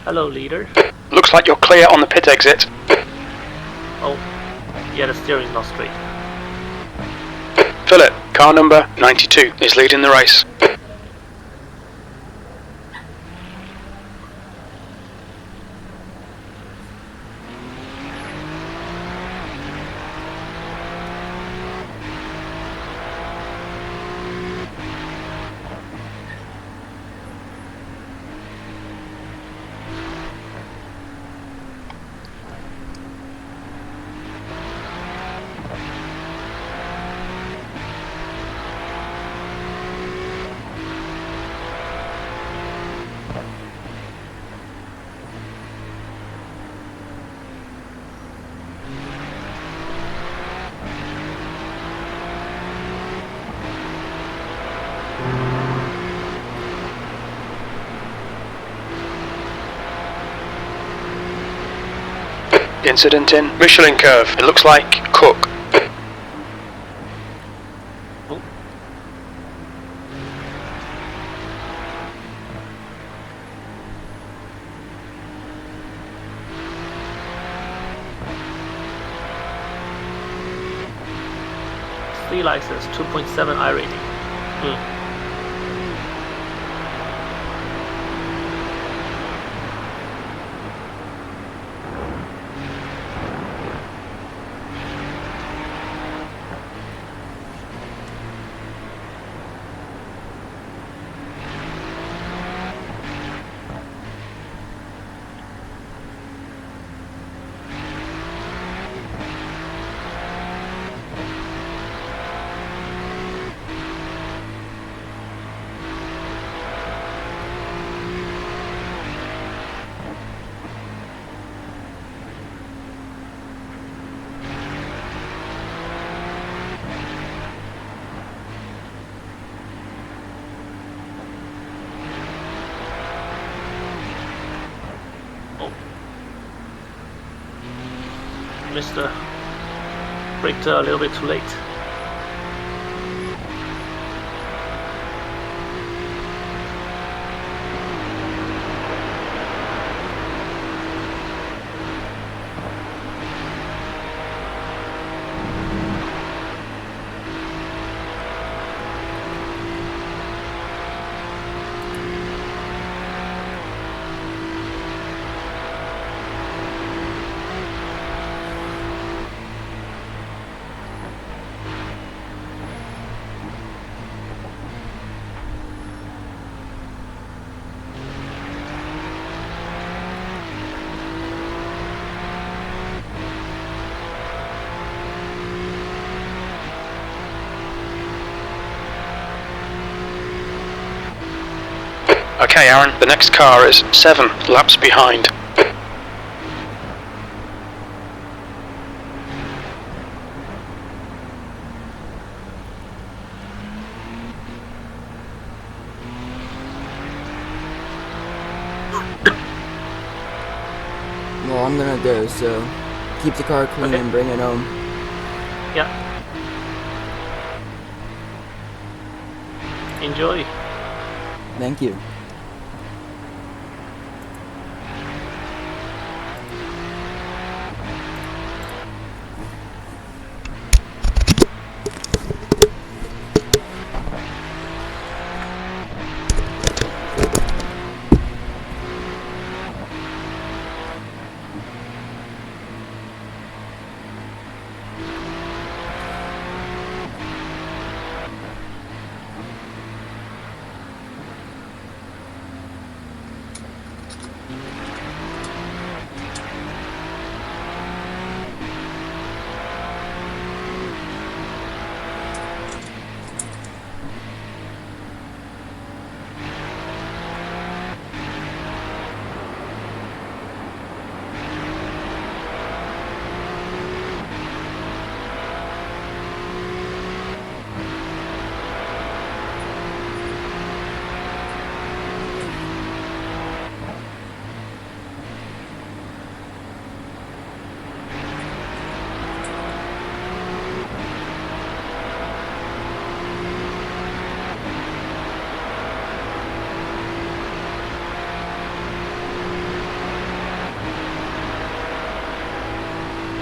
Hello, leader. Looks like you're clear on the pit exit. Oh, yeah, the steering's not straight. Philip, car number 92 is leading the race. Incident in Michelin curve. It looks like Cook. Oh. C license 2.7 I rating. Missed the braked a little bit too late. Okay, Aaron, the next car is 7 laps behind. Well, I'm gonna go, so keep the car clean and bring it home. Yeah. Enjoy. Thank you.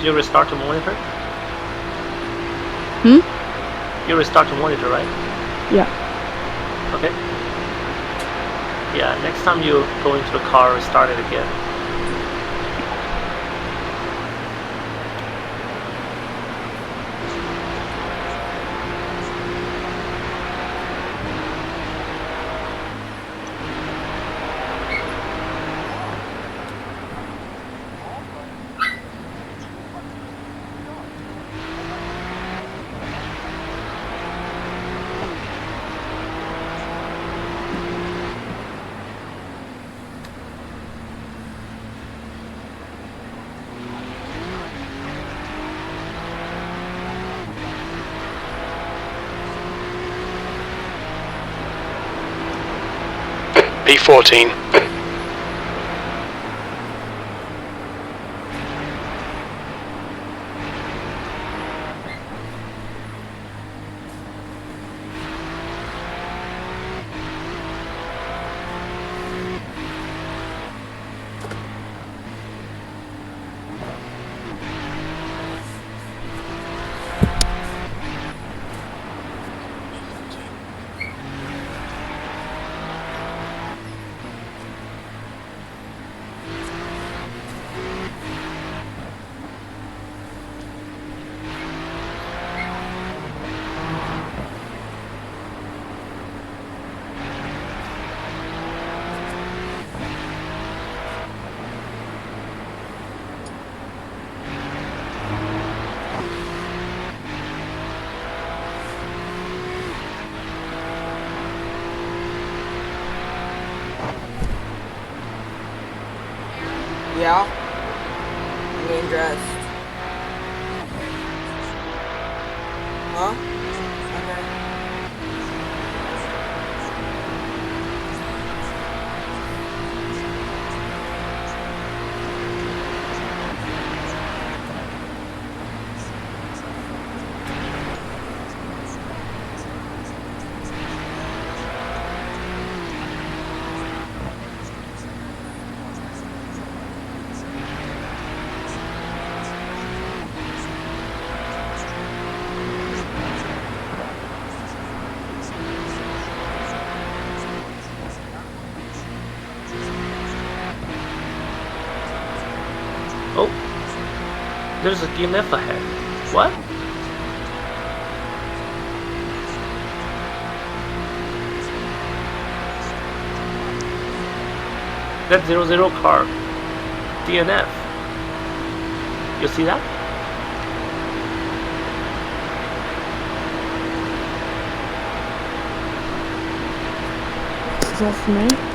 Did you restart the monitor? You restart the monitor, right? Yeah. Okay. Yeah, next time you go into the car, restart it again. P14. Yeah? I'm getting dressed. Huh? Okay. Oh, there's a DNF ahead. What? That 00 car. DNF. You see that? Is that for me?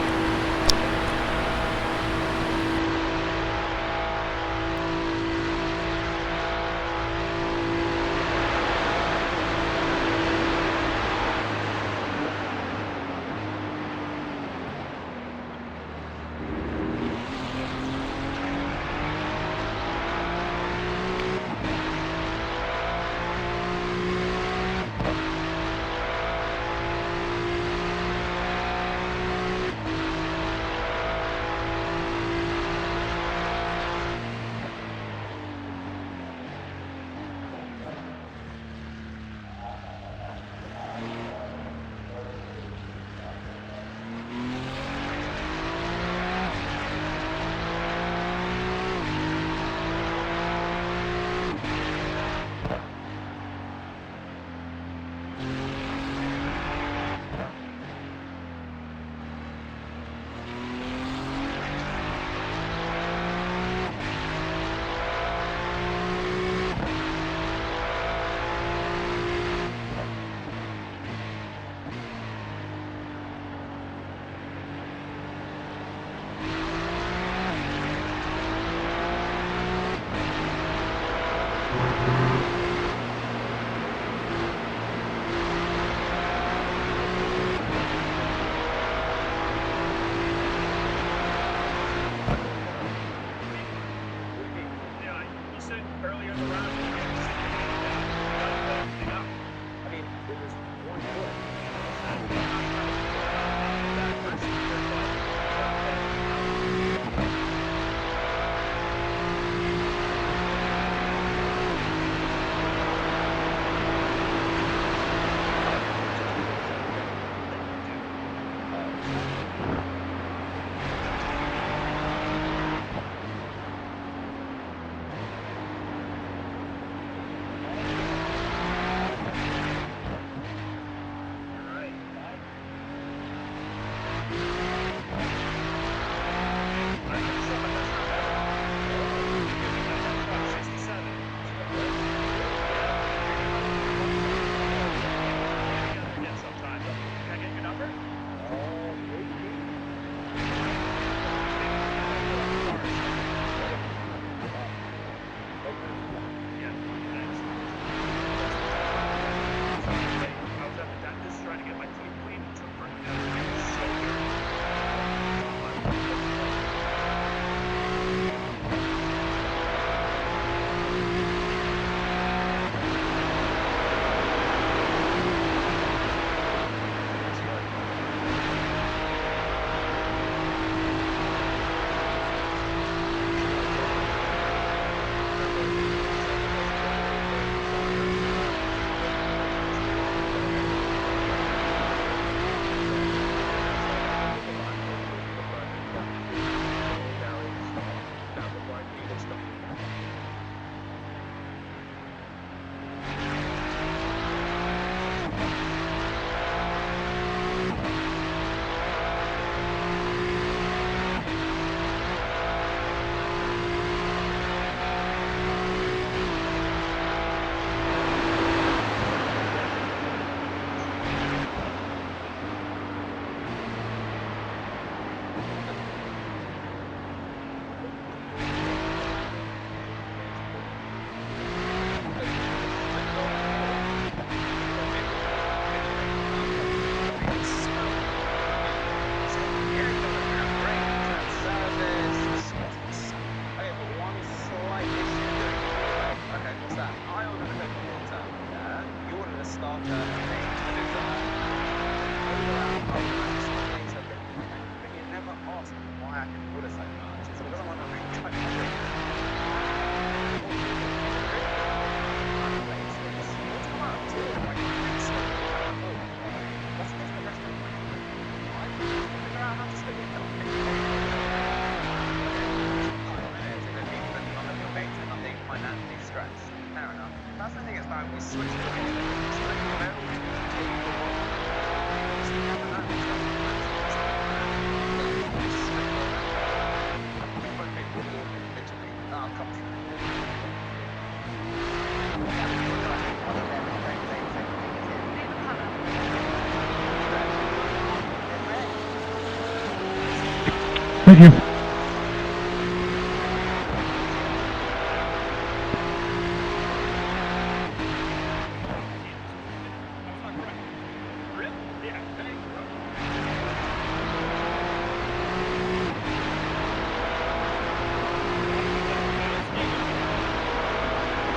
Thank you.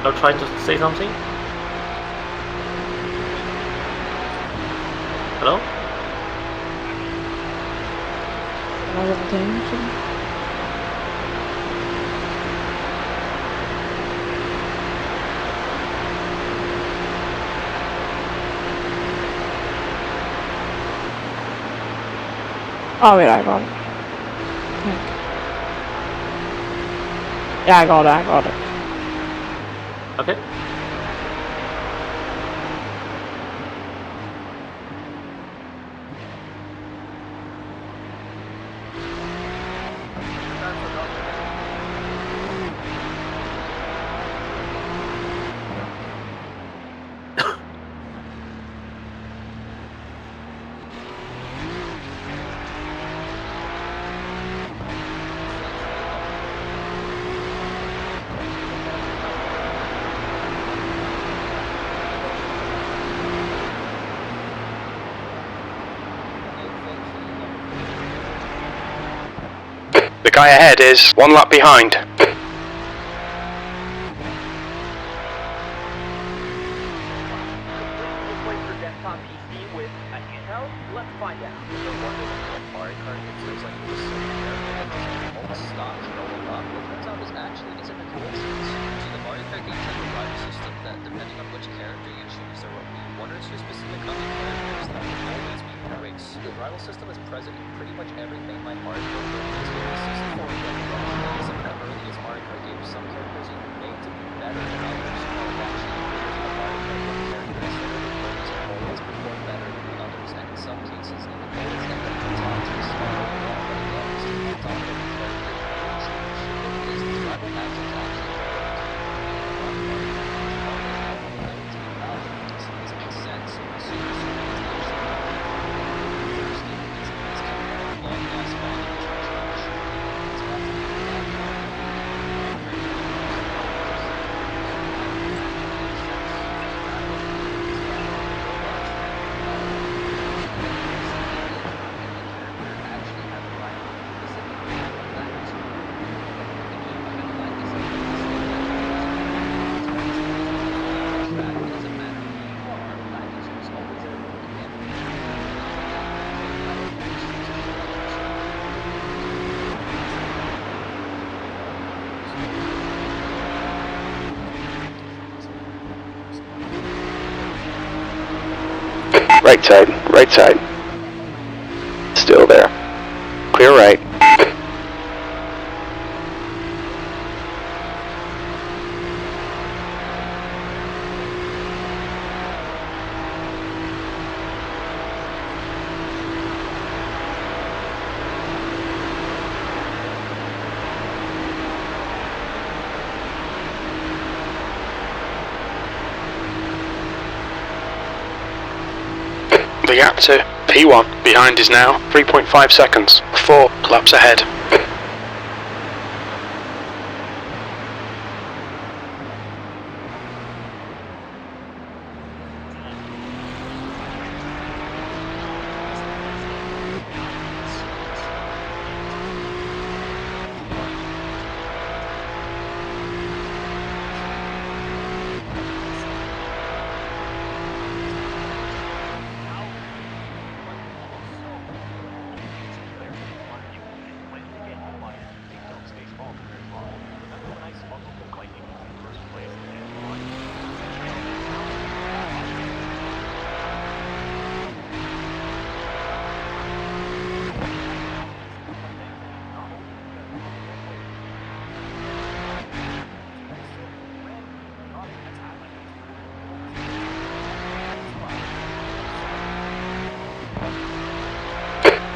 You're trying to say something? Hello? Oh wait, I got it. Yeah, I got it. Okay. The guy ahead is 1 lap behind. Right side. Still there. Clear right. The gap to P1 behind is now 3.5 seconds. 4 laps ahead.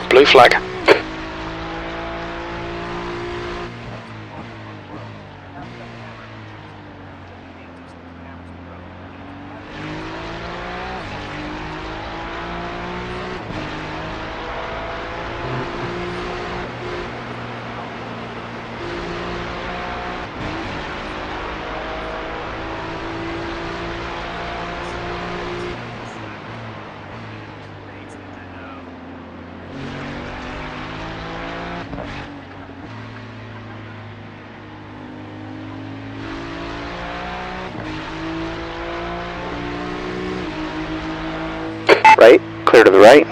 Blue flag. Right, clear to the right.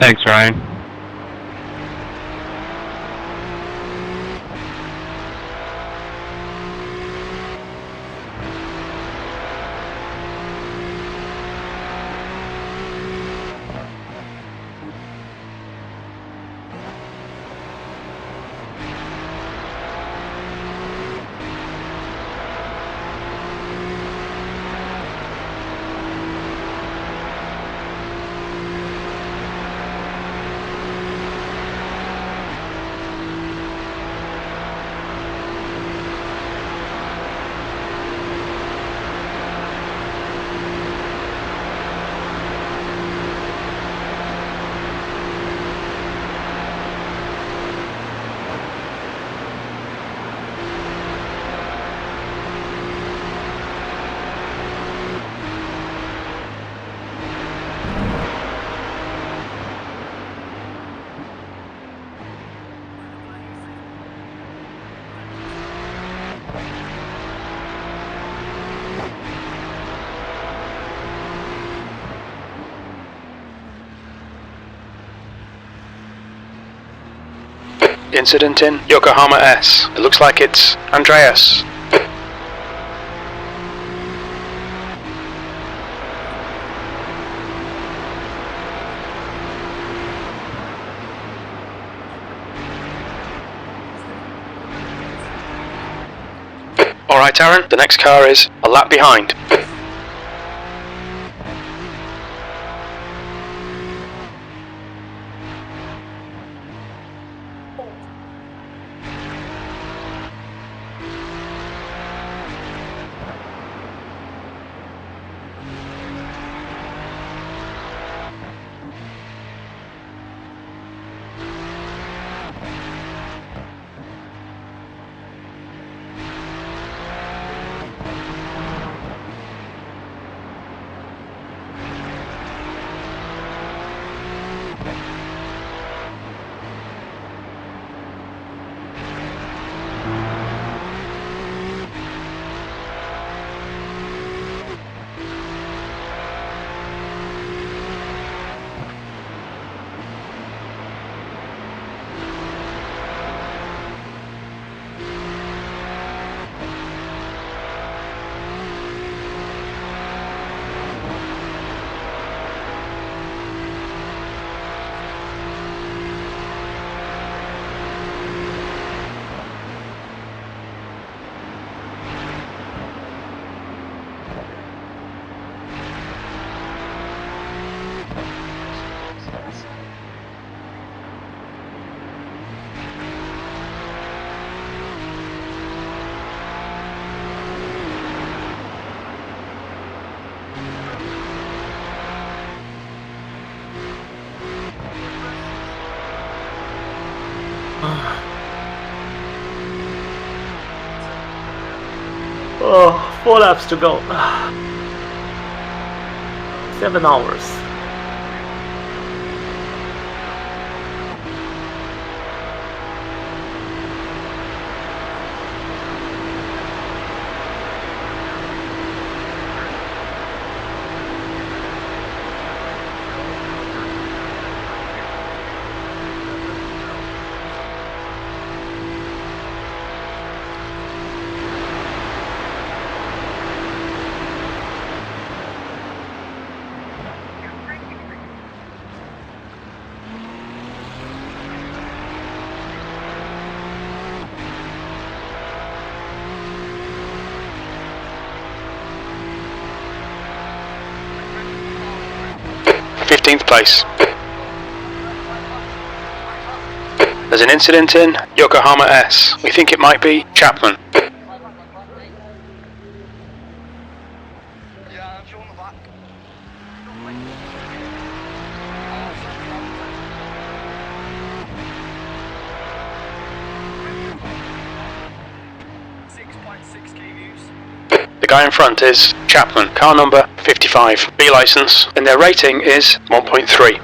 Thanks, Ryan. Incident in Yokohama S. It looks like it's Andreas. Alright, Aaron, the next car is a lap behind. Oh, 4 laps to go. 7 hours. Place. There's an incident in Yokohama S. We think it might be Chapman. The guy in front is Chapman, car number 55, B license, and their rating is 1.3.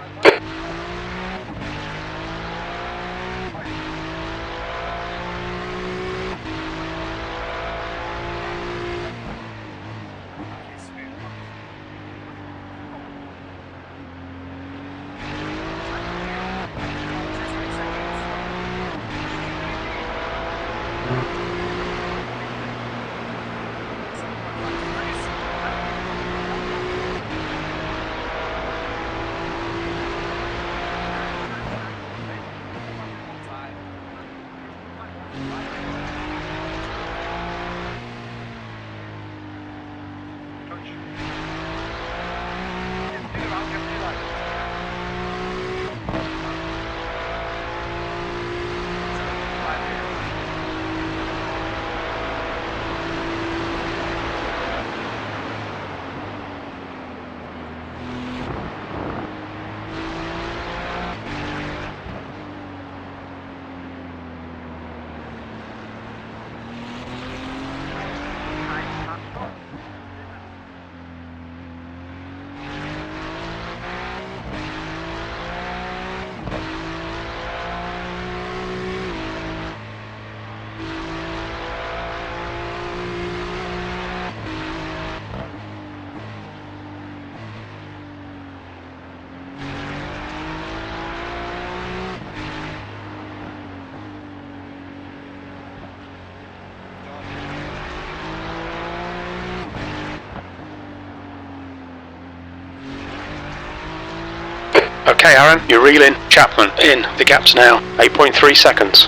Okay, Aaron, you're reeling Chapman in. The gap's now 8.3 seconds.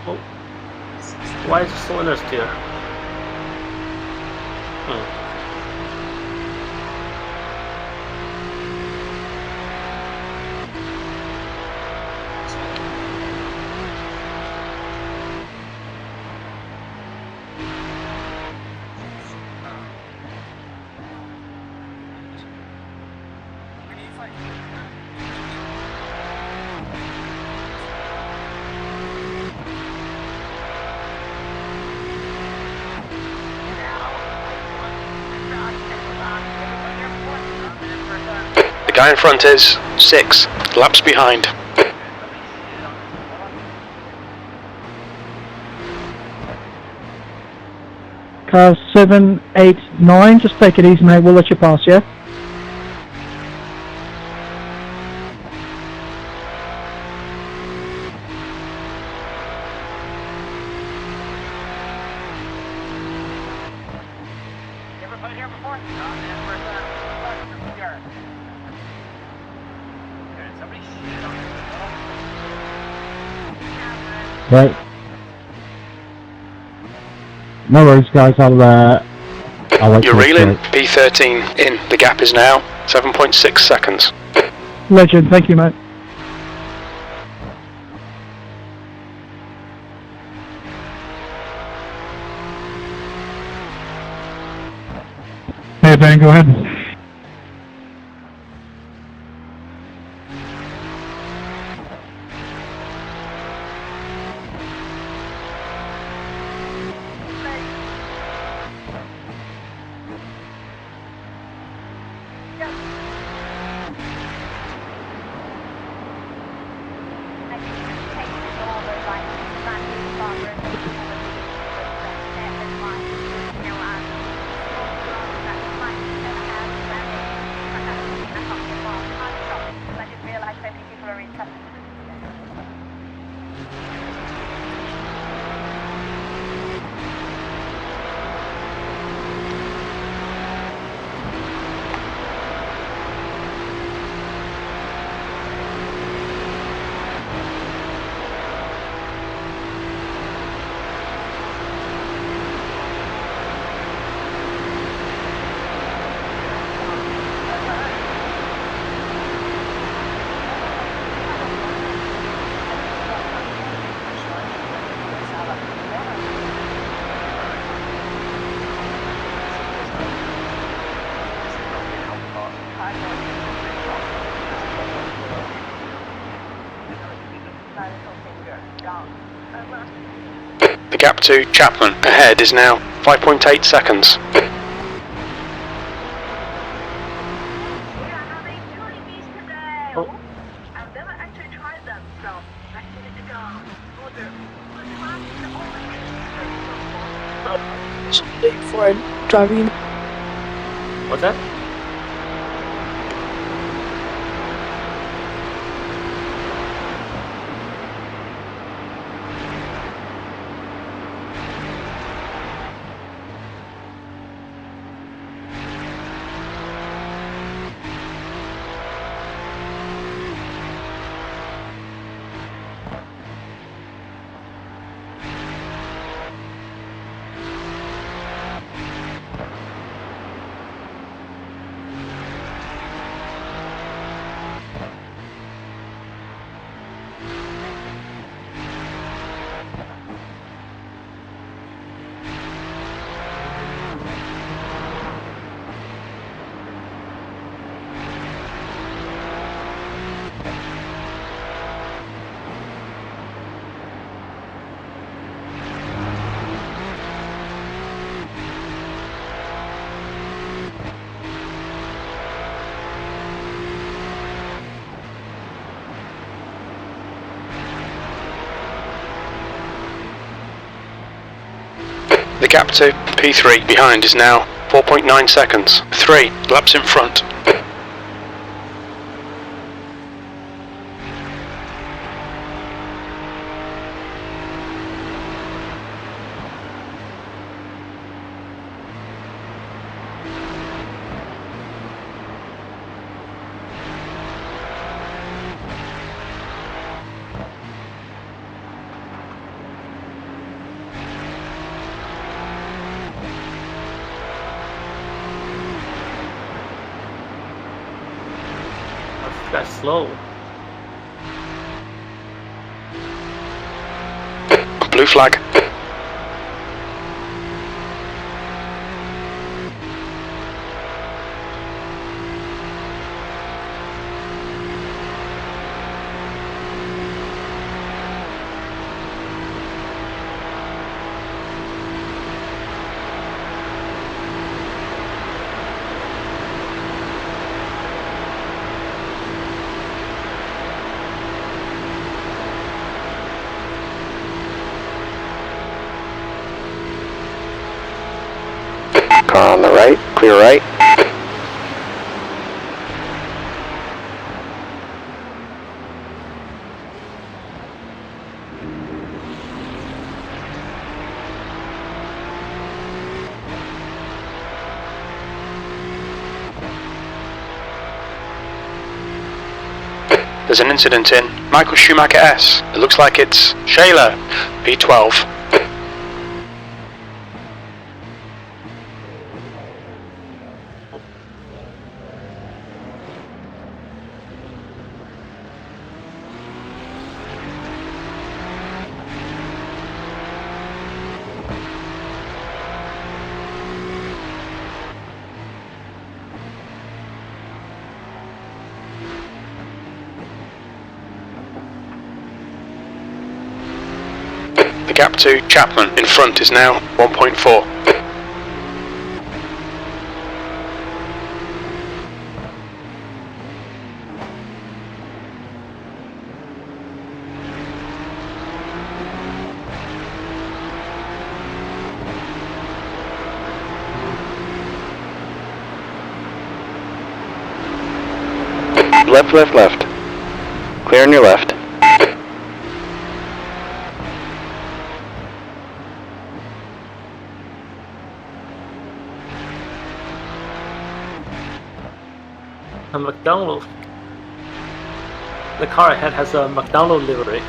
Oh. Why is the cylinder steer? The guy in front is 6 laps behind. Car 7, 8, 9, just take it easy, mate, we'll let you pass, yeah? Right. No worries, guys, I'll wait. You're reeling P13 in. The gap is now 7.6 seconds. Legend, thank you, mate. Hey, Ben, go ahead. The gap to Chapman ahead is now 5.8 seconds. Oh. I've never actually tried them, so I needed to go. Before driving. What's that? The gap to P3 behind is now 4.9 seconds. 3 laps in front. slow. Blue flag. Car on the right, clear right. There's an incident in Michael Schumacher S. It looks like it's Shayla, P12. The gap to Chapman in front is now 1.4. Left, left, left. Clear on your left. A McDonald. The car ahead has a McDonald livery.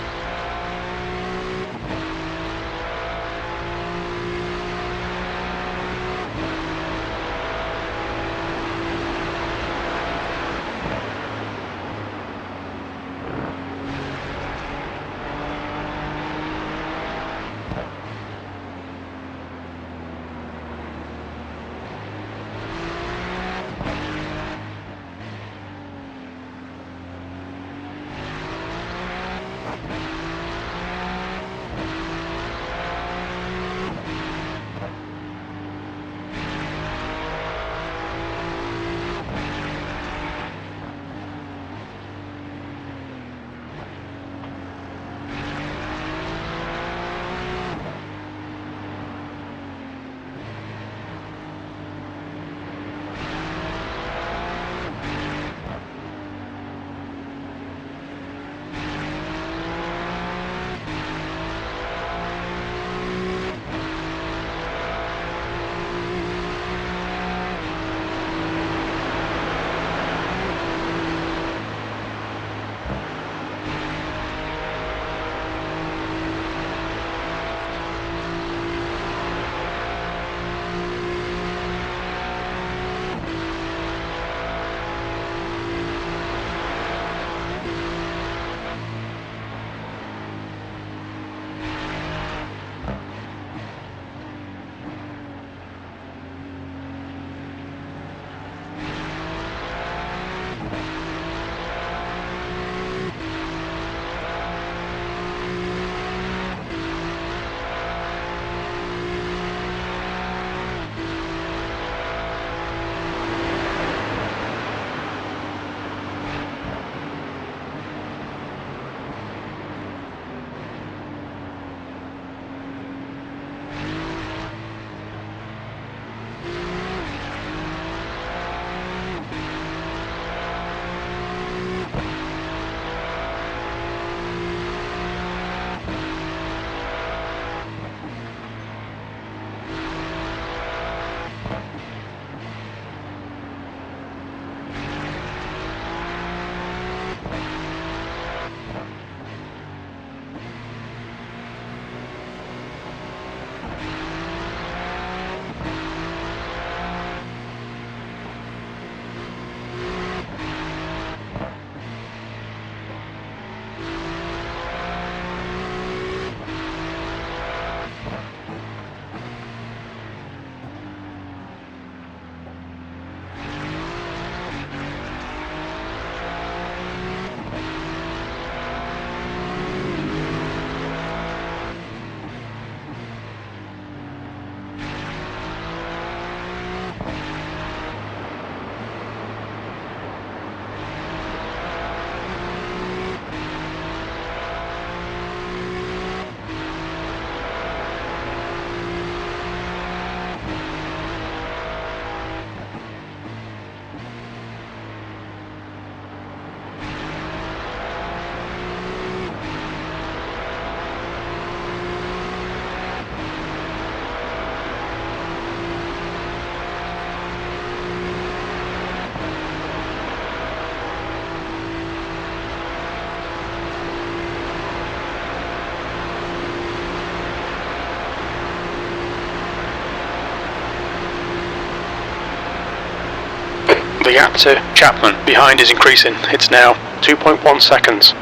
the gap to Chapman behind is increasing. It's now 2.1 seconds.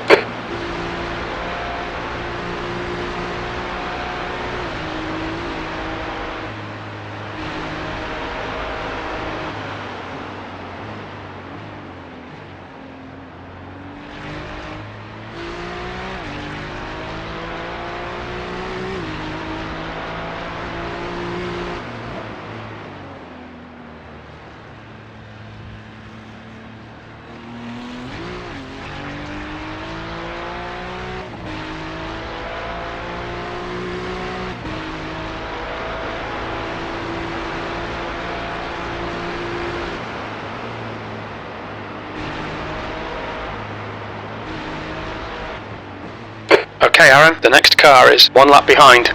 Okay, Aaron, the next car is 1 lap behind.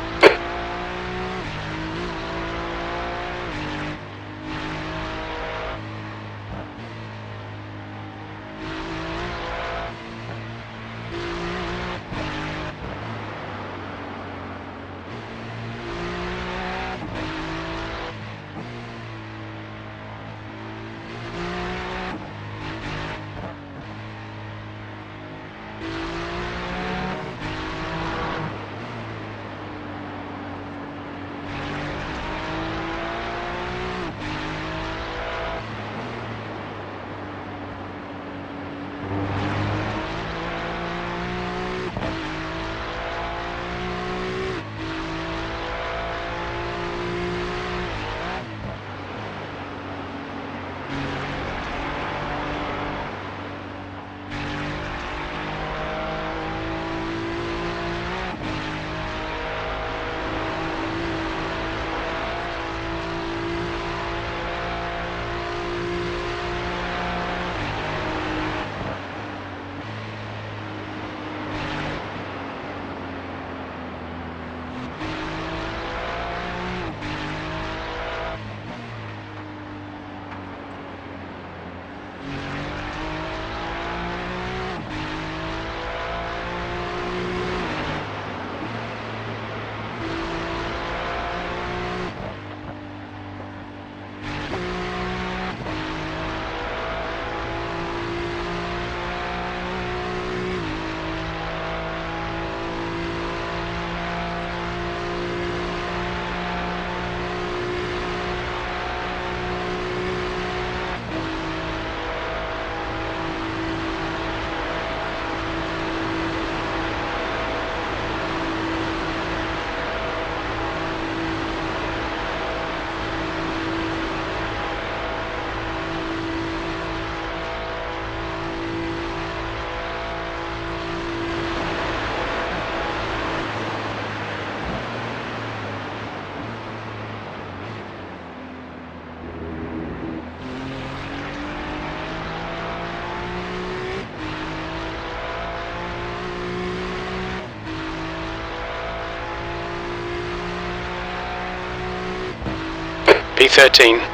P13.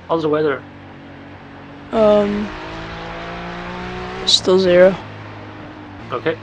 How's the weather? Still 0. Okay.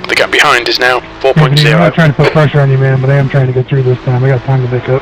The gap behind is now Anthony, I'm not 4.0. trying to put pressure on you, man, but I am trying to get through this time. I got time to pick up.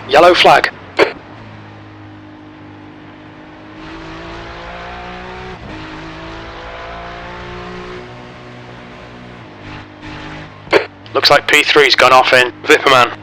Yellow flag. Looks like P3's gone off in Vipperman.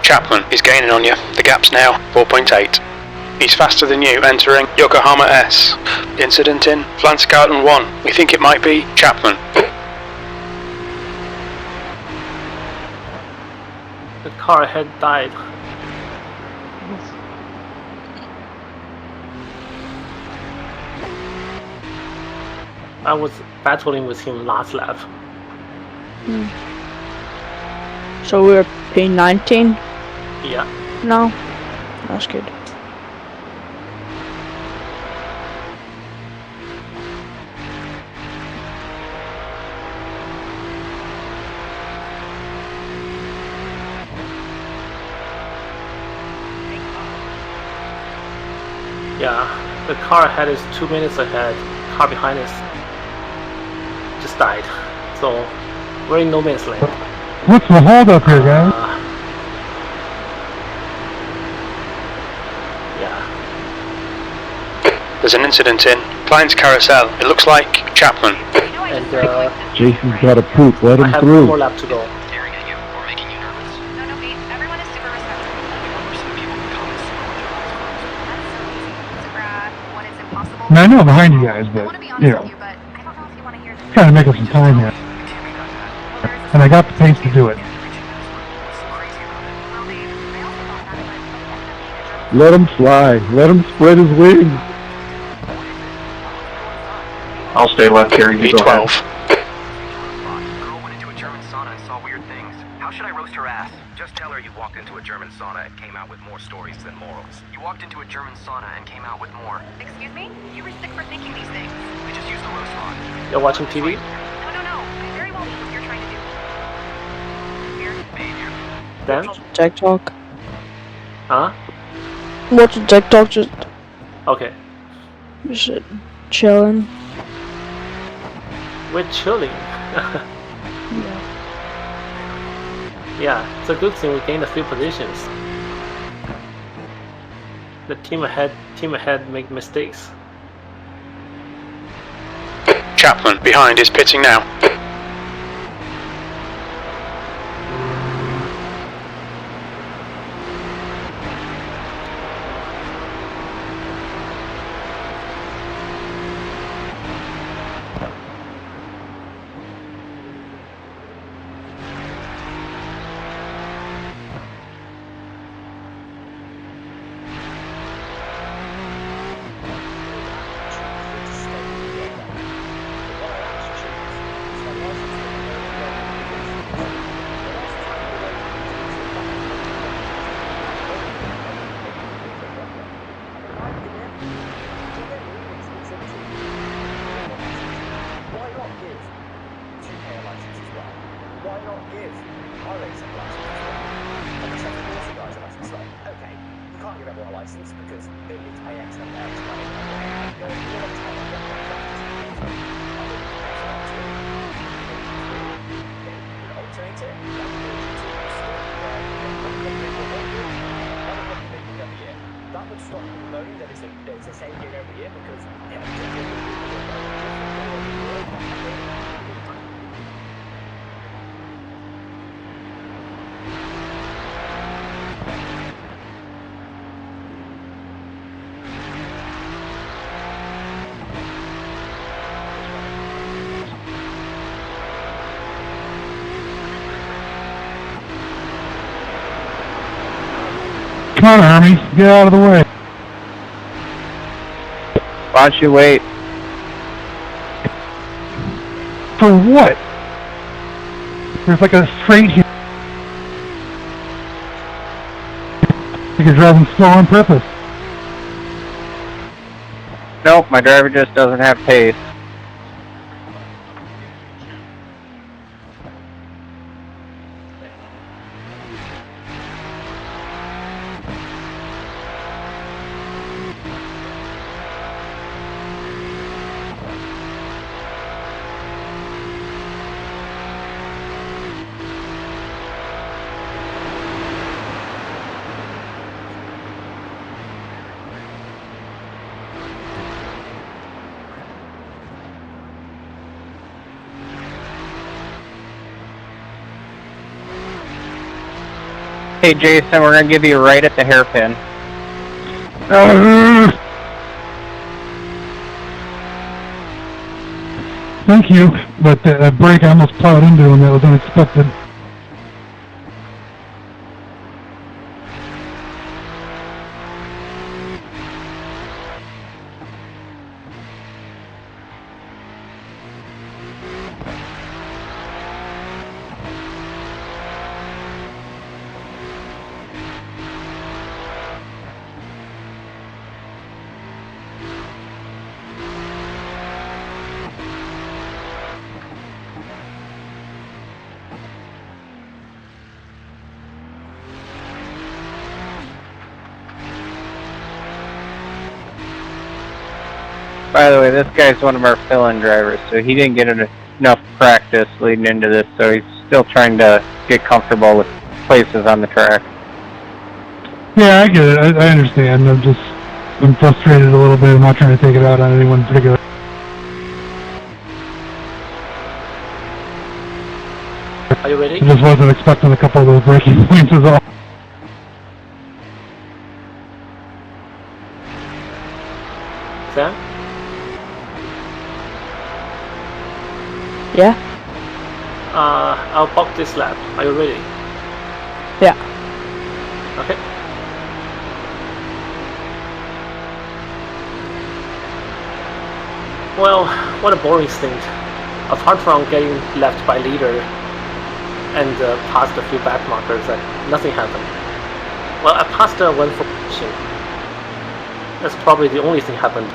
Chaplin is gaining on you. The gap's now 4.8. He's faster than you, entering Yokohama S. Incident in Flying Scout 1. We think it might be Chaplin. The car ahead died. I was battling with him last lap. So we're P19 Yeah. now? That's good. Yeah, the car ahead is 2 minutes ahead. Car behind us just died. So we're in no man's land. What's the hold up here, guys? Yeah. There's an incident in Klein's Carousel. It looks like Chaplin. And Jason's got a poop. Let I him have through. one more lap to go. Staring at you or making you nervous. No, wait. Everyone is super respectful. 91% of people in the comments super with their eyes closed. That's so easy. Super, when it's impossible. Now, I know I'm behind you guys, I but, want to be honest you know, with you, but I don't know if you want to hear this. trying to make us some time here. It can't be that bad. And I got the pace to do it. Reaching Minnesota. What's so crazy about it? Well, Dave, I also thought that, but it ended up being a joke. Let him fly. Let him spread his wings. I'll stay left here. You go ahead. B12. Girl went into a German sauna and saw weird things. How should I roast her ass? Just tell her you walked into a German sauna and came out with more stories than morals. You walked into a German sauna and came out with more. Excuse me? You were sick for thinking these things. I just used the roast rod. You're watching TV? No. I very well know what you're trying to do. Weird. Behavior. Then? TikTok. Huh? Watching TikTok, just Okay. chilling. We're chilling. Yeah. Yeah, it's a good thing we gained a few positions. The team ahead make mistakes. Chaplin behind is pitting now. Come on, Army. Get out of the way. Why don't you wait? For what? There's like a straight here. You're driving slow on purpose. Nope, my driver just doesn't have pace. Okay, Jason, we're gonna give you a right at the hairpin. Thank you, but that break I almost plowed into and that was unexpected. By the way, this guy's one of our fill-in drivers, so he didn't get enough practice leading into this, so he's still trying to get comfortable with places on the track. Yeah, I get it. I understand. I'm frustrated a little bit. I'm not trying to take it out on anyone in particular. Are you ready? I just wasn't expecting a couple of those braking points as well. Sam? Yeah? I'll pop this lap. Are you ready? Yeah. Okay. Well, what a boring stint. Apart from getting left by leader and passed a few back markers, nothing happened. Well, I passed one for pushing. That's probably the only thing happened.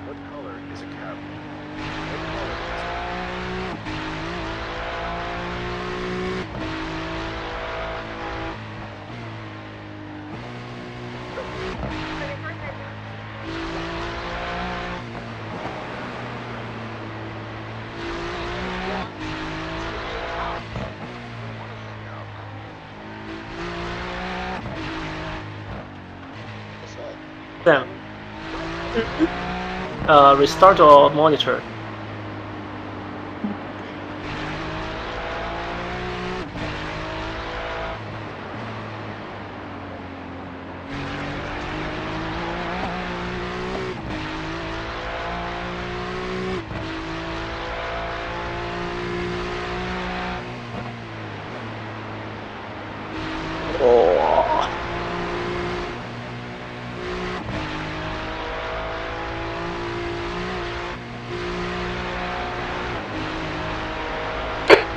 What color is a cab? Sam. Restart your monitor.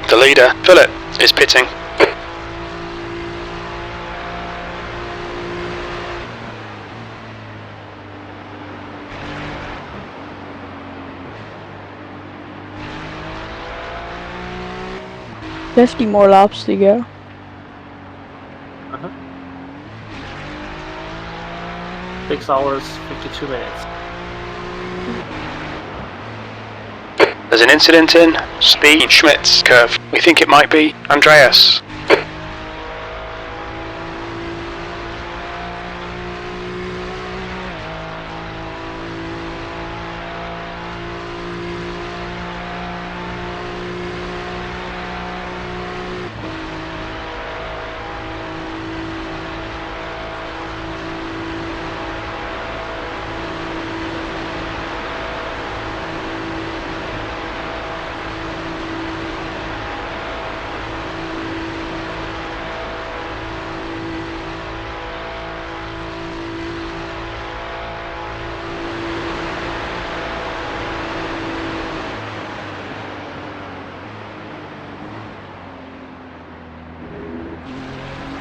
The leader, Philip, is pitting. $50 more laps to go. 6 hours, 52 minutes. There's an incident in Speed Schmidt's curve. We think it might be Andreas.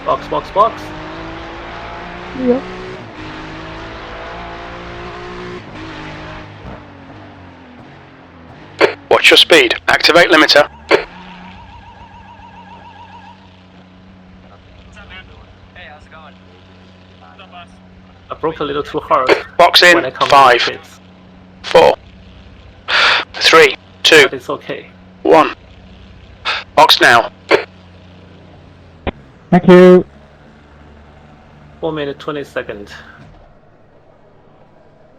Box, box, box. Yep. Watch your speed. Activate limiter. Hey, how's it going? I broke a little too hard Box when I in. come 5, to the pits, 4, 3, 2, but it's okay. 1. Box now. Thank you. 4 minute 20 second.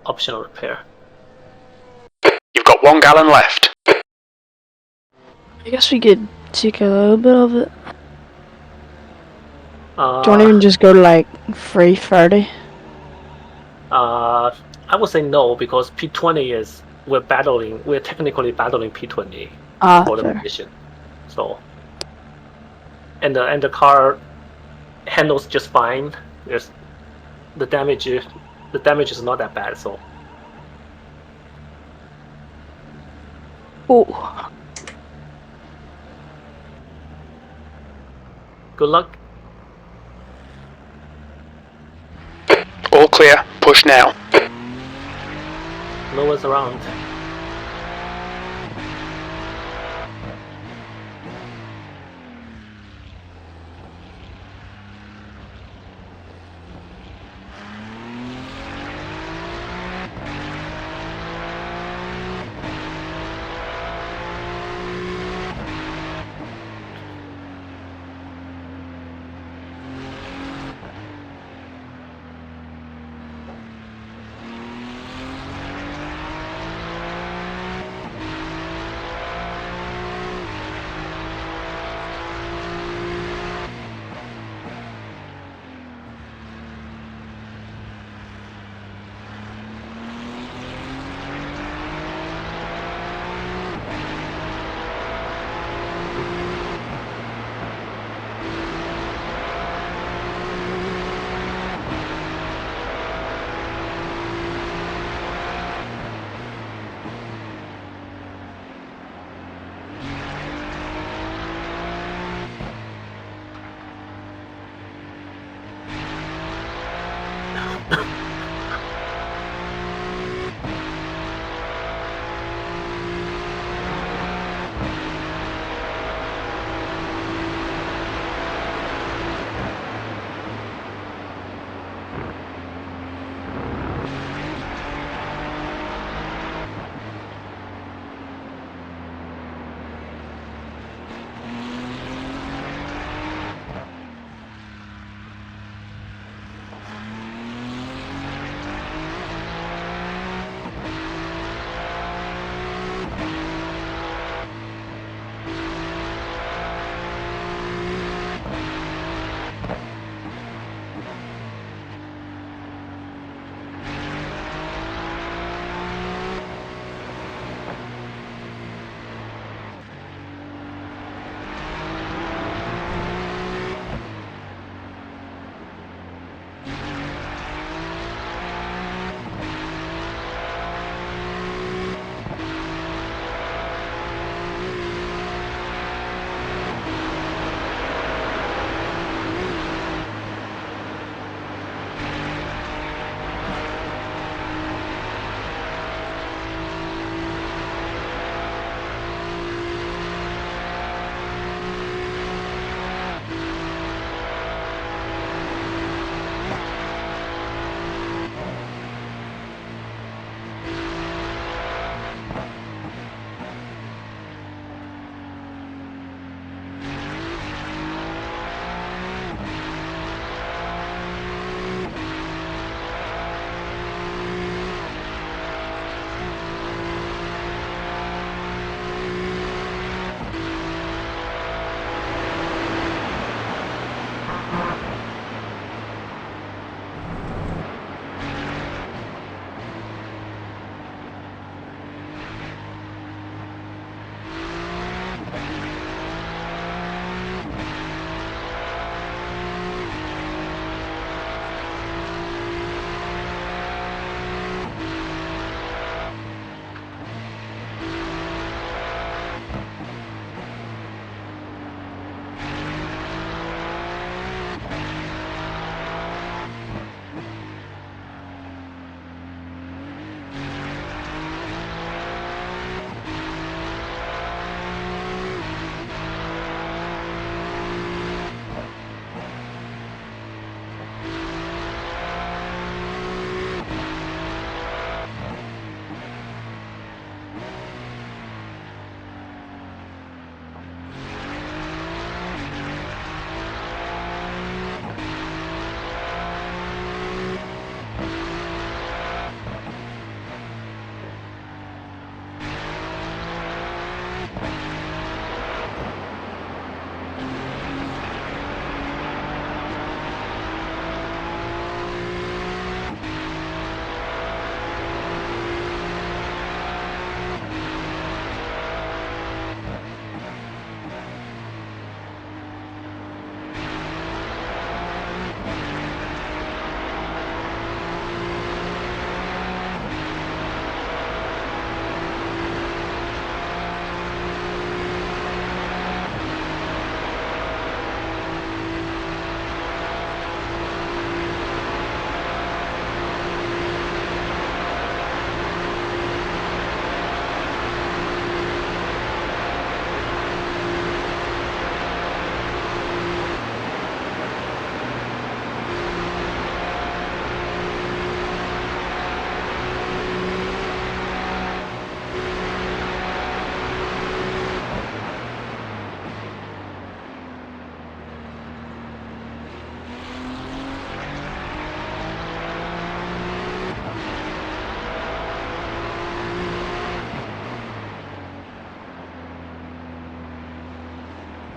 Optional repair. You've got 1 gallon left. I guess we could take a little bit of it. Uh, Don't even just go to like 3:30. I would say no because P20 is we're technically battling P20 for the Fair. mission. So and the car handles just fine. There's the damage is not that bad. So Oh, good luck. All clear. Push now. No one's around.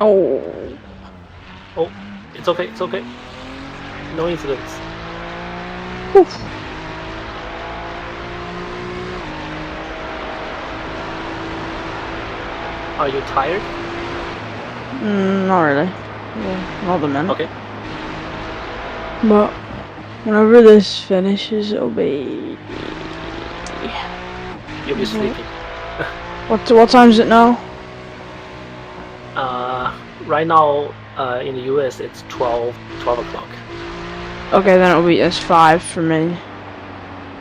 Oh. Oh, it's okay, it's okay. No incidents. Oof. Are you tired? Not really. Well, not the minute. Okay. But whenever this finishes, it'll be. You'll be Is it- sleeping. What time is it now? Right now, in the US, it's 12 o'clock. Okay, then it's 5 for me.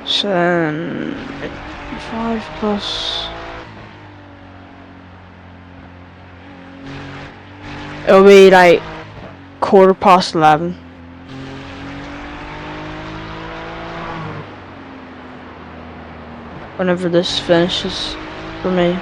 So then 5 plus. It'll be like 11:15. Whenever this finishes for me.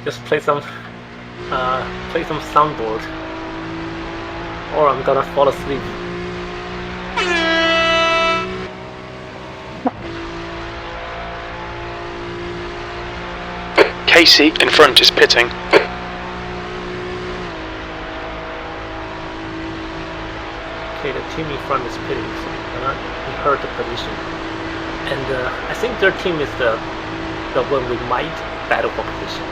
Just play some soundboard, or I'm gonna fall asleep. Casey in front is pitting. Okay, the team in front is pitting, so we heard the position, and I think their team is the one we might battle for position.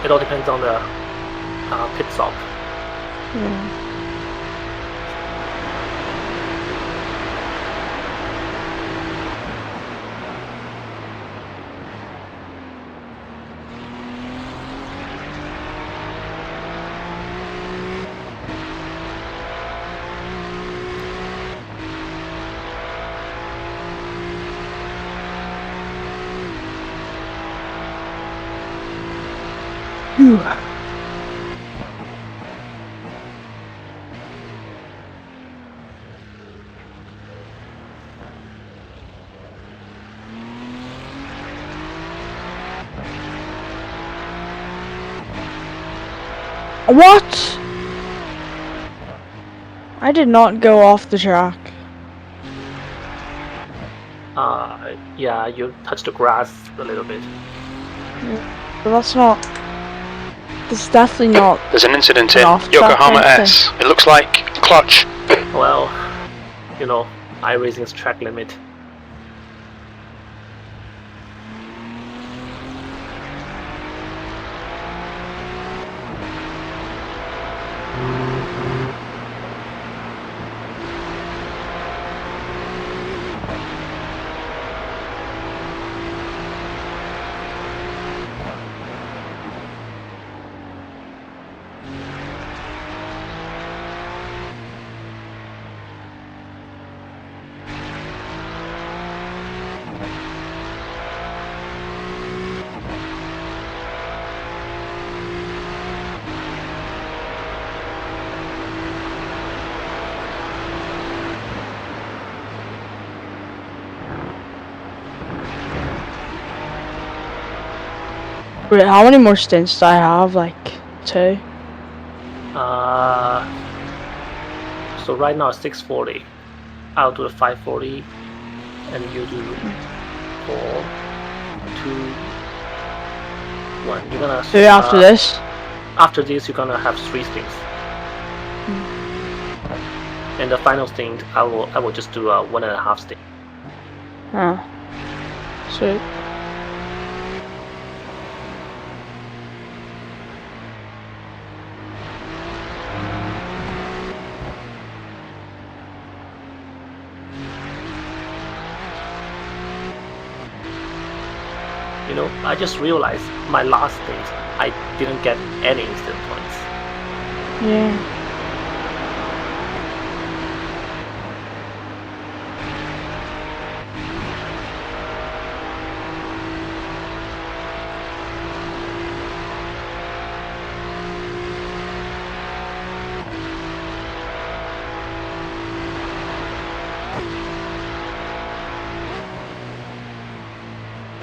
It all depends on the pit stop. Yeah. What? I did not go off the track. Yeah, you touched the grass a little bit. But that's not. That's definitely not. There's an incident An in off-track Yokohama thing. S. It looks like clutch. Well, you know, iRacing's track limit. Wait, how many more stints do I have? Like 2? So right now it's 640. I'll do the 540, and you do 4, 2, 1. You're gonna. So after this? After this, you're gonna have 3 stints. And the final stint, I will just do a 1.5 stint. Oh. Sweet. You know, I just realized my last state, I didn't get any incident points. Yeah.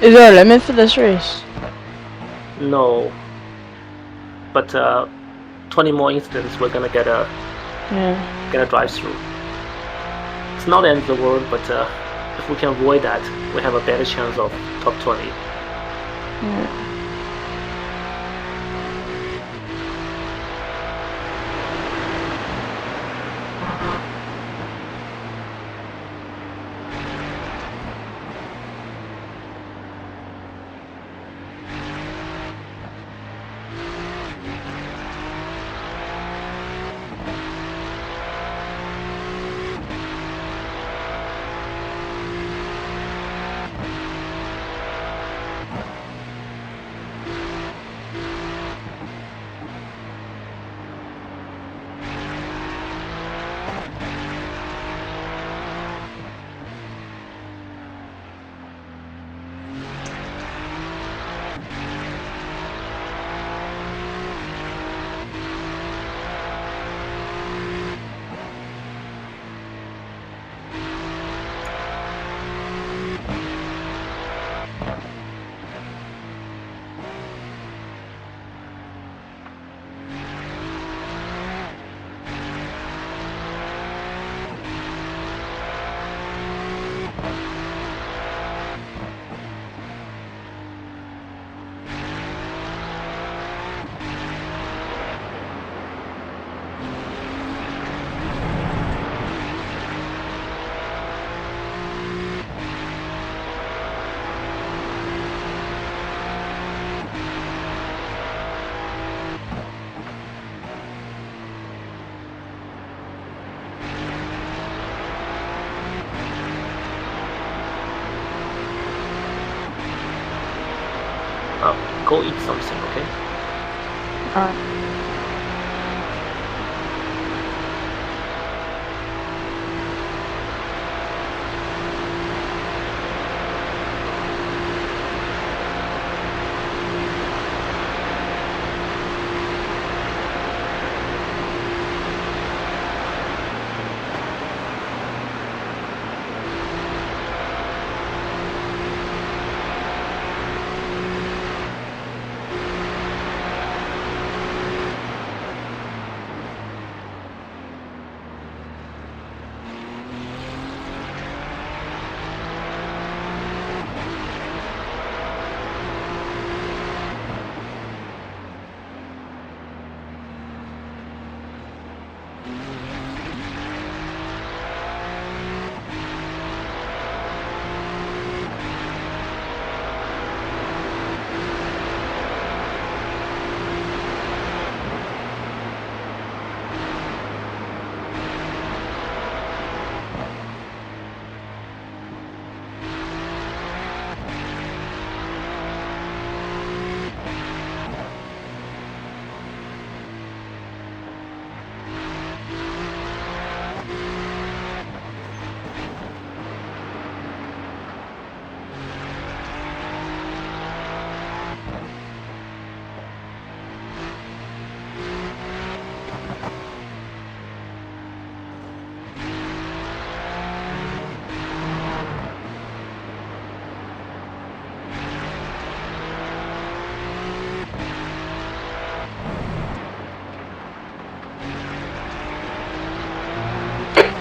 Is there a limit for this race? No. But 20 more incidents, we're gonna get a drive through. It's not the end of the world, but if we can avoid that, we have a better chance of top 20. Yeah. Go eat something, okay? Alright.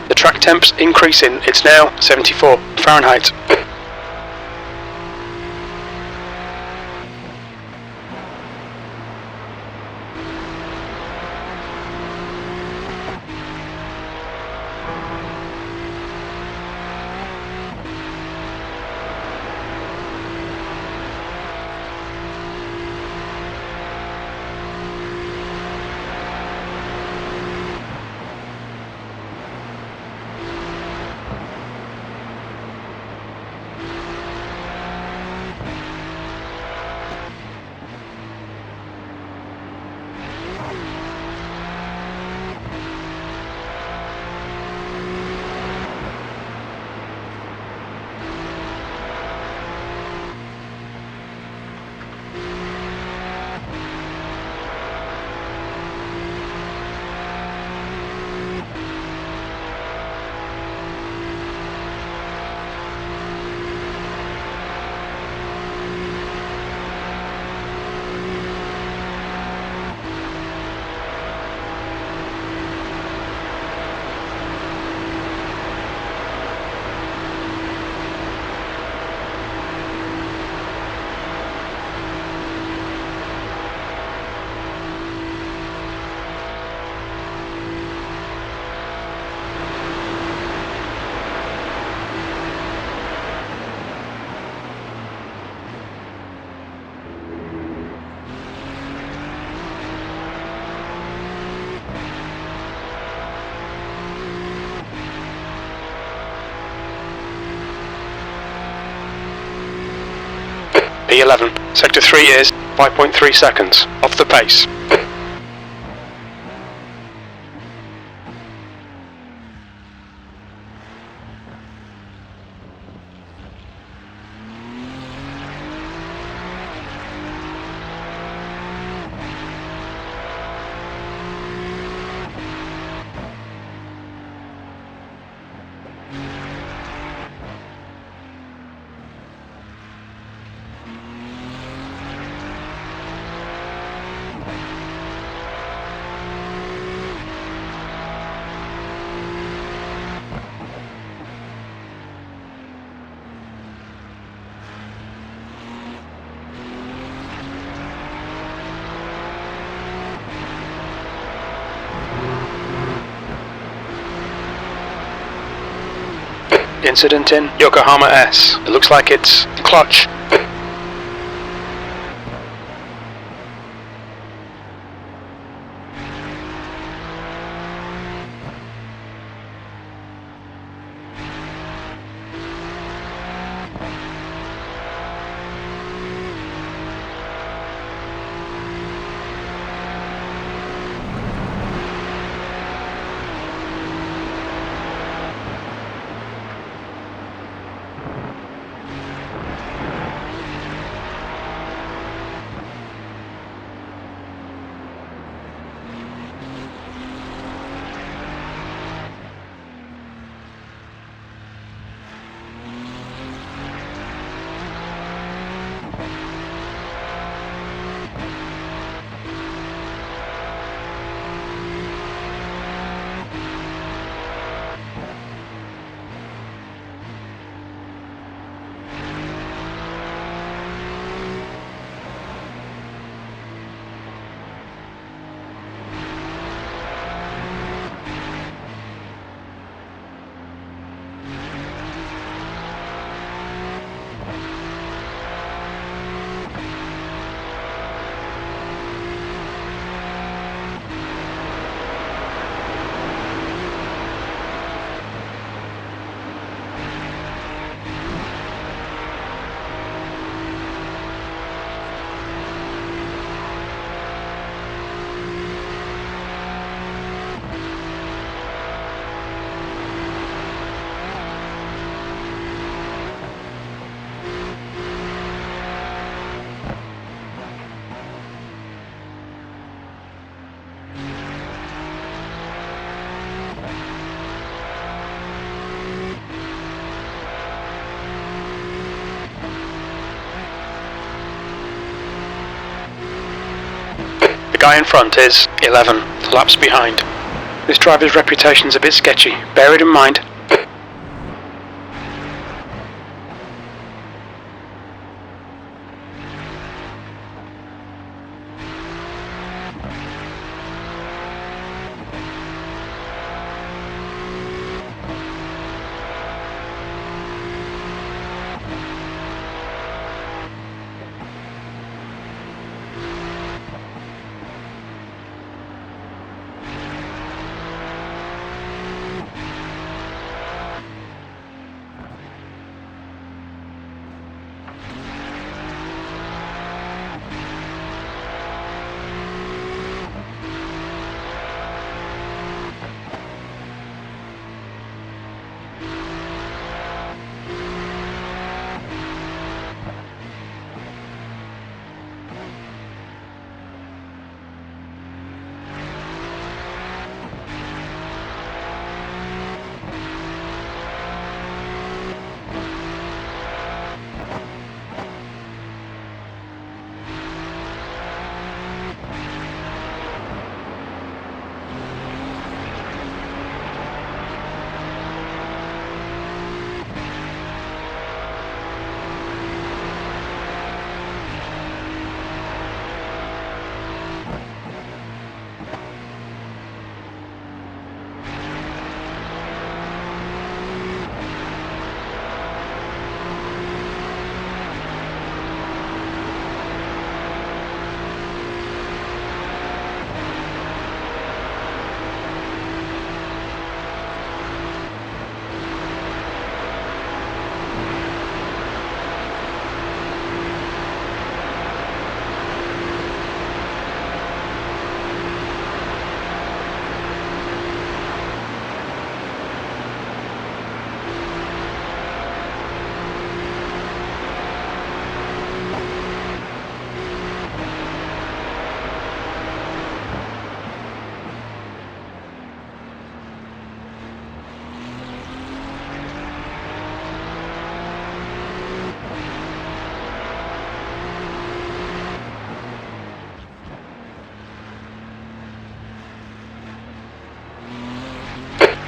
The track temp's increasing. It's now 74 Fahrenheit. P11. Sector 3 is 5.3 seconds off the pace. Incident in Yokohama S. It looks like it's clutch. The guy in front is 11, laps behind. This driver's reputation's a bit sketchy, bear it in mind.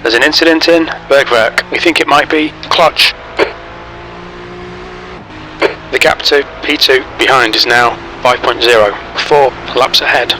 There's an incident in Bergwerk. We think it might be Clutch. The gap to P2 behind is now 5.0. 4 laps ahead.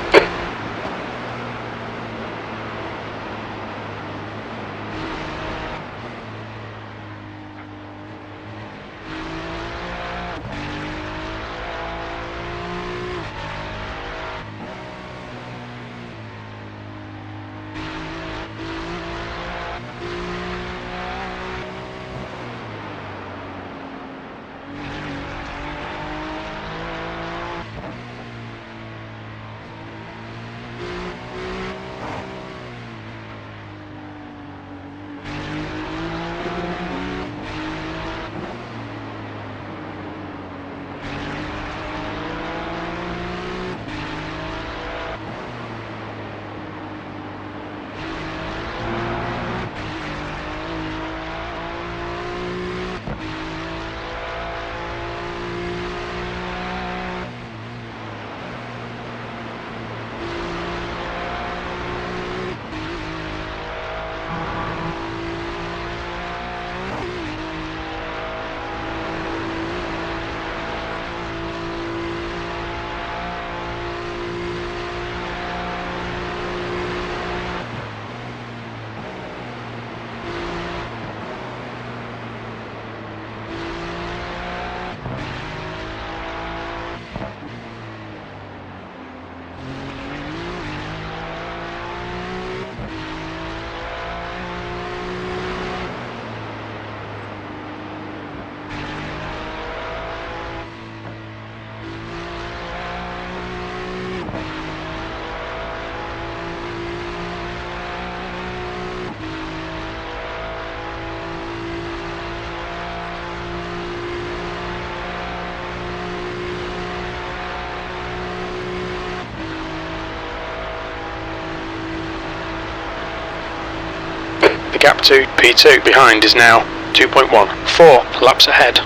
The gap to P2 behind is now 2.1. 4 laps ahead.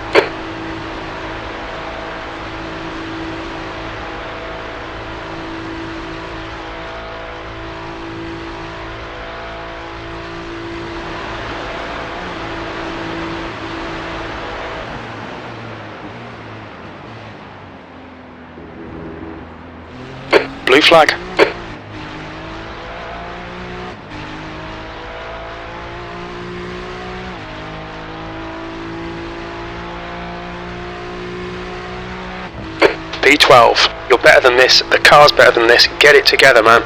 Blue flag. P12, you're better than this, the car's better than this, get it together, man.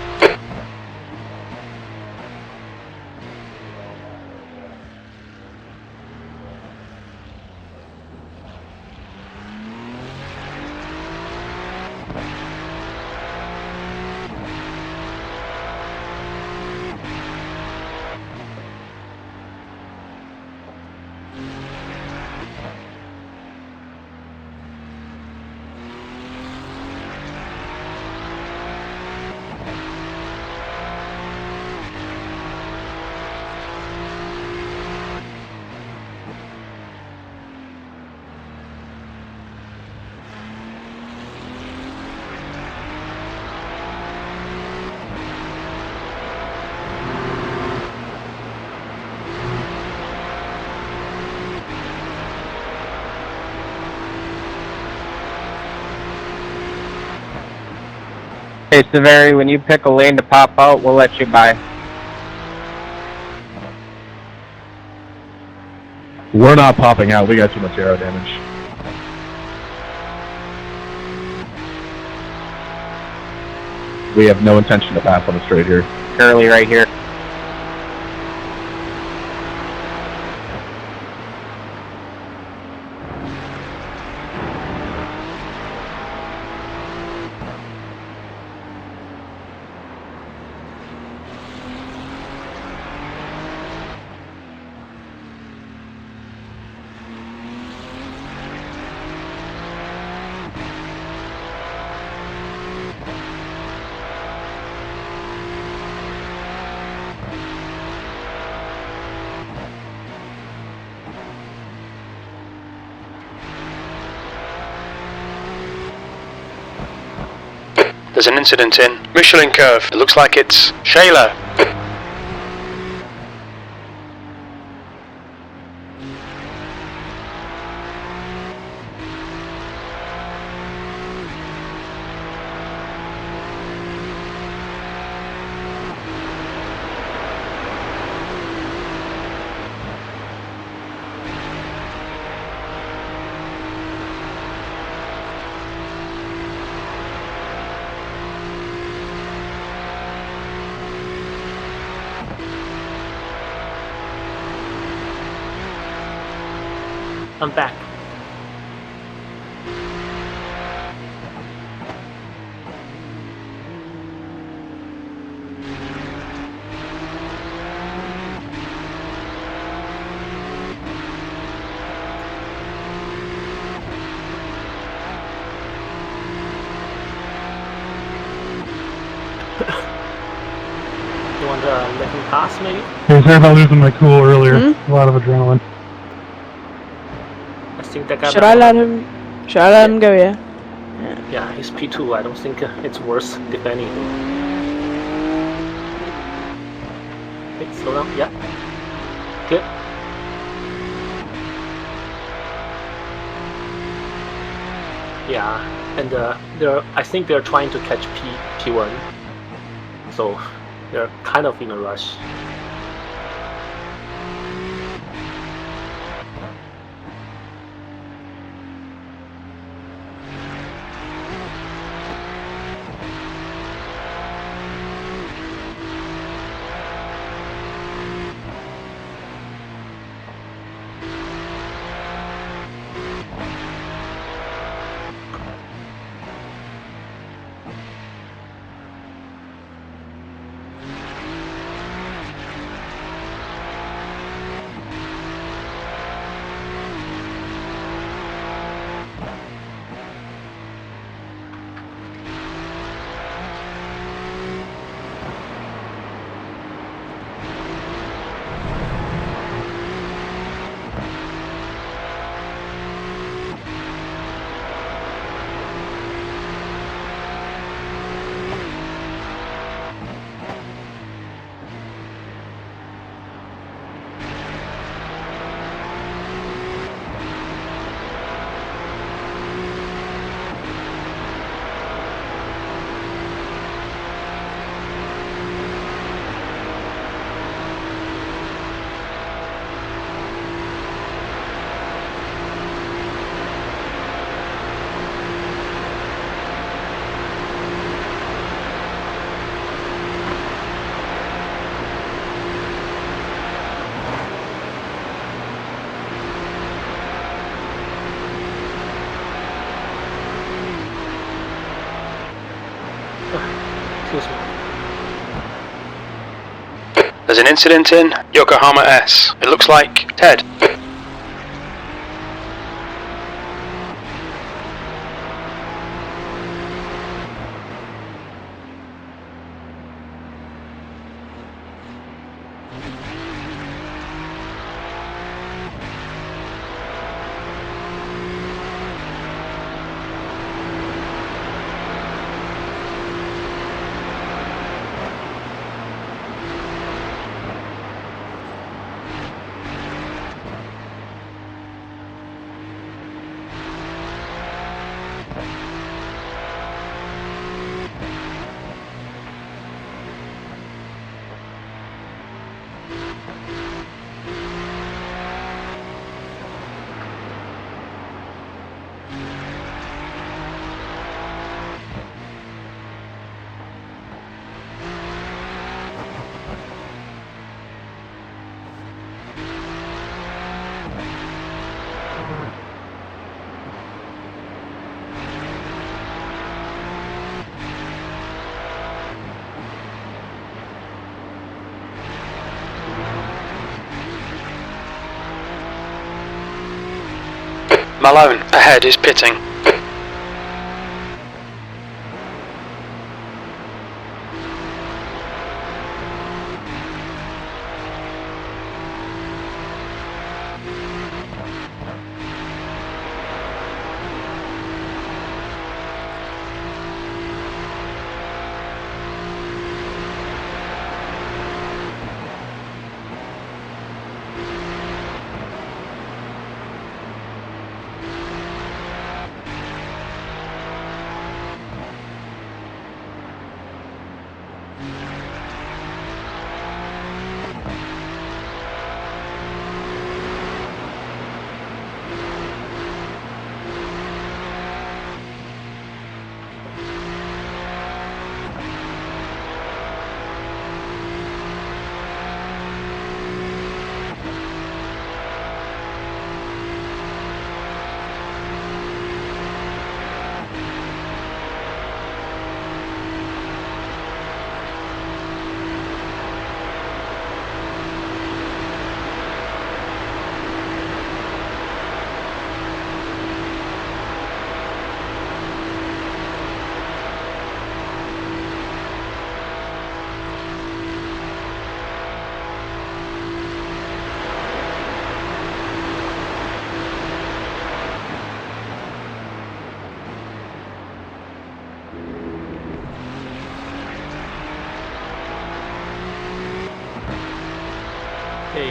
Hey, Severi, when you pick a lane to pop out, we'll let you by. We're not popping out, we got too much aero damage. We have no intention to pass on the straight here. Curly right here. There's an incident in Michelin Curve. It looks like it's Shayla. I'm back. You want to let him pass, maybe? Hey, sorry about losing my cool earlier. A lot of adrenaline. I think that guy. Should I let him? Should I let him go? Yeah. Yeah, he's P2. I don't think it's worth defending him. Okay, slow down. Yeah. Good. Yeah, and I think they're trying to catch P1, so they're kind of in a rush. Excuse me. There's an incident in Yokohama S. It looks like Ted. Malone, ahead is pitting.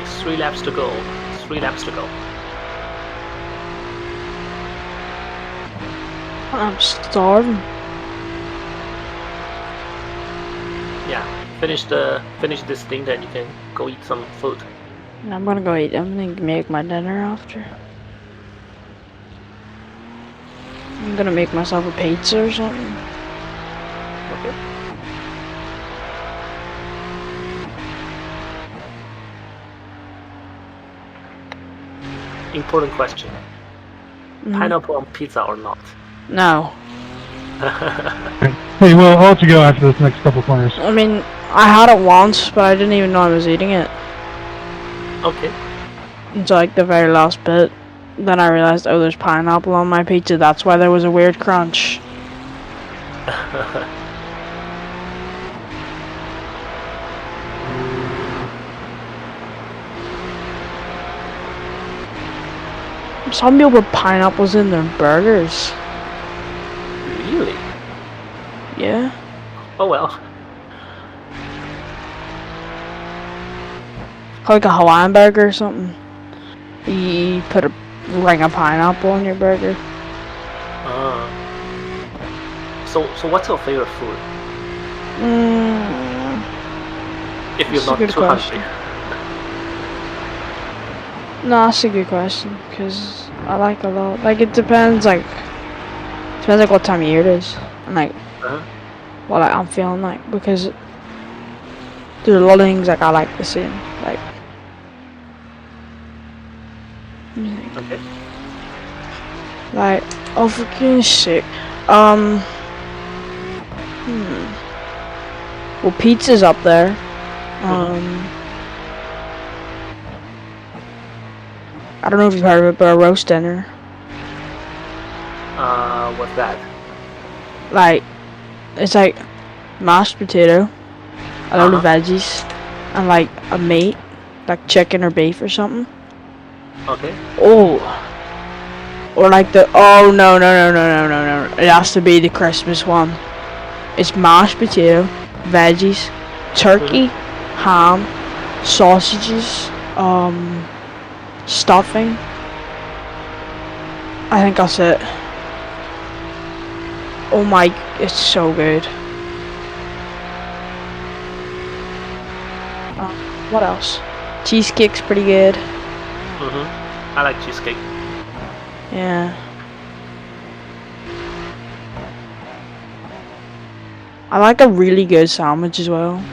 Okay, 3 laps to go. 3 laps to go. I'm starving. Yeah, finish this thing, then you can go eat some food. I'm gonna go eat. I'm gonna make my dinner after. I'm gonna make myself a pizza or something. Okay. Important question. Pineapple on pizza or not? No. Hey, well, I'll let you go after this next couple corners. I mean, I had it once, but I didn't even know I was eating it. Okay. Until like the very last bit. Then I realized, oh, there's pineapple on my pizza. That's why there was a weird crunch. Some people put pineapples in their burgers. Really? Yeah. Oh well. Like a Hawaiian burger or something. You put a ring of pineapple on your burger. So what's your favorite food? If you're That's not a good too question. hungry. No, that's a good question, because I like a lot. Like, it depends, like what time of year it is. And, like, what I'm feeling like. Because there's a lot of things, like, I like the same. Like, Okay. like, oh, for goodness sake. Well, pizza's up there. I don't know if you've heard of it, but a roast dinner. What's that? Like, it's like mashed potato, a load of veggies, and like a meat, like chicken or beef or something. Okay. Oh. Or like the, oh no. It has to be the Christmas one. It's mashed potato, veggies, turkey, ham, sausages, stuffing. I think that's it. Oh my, it's so good. What else? Cheesecake's pretty good. I like cheesecake. Yeah. I like a really good sandwich as well.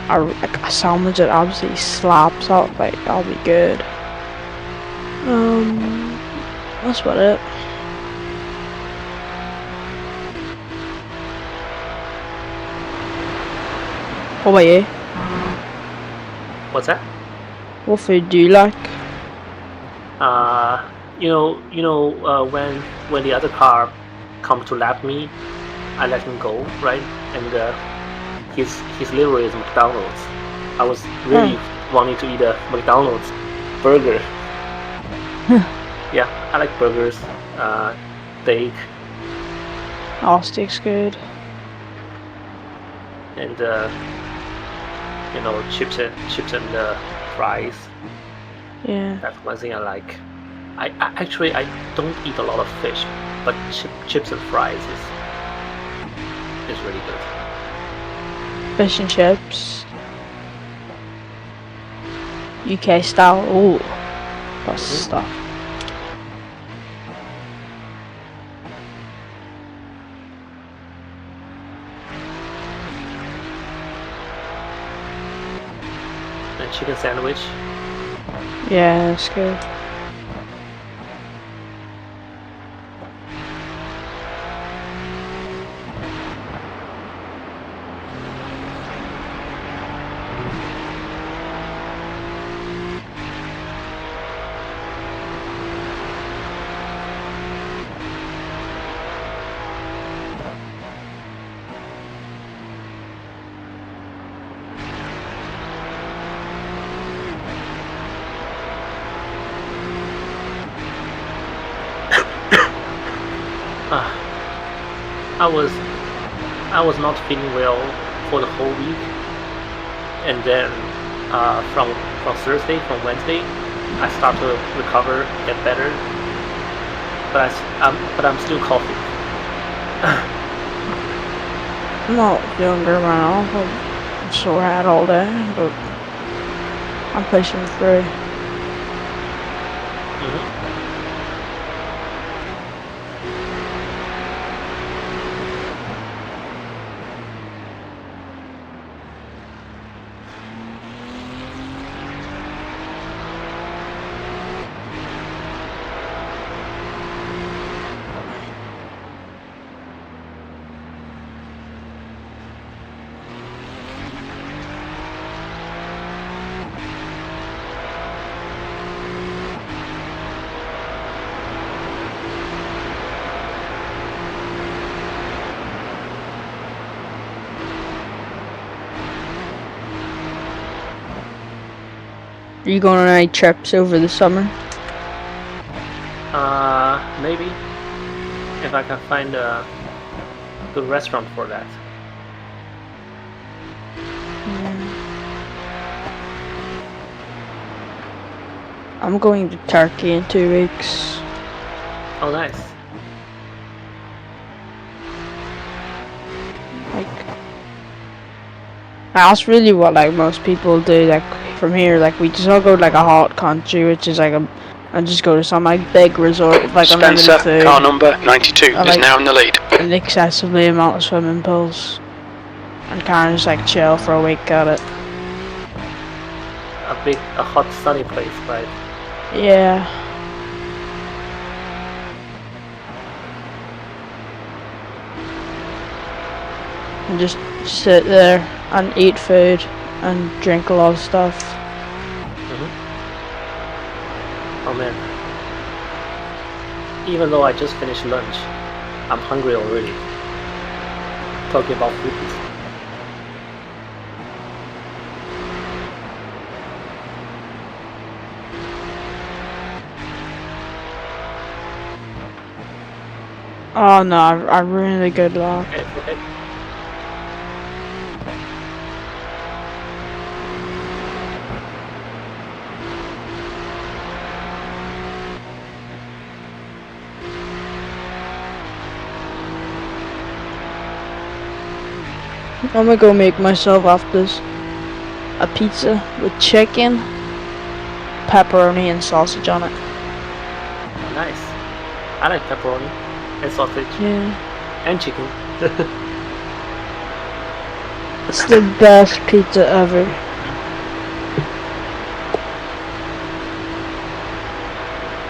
Like a sandwich that absolutely slaps out, like, that'll be good. That's about it. What about you? What's that? What food do you like? When the other car come to lap me, I let him go, right? And his livery is McDonald's. I was really wanting to eat a McDonald's burger. Yeah, I like burgers, steak, Oh, steak's good. and chips and fries. Yeah. That's one thing I like. I actually don't eat a lot of fish, but chips and fries is really good. Fish and chips. UK style. Ooh. That's stuff. And chicken sandwich. Yeah, that's good. I was not feeling well for the whole week, and then from Thursday, from Wednesday, I start to recover, get better. But I'm still coughing. I'm not feeling good right now. I'm sore head all day, but I'm pushing through. Are you going on any trips over the summer? Maybe if I can find a good restaurant for that. I'm going to Turkey in 2 weeks. Oh, nice. That's really what like most people do. Like from here, like we just all go to like a hot country, which is like and just go to some like big resort with like Spencer, unlimited food. car number 92, and, is like, now in the lead. An excessively amount of swimming pools, and kind of just like chill for a week at it. A hot sunny place, right? Yeah. And just sit there and eat food and drink a lot of stuff. Oh man. Even though I just finished lunch, I'm hungry already. Talking about food. Oh no, I really good luck. Okay. I'm gonna go make myself after this a pizza with chicken, pepperoni, and sausage on it. Nice. I like pepperoni and sausage. Yeah. And chicken. It's the best pizza ever.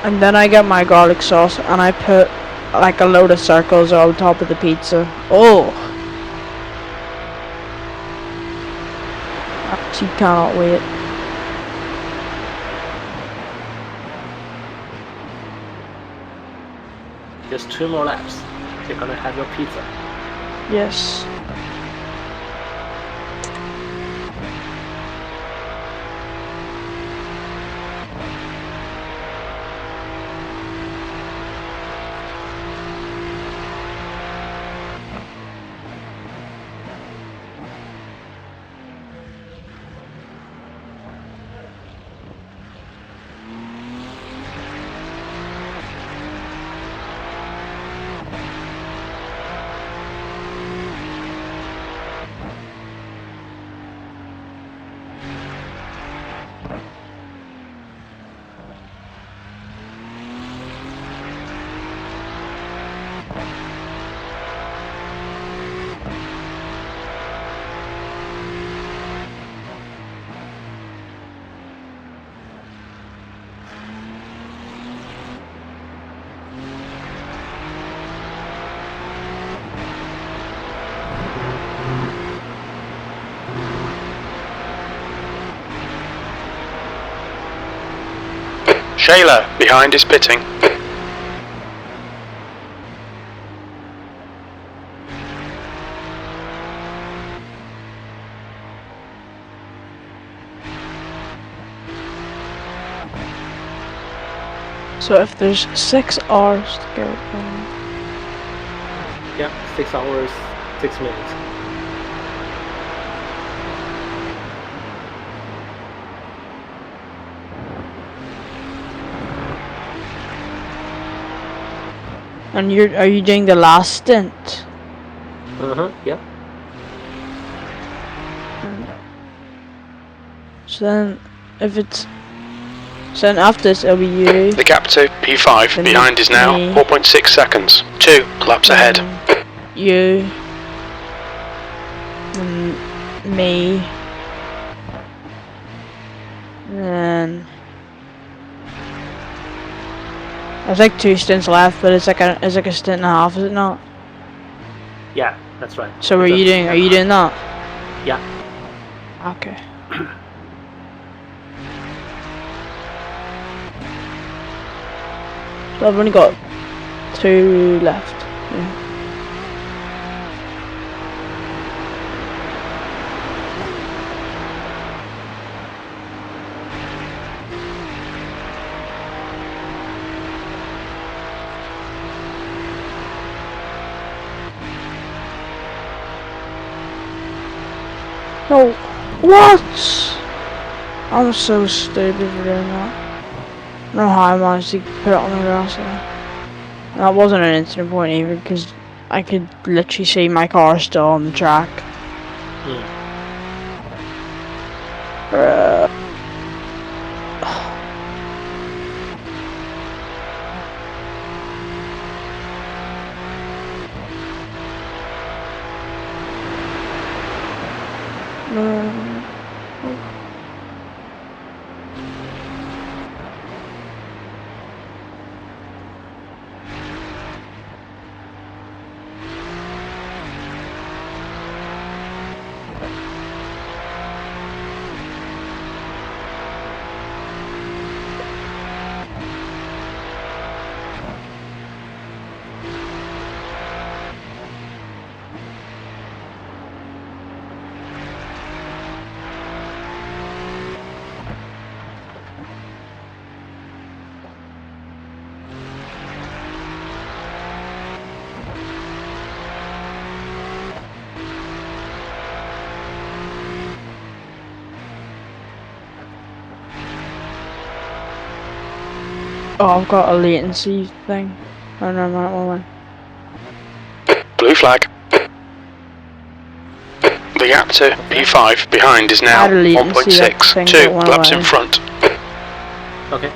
And then I get my garlic sauce and I put like a load of circles on top of the pizza. Oh! I actually cannot wait. Just 2 more laps. You're gonna have your pizza. Yes. Shayla, behind is pitting. So if there's 6 hours to go, Yeah, 6 hours, 6 minutes. And are you doing the last stint? Yeah. So then, if it's... So then after this, it'll be you. The gap to P5 Then behind is now me. 4.6 seconds. 2 laps ahead. You. And me. And then... There's like 2 stints left, but it's like a stint and a half, is it not? Yeah, that's right. So are you doing that? Yeah. Okay. So I've only got 2 left. Yeah. No. What? I'm so stupid for doing that. I don't know how I managed to put it on the grass there. That wasn't an incident point either, because I could literally see my car still on the track. Oh, I've got a latency thing. Oh no, I'm not one. Blue flag. The gap to P5 behind is now 1.6. 2 laps in front. Okay.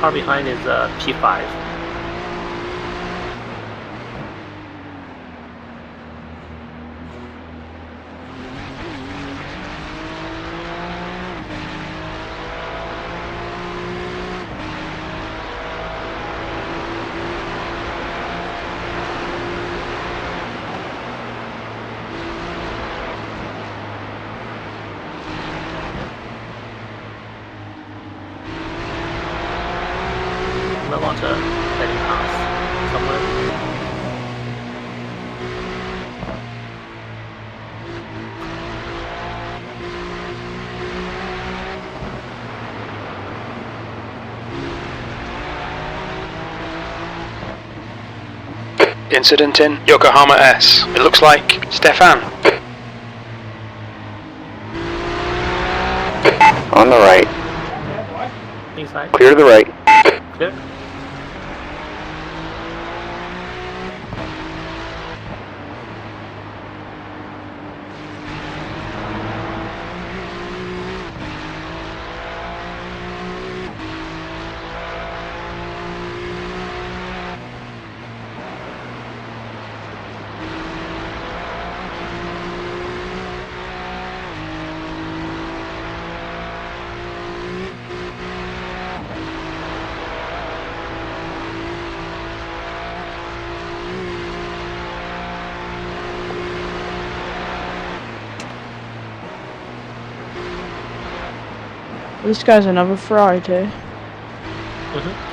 Car behind is P5. I want to let it pass somewhere. Incident in Yokohama S. It looks like Stefan. On the right. Inside. Clear to the right. Clear. This guy's another Ferrari too.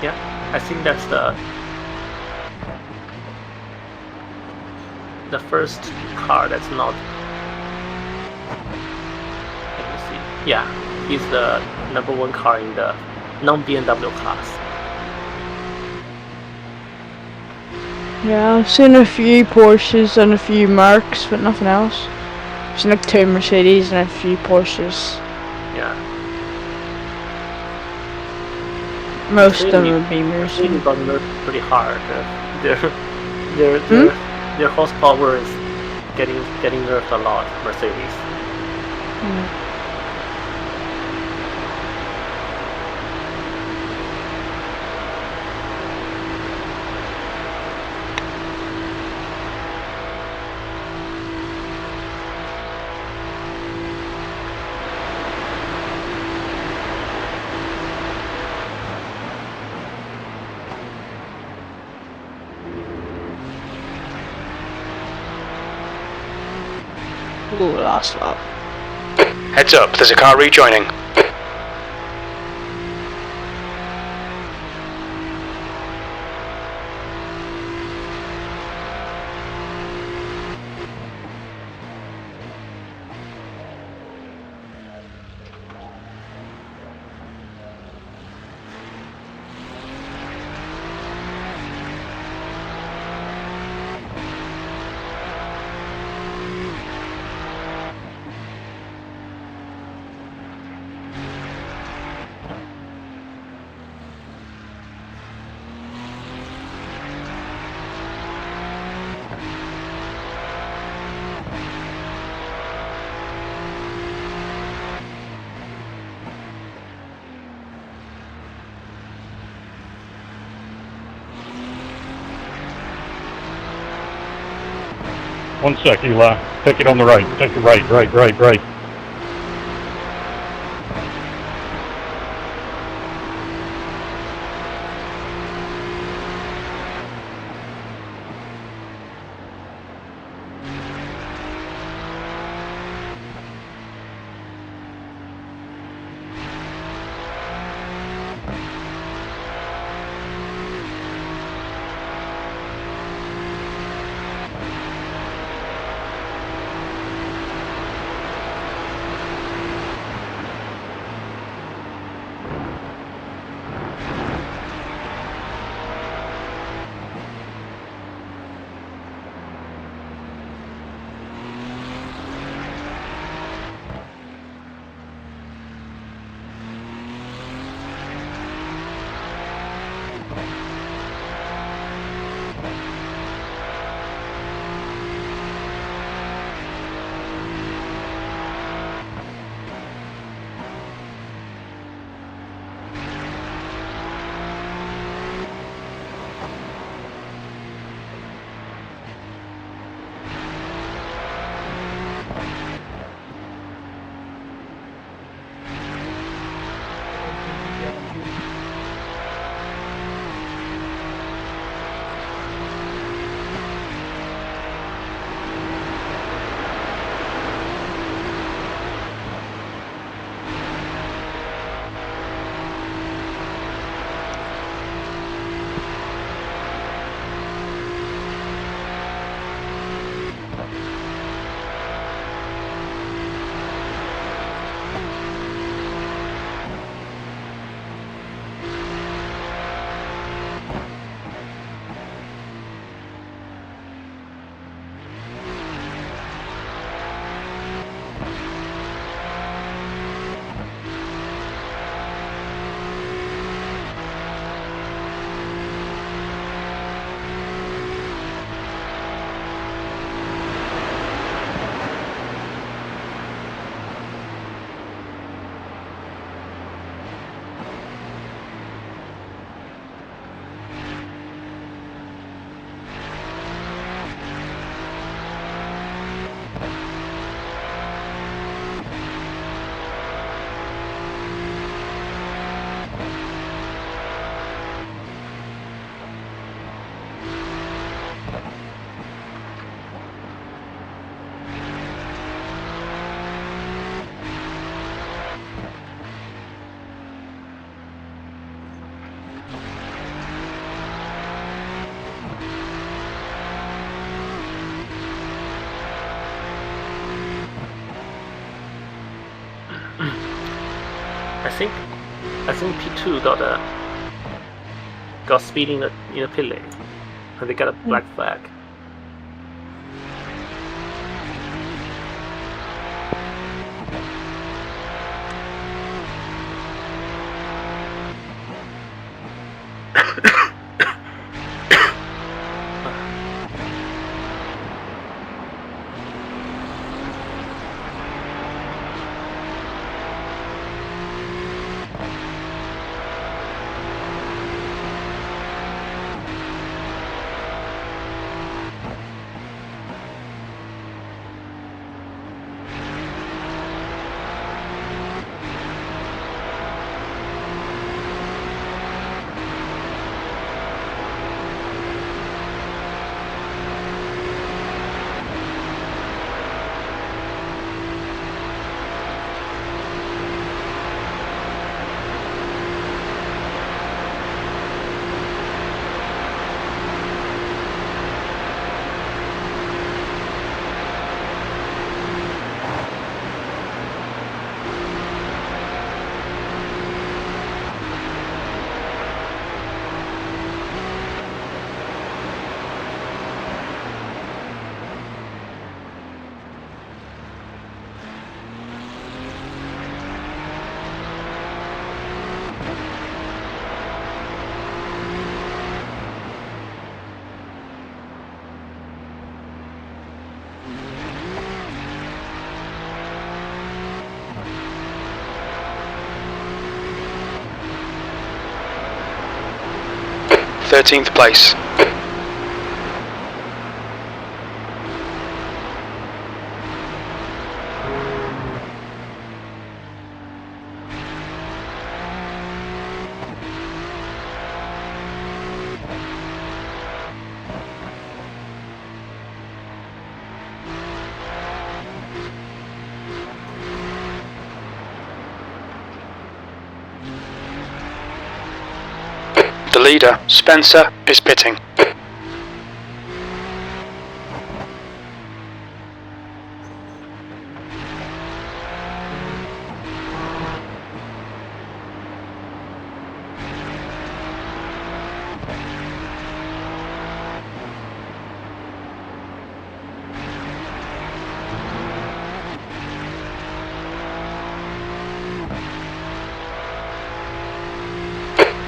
Yeah, I think that's the first car that's not. Let me see. Yeah, he's the #1 car in the non-BMW class. Yeah, I've seen a few Porsches and a few Mercs, but nothing else. I've seen like 2 Mercedes and a few Porsches. Yeah. Most of them Mercedes- are Beamers. Mercedes got nerfed pretty hard. Their horsepower is getting nerfed a lot. Mercedes. Ooh, last lap. Heads up, there's a car rejoining. One sec, Eli. Take it on the right. Take it right. I think P2 got speed in the pit lane, and they got a black flag. Thirteenth place. The leader, Spencer, is pitting.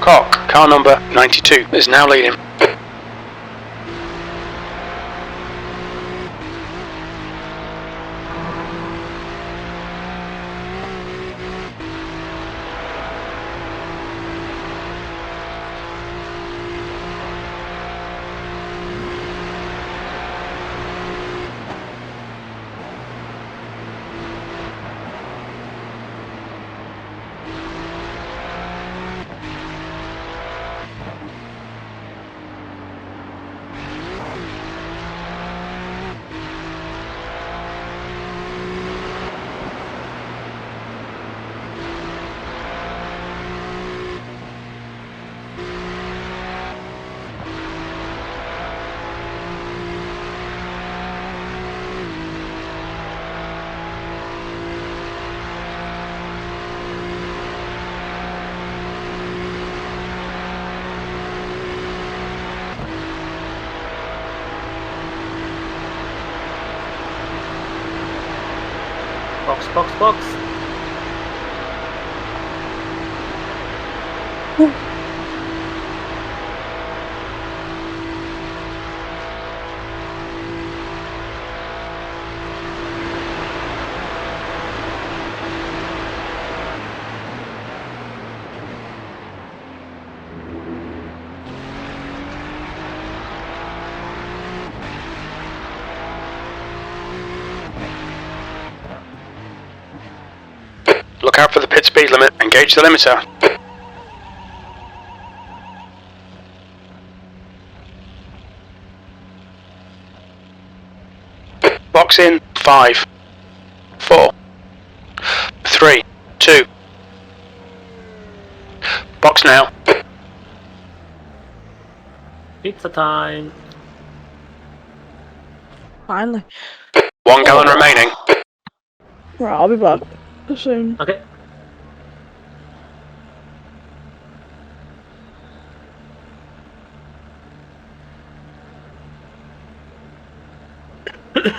Cock, car number 92, is now leading. Box. Look out for the pit speed limit, engage the limiter. Box in 5, 4, 3, 2. Box now. Pizza time. Finally. 1 gallon remaining. Right, I'll be back soon. Okay. The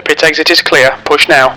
pit exit is clear. Push now.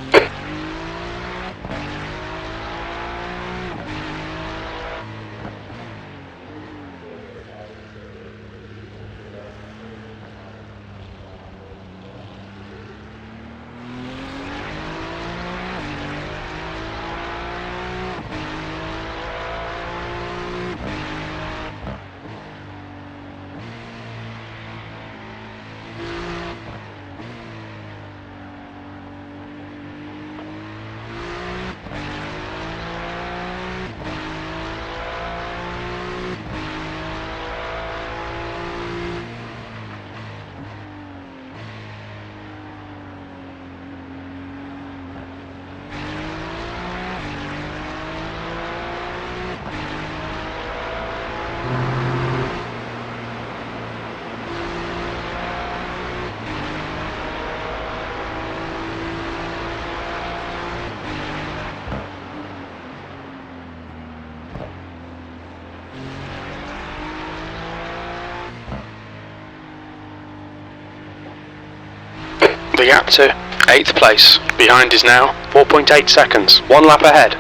The gap to 8th place. Behind is now 4.8 seconds. 1 lap ahead.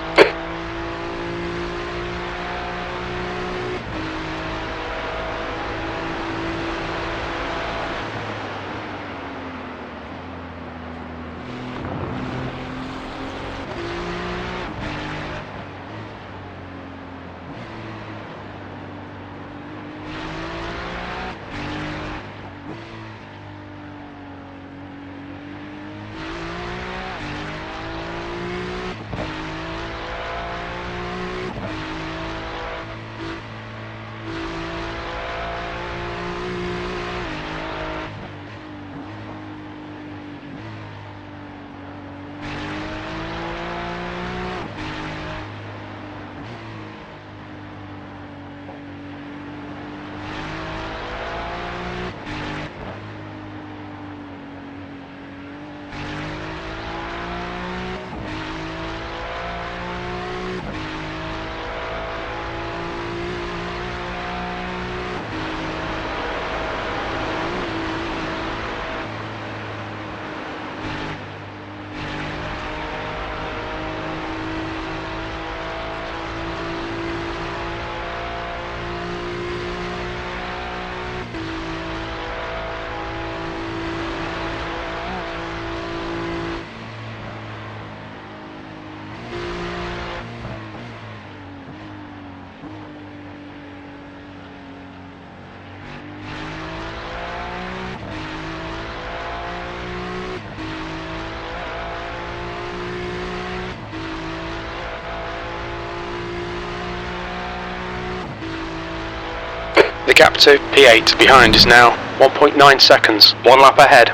The gap to P8 behind is now 1.9 seconds. 1 lap ahead.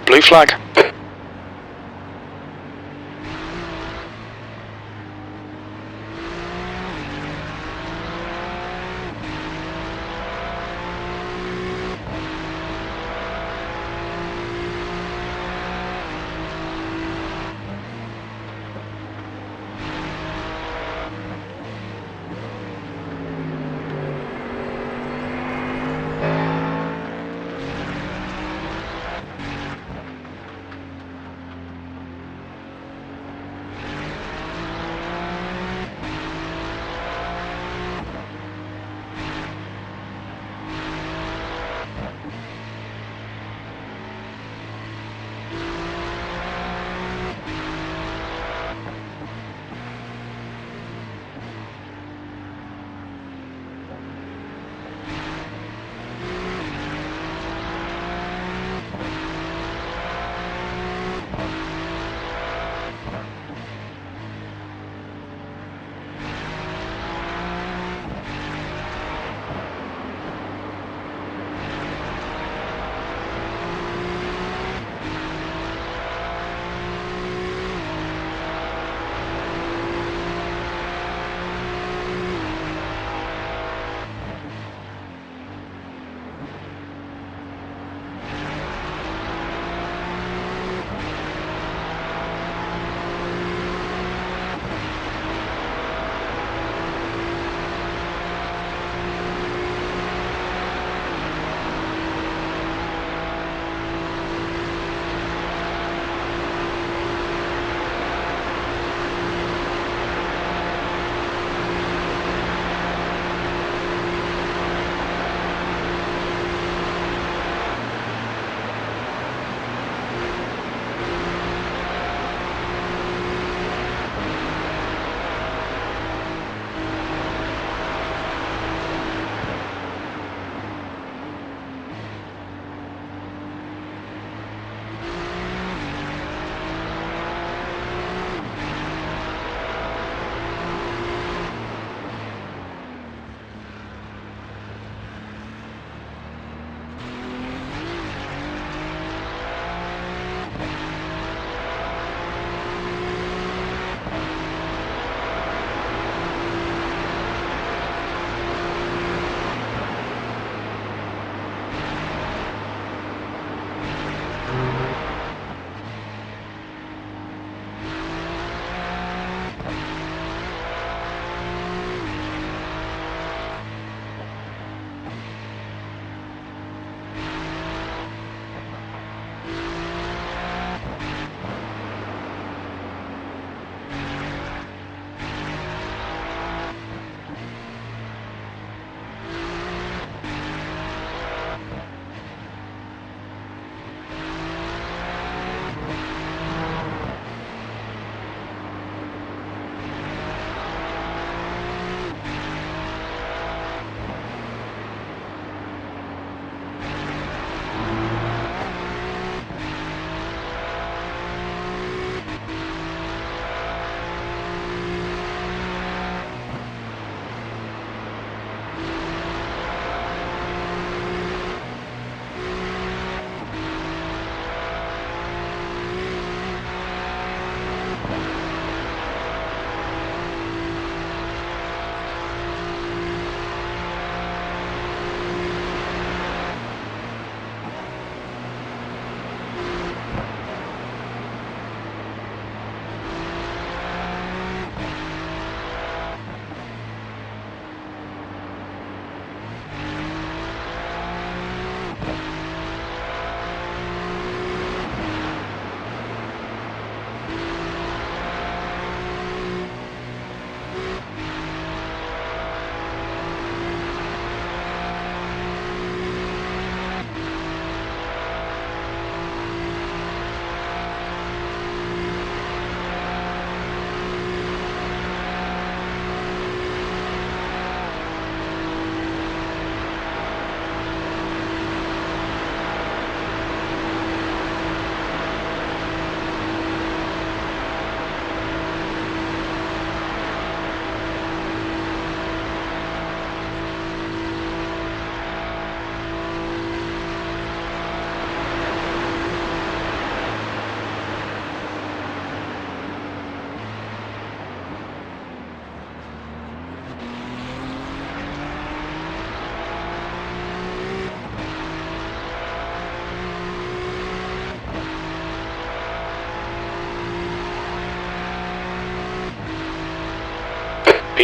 Blue flag.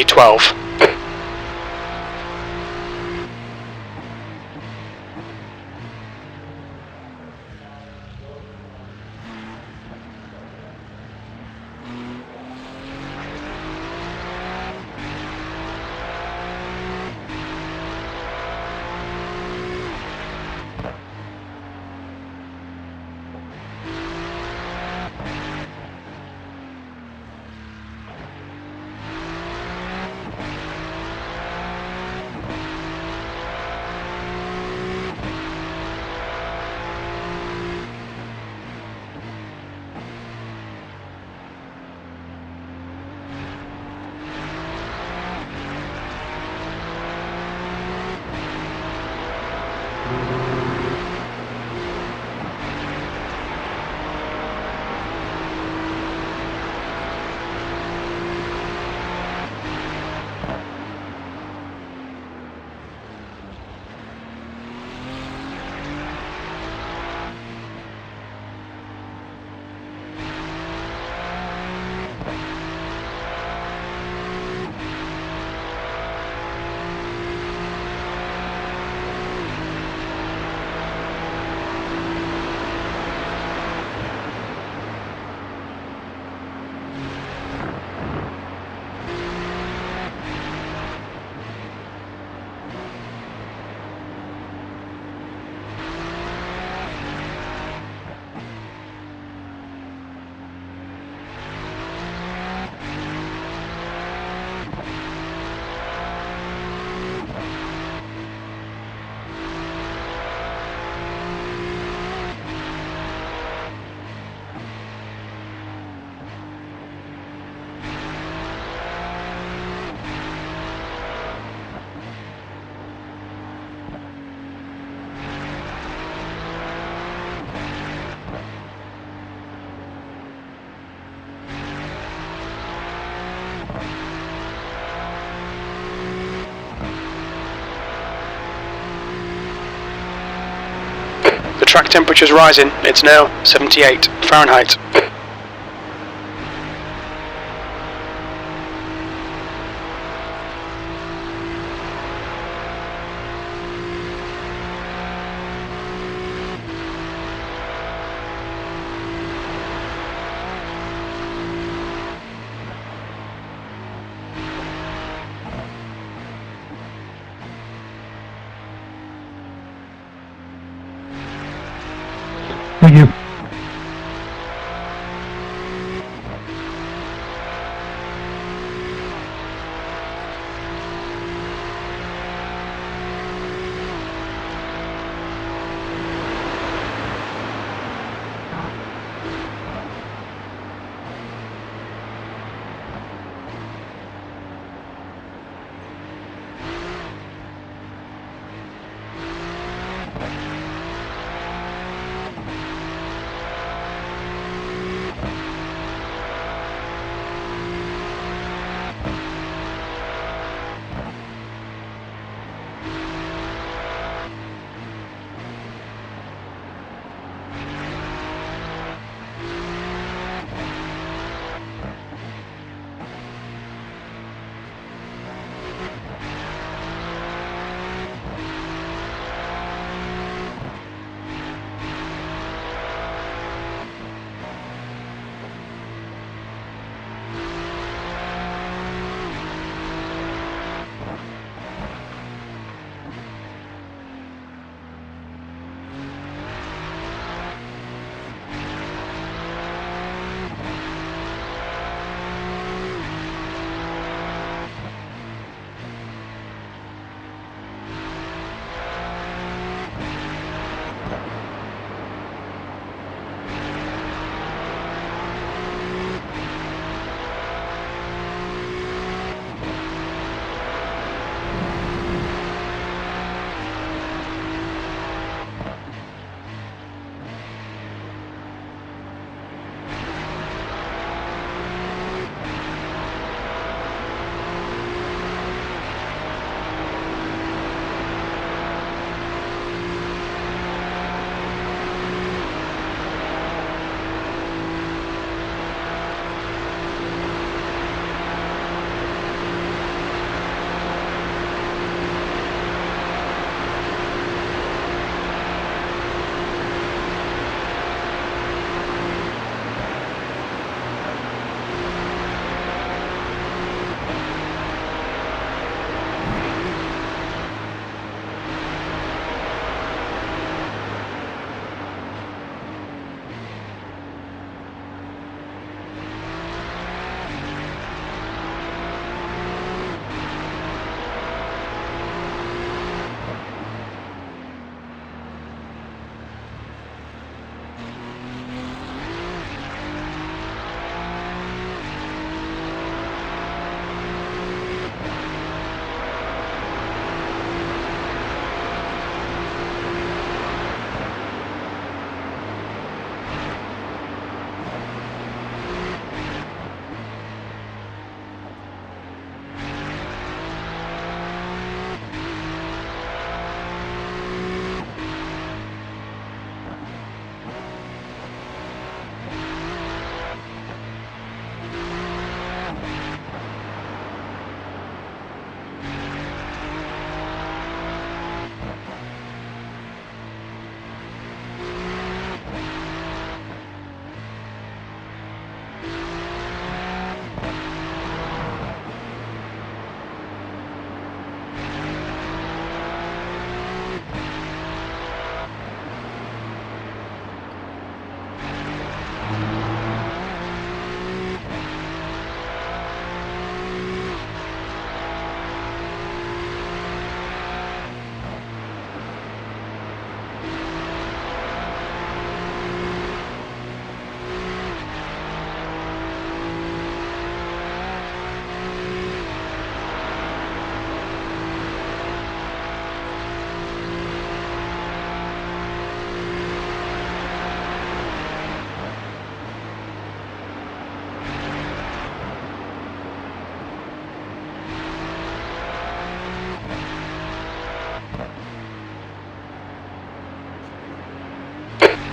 P12. The track temperature's rising. It's now 78 Fahrenheit. Thank you.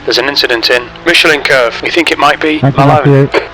There's an incident in Michelin Curve. We think it might be 1998.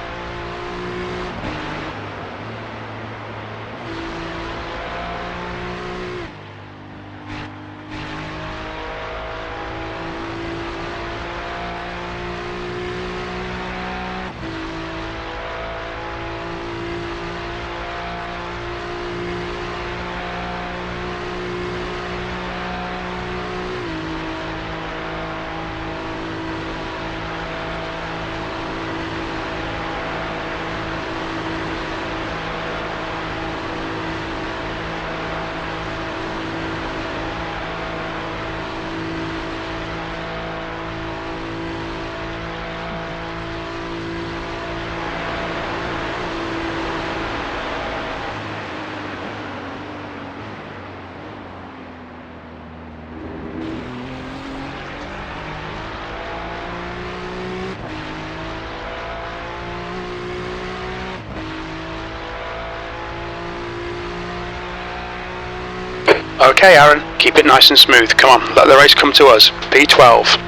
Okay, Aaron, keep it nice and smooth. Come on, let the race come to us. P12.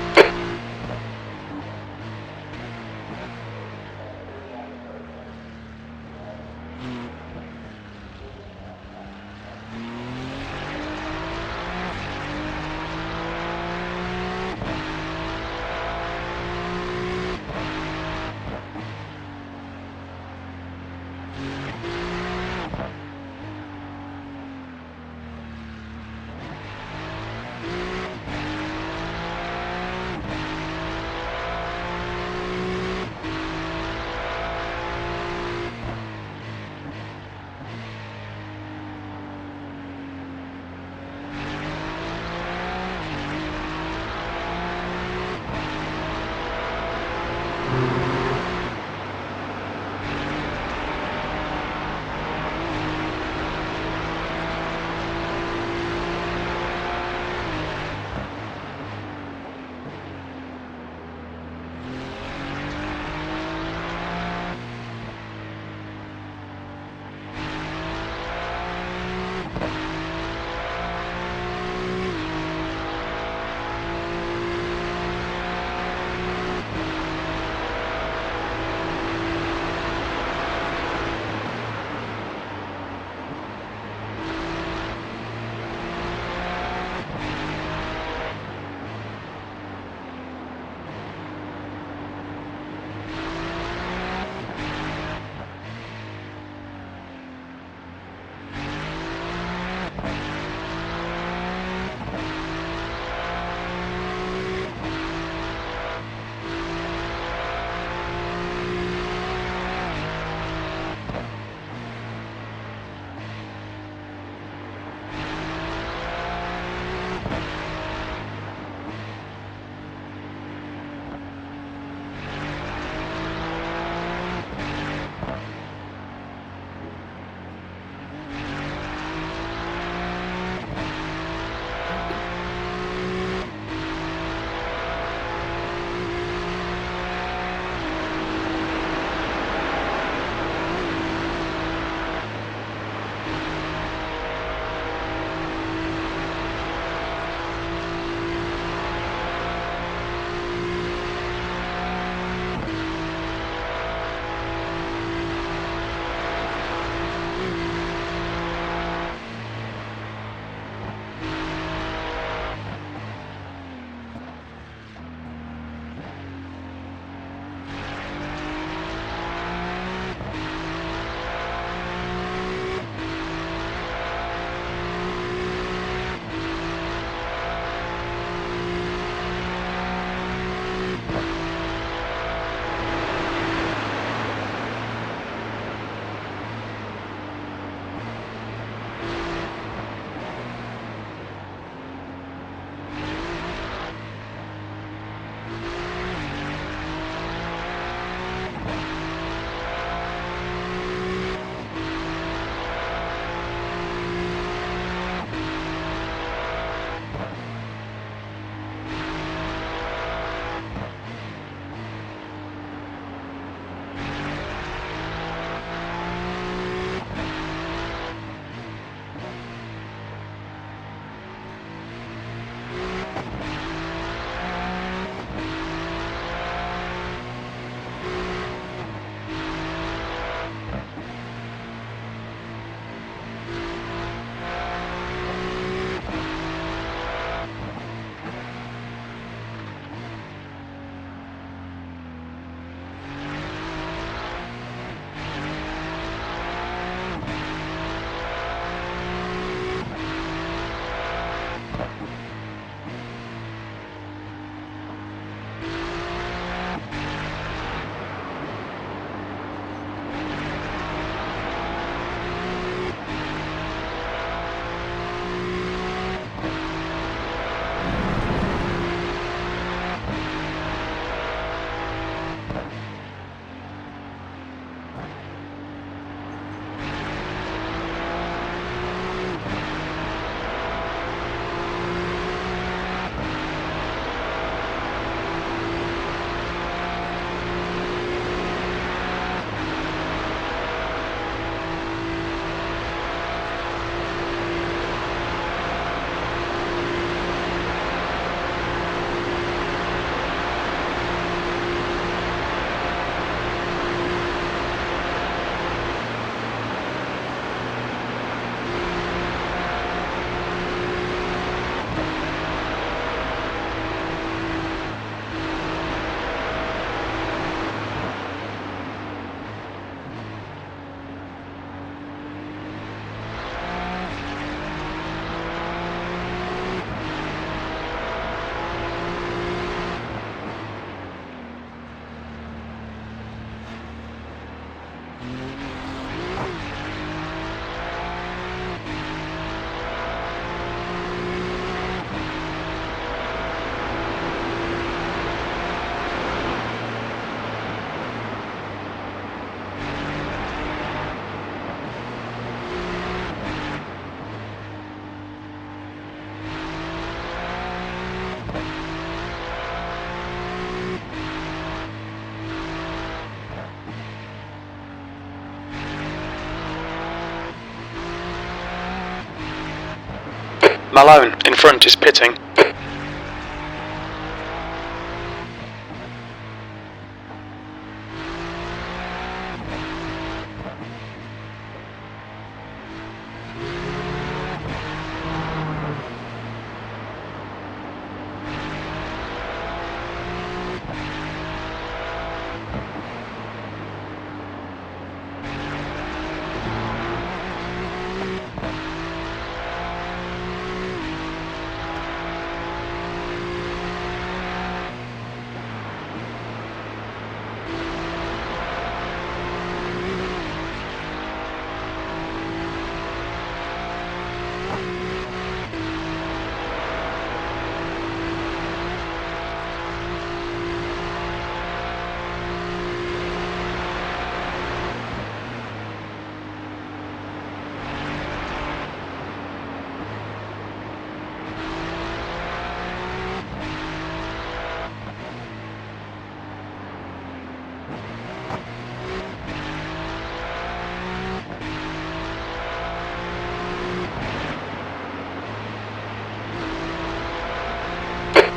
Malone, in front, is pitting.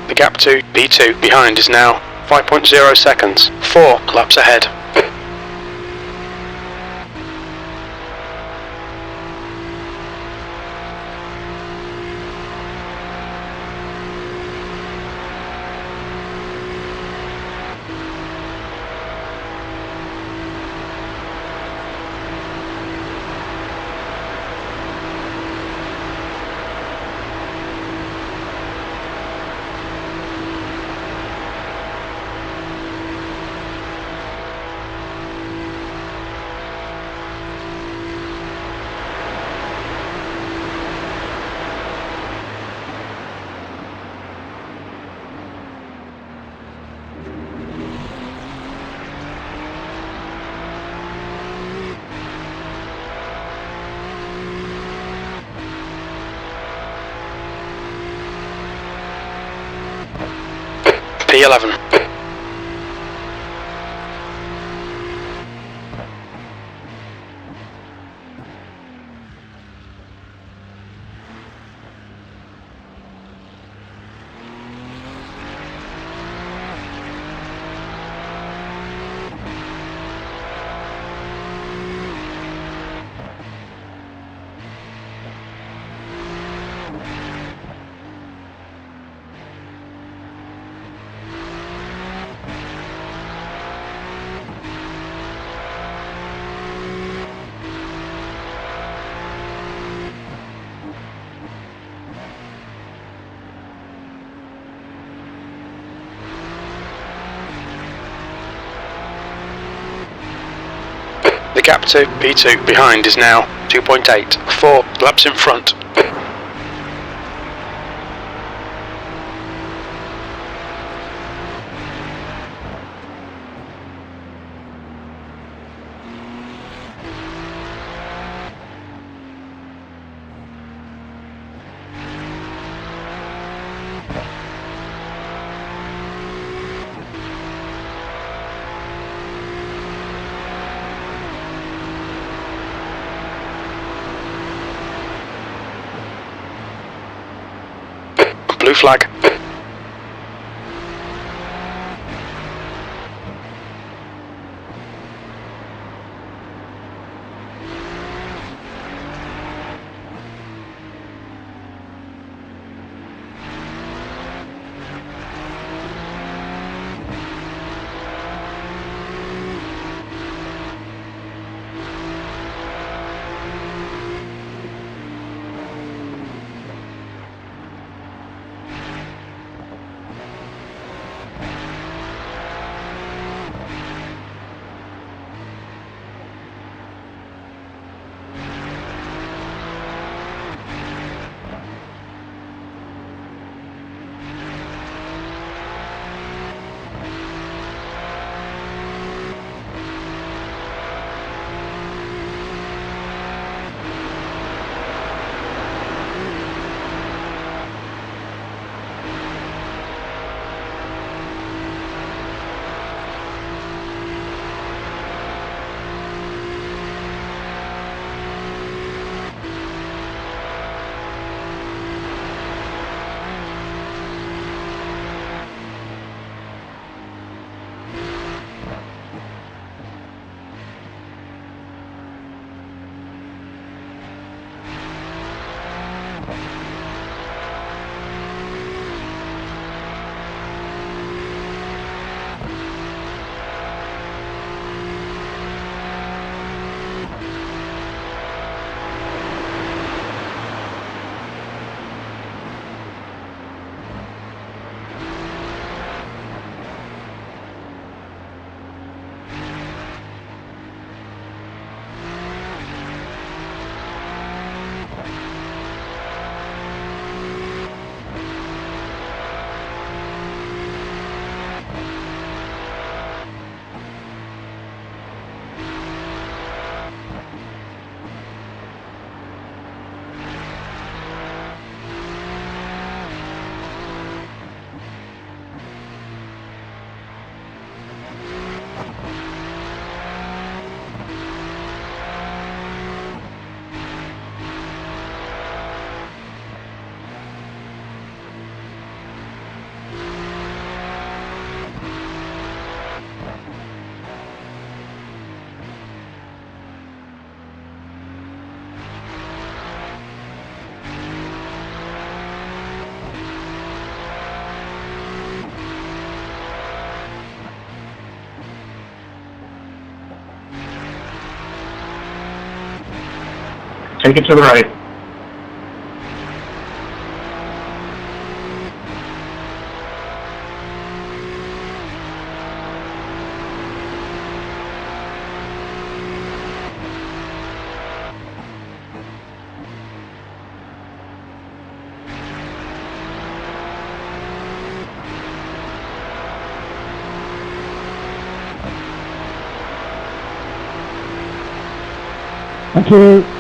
The gap to P2 behind is now 5.0 seconds, 4 laps ahead. P11. The gap to P2 behind is now 2.8, 4 laps in front. Blue flag. Take it to the right. Thank you.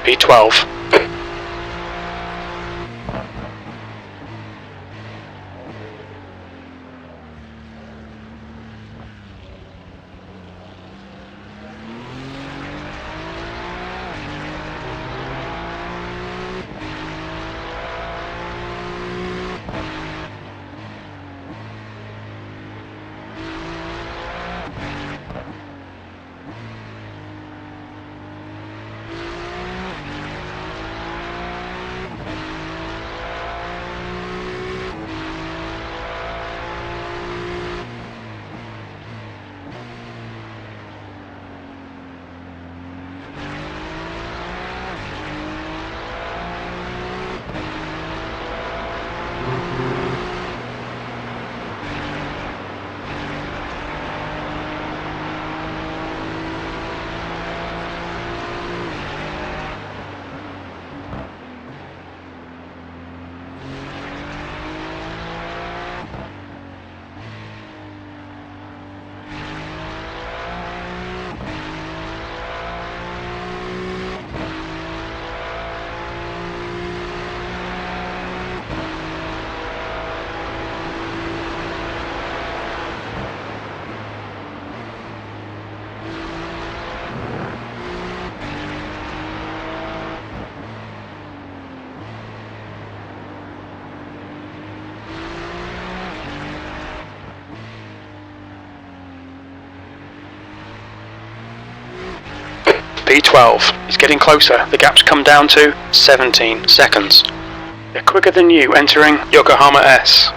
B12. P12. He's getting closer. The gap's come down to 17 seconds. They're quicker than you entering Yokohama S.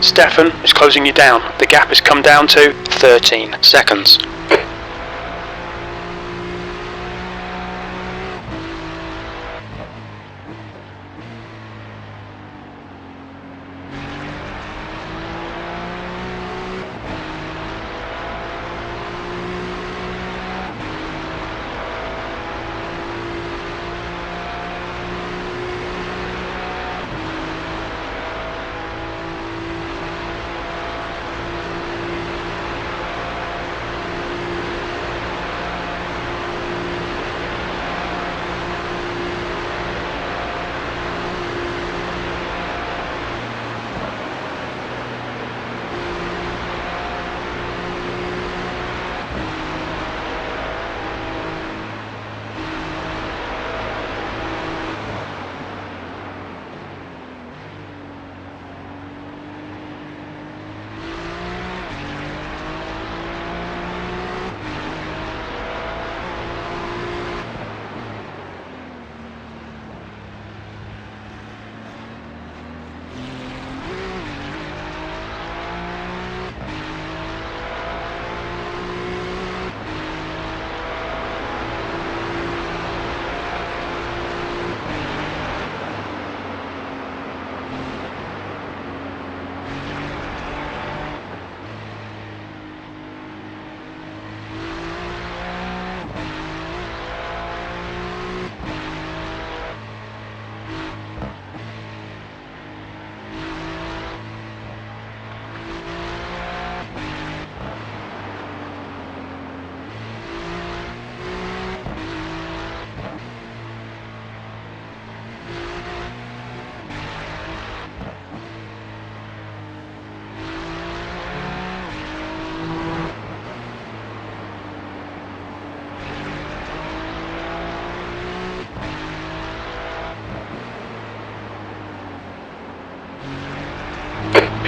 Stefan is closing you down. The gap has come down to 13 seconds.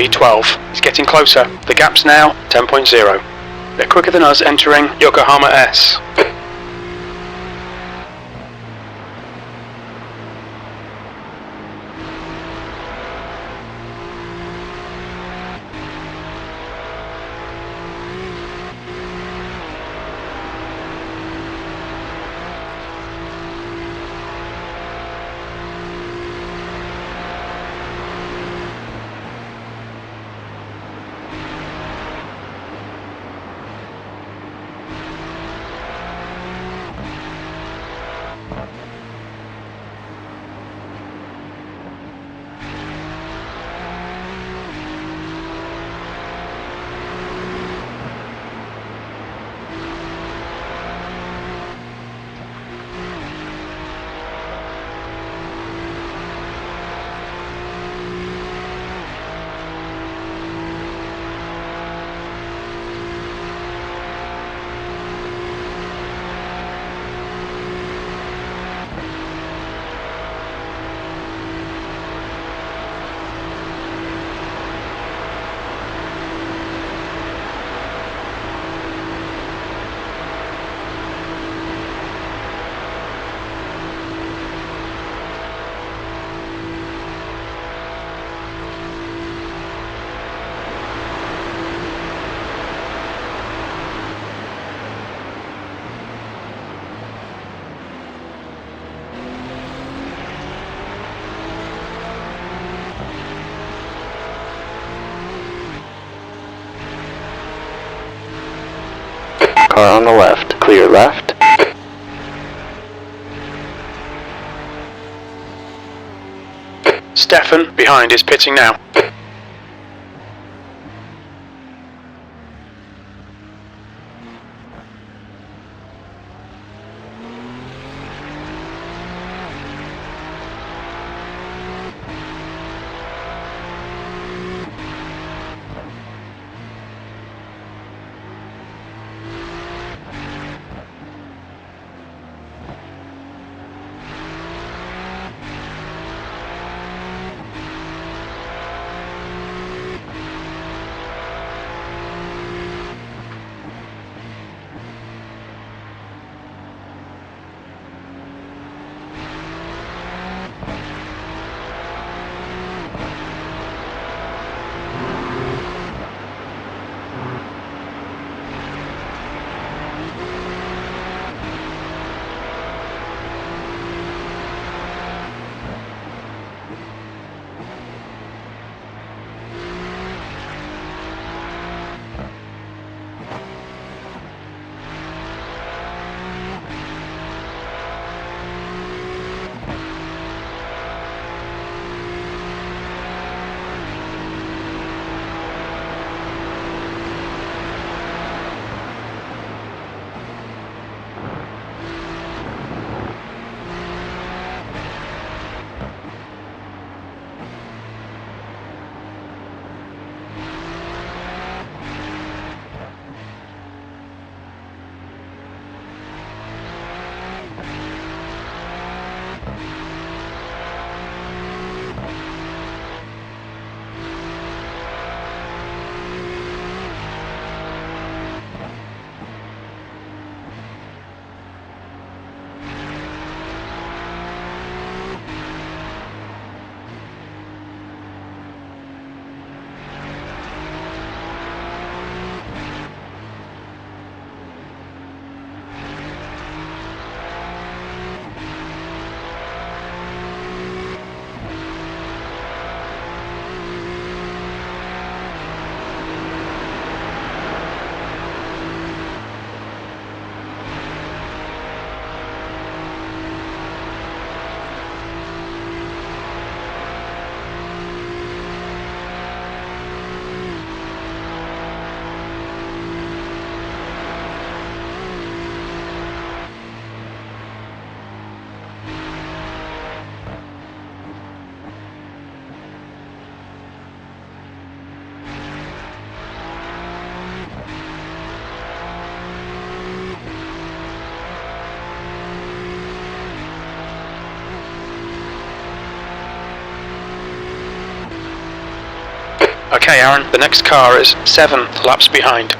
P12. He's getting closer. The gap's now 10.0. They're quicker than us entering Yokohama S. Car on the left. Clear left. Stefan, behind, is pitting now. Okay, Aaron, the next car is 7 laps behind.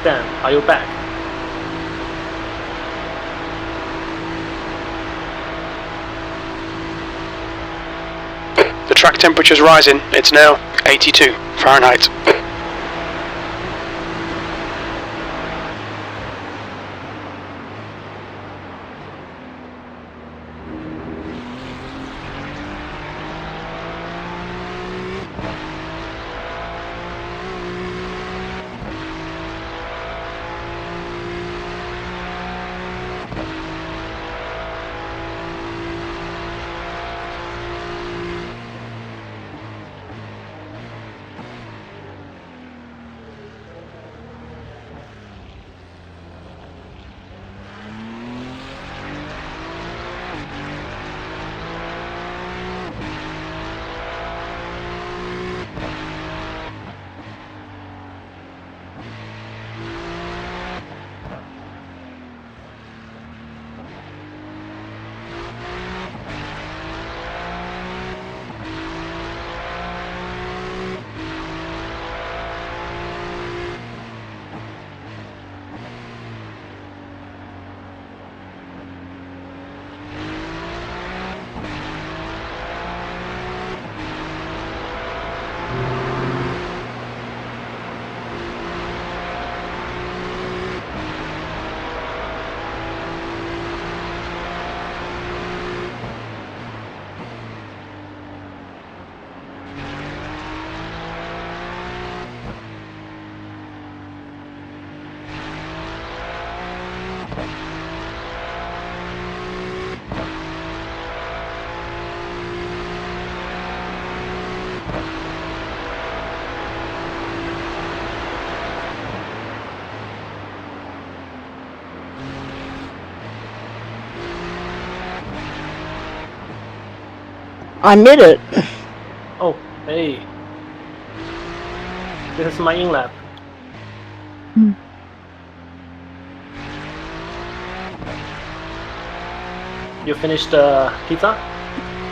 Dan, are you back? track temperature's rising. It's now 82 Fahrenheit. I made it. Oh, hey. This is my in-lap. You finished the pizza?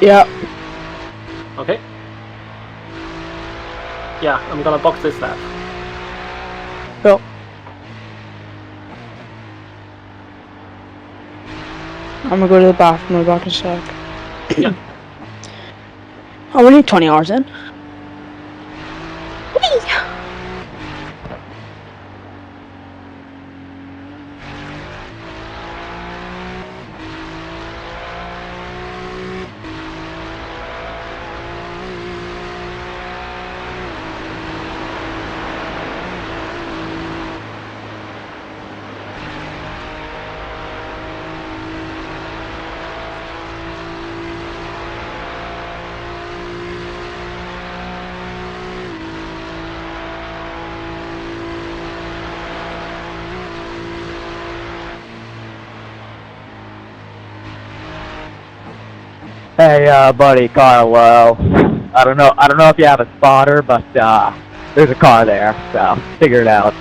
Yeah. Okay. Yeah, I'm gonna box this lap. Cool. I'm gonna go to the bathroom in about a sec. Yeah. Oh, we need 20 hours in. Hey, buddy, Carlo. I don't know if you have a spotter, but there's a car there, so figure it out.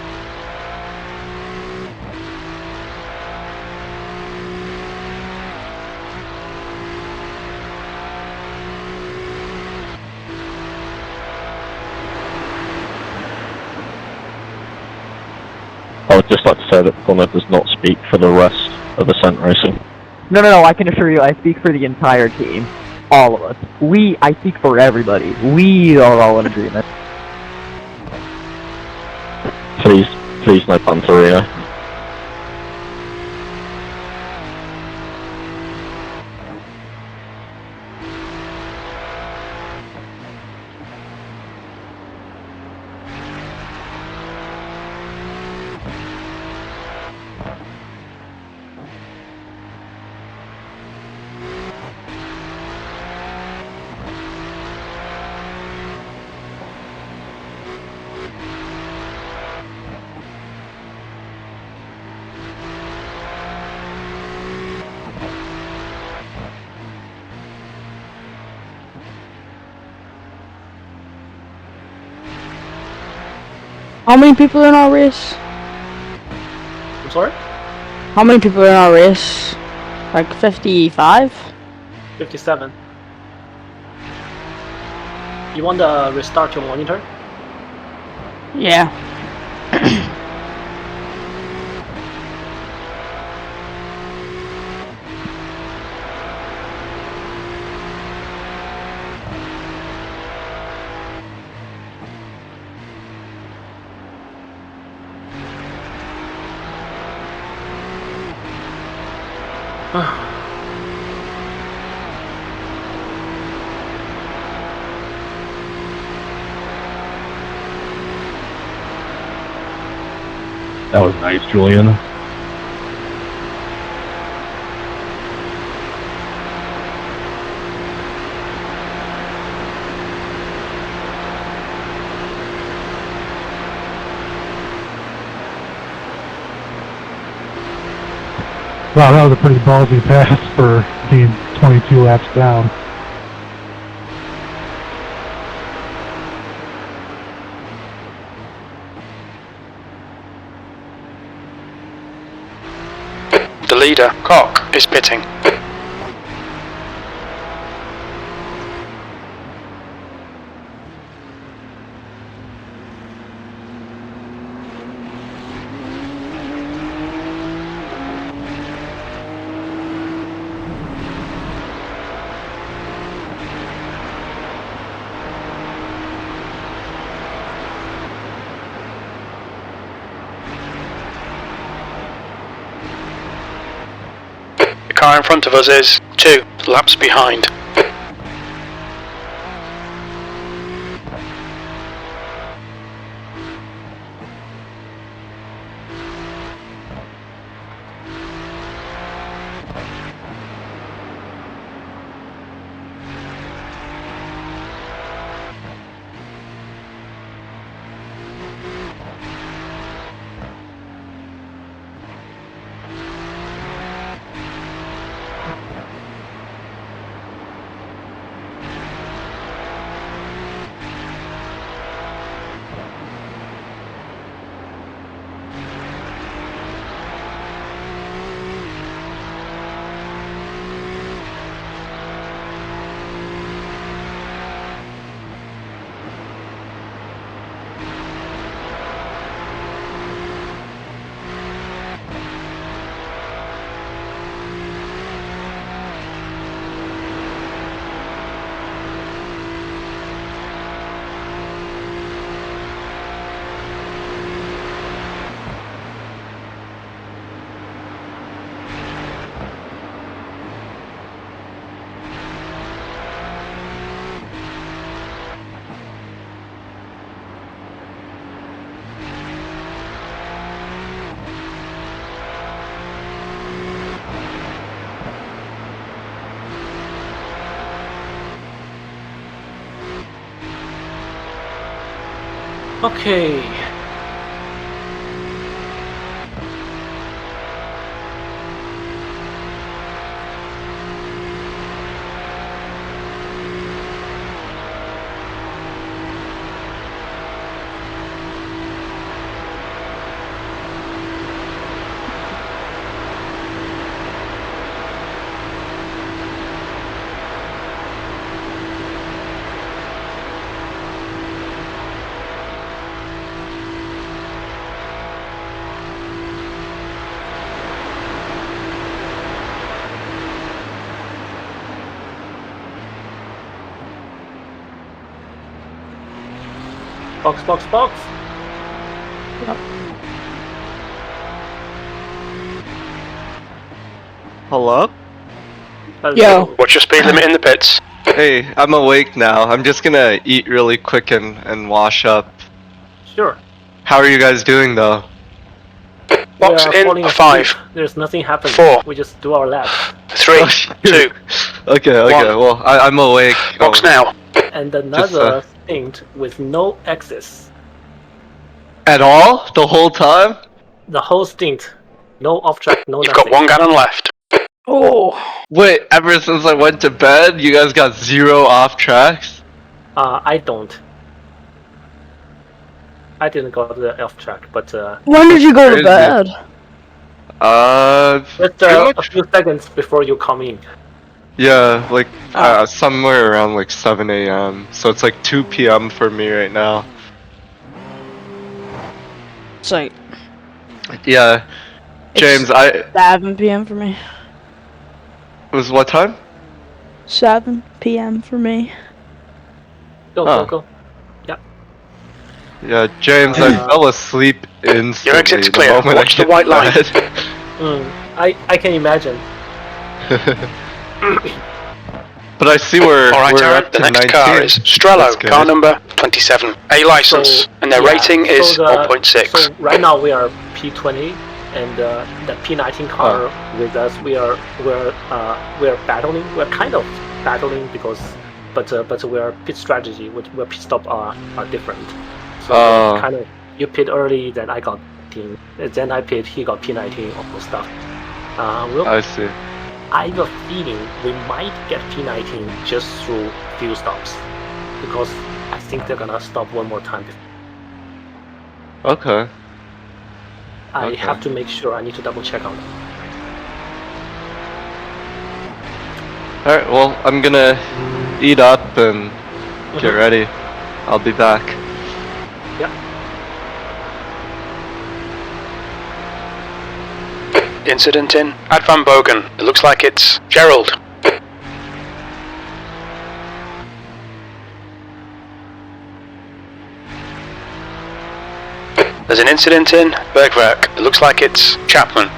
I would just like to say that Connor does not speak for the rest of Ascent Racing. No, I can assure you, I speak for the entire team. All of us. I speak for everybody. We are all in agreement. Please no Panteria. How many people are in our race? I'm sorry? How many people are in our race? Like 55? 57. You want to restart your monitor? Yeah. That was nice, Julian. Wow, that was a pretty ballsy pass for being 22 laps down. The leader, Cock, is pitting. The car in front of us is 2 laps behind. Okay. Box, box, box. Hello? Yo. What's your speed limit in the pits? Hey, I'm awake now. I'm just gonna eat really quick and wash up. Sure. How are you guys doing though? Box We are in falling 5. asleep. There's nothing happening. 4. We just do our laps. 3, 2. Okay, One. well, I'm awake. Box now. And another stint with no exits. At all? The whole time? The whole stint. No off track, no You've nothing. got 1 gallon left. Oh. Wait, ever since I went to bed, you guys got 0 off tracks? I don't. I didn't go to the off track, but When did you go to bed? just a few seconds before you come in. Yeah, like somewhere around like 7 a.m. So it's like 2 p.m. for me right now. It's like Yeah, James, it's 7 p.m. for me. It was what time? 7 p.m. for me. Go. Yeah, James, I fell asleep instantly. Your exit's the clear. moment Watch I the white line. hit bed. I can imagine. But I see we're Alright, Aaron, up the to next 19. car is Strello, That's good. car number 27. A license, and their rating is 0.6. So right now we are P20 and the P19 car with us. We're battling. We're kind of battling because, but we're pit strategy. We're pit stop are different. So kind of you pit early, then I got P19, then I pit. He got P19 all stuff. I see. I have a feeling we might get P19 just through few stops, because I think they're gonna stop one more time. Okay. I have to make sure. I need to double check on that. Alright, well, I'm gonna eat up and get ready. I'll be back. Yeah. Incident in at Van Bogen. It looks like it's Gerald. There's an incident in Bergwerk. It looks like it's Chapman.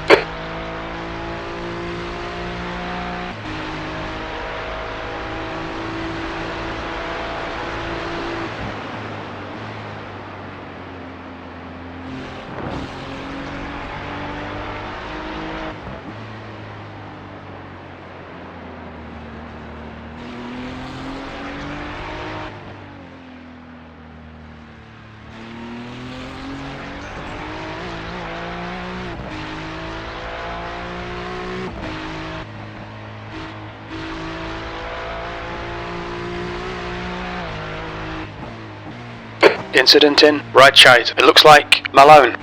Incident in right side. It looks like Malone.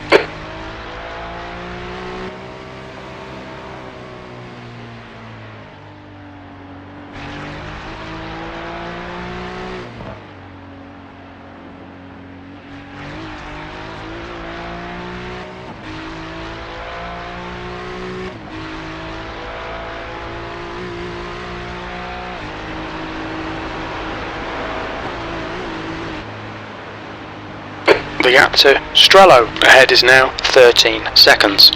The gap to Strello ahead is now 13 seconds.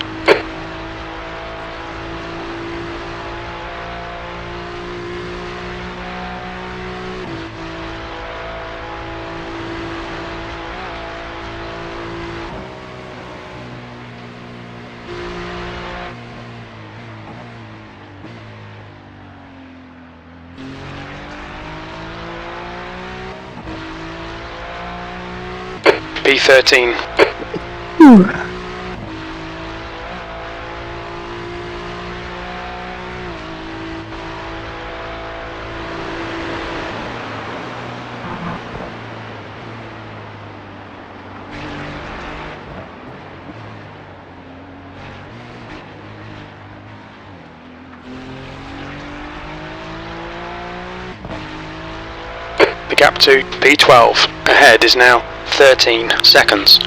P13. The gap to P12 ahead is now 13 seconds.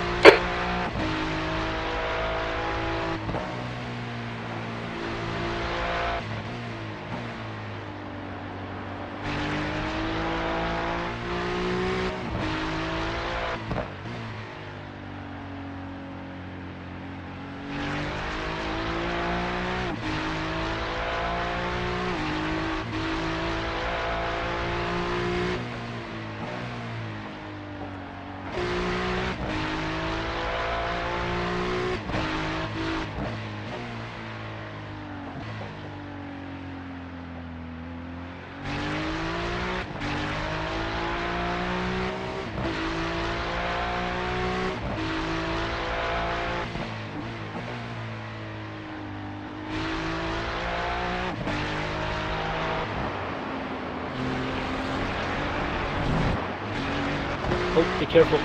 Oh, be careful.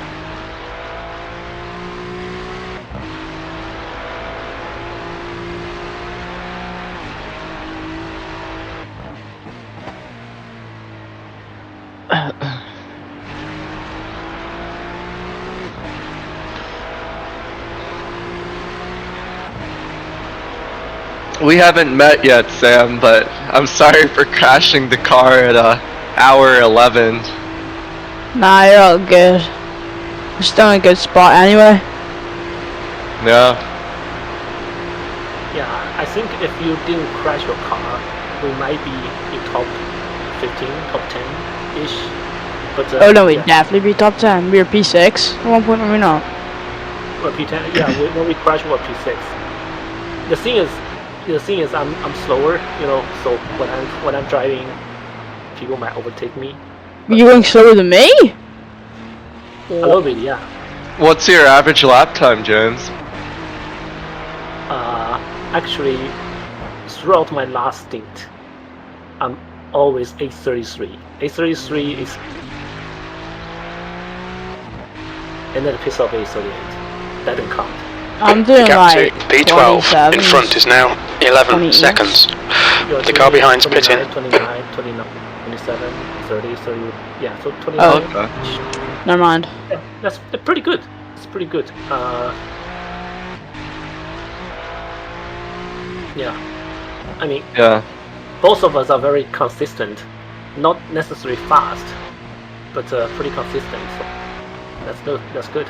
We haven't met yet, Sam, but I'm sorry for crashing the car at hour 11. Nah, you're all good. We're still in a good spot anyway. Yeah. Yeah, I think if you didn't crash your car, we might be in top 15, top 10-ish. But oh no, we'd definitely be top 10. We were P6 at one point, were we not? Or P10. Yeah, when we crash, we're P6. The thing is, I'm slower, So when I'm driving, people might overtake me. You're going slower than me? A little bit, yeah. What's your average lap time, James? Actually, throughout my last stint, I'm always 8:33. 8:33 is, and then the pit stop 8:38. That didn't count. I'm doing Gap like to P12 in front is now 11 28. seconds. You're The car behind's 29, pitting. 29, 29, 27, 30, 30. Yeah, so 29. Oh. Okay. Never mind. Yeah, that's pretty good. It's pretty good. Yeah. I mean, Yeah. both of us are very consistent. Not necessarily fast, but pretty consistent. So that's good. That's good.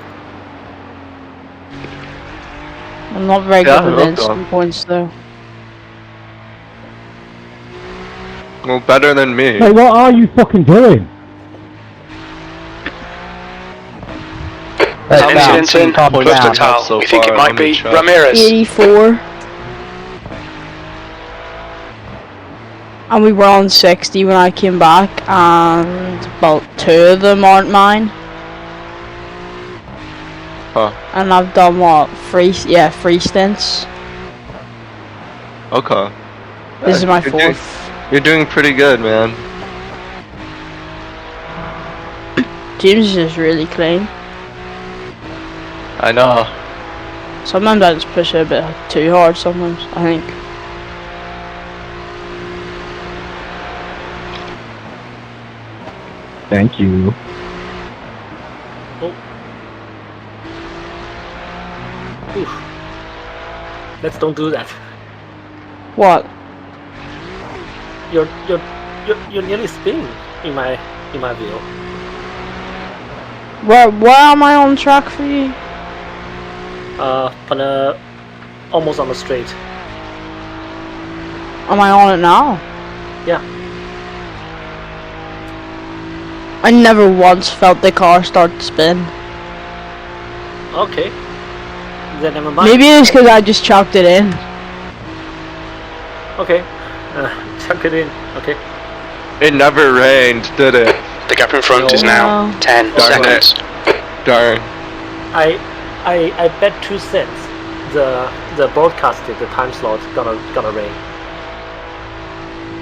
I'm not very Yeah, good with okay. instant points though. Well, better than me. Hey, what are you fucking doing? An incident in Calm Club down. Total. So We think it far, might let me be check. Ramirez. 84. And we were on 60 when I came back, and about 2 of them aren't mine. Huh. And I've done what? 3 stints. Okay. This is my You're 4th. You're doing pretty good, man. James is just really clean. I know. Sometimes I just push it a bit too hard sometimes, I think. Thank you. Oh. Oof. Let's don't do that. What? You're nearly spinning in my view. Where am I on track for you? Almost on the straight. Am I on it now? Yeah. I never once felt the car start to spin. Okay. Then never mind. Maybe it's because I just chucked it in. Okay. Chuck it in. Okay. It never rained, did it? The gap in front is now 10 Darn it. seconds. Darn. I bet 2 cents the broadcasted the time slot gonna rain.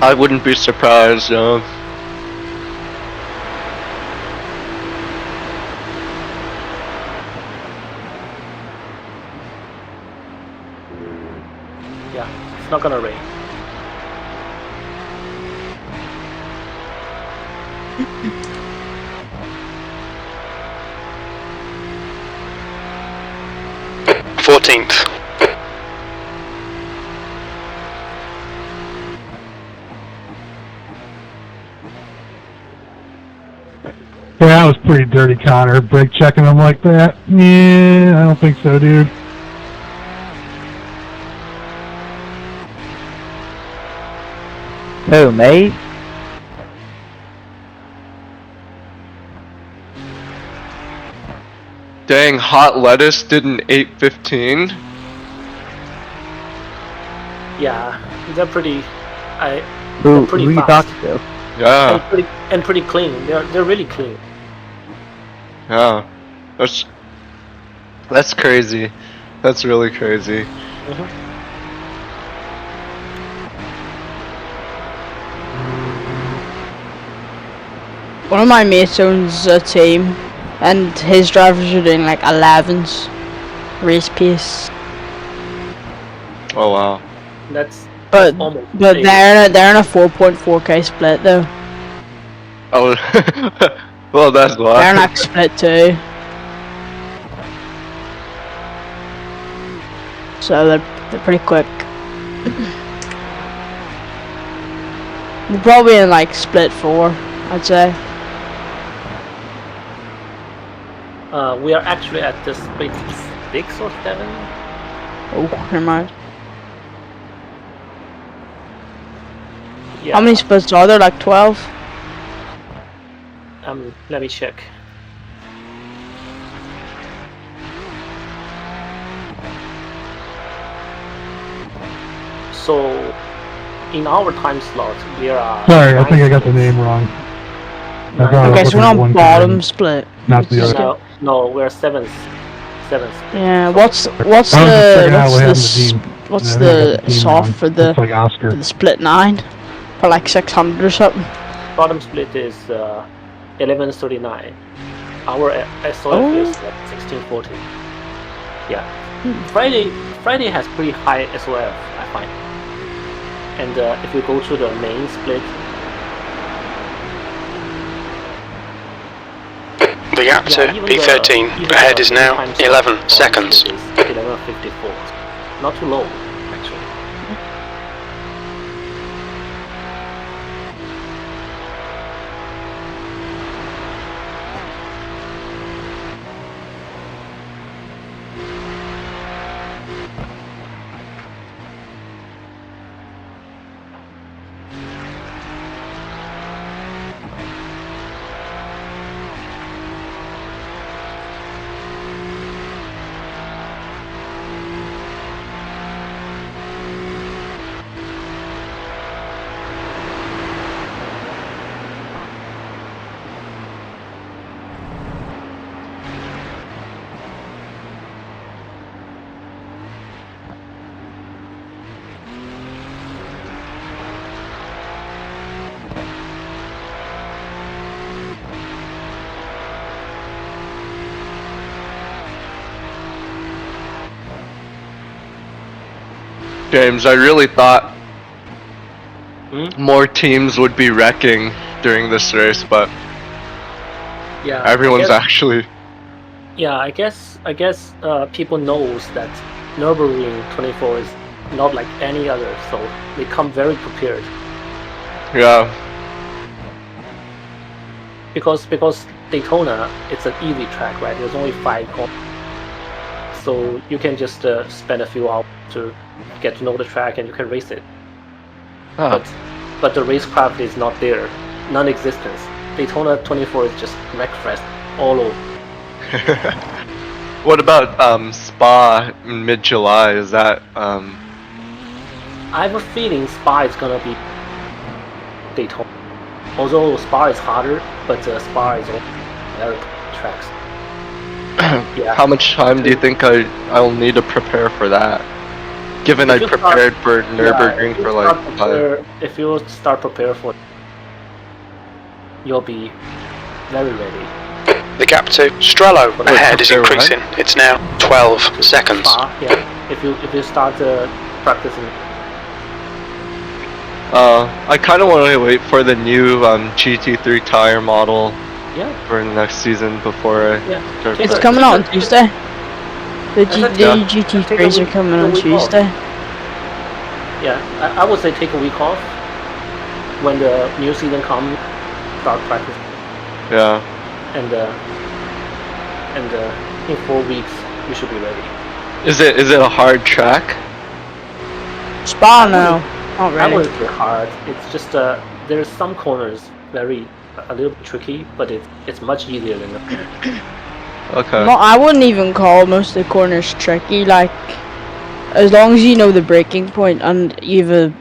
I wouldn't be surprised, Yeah, it's not gonna rain. Fourteenth. Yeah, that was pretty dirty, Connor. Brake checking them like that. Yeah, I don't think so, dude. Who, mate? Dang, hot lettuce did an 8:15. Yeah, they're pretty. Who they're pretty you fast. talking to? Yeah, and pretty clean. They're really clean. yeah. That's crazy. That's really crazy. One of my mates owns a team, and his drivers are doing like 11s race pace. Oh wow. That's But almost. they're in a 4.4k split though. Oh, well, that's why. They're in like split 2. So they're pretty quick. We're probably in like split 4, I'd say. We are actually at the split 6 or 7. Oh, never mind. Yeah. How many splits are there? Like 12? Let me check. So in our time slot, there are. Sorry, I think I got the splits. name wrong. I thought I was Okay, so looking we're at on one car bottom and split. not the Just other. No, we're seventh. Yeah, So- what's I was just checking out what happened to the Dean. what's I think I got the the team soft wrong. for the Looks like Oscar. for the split 9 for like 600 or something? Bottom split is 1139. Our SOF Oh. is 1640. Yeah. Friday has pretty high SOF, I find. And if you go to the main split, The gap to even P13 even ahead the is now time 11 slot seconds. is 1154. Not too low, actually. James, I really thought more teams would be wrecking during this race, but Yeah. everyone's I guess, actually. Yeah, I guess people knows that Nürburgring 24 is not like any other, so they come very prepared. Yeah. Because Daytona, it's an easy track, right? There's only 5 corners, so you can just spend a few hours to get to know the track and you can race it. Huh. But the racecraft is not there, non-existent. Daytona 24 is just wreckfest all over. What about Spa in mid-July? Is that I have a feeling Spa is gonna be Daytona. Although Spa is harder, but Spa is all very tracks. Yeah. How much time do you think I'll need to prepare for that? Given I If you prepared for Yeah, Nürburgring if you for start like if you start prepare for it, you'll be very ready. The gap to Strello ahead is increasing. It's now 12 seconds. Spa, yeah. If you start practicing. I kind of want to wait for the new GT3 tire model for next season before I start. It's coming out on Tuesday. The Yeah. GT3s are coming on Tuesday. Yeah, I would say take a week off when the new season comes. Start practicing. Yeah. And in 4 weeks you should be ready. Is it a hard track? Spa no, not I really. wouldn't say hard. It's just there's some corners a little bit tricky, but it's much easier than the. Okay. No, I wouldn't even call most of the corners tricky. Like, as long as you know the braking point and you have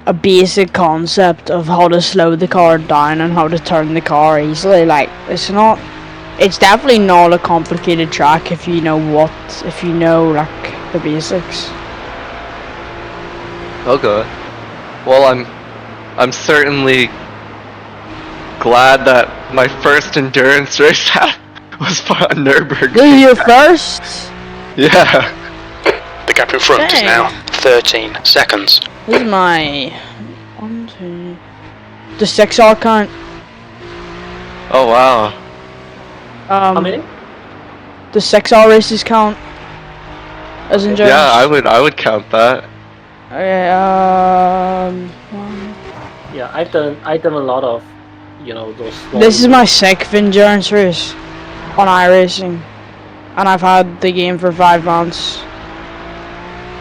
a basic concept of how to slow the car down and how to turn the car easily. Like, it's definitely not a complicated track if you know like the basics. Okay. Well, I'm certainly glad that my first endurance race was for a Nürburgring. This is your first? Yeah. The gap in front is now 13 seconds. This is my the 6R count. Oh wow. How many? The 6R races count as endurance. Yeah, I would count that. Okay, Yeah, I've done a lot of, those. This is my 6th endurance race on iRacing, and I've had the game for 5 months.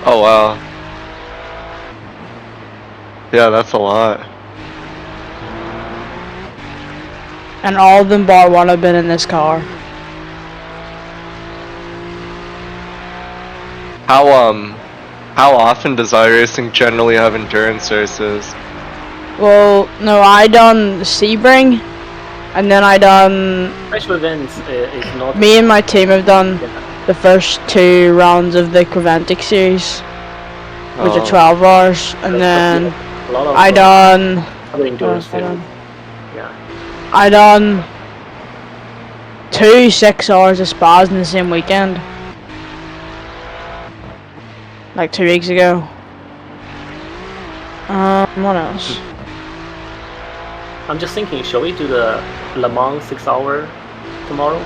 Oh wow. Yeah, that's a lot. And all of them bar one have been in this car. How often does iRacing generally have endurance races? Well, no, I done Sebring, and then I done. Special events is not. Me and my team have done the first 2 rounds of the Creventic series, which are 12 hours, and then a lot of, I done. other endurance series. Yeah. I done 2 6 hours of spas in the same weekend, like 2 weeks ago. What else? I'm just thinking, shall we do the Le Mans 6 hour tomorrow?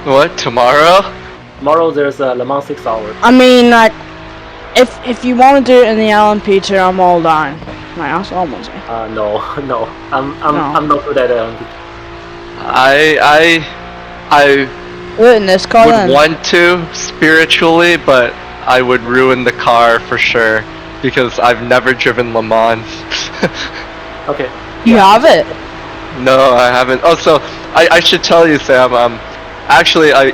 What, tomorrow? Tomorrow there's a Le Mans 6 hour. I mean, like, if you want to do it in the LMP2, I'm all down. Like, that's all I'm gonna say. No, no, I'm not good at LMP. I Do it in this car would then. want to spiritually, but I would ruin the car for sure because I've never driven Le Mans. Okay. You have it? No, I haven't. Oh, so I should tell you, Sam. Actually, I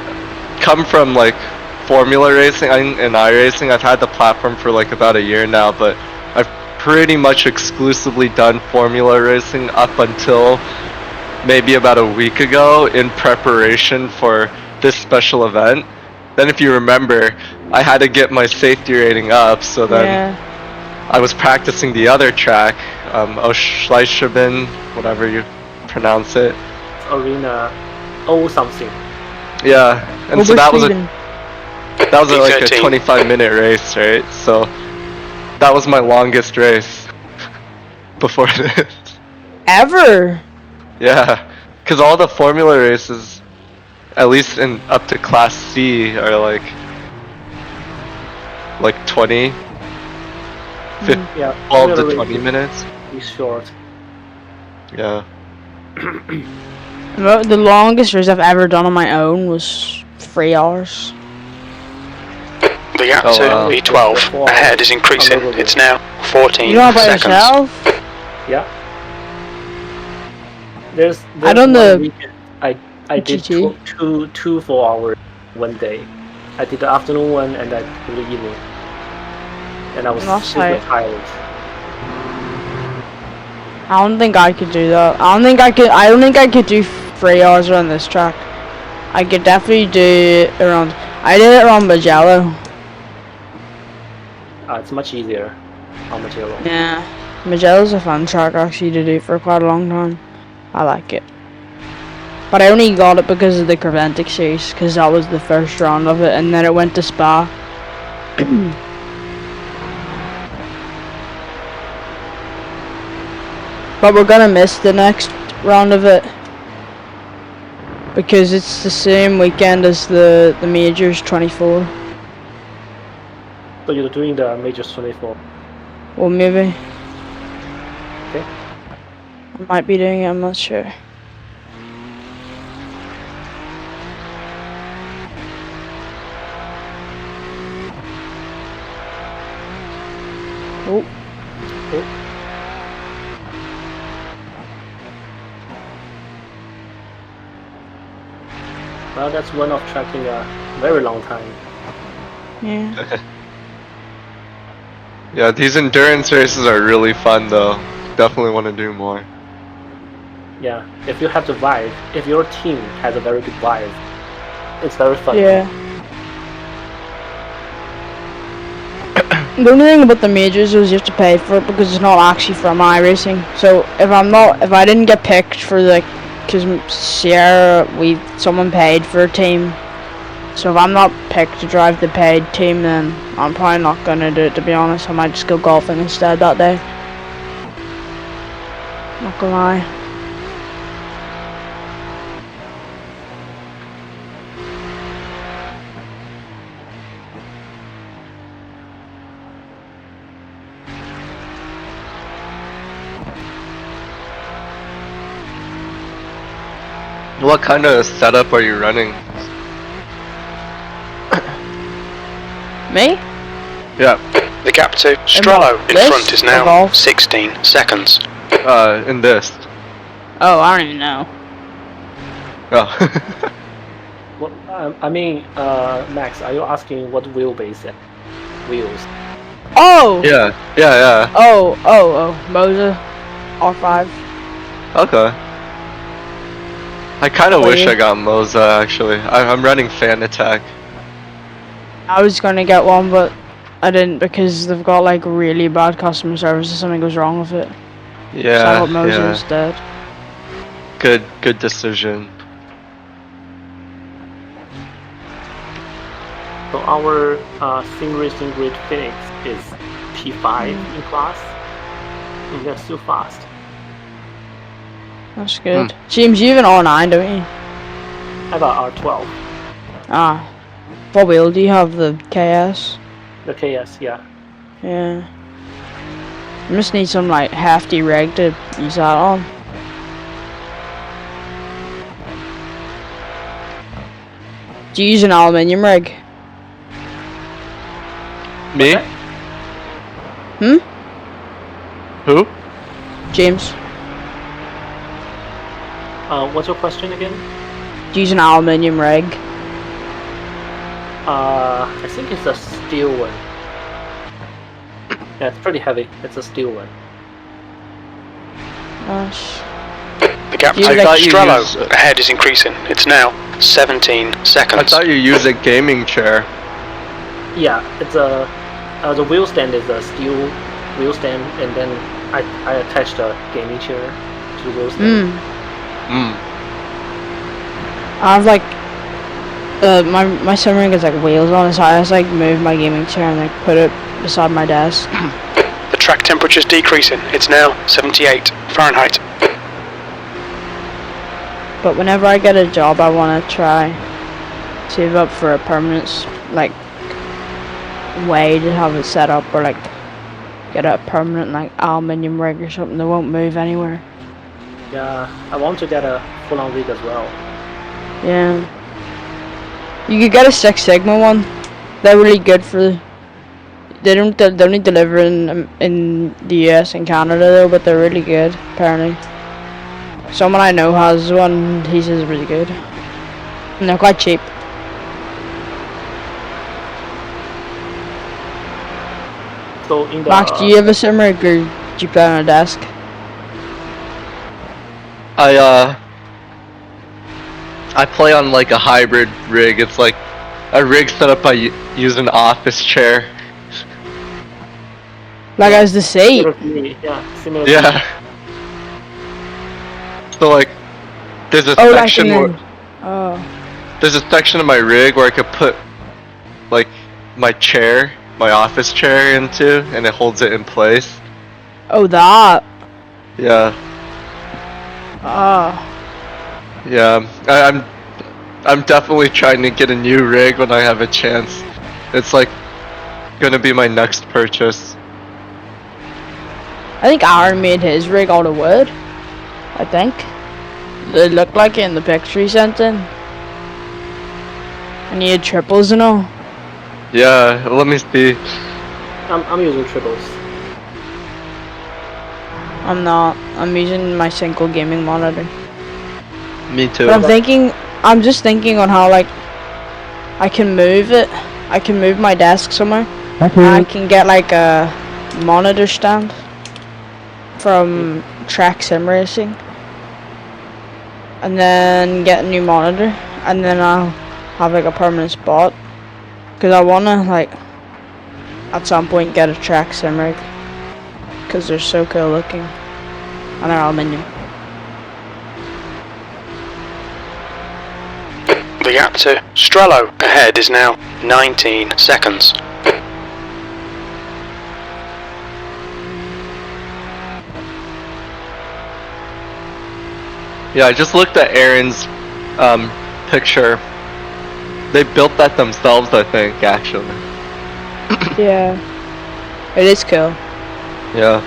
come from like formula racing and iRacing. I've had the platform for like about a year now, but I've pretty much exclusively done formula racing up until maybe about a week ago in preparation for this special event. Then, if you remember, I had to get my safety rating up, so then I was practicing the other track, Oschleicheben, whatever you pronounce it. Arena, something. Yeah, and so that was like a 25-minute race, right? So that was my longest race before this. Ever? Yeah, because all the formula races, at least in up to Class C, are like 20, 12 to 20 minutes. It's short. Yeah. The longest race I've ever done on my own was 3 hours. The gap to V12 ahead is increasing. It's now 14 You know by seconds. yourself? Yeah. There's I don't know. I did two 4 hours one day. I did the afternoon one and I did the evening. And I was super tired. I don't think I could do that. I don't think I could do 3 hours around this track. I could definitely do it around. I did it around Magello. It's much easier on Magello. Yeah, Magello's a fun track actually to do for quite a long time. I like it. But I only got it because of the Creventic series, because that was the first round of it, and then it went to Spa. But we're gonna miss the next round of it because it's the same weekend as the Majors 24. So you're doing the Majors 24? Well, maybe. Okay. I might be doing it, I'm not sure. Oh. Well, that's one of tracking a very long time. Yeah. Yeah, these endurance races are really fun though. Definitely want to do more. Yeah, if you have the vibe, if your team has a very good vibe, it's very fun. Yeah. The only thing about the majors is you have to pay for it because it's not actually from iRacing. So if I didn't get picked for because Sierra, someone paid for a team. So if I'm not picked to drive the paid team, then I'm probably not gonna do it, to be honest. I might just go golfing instead that day. Not gonna lie. What kind of setup are you running? Me? Yeah. The gap to Strello in front is now 16 seconds. In this. Oh, I don't even know. Oh. Well, I mean, Max, are you asking what wheelbase? wheels. Oh! Yeah. Oh, Moza. R5. Okay. I kind of Oh, wish yeah. I got Moza, actually. I'm running Fan Attack. I was gonna get one, but I didn't because they've got like really bad customer service if something goes wrong with it. So I got Moza instead. Good decision. So our sim racing grid Phoenix is P5 in class. And they're so fast. That's good. James, you have an R9, don't you? I got R12. Ah. What wheel do you have? The KS? The KS, yeah. Yeah. You just need some like hefty rig to use that on. Do you use an aluminium rig? Me? Hmm? Who? James. What's your question again? Do you use an aluminium rig? I think it's a steel one. Yeah, it's pretty heavy. It's a steel one. Gosh. The gap to Strello ahead is increasing. It's now 17 seconds. I thought you used a gaming chair. Yeah, it's a the wheel stand is a steel wheel stand, and then I attached a gaming chair to the wheel stand. I have like my sim rig has like wheels on it, so I just like move my gaming chair and like put it beside my desk. The track temperature's decreasing. It's now 78 Fahrenheit. But whenever I get a job, I want to try save up for a permanent like way to have it set up, or like get a permanent like aluminium rig or something that won't move anywhere. Yeah, I want to get a full-on rig as well. Yeah. You could get a Six Sigma one. They're really good for. They only deliver in the US and Canada though, but they're really good apparently. Someone I know has one. He says it's really good, and they're quite cheap. So in the Max, do you have a sim rig or do you play on a desk? I play on like a hybrid rig. It's like a rig set up by using an office chair. Like as the seat? Similar. Yeah. So like, there's a section there's a section of my rig where I could put like my chair, my office chair into, and it holds it in place. Oh, that. Yeah. Yeah, I'm definitely trying to get a new rig when I have a chance. It's like gonna be my next purchase. I think Aaron made his rig out of wood. I think. It looked like it in the picture he sent in. And he had triples and all. Yeah, let me see. I'm using triples. I'm not. I'm using my single gaming monitor. Me too. But I'm just thinking on how like I can move it. I can move my desk somewhere. I can get like a monitor stand from Track Sim Racing, and then get a new monitor, and then I'll have like a permanent spot, because I wanna like at some point get a Track Sim rig, because they're so cool looking, and they're aluminium. The gap to Strello ahead is now 19 seconds. Yeah, I just looked at Aaron's picture. They built that themselves, I think, actually. Yeah. It is cool. Yeah.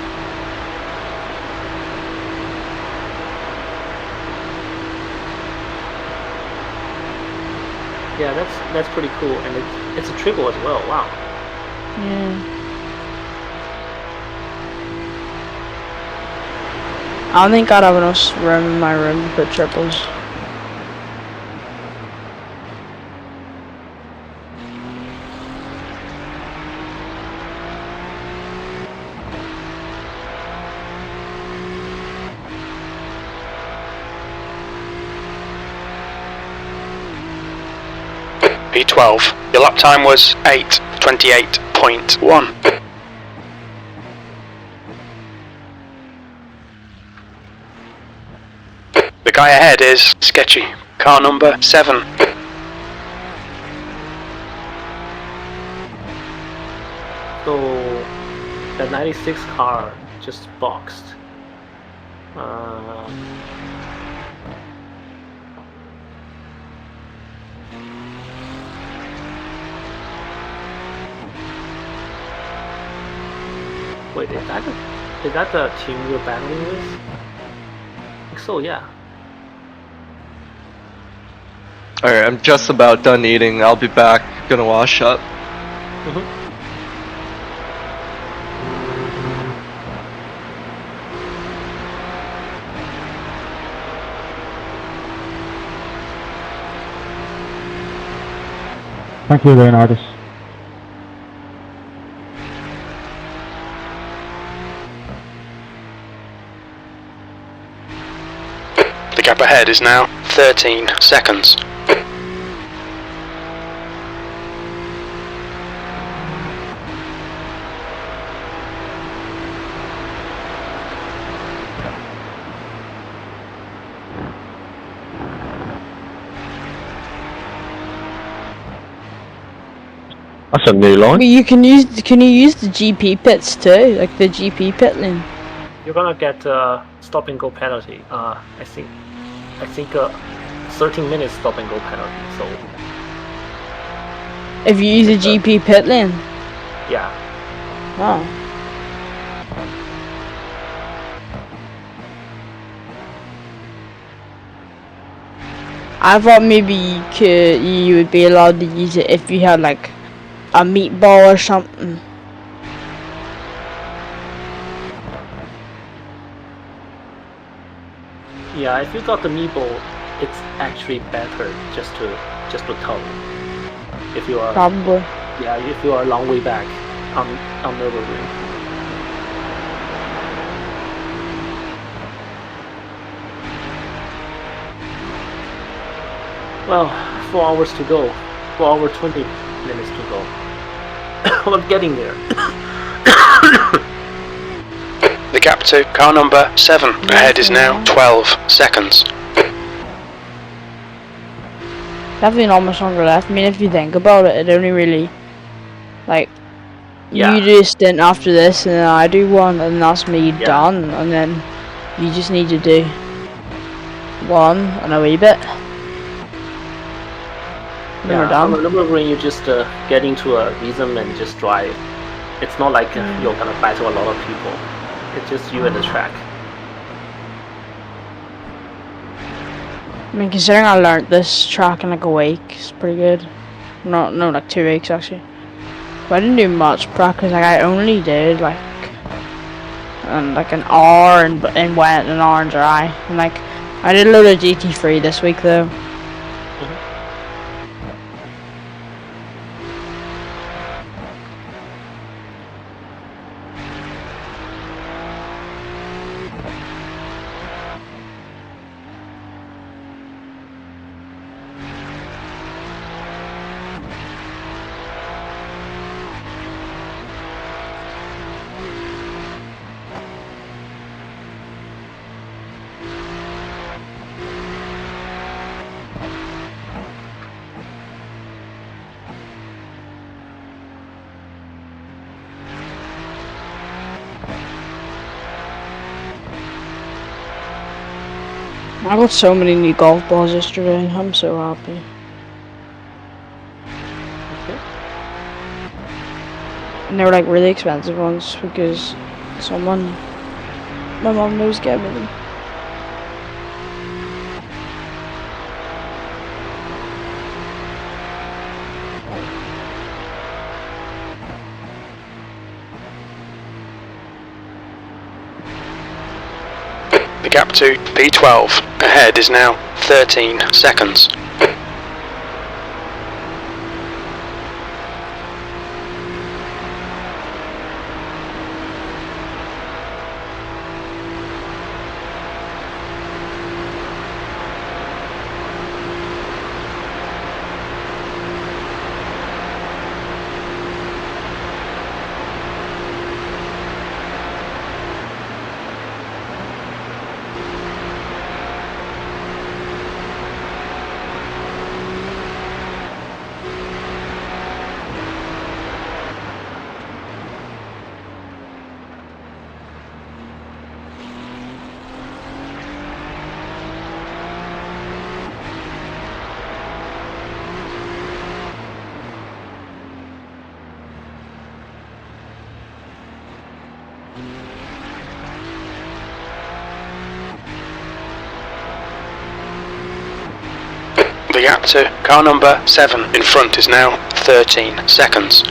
Yeah, that's pretty cool, and it's a triple as well. Wow. Yeah. I don't think I'd have enough room in my room to put triples. P12. Your lap time was 8:28.1. The guy ahead is sketchy. Car number 7. So the 96 car just boxed. Wait, is that the team you're battling with? I think so, yeah. Alright, I'm just about done eating. I'll be back. Gonna wash up. Thank you, Leonidas. The gap ahead is now 13 seconds. That's a new line. But you can use the GP pits too, like the GP pit lane. You're gonna get a stop and go penalty. I think 13 minutes stop and go penalty. So If you use the GP pit lane. yeah. Oh. I thought maybe you would be allowed to use it if you had like a meatball or something. Yeah, if you got the meatball, it's actually better just to tow. If you are Probably. Yeah, if you are a long way back on Nurburgring. Well, 4 hours to go. 4 hours 20 minutes to go. I'm getting there. The gap to car number 7 ahead is now 12 seconds. Definitely not much longer left. I mean, if you think about it, it only really, like, Yeah. you do a stint after this, and then I do one, and that's me done, and then you just need to do one and a wee bit. Then we're On the done. Nurburgring, you just get into a rhythm and just drive. It's not like you're gonna battle a lot of people. It's just you and the track. I mean, considering I learned this track in like a week, it's pretty good. No, like 2 weeks actually. But I didn't do much practice. Like I only did like an hour in wet and an hour in dry. And like I did a load of GT3 this week though. I got so many new golf balls yesterday. I'm so happy. And they were like really expensive ones because my mom knows gave me them. The gap to P12 ahead is now 13 seconds. The gap to car number 7 in front is now 13 seconds.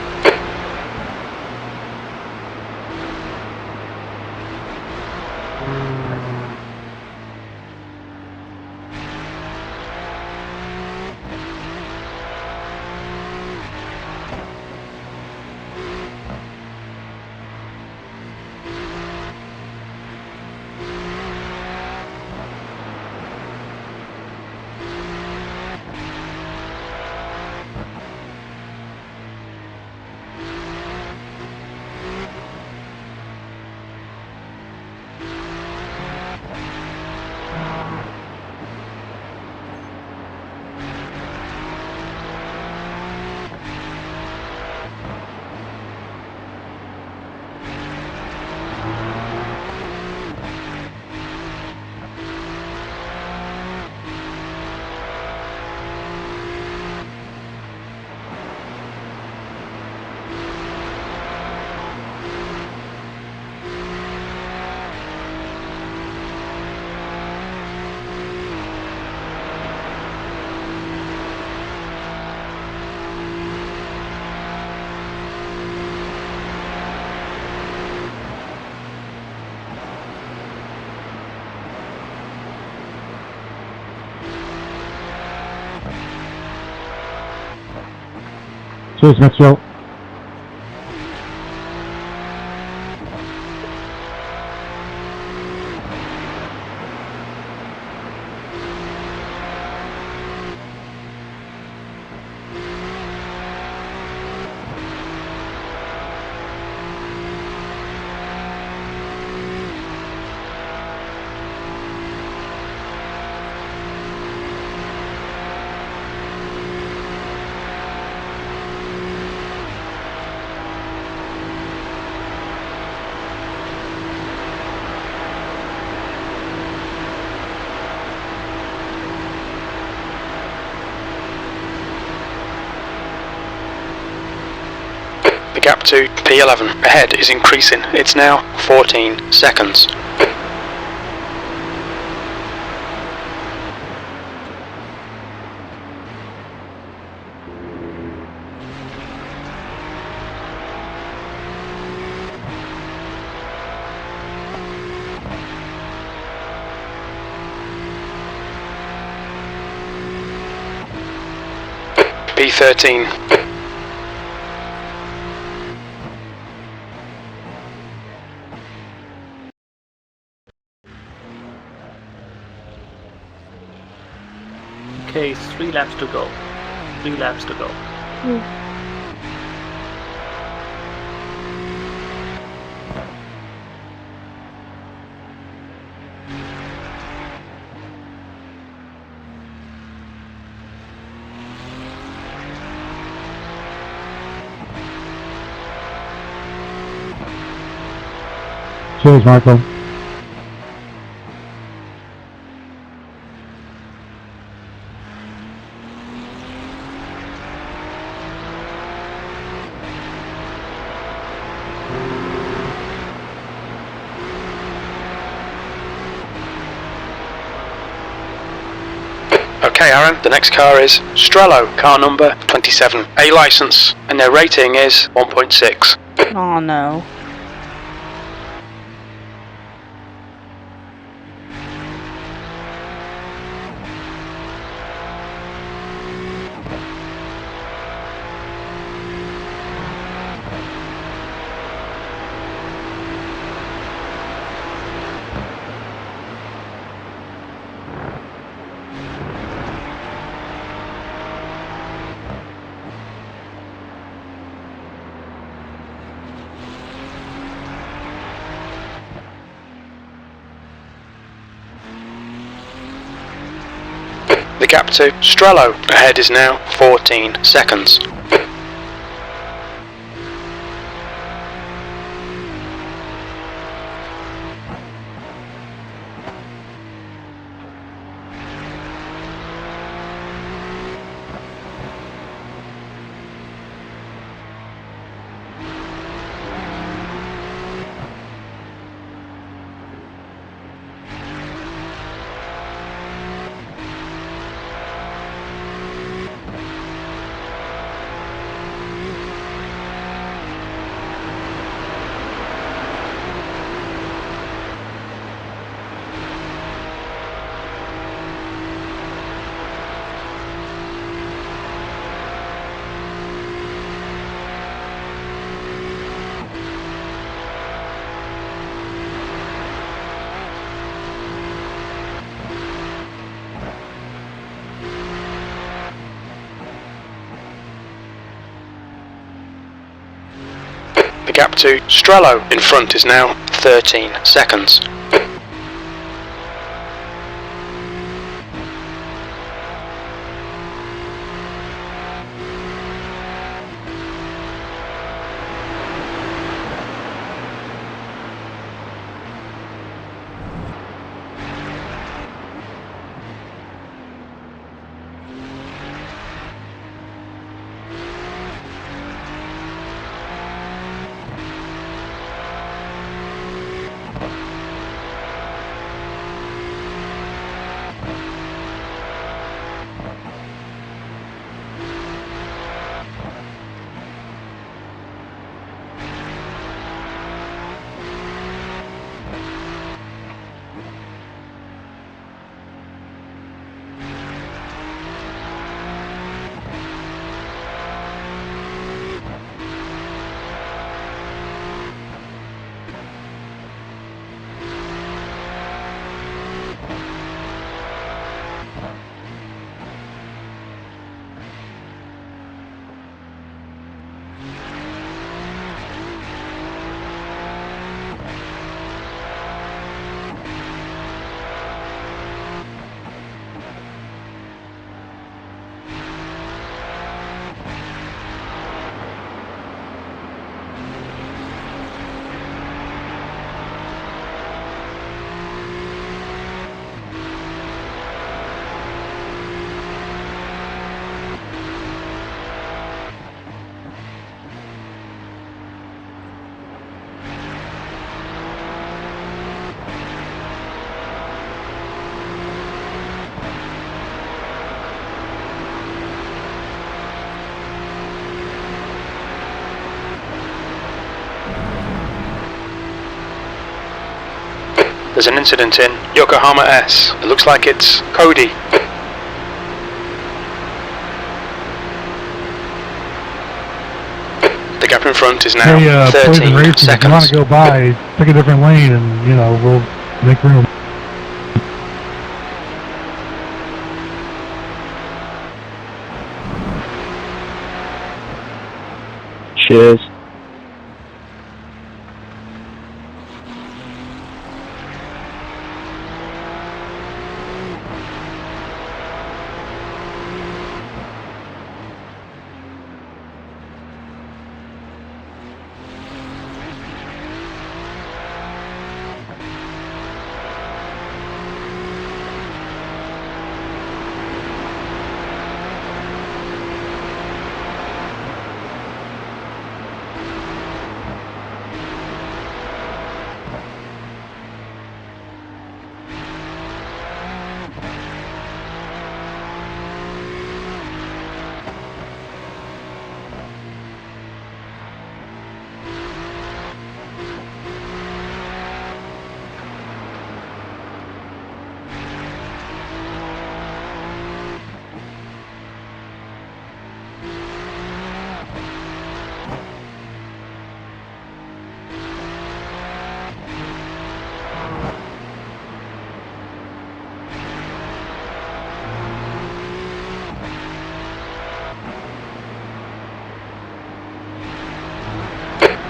Cheers, Maxwell. The gap to P11 ahead is increasing. It's now 14 seconds. P13. Okay, 3 laps to go. 3 laps to go. Cheers, Michael. Okay, Aaron, the next car is Strello, car number 27, A license, and their rating is 1.6. Oh no. The gap to Strello ahead is now 14 seconds. The gap to Strello in front is now 13 seconds. There's an incident in Yokohama S. It looks like it's Cody. The gap in front is now Hey, 13 Poison Racing, if you want seconds. to go by, pick a different lane and, you know, we'll make room. Cheers.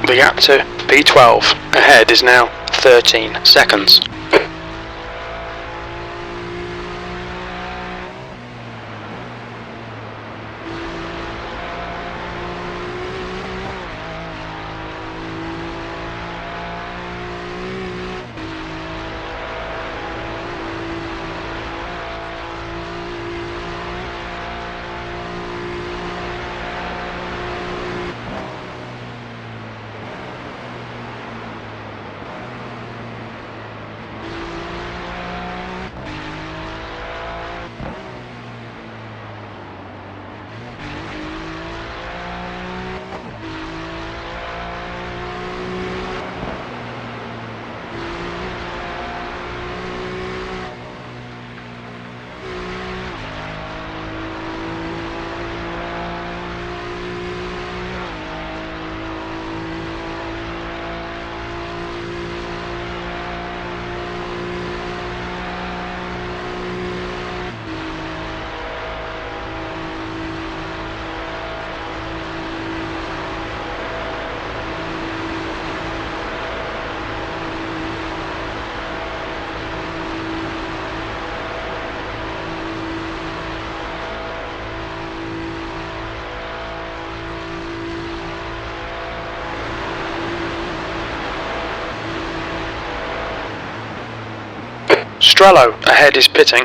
The gap to P12 ahead is now 13 seconds. Strello, ahead is pitting.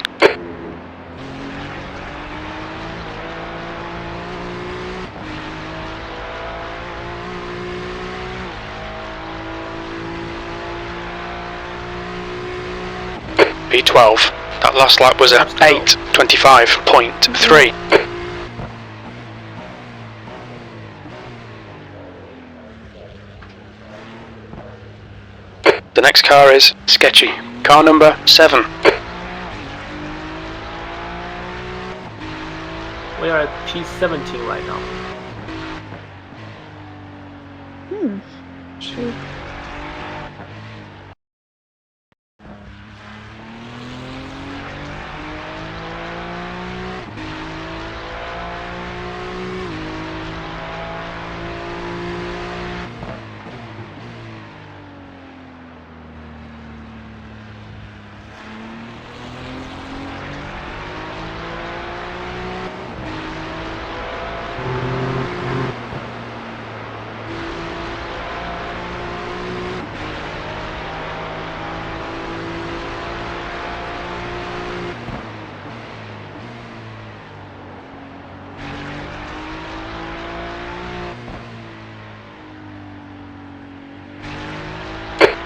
P12. That last lap was at 8:25.3. The next car is sketchy. Car number 7. We are at P17 right now. Shoot.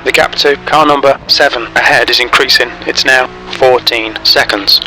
The gap to car number 7 ahead is increasing. It's now 14 seconds.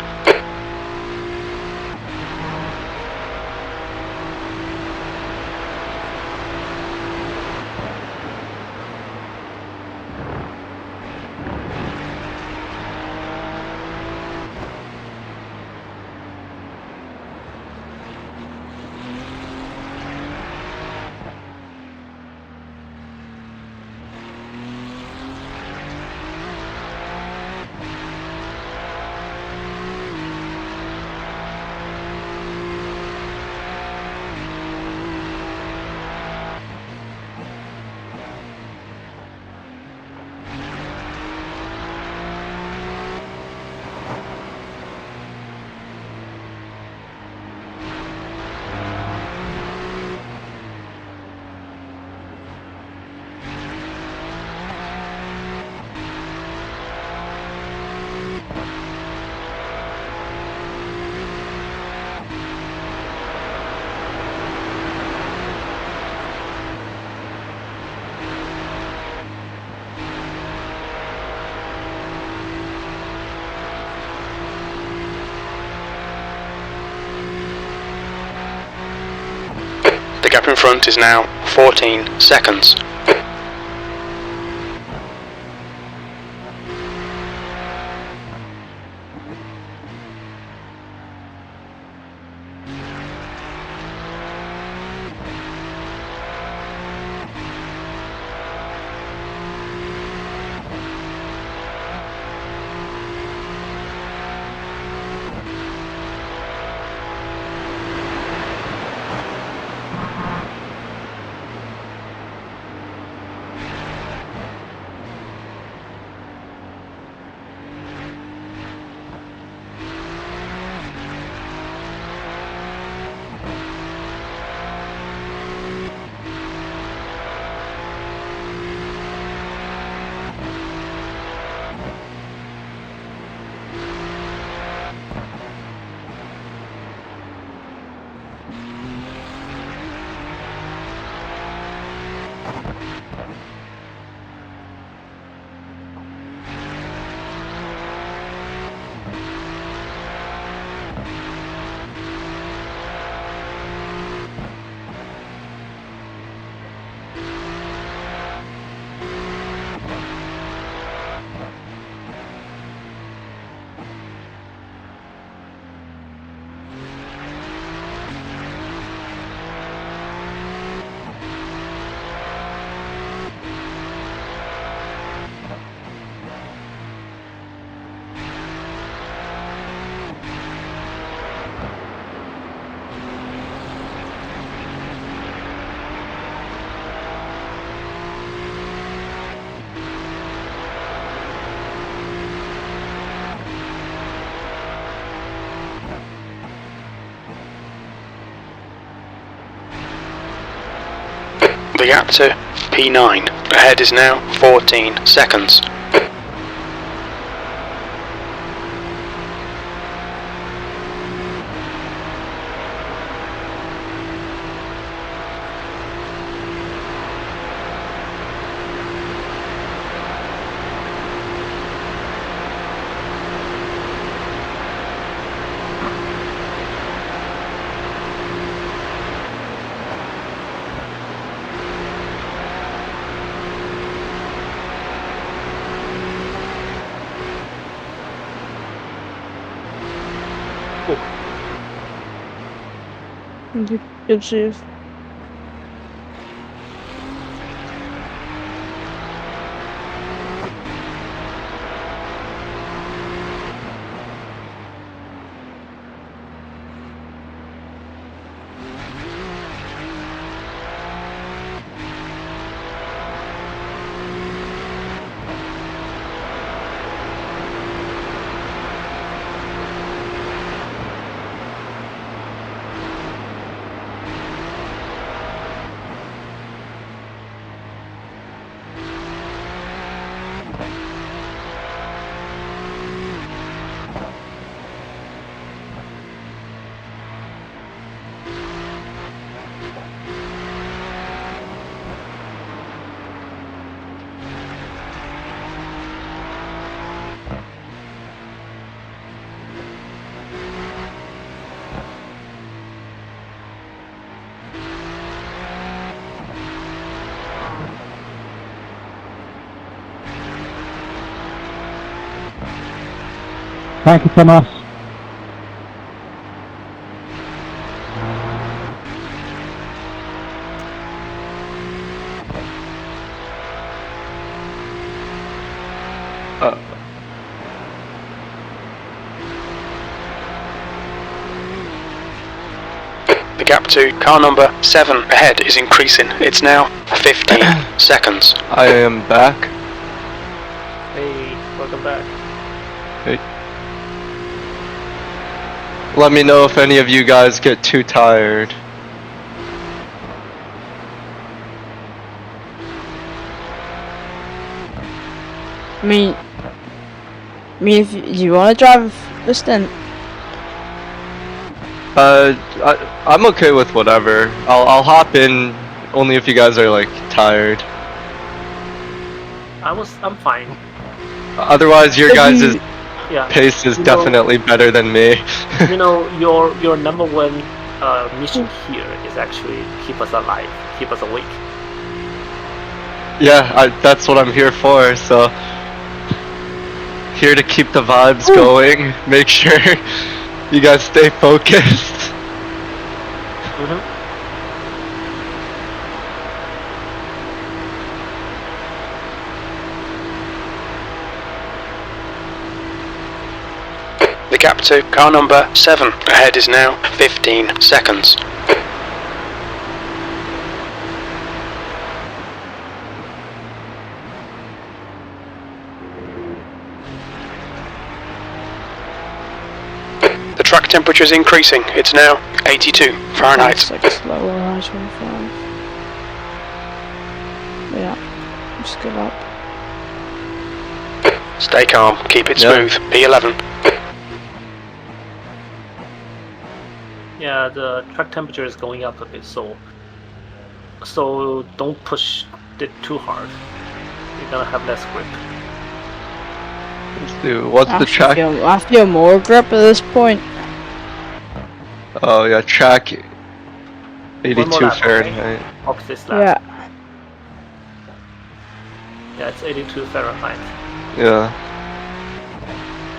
The gap in front is now 14 seconds. The gap to P9 ahead is now 14 seconds. Good shift. Thank you, Thomas. The gap to car number 7 ahead is increasing. It's now 15 seconds. I am back. Hey, welcome back. Hey. Let me know if any of you guys get too tired. I mean, if you want to drive the stint. I'm okay with whatever. I'll hop in only if you guys are like tired. I'm fine. Otherwise, your guys' Yeah. pace is definitely better than me. You know, your number one mission here is actually keep us alive, keep us awake. Yeah, that's what I'm here for. So here to keep the vibes going. Make sure you guys stay focused. The gap to car number 7 ahead is now 15 seconds. The track temperature is increasing. It's now 82 Fahrenheit. It's lower, I-25. Yeah, just give up. Stay calm. Keep it smooth. P11. Yeah, the track temperature is going up a bit, so don't push it too hard. You're gonna have less grip. Let's do. What's the track? I feel more grip at this point. Oh yeah, track 82 lap, Fahrenheit. Okay? Opposite lap. Yeah. Yeah, it's 82 Fahrenheit. Yeah.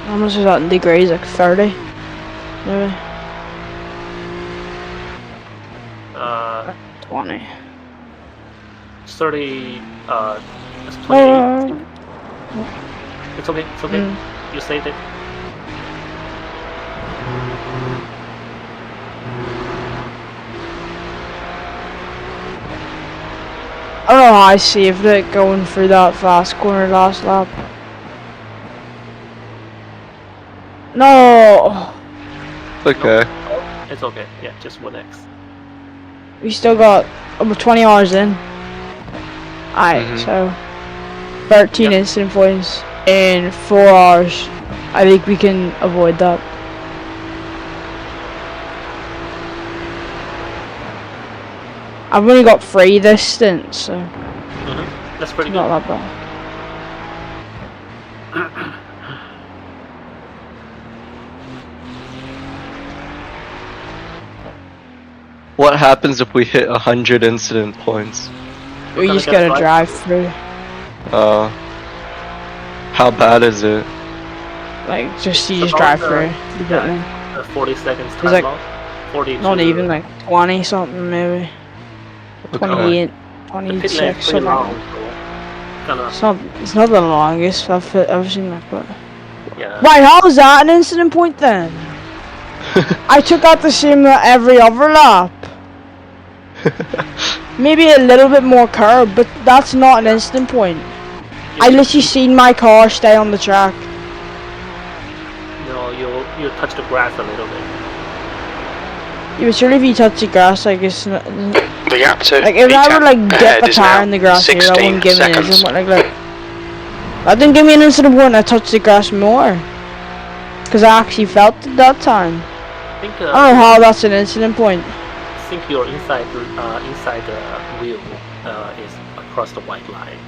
How much is that in degrees? Like 30? Maybe? 20. 30, it's 28. It's okay, it's okay. You saved it. I don't know how I saved it going through that fast corner last lap. No! Okay. It's okay, yeah, just 1x. We still got over 20 hours in. Alright, so 13 incident points in 4 hours. I think we can avoid that. I've only got 3 this stint, so That's pretty not good. that bad. What happens if we hit 100 incident points? We just gotta drive through. How bad is it? Like, you just drive through. 40 seconds time There's like loss. 40 Not to... even like 20 something maybe. 28, The pit lane 26 is pretty something. long, so It's not the longest I've ever seen that, but... yeah. Right, how is that an incident point then? I took out the same every other lap. Maybe a little bit more curb, but that's not an incident point. I literally seen my car stay on the track. No, you touch the grass a little bit. Yeah, but surely if you touch the grass, like it's not... The gap to Like if I would like dip ahead my is tire now in the grass here, that 16 wouldn't give me an seconds. incident point like that. That didn't give me an incident point, I touched the grass more. Because I actually felt it that time. I think, I don't know how that's an incident point. I think your inside wheel is across the white line.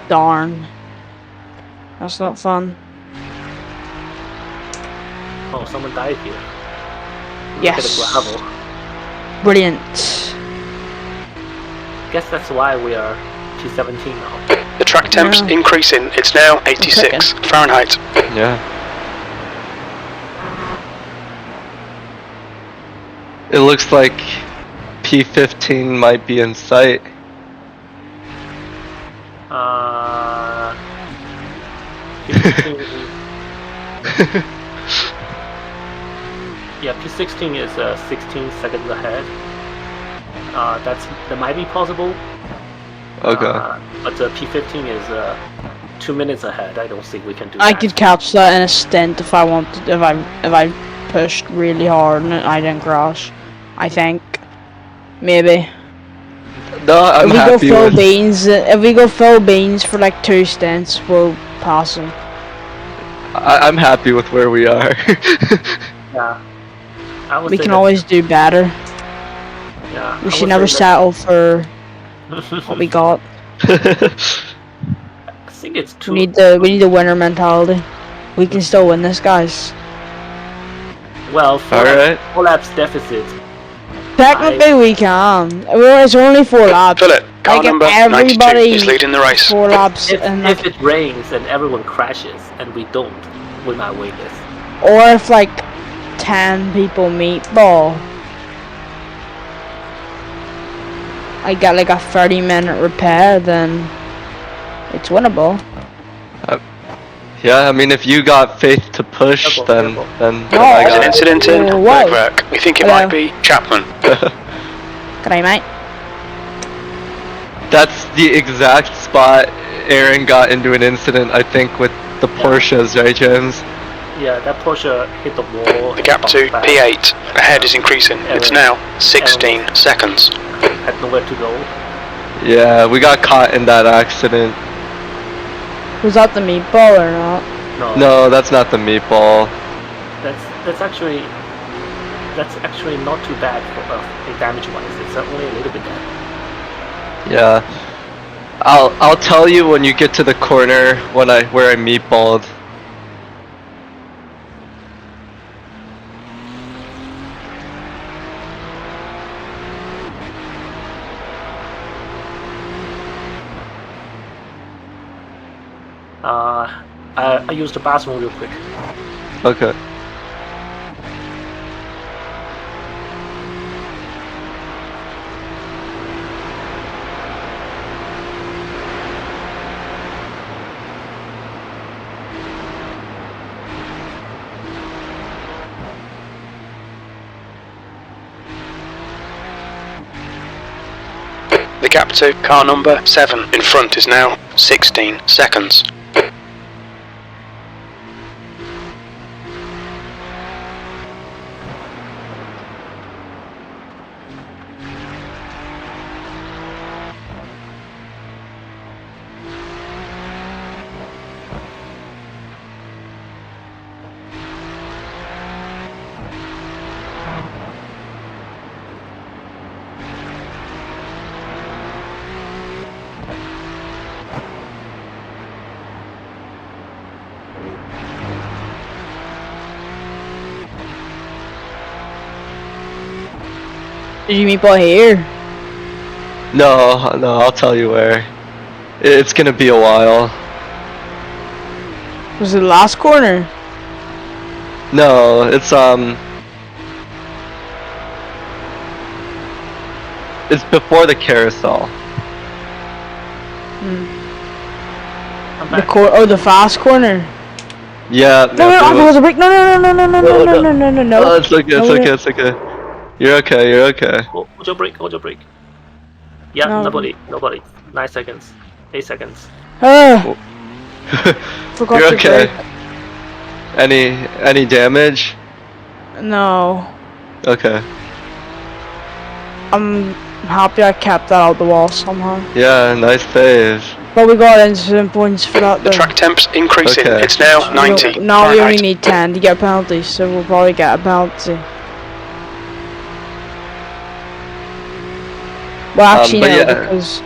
Darn. That's not fun. Oh, someone died here. Yes. Look at the gravel. Brilliant. Guess that's why we are P17 now. The track temp's increasing. It's now 86 Fahrenheit. Yeah. It looks like P15 might be in sight. P16 yeah, P16 is 16 seconds ahead. That might be possible. Okay. But P15 is 2 minutes ahead. I don't think we can do I that. could catch that in a stint if I wanted, if I pushed really hard and I didn't crash. I think. Maybe. No, I'm happy if we go full with... beans for like 2 stints, we'll pass them. I'm happy with where we are. Yeah. We can always do better. Yeah. We should never settle for what we got. I think it's too. We need the winner mentality. We can still win this, guys. Well, 4 laps deficit. Technically, we can. Well, it's only 4 laps. Philip, car like number everybody 92 is leading the race. 4 laps, If it rains and everyone crashes and we don't, we might win this. Or if like 10 people meatball, I got like a 30-minute repair, then it's winnable. Yeah, I mean, if you got faith to push, then No, I There's an got incident in Bergwerk. We think it might be Chapman. G'day, mate. That's the exact spot Aaron got into an incident, I think, with the Porsches, right, James? Yeah, that Porsche hit the wall. The gap to P8 ahead is increasing. It's now 16 seconds. Had nowhere to go. Yeah, we got caught in that accident. Was that the meatball or not? No, that's not the meatball. That's actually not too bad for damage wise. It's only a little bit bad. Yeah, I'll tell you when you get to the corner where I meatballed. I used the bathroom real quick. Okay. The gap to car number 7 in front is now 16 seconds. Did you meatball here? No, I'll tell you where. It's gonna be a while. Was it the last corner? No, it's before the carousel. I'm The back. the fast corner. Yeah. No, I was a break. No, no. It's okay. It's okay. It's okay. You're okay. You're okay. Hold your break. Hold your break. Yeah, No. nobody. 9 seconds. 8 seconds. Forgot You're to okay. break. Any damage? No. Okay. I'm happy I kept that out the wall somehow. Yeah, nice save. But we got incident points for that. The track temp's increasing. Okay. It's now 90. Now we only Fahrenheit. need 10 to get penalties, so we'll probably get a penalty. Well, actually, but no, yeah. because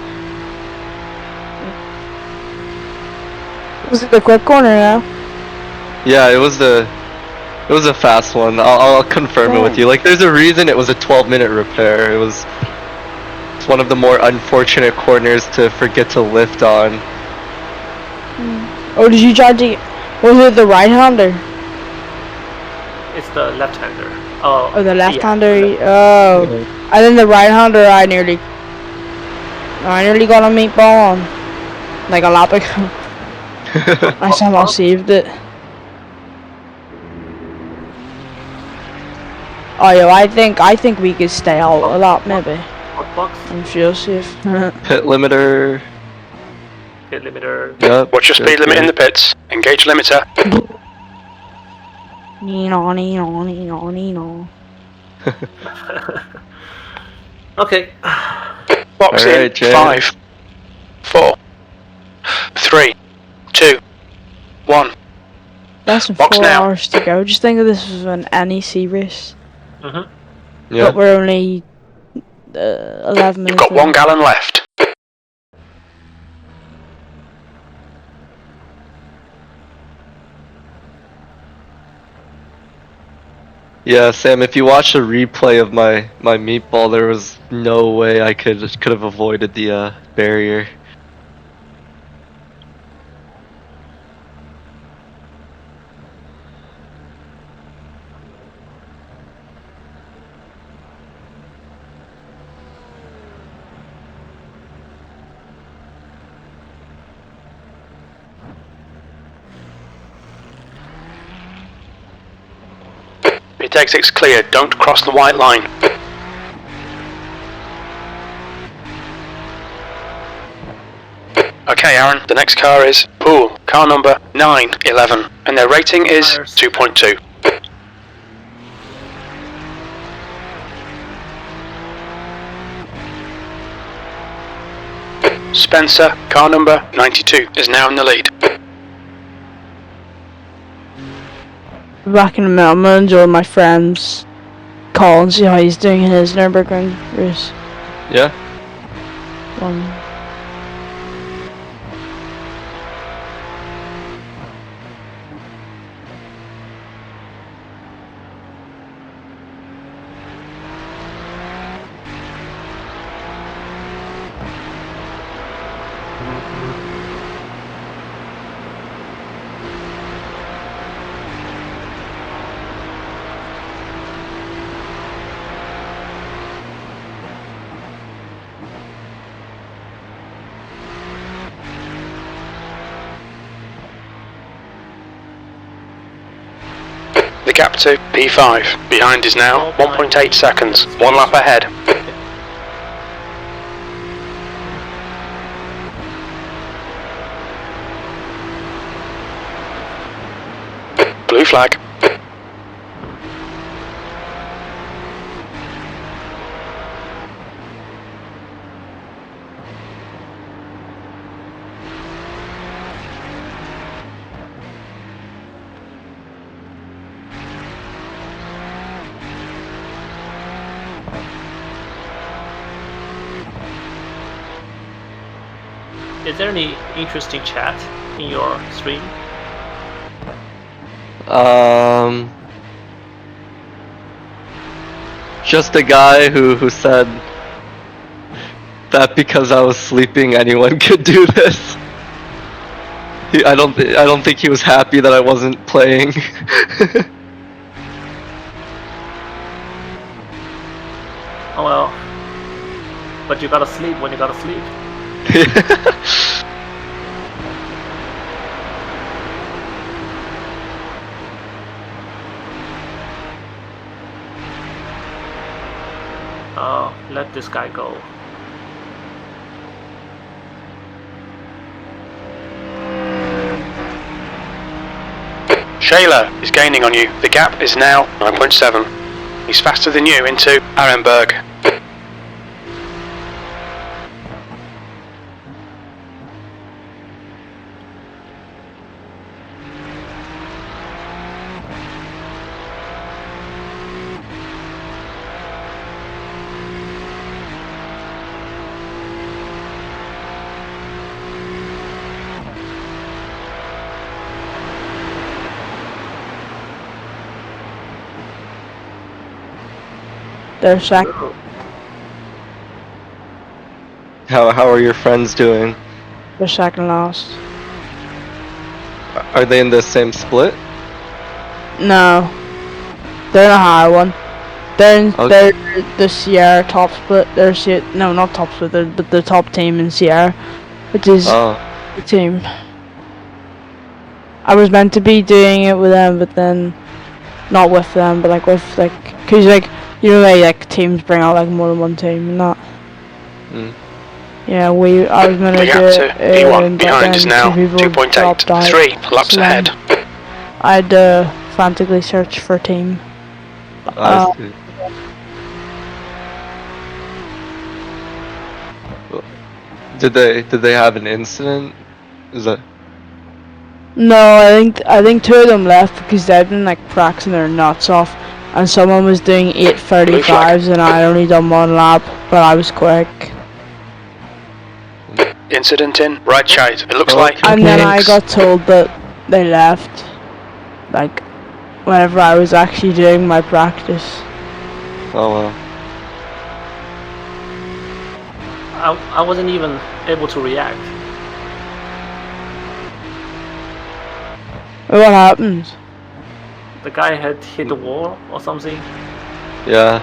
was it the quick corner now? Yeah, it was a fast one. I'll confirm it with you. Like, there's a reason it was a 12-minute repair. It's one of the more unfortunate corners to forget to lift on. Oh, did you try to? Was it the right-hander? It's the left-hander. Oh. Or the left-hander? Yeah. Oh, and then the right-hander, I nearly got a meatball on, like a lap ago. I somehow saved it. Oh yeah, I think we could stay out a lot, maybe. Box. I'm sure safe. Pit limiter. Pit limiter. Yep. Watch your speed limit in the pits. Engage limiter. No. Okay. Box in. Alright, Jay. 5, 4, 3, 2, 1. Less than Box 4 now. hours to go. Just think of this as an NEC race. Mhm. Yeah. But we're only 11 minutes. You've got 1 gallon left. Yeah, Sam. If you watch a replay of my meatball, there was no way I could have avoided the barrier. Pit exit's clear. Don't cross the white line. Okay, Aaron. The next car is Pool. Car number 911, and their rating is 2.2. Spencer, car number 92, is now in the lead. Back in a minute, I'm gonna enjoy my friend's call and see how he's doing in his Nurburgring race. Yeah. The gap to P5. Behind is now 1.8 seconds. 1 lap ahead. Blue flag. Is there any interesting chat in your stream? Just a guy who said that because I was sleeping, anyone could do this. I don't think he was happy that I wasn't playing. Oh well. But you gotta sleep when you gotta sleep. Oh, let this guy go. Shayla is gaining on you. The gap is now 9.7. He's faster than you into Arenberg. They're second. How are your friends doing? They're second last. Are they in the same split? No. They're in a higher one. They're Okay. they're the Sierra top split. No, not top split. They're the top team in Sierra, which is the team. I was meant to be doing it with them, but then not with them, but like with cause you know like teams bring out like more than one team and that. Yeah, I was meant to The do gap it. to P1 but behind then is now 2 people dropped out, 2.8. 3 laps so then ahead. I had to frantically search for a team. I see. Did they have an incident? Is that? No, I think 2 of them left because they'd been like practicing their nuts off, and someone was doing 8:35s and I only done 1 lap, but I was quick. Incident in right shite. It looks like. And then I got told that they left, like whenever I was actually doing my practice. Oh well. I wasn't even able to react. What happened? The guy had hit the wall or something. Yeah.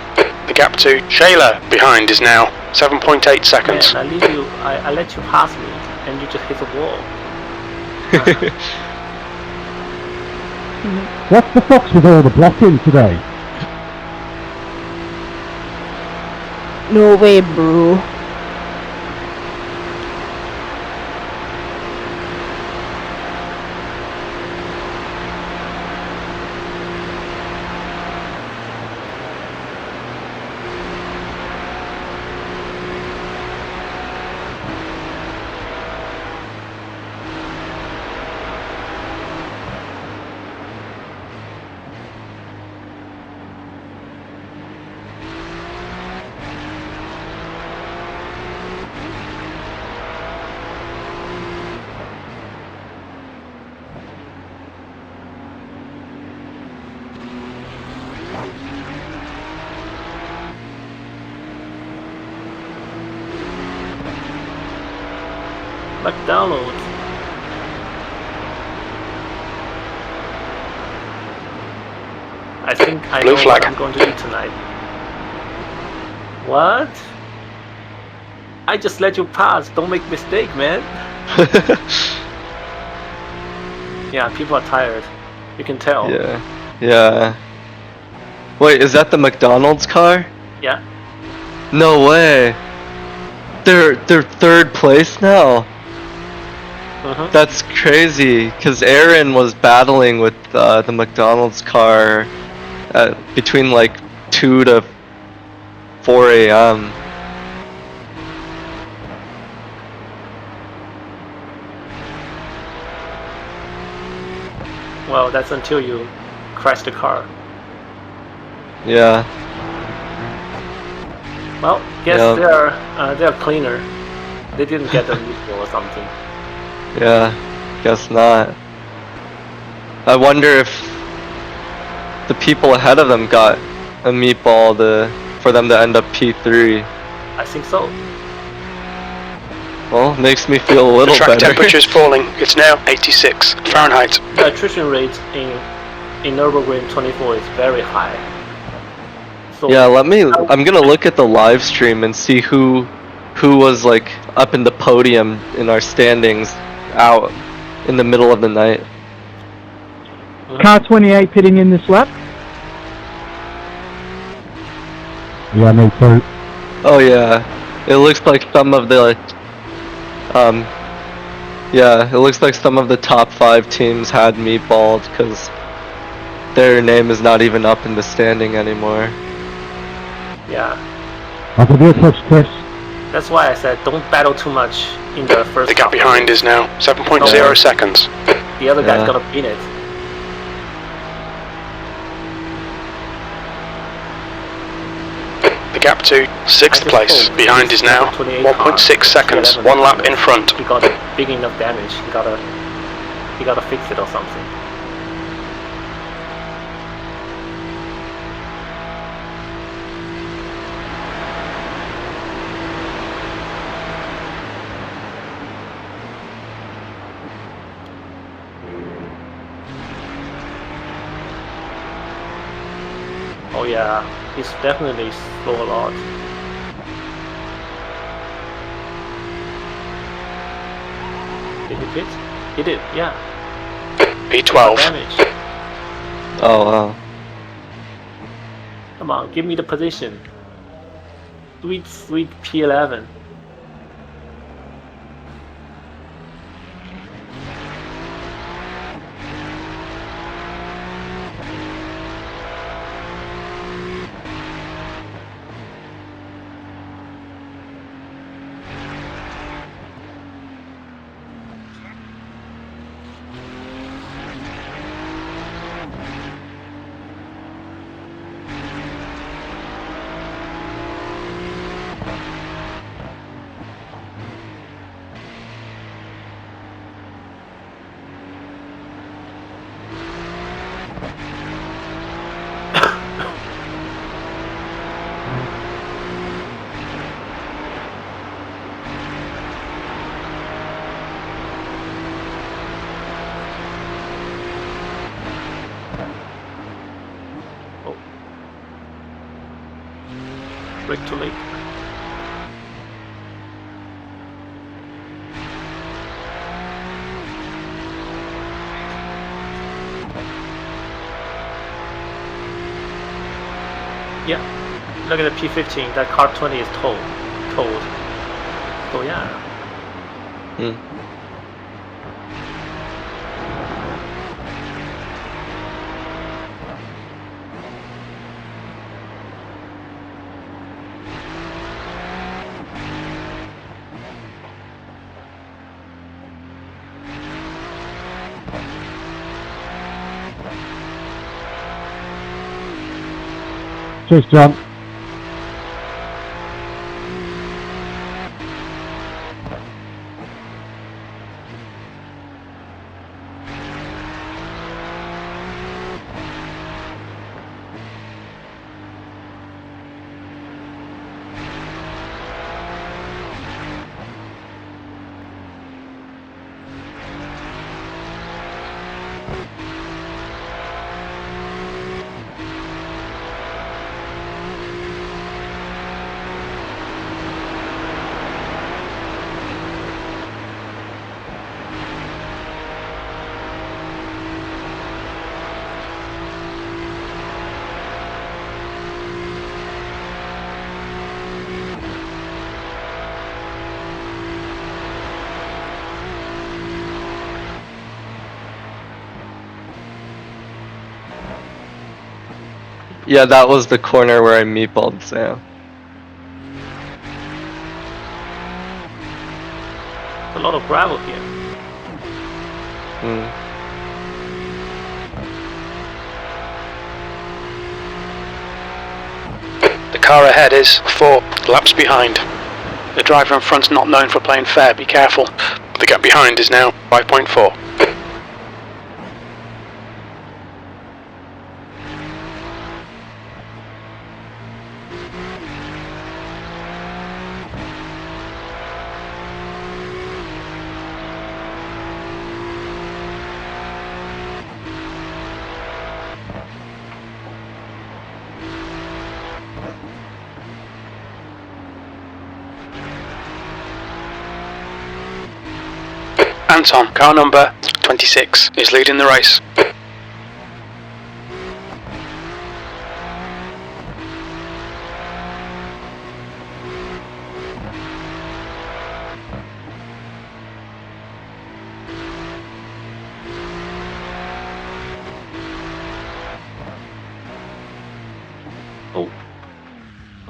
The gap to Shayla behind is now 7.8 seconds. Man, I let you pass me, and you just hit the wall. What's the fuck's with all the blocking today? No way, bro. McDonald's. I think I know what I'm going to eat tonight. What? I just let you pass. Don't make mistake, man. Yeah, people are tired. You can tell. Yeah. Wait, is that the McDonald's car? Yeah. No way. They're 3rd place now. That's crazy, because Aaron was battling with the McDonald's car between like 2 to 4 a.m. Well, that's until you crash the car. Yeah. Well, guess they're cleaner. They didn't get a meatball or something. Yeah, guess not. I wonder if the people ahead of them got a meatball for them to end up P3. I think so. Well, makes me feel a little the track better. temperature's falling. It's now 86 Fahrenheit. The attrition rate in Nurburgring 24 is very high. So Yeah, I'm gonna look at the live stream and see who was like up in the podium in our standings out in the middle of the night. Car 28 pitting in this lap. Yeah, no part. Oh yeah, it looks like some of the yeah, it looks like some of the top 5 teams had meatballed because their name is not even up in the standing anymore. Yeah. I'll do such tips. That's why I said don't battle too much in the first. The gap behind is now 7.0 seconds. The other guy's gonna beat it. The gap to 6th place behind is now 1.6 seconds. 1 lap in front. He got big enough damage. He gotta fix it or something. Oh yeah, he's definitely slow a lot. Did he hit? He did, yeah. P12. Damage. Oh wow. Come on, give me the position. Sweet P11. Brake too late. Yeah, look at the P15. That car 20 is told. So yeah. Just jump. Yeah, that was the corner where I meatballed Sam. A lot of gravel here. The car ahead is 4 laps behind. The driver in front's not known for playing fair, be careful. The gap behind is now 5.4. movement on. Car number 26 is leading the race.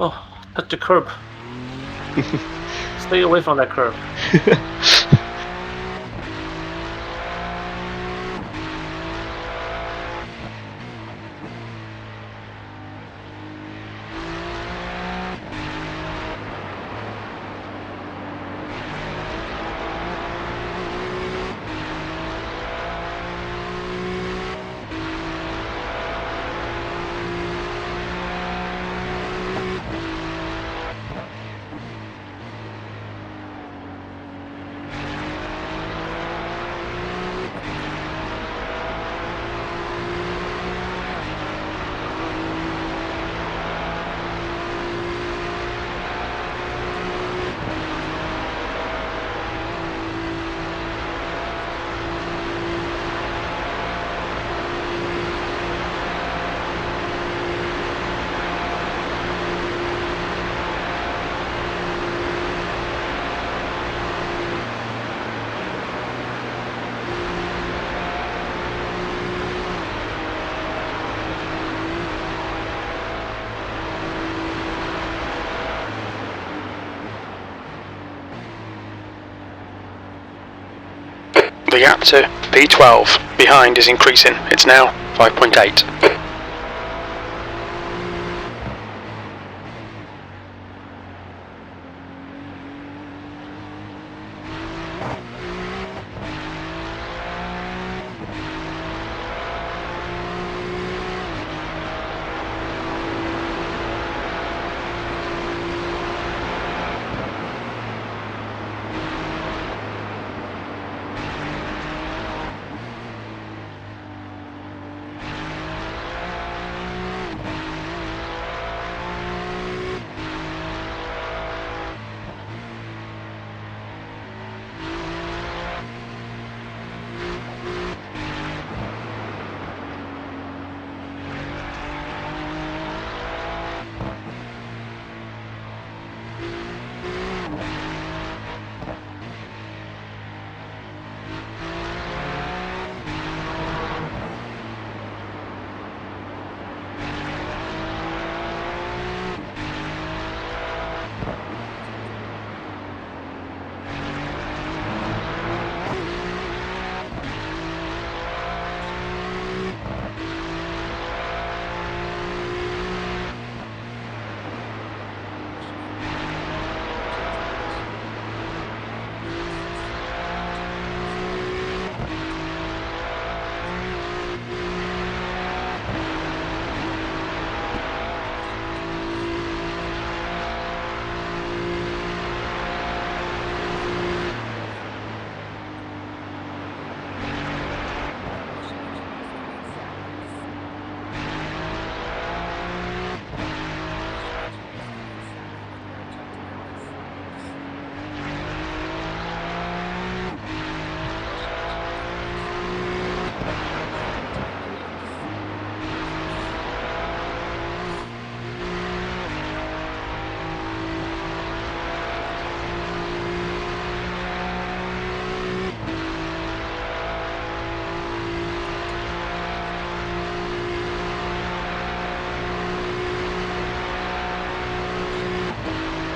Oh, touch the curb. Stay away from that curb. The gap to P12 behind is increasing. It's now 5.8.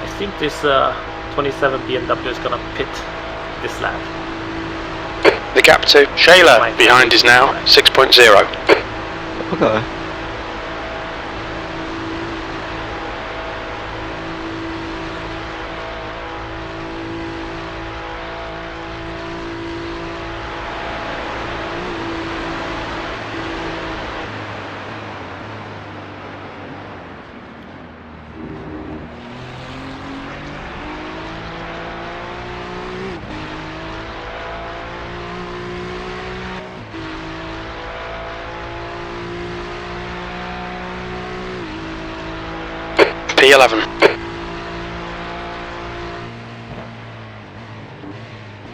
I think this 27 BMW is gonna pit this lap. The gap to Shayla behind is now 6.0. Okay. P11.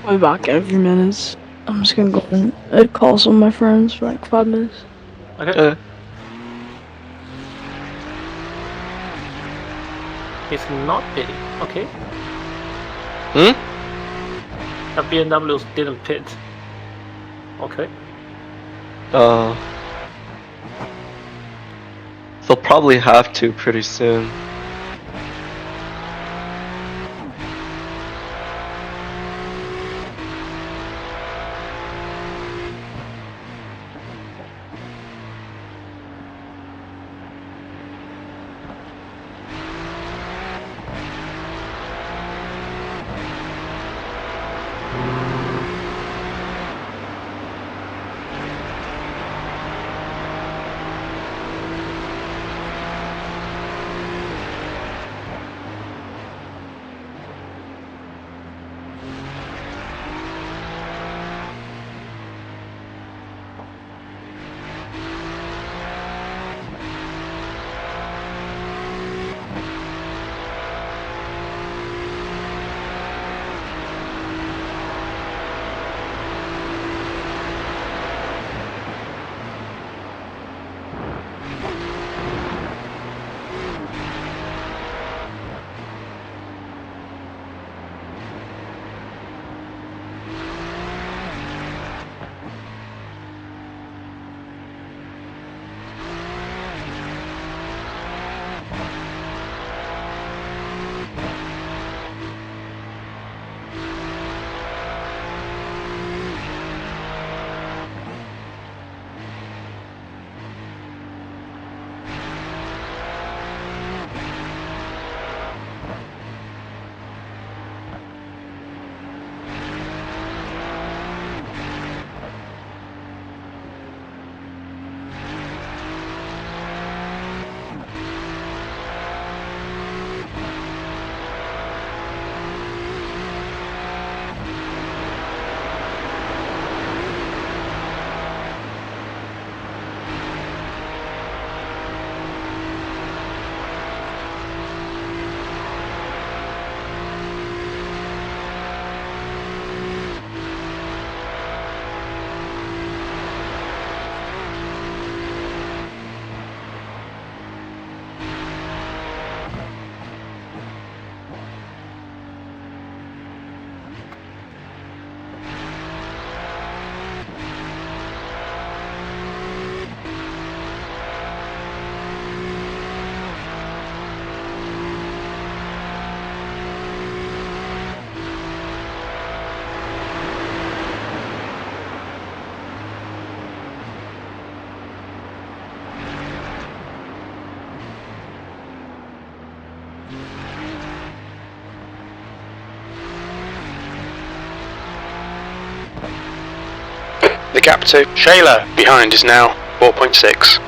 I'll be back in a few minutes. I'm just gonna go and call some of my friends for like 5 minutes. Okay. It's not pitting, okay? The BMWs didn't pit. Okay. They'll probably have to pretty soon. The gap to Shayla behind is now 4.6.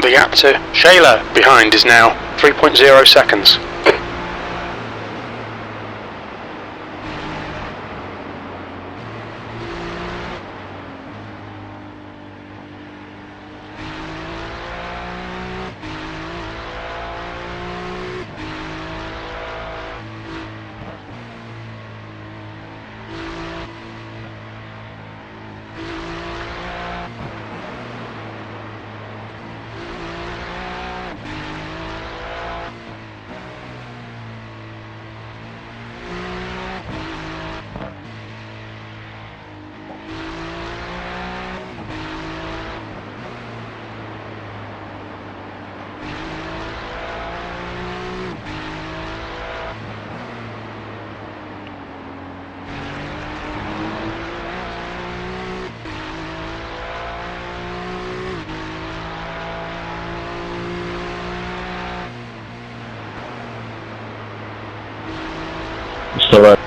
The gap to Shayla behind is now 3.0 seconds. Still right.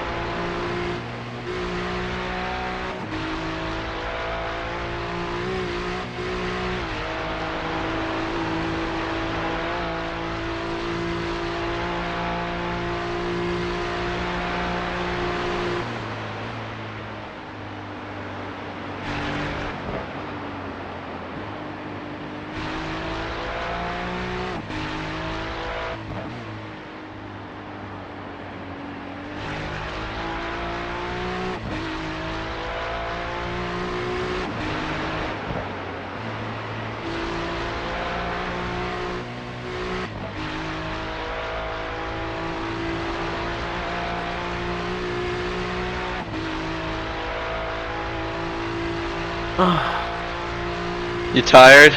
You tired?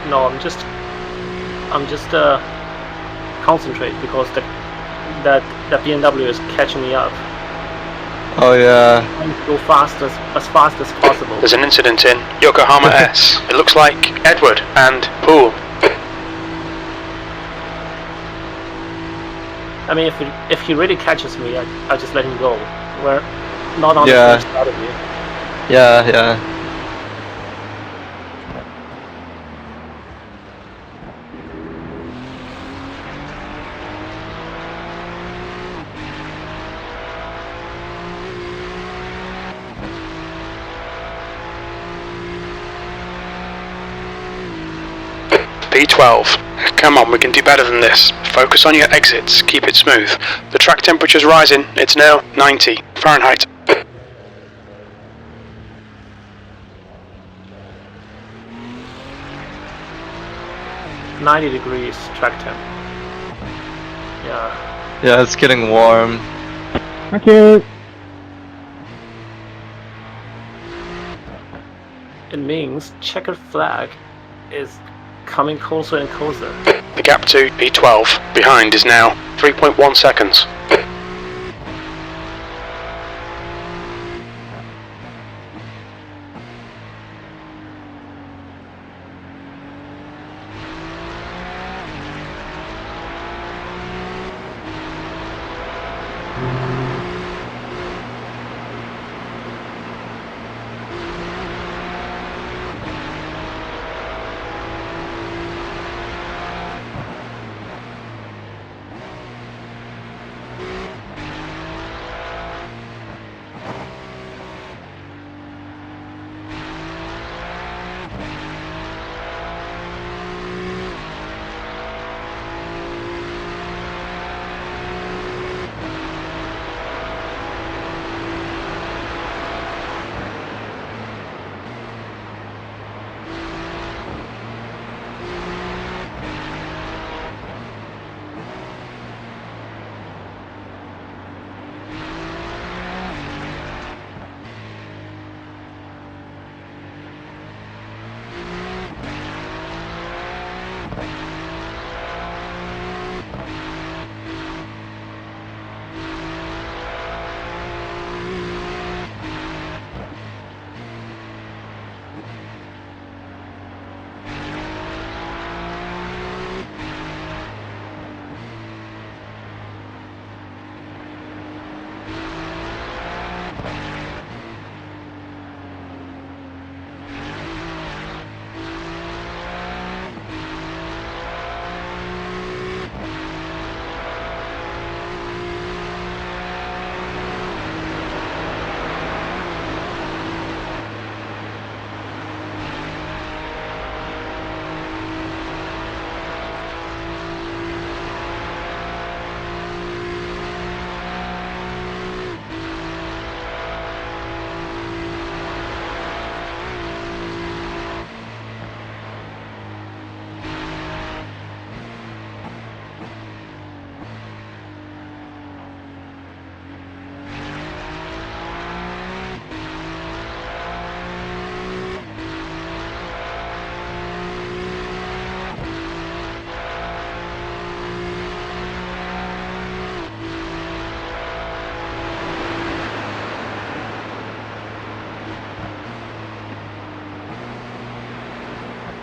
No, I'm just concentrate because the BMW is catching me up. Oh yeah. I'm trying to go fast as possible. There's an incident in Yokohama S. It looks like Edward and Poole. I mean, if he really catches me, I just let him go. We're not on the same side of you. Yeah. P12. Come on, we can do better than this. Focus on your exits, keep it smooth. The track temperature's rising, it's now 90 Fahrenheit. $90 track temp. Yeah. Yeah, it's getting warm. Okay. It means checkered flag is coming closer and closer. The gap to P12 behind is now 3.1 seconds.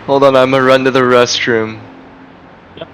Hold on, I'm gonna run to the restroom. Yep.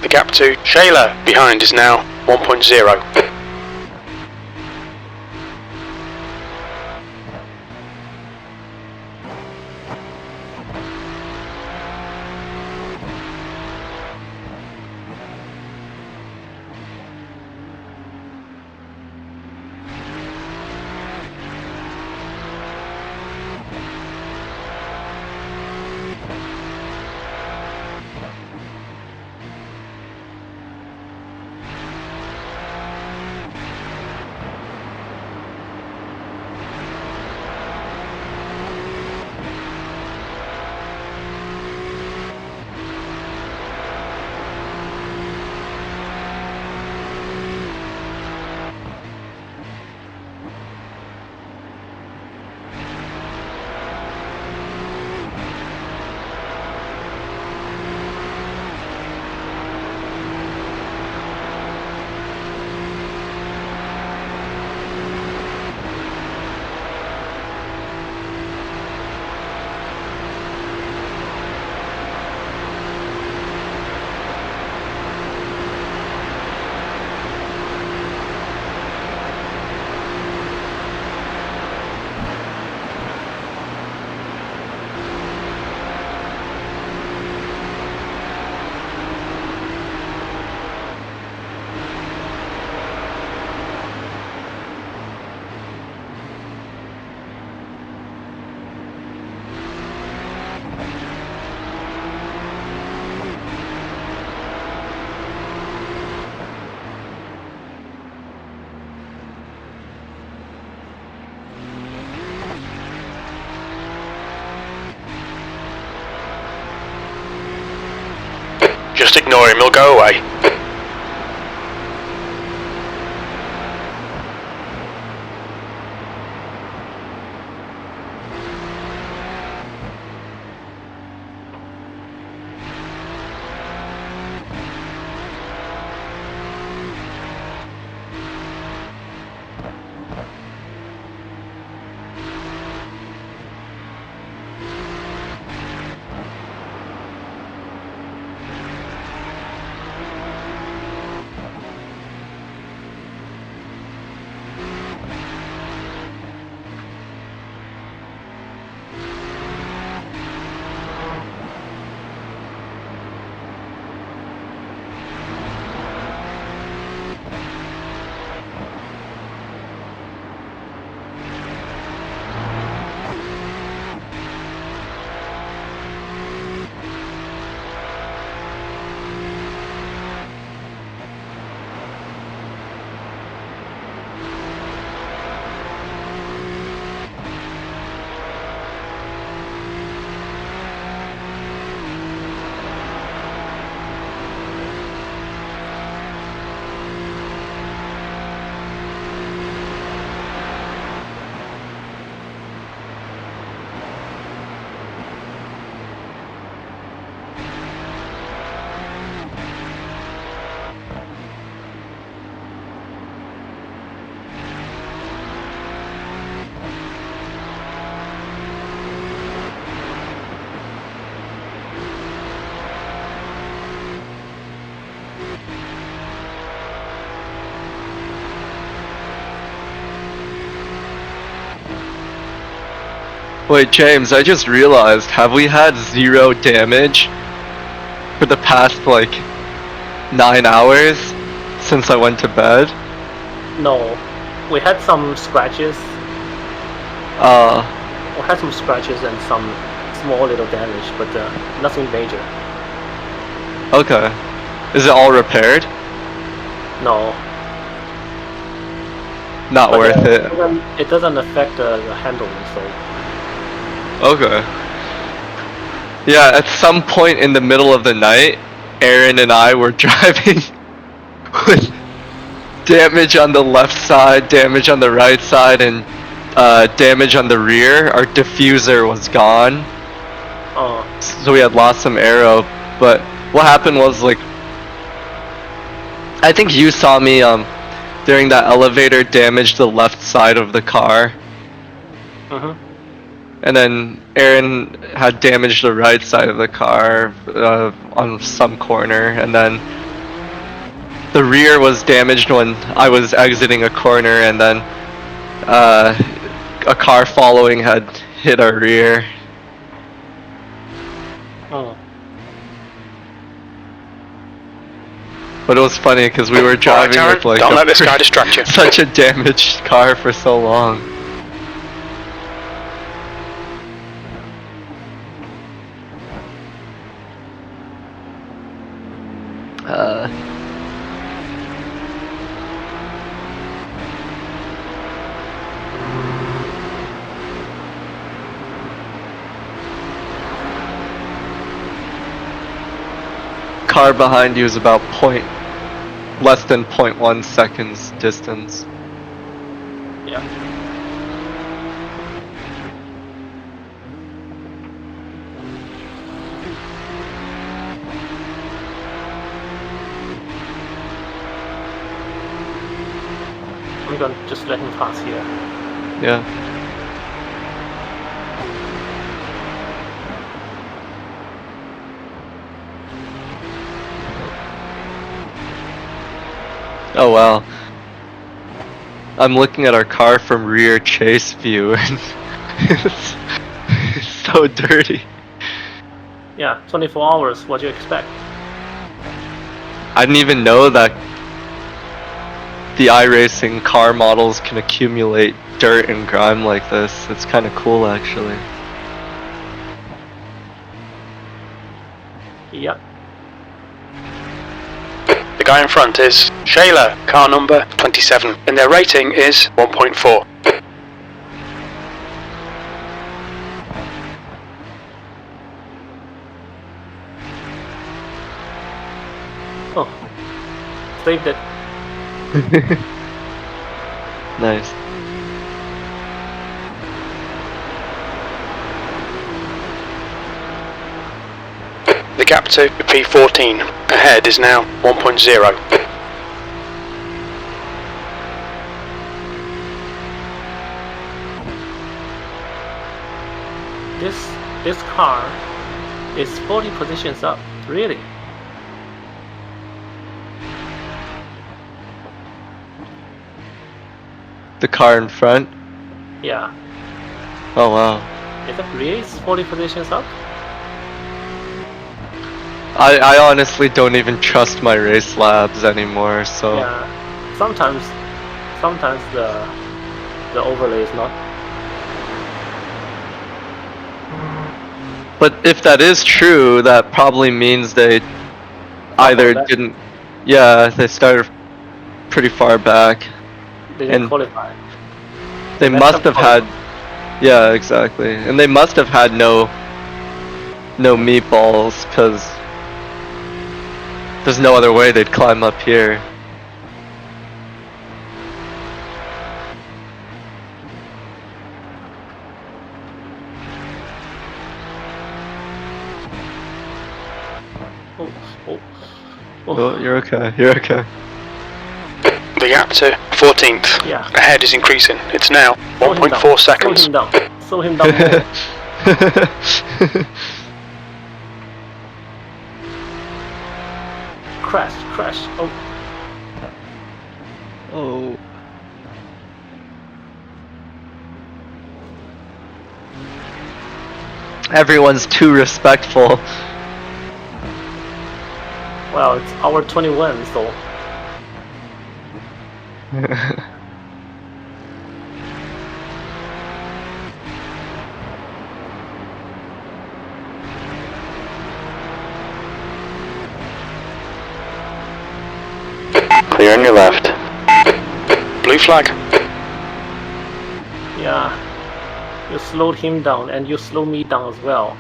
The gap to Shayla behind is now 1.0. Just ignore him, he'll go away. Wait, James, I just realized, have we had 0 damage for the past, like, 9 hours since I went to bed? No, we had some scratches. We had some scratches and some small little damage, but nothing major. Okay. Is it all repaired? No. Not But, worth it. It doesn't affect the handling, so. Okay. Yeah, at some point in the middle of the night, Aaron and I were driving with damage on the left side, damage on the right side, and damage on the rear. Our diffuser was gone. Oh. So we had lost some aero, but what happened was, like, I think you saw me during that elevator damage the left side of the car. And then Aaron had damaged the right side of the car on some corner, and then the rear was damaged when I was exiting a corner, and then a car following had hit our rear. Oh. But it was funny because we were driving with like don't let this guy distract you. Such a damaged car for so long. Car behind you is about less than 0.1 seconds distance. Yeah. I'm gonna just let him pass here. Yeah. Oh wow. I'm looking at our car from rear chase view and it's so dirty. Yeah, 24 hours, what do you expect? I didn't even know that the iRacing car models can accumulate dirt and grime like this. It's kind of cool actually. Yep. The guy in front is Shayla, car number 27, and their rating is 1.4. Oh, saved it. Nice. The gap to P14 ahead is now 1.0. This car is 40 positions up, really. The car in front? Yeah. Oh wow. Is it really 40 positions up? I honestly don't even trust my race labs anymore, so... Yeah. Sometimes the overlay is not. But if that is true, that probably means they either didn't... Yeah, they started pretty far back. They didn't qualify. They must have had... Yeah, exactly. And they must have had no meatballs, because there's no other way they'd climb up here. Oh, you're okay. You're okay. The gap to 14th ahead is increasing. It's now 1.4 seconds. Slow him down more. Crash. Oh. Oh. Everyone's too respectful. Well, it's hour 21, so. Clear on your left. Blue flag. Yeah. You slowed him down and you slow me down as well.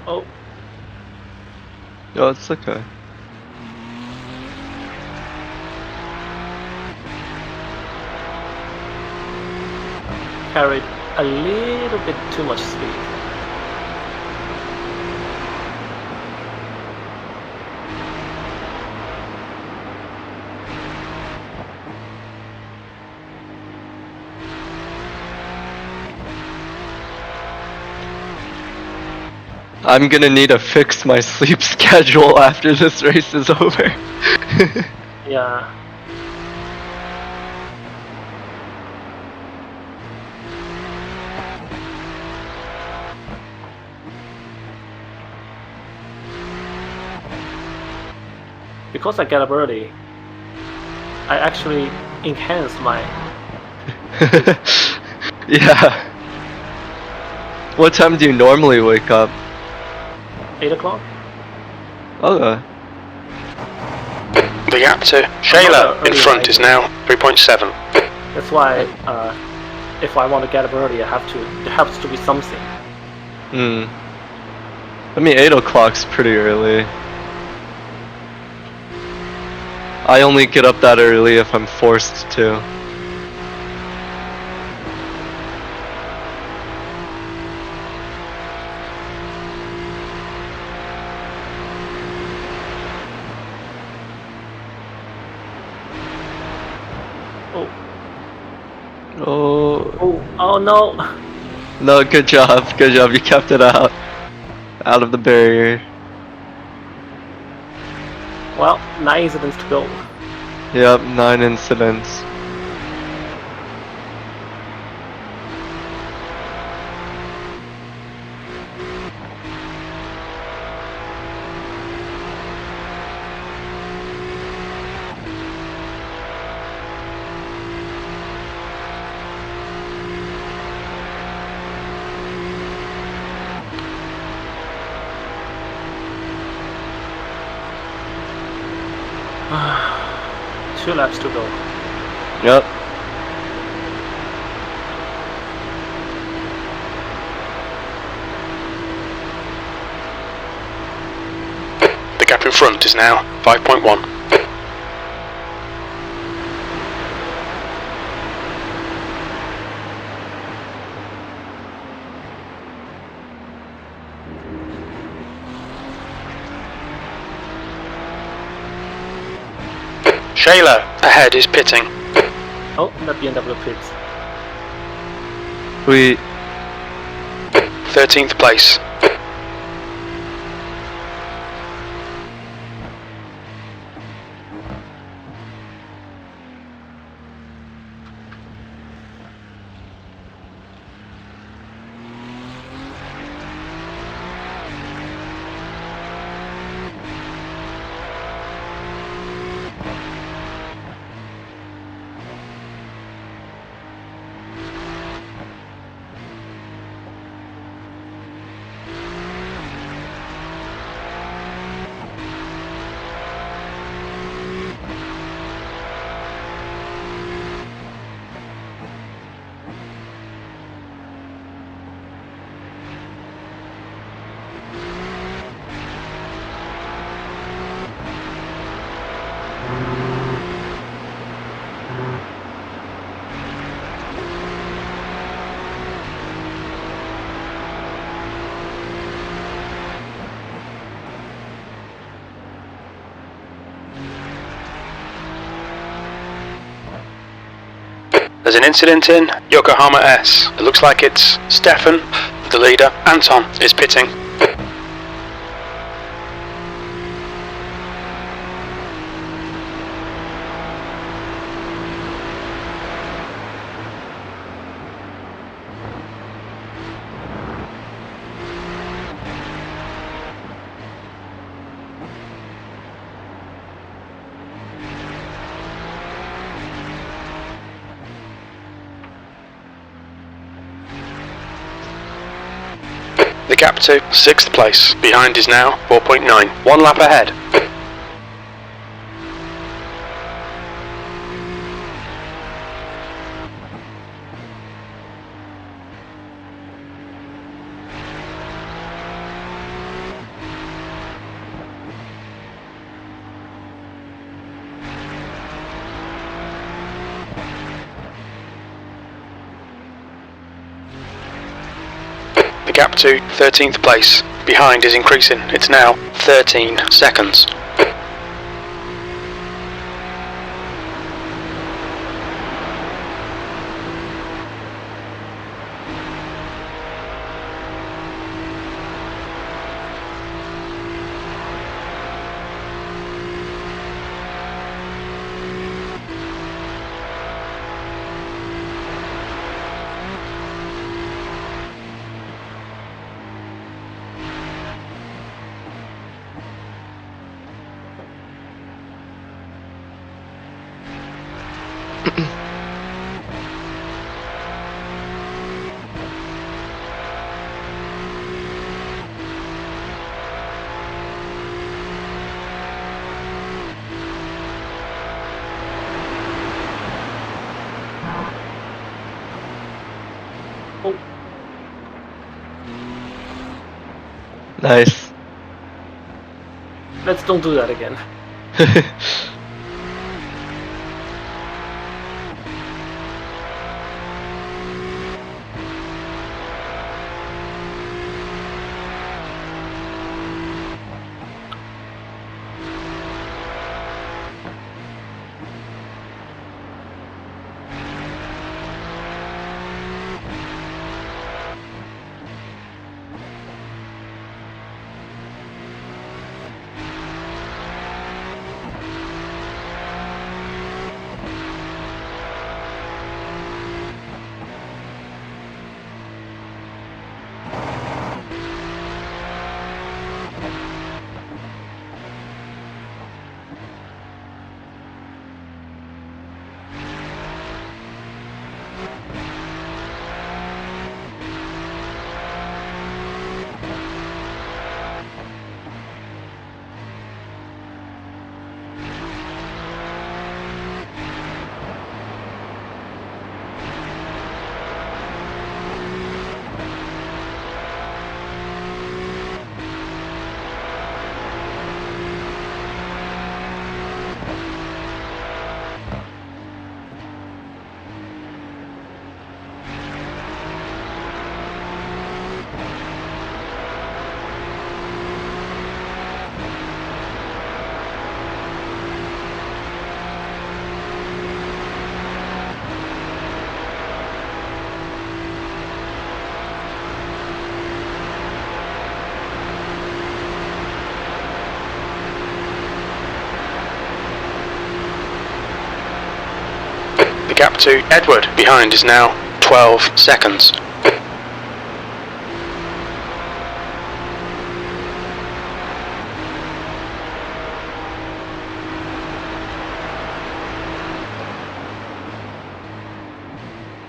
Oh, No, it's okay. carried a little bit too much speed. I'm gonna need to fix my sleep schedule after this race is over. Yeah. Because I get up early, I actually enhanced my... Yeah. What time do you normally wake up? 8 o'clock? Okay. The gap to Shayla in front is now 3.7. That's why, if I want to get up early, there has to be something. I mean, 8 o'clock's pretty early. I only get up that early if I'm forced to. Oh no! No, good job, you kept it out of the barrier. Well, 9 incidents to go. Yep, 9 incidents. Two laps to go. Yep. The gap in front is now 5.1. Shayla ahead is pitting. Oh, that BMW pits. We 13th place. an incident in Yokohama S. It looks like it's Stefan, the leader. Anton is pitting. The gap to 6th place. Behind is now 4.9. 1 lap ahead. The gap to 13th place. Behind is increasing. It's now 13 seconds. Nice. Let's don't do that again. The gap to Edward behind is now 12 seconds.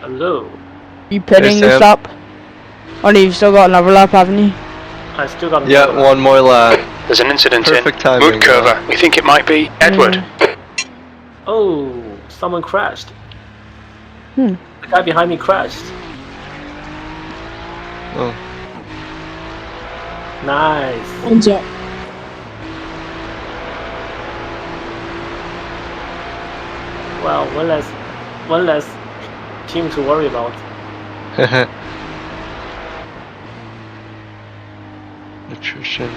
Hello. You pitting this lap? Oh, you've still got another lap, haven't you? I still got Yeah, one more lap. There's an incident Perfect in timing, Mood Curver. We think it might be Edward. Oh, someone crashed. Hmm. The guy behind me crashed. Oh. Nice. Hands up. Well, one less team to worry about. Nutrition.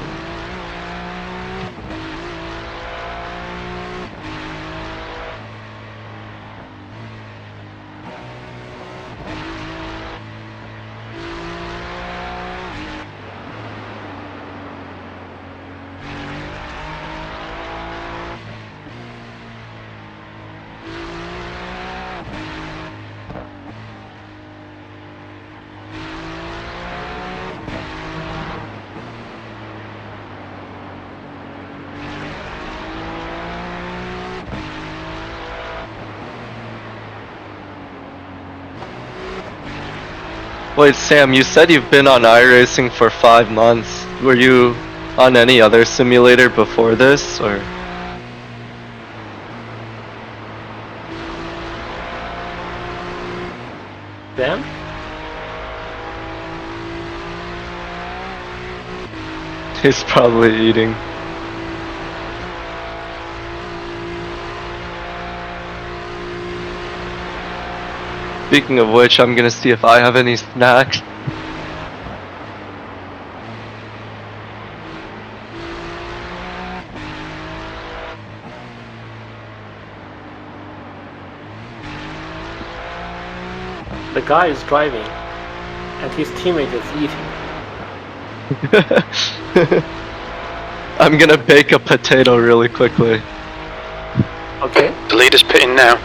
Wait, Sam, you said you've been on iRacing for 5 months. Were you on any other simulator before this, or? Them? He's probably eating. Speaking of which, I'm gonna see if I have any snacks. The guy is driving, and his teammate is eating. I'm gonna bake a potato really quickly. Okay. The leader's pitting now.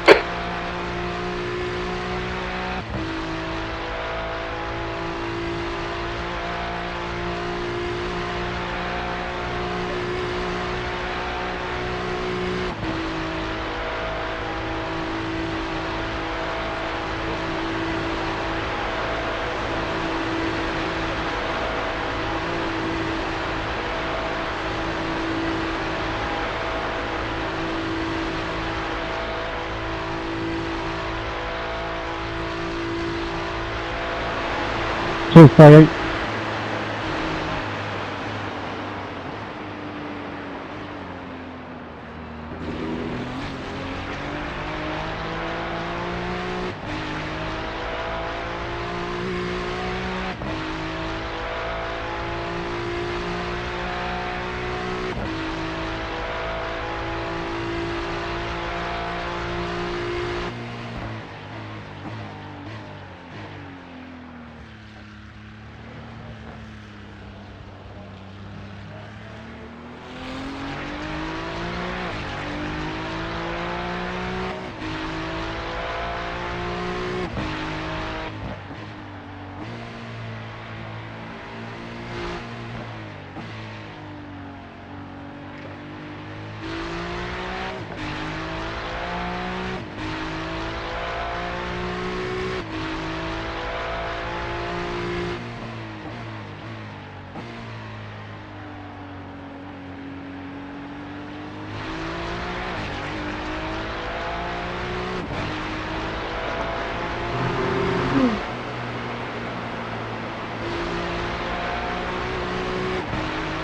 So sorry.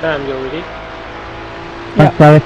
Sam, you ready? Yeah. Sorry.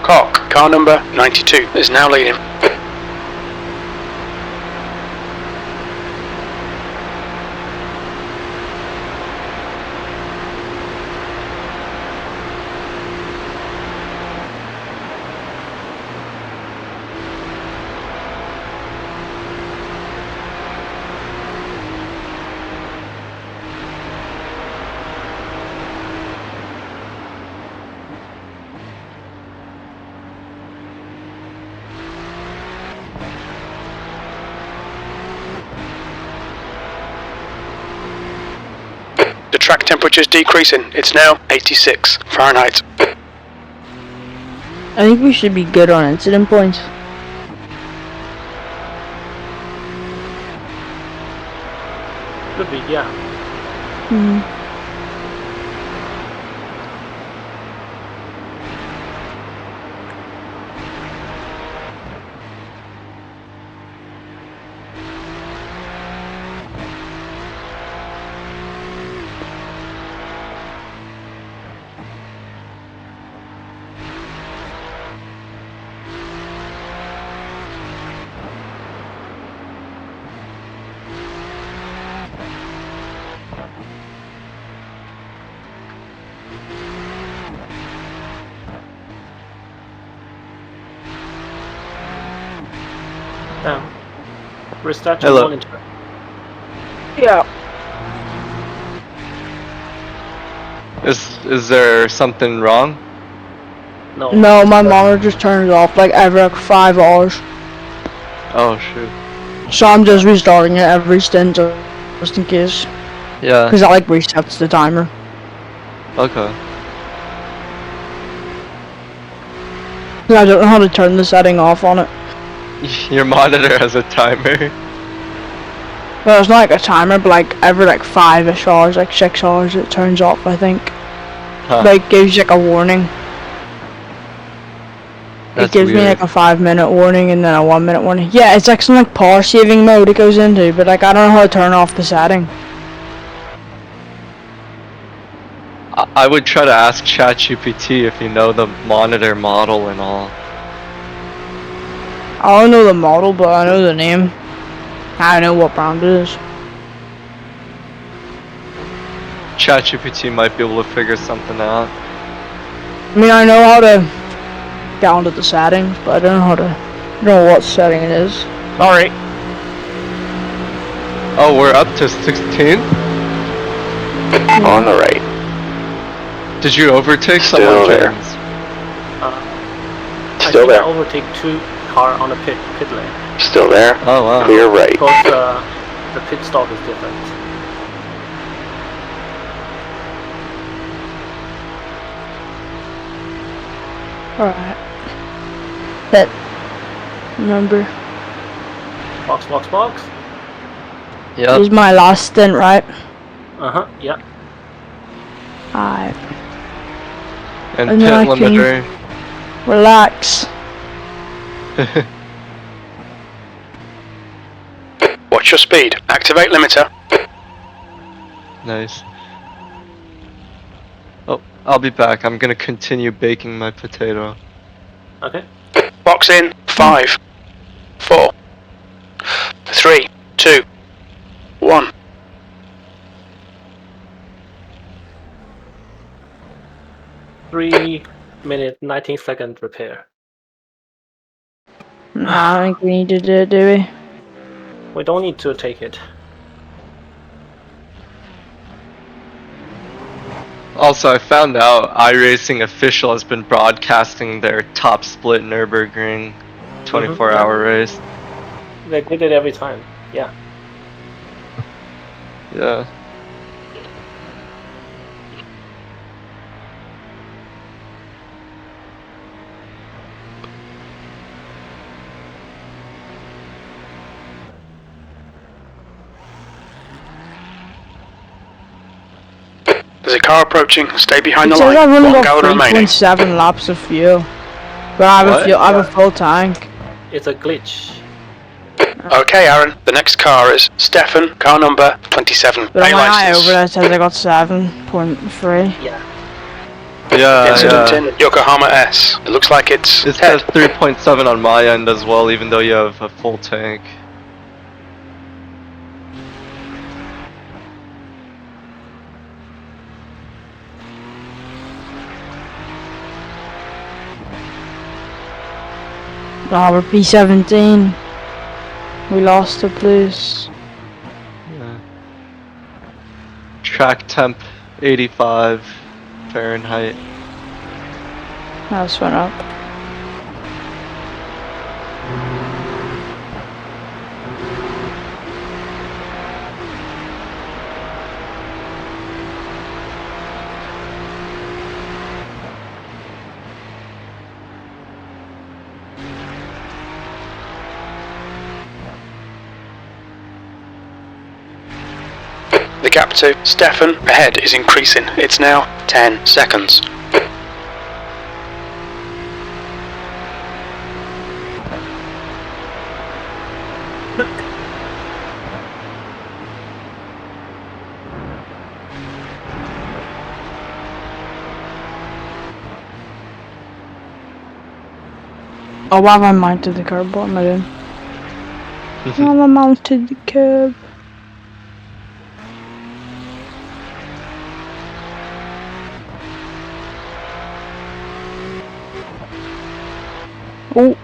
Cock, car number 92, is now leading. The track temperature is decreasing. It's now 86 Fahrenheit. I think we should be good on incident points. Could be, yeah. Restart your Hello. monitor. Yeah. Is there something wrong? No. No, my monitor just turns off like every like 5 hours. Oh shoot. So I'm just restarting it every stint just in case. Yeah. Because that like resets the timer. Okay. 'Cause I don't know how to turn the setting off on it. Your monitor has a timer. Well, it's not like a timer, but like every like 5-ish hours, like 6 hours, it turns off, I think. Huh. Like gives you like a warning. That's it gives me weird. like a 5-minute warning and then a 1-minute warning. Yeah, it's like some like power saving mode it goes into, but like I don't know how to turn off the setting. I would try to ask ChatGPT if you know the monitor model and all. I don't know the model, but I know the name. I know what brand it is. ChatGPT might be able to figure something out. I mean, I know how to get onto the settings, but I don't know how to. I don't know what setting it is. Sorry. Oh, we're up to 16? On the right. Did you overtake Still someone, there. James? I Still think there. I overtake 2 cars on the pit lane. Still there. Oh wow. Clear right. Because the pit stop is different. Alright. But remember, Box, box, box. this Yep. is my last stint, right? Yeah. Alright. And And then pit I can- limiter. Relax. Watch your speed. Activate limiter. Nice. Oh, I'll be back. I'm gonna continue baking my potato. Okay. Box in. 5, 4, 3, 2, 1. 3-minute 19-second repair. Nah, I think we need to do it, do we? We don't need to take it. Also, I found out iRacing Official has been broadcasting their top split Nürburgring 24-hour race. They did it every time. Yeah. Yeah. There's a car approaching. Stay behind It the says I've line. only 1 got gallon remaining. 3.7 laps of fuel. But I have What? I have a full tank. It's a glitch. Okay, Aaron. The next car is Stefan, car number 27. But on A my eye license. over there it says I got 7.3. Yeah. Yeah, Incident yeah. in Yokohama S. It looks like it's It head. says 3.7 on my end as well, even though you have a full tank. Ah, we're P17. We lost the place. Yeah. Track temp 85 Fahrenheit. That's went up. The gap to Stefan ahead is increasing. It's now 10 seconds. Oh, why have I mounted the curb? What am I doing? Why have I mounted the curb? Oh.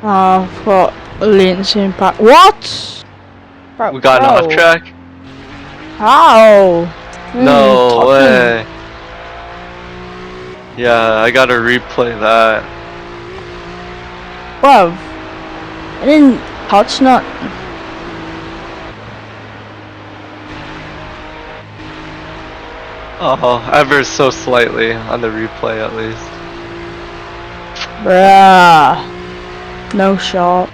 I've got latency impact. What? Bro, We got an off track? How? No way. Yeah, I gotta replay that. Bro, I didn't touch nothing. Oh, ever so slightly on the replay at least. Bruh. No shot.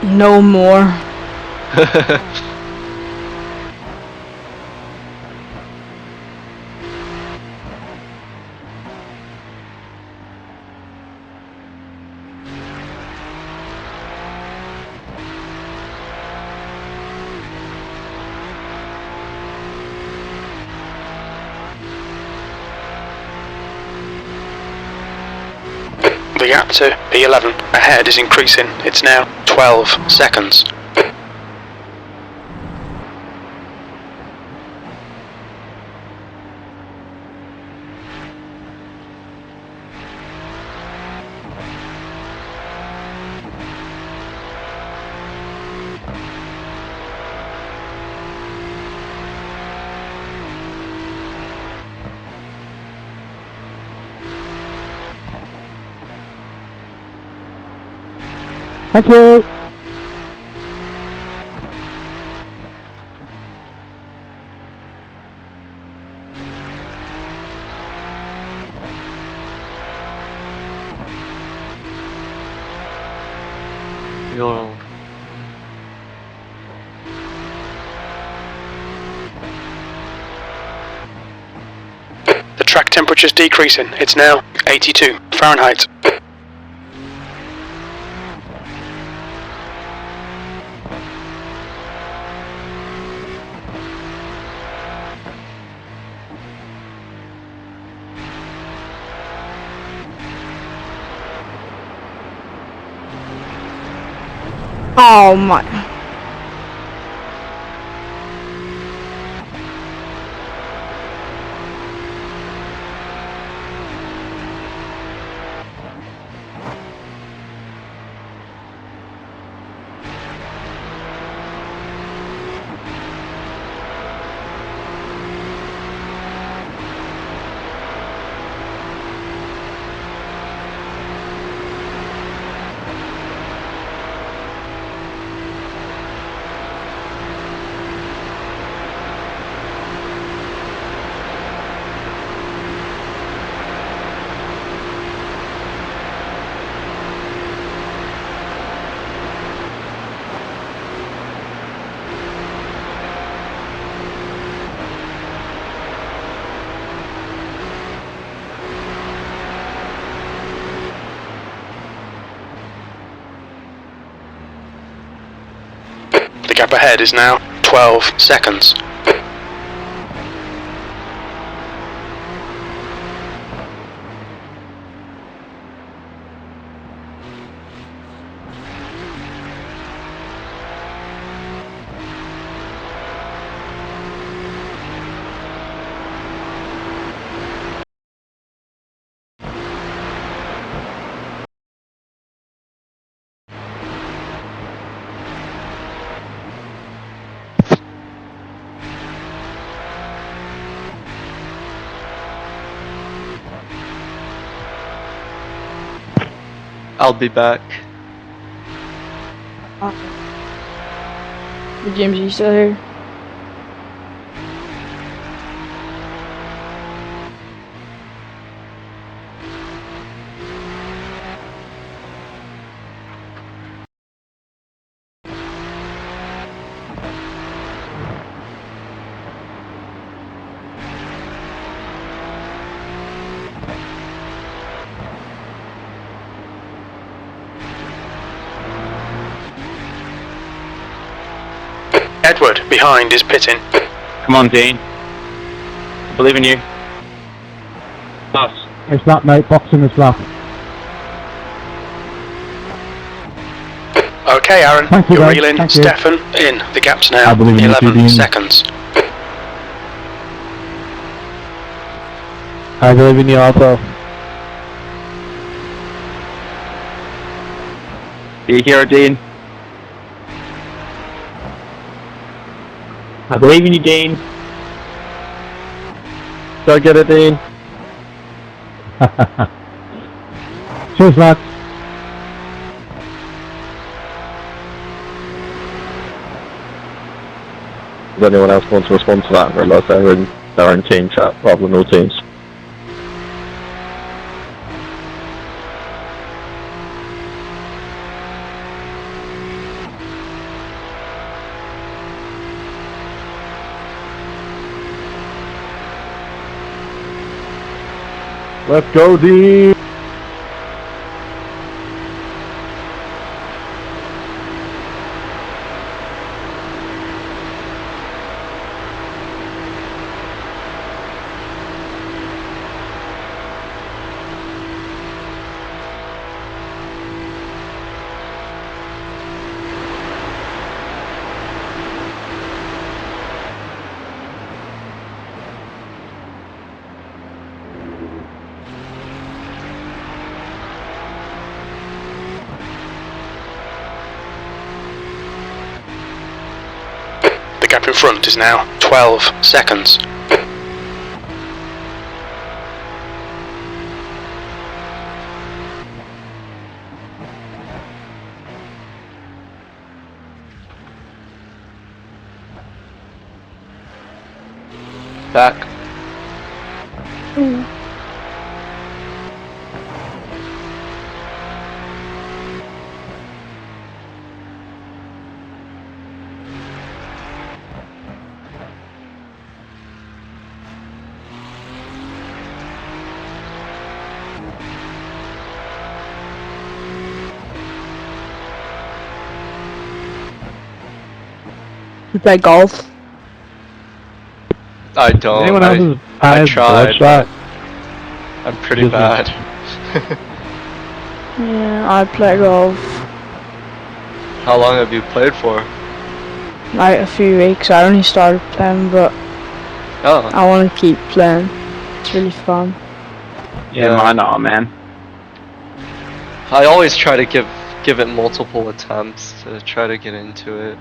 No more. The gap to P11 ahead is increasing. It's now 12 seconds. Thank you. Yo. The track temperature's decreasing. It's now 82 Fahrenheit. Oh my. gap ahead is now 12 seconds. I'll be back. James, are you still here? Edward, behind, is pitting. Come on, Dean. I believe in you. Pass. It's that, mate. Boxing as well. Okay, Aaron, Thank you, you're guys. reeling. Thank you. Stefan in. The gap's now I believe in you too, 11 Dean. seconds. I believe in you also. Are you here, Dean? I believe in you, Dean. Go get it, Dean. Cheers, lads. Does anyone else want to respond to that? Realise they're in their own team chat rather than all teams. Let's go, Dean! The gap in front is now 12 seconds. Back. You play golf? I don't. Anyone else I has tried. shot? I'm pretty bad. Yeah, I play golf. How long have you played for? Like a few weeks. I only started playing, but Oh. I want to keep playing. It's really fun. Yeah, mine are, man. I always try to give it multiple attempts to try to get into it.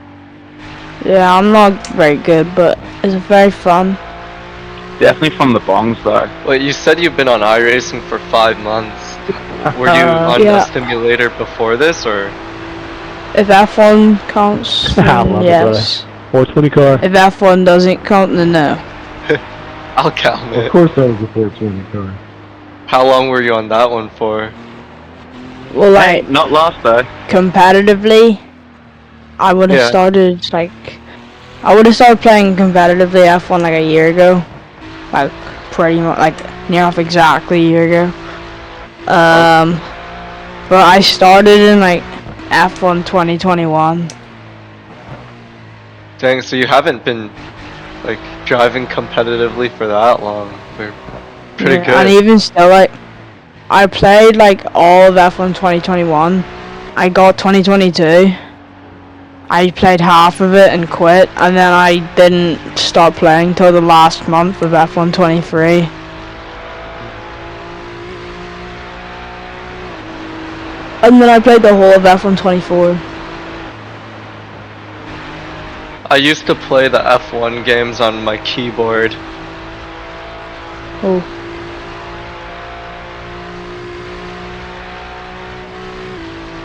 Yeah, I'm not very good, but it's very fun. Definitely from the bongs, though. Wait, you said you've been on iRacing for 5 months. Were you on yeah. a simulator before this, or? If F1 counts, I then love it, yes. 420 car. If F1 doesn't count, then no. I'll count it. Of course that was a 420 car. How long were you on that one for? Well, like, Not last, though. competitively, I would have Yeah. started, like, I would have started playing competitively F1 like a year ago. Like, pretty much, like, near enough exactly a year ago. But I started in, like, F1 2021. Dang, so you haven't been like driving competitively for that long. We're pretty good. And even still, like, I played like all of F1 2021. I got 2022. I played half of it and quit, and then I didn't stop playing till the last month of F1 23. And then I played the whole of F1 24. I used to play the F1 games on my keyboard. Oh.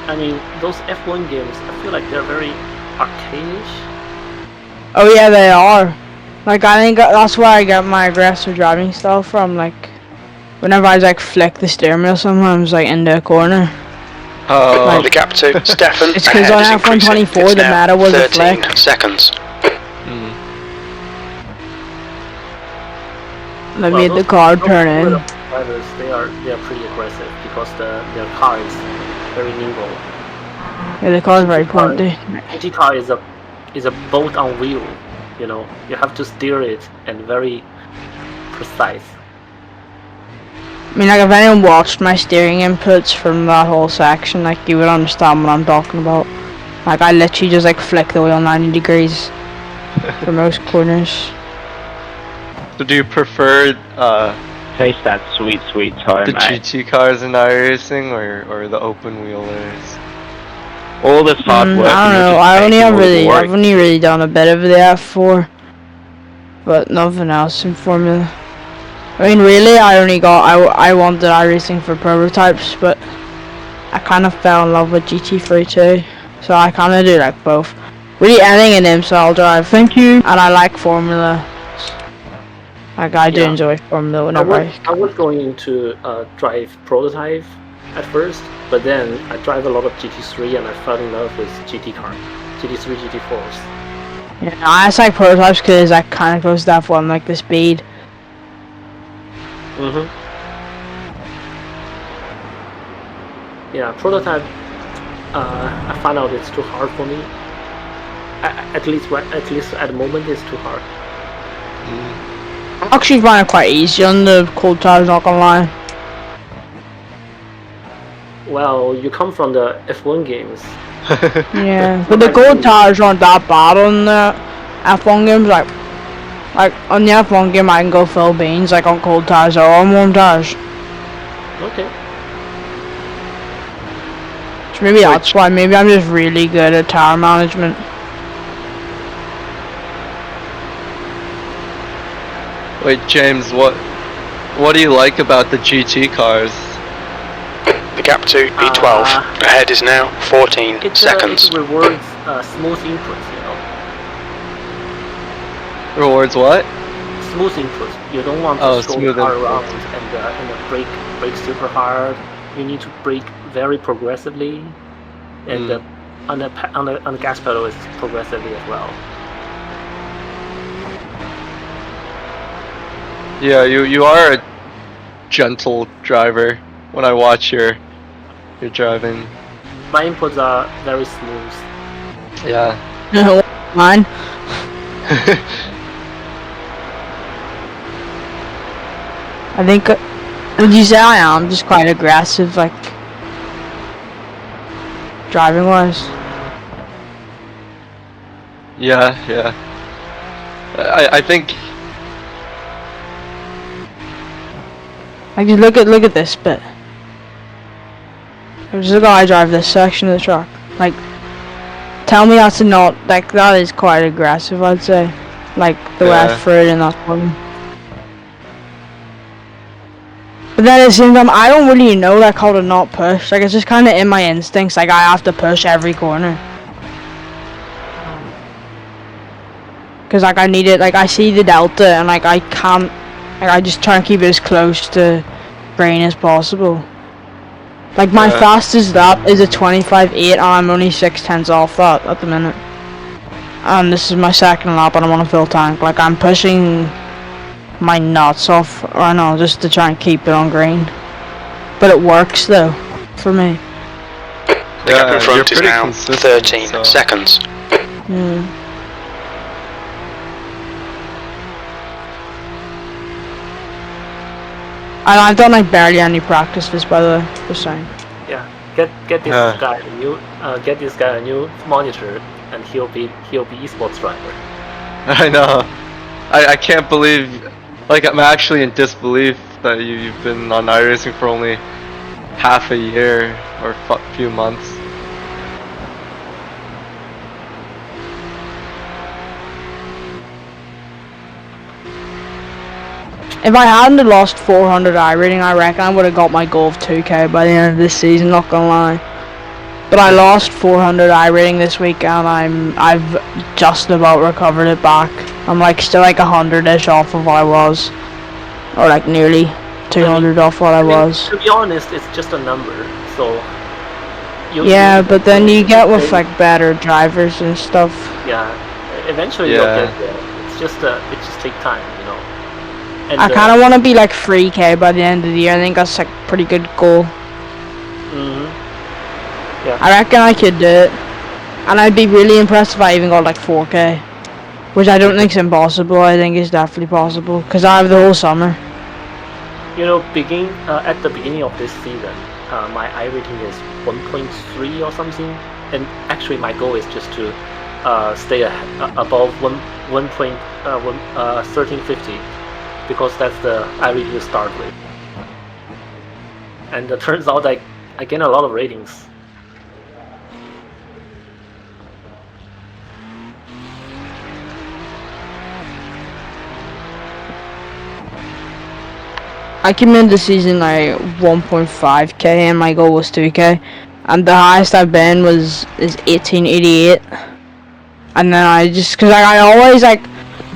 I mean, those F1 games, I feel like they're very arcade-ish. Oh yeah, they are. Like, I think that's where I get my aggressive driving style from. Like, whenever I like flick the steering wheel sometimes, like into a corner. Oh, Like, the gap to Stefan. it's because on F1 24 the meta was a 13 flick. seconds. They made the car turn in. Drivers, they are pretty aggressive because their car is very nimble. Yeah, the car is very pointy. GT car is a boat on wheel. You know, you have to steer it and very precise. I mean, like, if anyone watched my steering inputs from that whole section, like, you would understand what I'm talking about. Like, I literally just, like, flick the wheel 90 degrees for most corners. So do you prefer Taste that sweet, sweet time, the mate. GT cars in iRacing or the open wheelers? All this hard work. I don't know. I've only really done a bit of the F4, but nothing else in Formula. I mean, really, I wanted iRacing for prototypes, but I kind of fell in love with GT3 too, so I kind of do like both. Really, anything in IMSA I'll drive. Thank you. And I like Formula. Like, I do enjoy Formula whenever I was going to drive prototype at first, but then I drive a lot of GT3 and I fell in love with GT car, GT3, GT4s. Yeah, I just like prototypes because I kind of close to F1, like the speed. Yeah, prototype. I found out it's too hard for me. At least at the moment, it's too hard. I actually find it quite easy on the cold tires, not gonna lie. Well, you come from the F1 games. Yeah, but the cold tires aren't that bad on the F1 games. Like on the F1 game, I can go full beans. Like on cold tires or on warm tires. Okay. So maybe that's why. Maybe I'm just really good at tire management. Wait, James, what do you like about the GT cars? The gap to P12 ahead is now 14 seconds. It rewards smooth inputs, you know. Rewards what? Smooth inputs. You don't want to slow the car around and brake super hard. You need to brake very progressively, and on the gas pedal is progressively as well. Yeah, you are a gentle driver when I watch your driving. My inputs are very smooth. Yeah. Mine. I think, would you say I am just quite aggressive, like, driving wise? Yeah. I think. Like, just look at this bit. Just look how I drive this section of the track. Like, tell me that's not, like, that is quite aggressive, I'd say. Like, the way I threw it in that one. But then at the same time, I don't really know, like, how to not push. Like, it's just kind of in my instincts, like, I have to push every corner. Because, like, I need it, like, I see the delta, and, like, I can't, like, I just try and keep it as close to green as possible. Like, my fastest lap is a 25.8, and I'm only 6/10 off that at the minute. And this is my second lap, and I'm on a full tank. Like, I'm pushing my nuts off right now just to try and keep it on green. But it works, though, for me. The gap in front is now 13 seconds. And I've done like barely any practice this, by the way. Just saying. Yeah, get this guy a new monitor, and he'll be esports driver. I know. I can't believe, like, I'm actually in disbelief that you've been on iRacing for only half a year or few months. If I hadn't have lost 400 iRating, I reckon I would have got my goal of 2k by the end of this season, not gonna lie. But I lost 400 iRating this week, and I've just about recovered it back. I'm like still like 100ish off of what I was, or like nearly 200 off what I was. To be honest, it's just a number, so. Yeah, but then you get with like better drivers and stuff. Yeah, eventually you'll get there. It just takes time, you know. And, I kind of want to be like 3k by the end of the year. I think that's like a pretty good goal. Yeah. I reckon I could do it, and I'd be really impressed if I even got like 4k, which I don't think is impossible. I think it's definitely possible because I have the whole summer. You know, at the beginning of this season, my iRating is 1.3 or something, and actually my goal is just to stay above 1350, because that's the iRating to start with. And it turns out I gain a lot of ratings. I came into the season like 1.5k and my goal was 2k, and the highest I've been is 1888. And then I just, cause I always like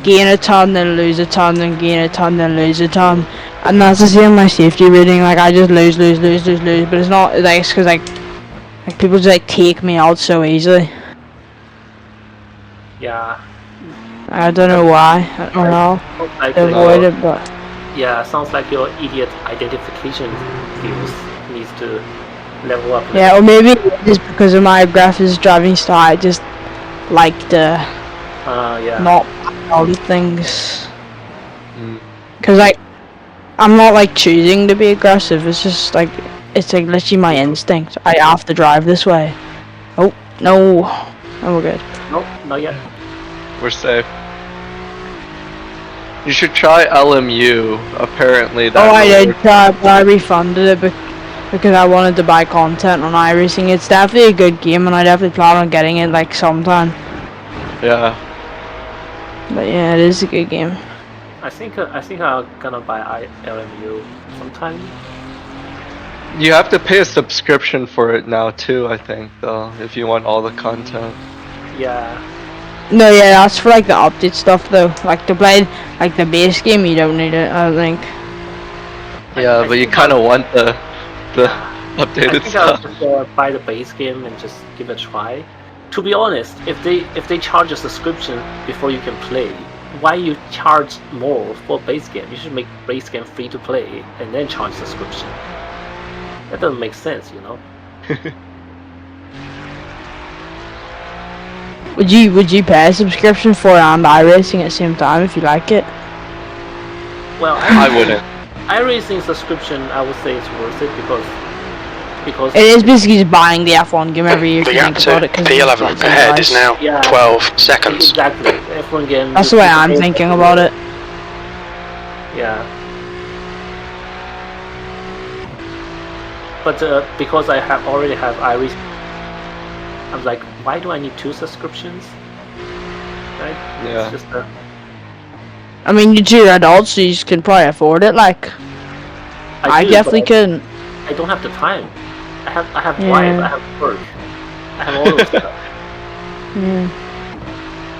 gain a ton, then lose a ton, then gain a ton, then lose a ton, and that's the same my safety rating. Like I just lose, but it's not like it's cause like people just like take me out so easily. Yeah. I don't know why. I don't know. I avoid it, but. Yeah, sounds like your idiot identification skills needs to level up. Yeah, or maybe it's because of my aggressive driving style. I just like the not all the things. Cause like I'm not like choosing to be aggressive. It's just like it's like literally my instinct. I have to drive this way. Oh no, we're good. Nope, not yet. We're safe. You should try LMU. Apparently, that. Oh, I did try, but I refunded it because I wanted to buy content on iRacing. It's definitely a good game, and I definitely plan on getting it like sometime. Yeah. But yeah, it is a good game. I think I'm gonna buy LMU sometime. You have to pay a subscription for it now too, I think, though, if you want all the content. Yeah. No, yeah, that's for like the update stuff though. Like to play like the base game, you don't need it, I think. Yeah, but you kind of want the updated stuff. I think I'll just buy the base game and just give it a try. To be honest, if they charge a subscription before you can play, why you charge more for base game? You should make base game free to play and then charge subscription. That doesn't make sense, you know. Would you pay a subscription for iRacing at the same time if you like it? Well, I wouldn't. iRacing subscription, I would say it's worth it because it is basically just buying the F1 game every year. The gap to P11 ahead is now 12 seconds. Exactly, F1 game. That's the way I'm thinking about it. Yeah. But because I already have iRacing, I'm like, why do I need 2 subscriptions? Right? Yeah. It's just I mean, you're adults, so you can probably afford it. Like, I definitely couldn't. I don't have the time. I have wife. I have work. I have all of stuff. Yeah.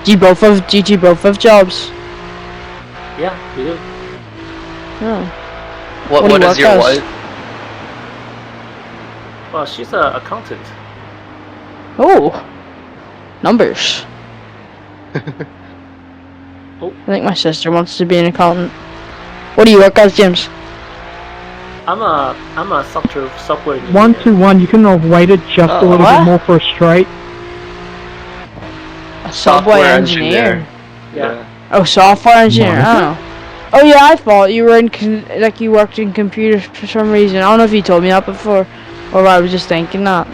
Do you both have jobs? Yeah, we do. Oh. What is your wife? Well, she's an accountant. Oh, numbers. Oh. I think my sister wants to be an accountant. What do you work as, James? I'm a software engineer. 121. You can avoid it just a little bit more for a straight. A software engineer. Yeah. Oh, software engineer. Oh. Oh yeah, I thought you were in like you worked in computers for some reason. I don't know if you told me that before, or I was just thinking that.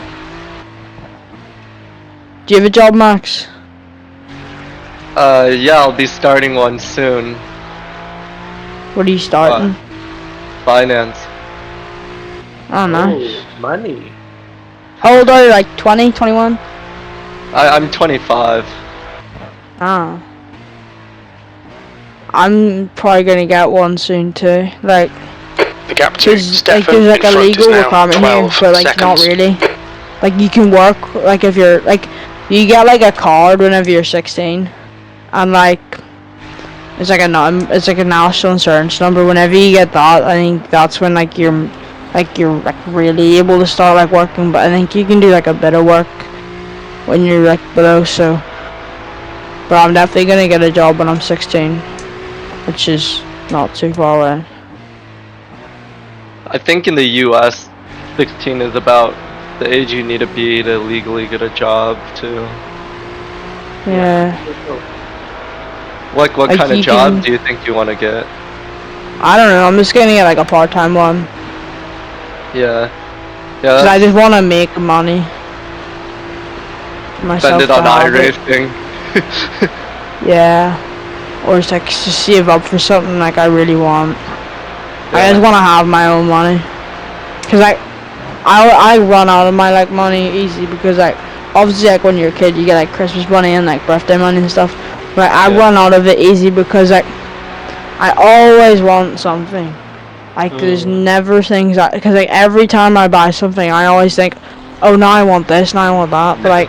Do you have a job, Max? Yeah, I'll be starting one soon. What are you starting? Finance. Oh, nice. Oh, money. How old are you? Like 20, 21? I'm 25. Ah. I'm probably gonna get one soon too. Like, The gap to like Stefan there's like in a front legal is now requirement here, 12 but like seconds. not really. Like you can work like if you're like you get like a card whenever you're 16, and like it's like a national insurance number. Whenever you get that, I think that's when like you're really able to start like working. But I think you can do like a bit of work when you're like below. So, but I'm definitely gonna get a job when I'm 16, which is not too far away. I think in the US, 16 is about the age you need to be to legally get a job too. Yeah. What Like kind of you job can- do you think you want to get? I don't know. I'm just gonna get like a part-time one. Yeah. Cause Yeah. I just want to make money. Spend it to on have it. iRacing. Yeah. Or just like just save up for something like I really want. I Yeah. just want to have my own money. Cause I run out of my like money easy because like obviously like when you're a kid you get like Christmas money and like birthday money and stuff. But I run out of it easy because like I always want something. Like there's never things that because like every time I buy something I always think, oh now I want this, now I want that. But like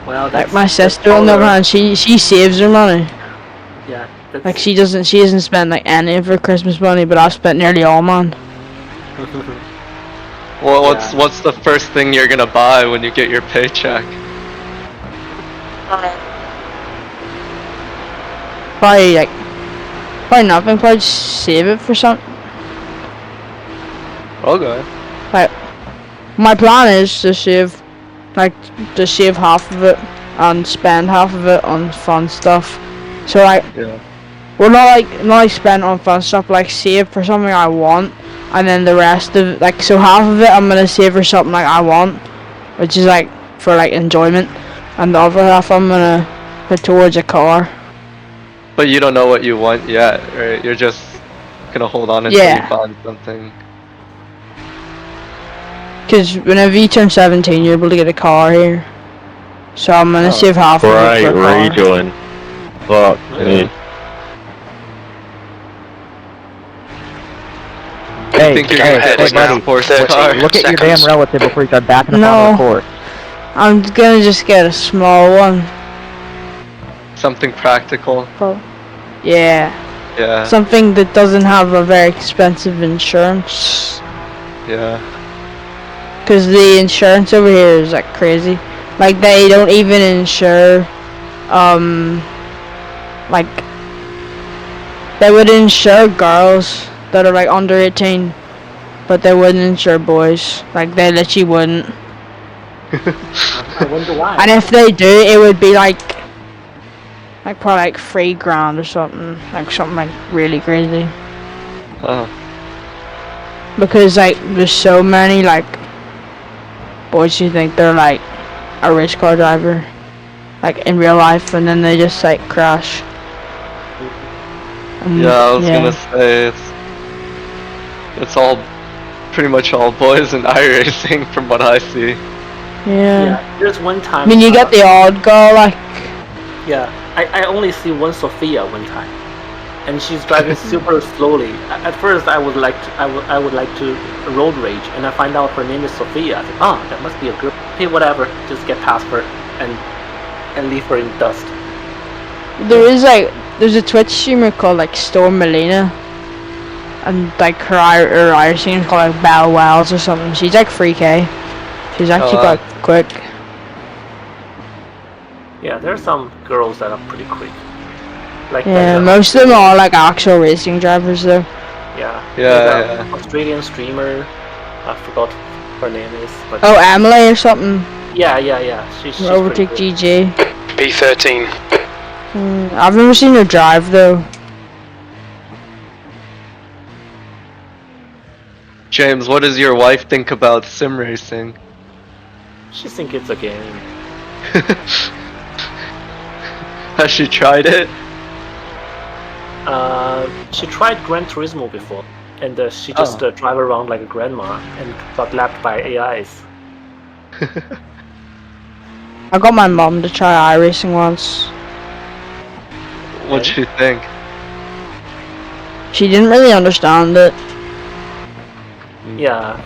Well, like my sister on the other hand, she saves her money. Yeah. Like she doesn't spend like any of her Christmas money, but I've spent nearly all mine. Well, what's the first thing you're gonna buy when you get your paycheck? Probably nothing. Probably just save it for something. Okay. Like my plan is to save, half of it and spend half of it on fun stuff. So like, well not like spend on fun stuff, but like save for something I want, and then the rest of it, like so half of it I'm gonna save for something like I want, which is like for like enjoyment, and the other half I'm gonna put towards a car. But you don't know what you want yet, right? You're just gonna hold on until you find something. Cause whenever you turn 17, you're able to get a car here. So I'm gonna save half of it for a car. rejoin. Fuck me. Hey, think you're gonna hit hey, like buddy. a sports car? Look at your damn relative before you start backing up on the course. I'm gonna just get a small one. Something practical. Yeah. Yeah. Something that doesn't have a very expensive insurance. Yeah. Cause the insurance over here is like crazy. Like they don't even insure, like they would insure girls that are like under 18, but they wouldn't insure boys. Like they literally wouldn't. I wonder why. And if they do, it would be like probably like $3,000 or something. Like something like really crazy. Oh. Because like there's so many like boys who think they're like a race car driver, like in real life, and then they just like crash. Yeah, I was gonna say it's all pretty much all boys in iRacing from what I see. Yeah. There's one time. I mean, you get the odd girl, like. Yeah, I only see one Sophia one time, and she's driving super slowly. At first, I would like to road rage, and I find out her name is Sophia. I think, that must be a girl. Okay, whatever, just get past her and leave her in dust. There's a Twitch streamer called like Storm Melina, and like her Irish name is called like Belle Wells or something. She's like 3K. She's actually quite quick. Yeah, there's some girls that are pretty quick. Like most of them are like actual racing drivers though. Yeah. Yeah. Australian streamer. I forgot her name is. But oh, Emily or something. Yeah. She's Overtake GG. B13. I've never seen her drive though. James, what does your wife think about sim racing? She thinks it's a game. Has she tried it? She tried Gran Turismo before, and she just drive around like a grandma and got lapped by AIs. I got my mom to try iRacing once. What'd she think? She didn't really understand it. Yeah,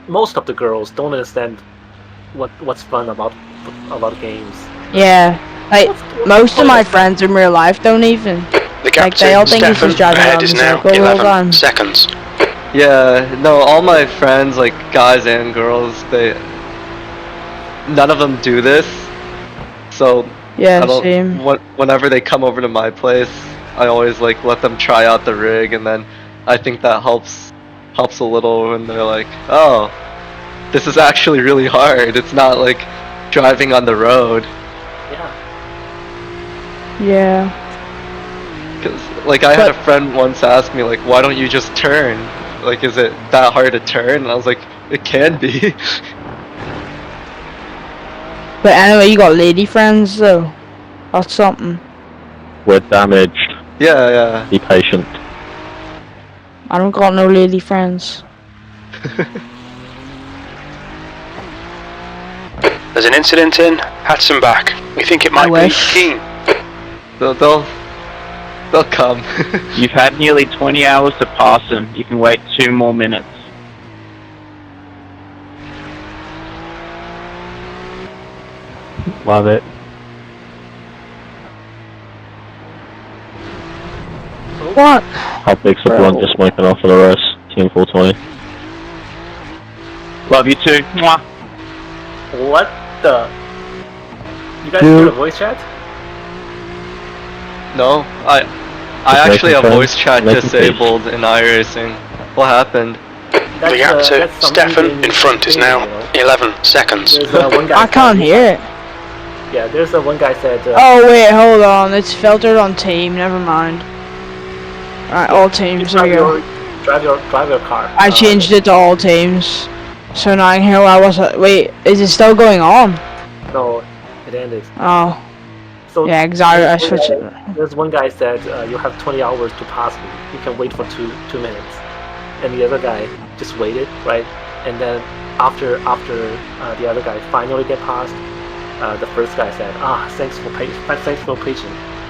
most of the girls don't understand what's fun about games. Yeah, like most of my friends in real life don't even. The gap Like they all think it's just driving ahead around is in now circles all the 11 time. seconds. Yeah, no, all my friends, like guys and girls, none of them do this. So Yeah, I don't, same. whenever they come over to my place, I always like let them try out the rig, and then I think that helps a little when they're like, oh, this is actually really hard. It's not like driving on the road. Yeah. Cause like I had a friend once ask me like, why don't you just turn? Like, is it that hard to turn? And I was like, it can be. But anyway, you got lady friends though. That's something. We're damaged. Yeah. Be patient. I don't got no lady friends. There's an incident in Hudson back. We think it might be Keen. They'll come. You've had nearly 20 hours to pass them. You can wait 2 more minutes. Love it. What? How big's the blunt you're smoking off for the rest? Team 420. Love you too. Mwah. What the? You guys hear a voice chat? No, I actually have voice chat disabled in iRacing. What happened? The gap to Stefan in front is now 11 seconds. I can't hear it. Yeah, there's one guy said. Oh wait, hold on. It's filtered on team. Never mind. Alright, all teams. There we go. Drive your car. I changed it to all teams. So now I can hear what I was. Wait, is it still going on? No, it ended. Oh. So yeah, exactly. I switched it. There's one guy said you have 20 hours to pass me. You can wait for two minutes, and the other guy just waited, right? And then after the other guy finally get passed, the first guy said, thanks for patience,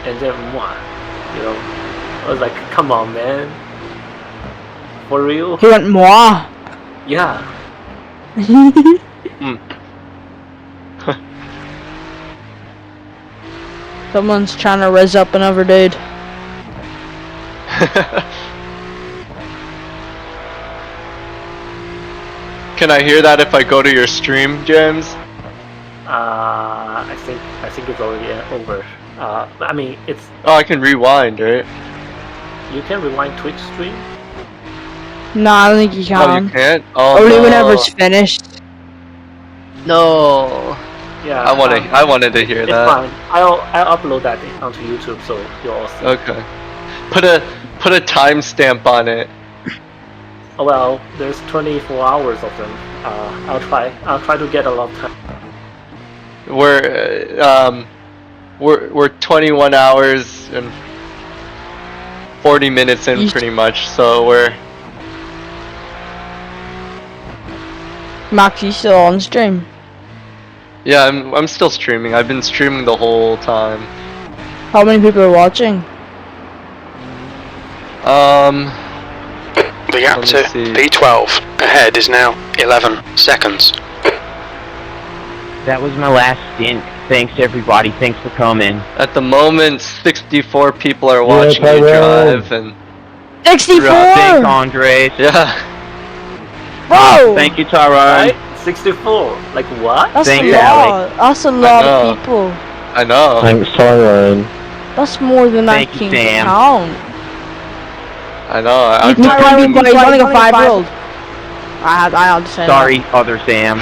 and then you know, I was like, come on, man, for real? He went moi. Yeah. Someone's trying to res up another dude. Can I hear that if I go to your stream, James? I think it's already over. I mean, it's. Oh, I can rewind, right? You can rewind Twitch stream. No, I don't think you can. Oh, you can't? Oh, only no. whenever it's finished. No. Yeah. I wanted to hear that. It's fine. I'll upload that onto YouTube so you'll all see. Okay. Put a timestamp on it. Oh, well, there's 24 hours of them. I'll try to get a lot of time. We're 21 hours and 40 minutes in pretty much, so we're. Max, you still on stream? Yeah, I'm still streaming. I've been streaming the whole time. How many people are watching? The gap to P12 ahead is now 11 seconds. That was my last stint. Thanks everybody. Thanks for coming. At the moment, 64 people are watching you drive, and 64. Thank Andres. Yeah. Bro. Thank you, Tyrone. Right? 64. Like what? That's a lot. That's a lot of people. I know. Thanks, Tyrone. That's more than I can count. I know. He's running a 5-year-old. I understand. Sorry, other Sam.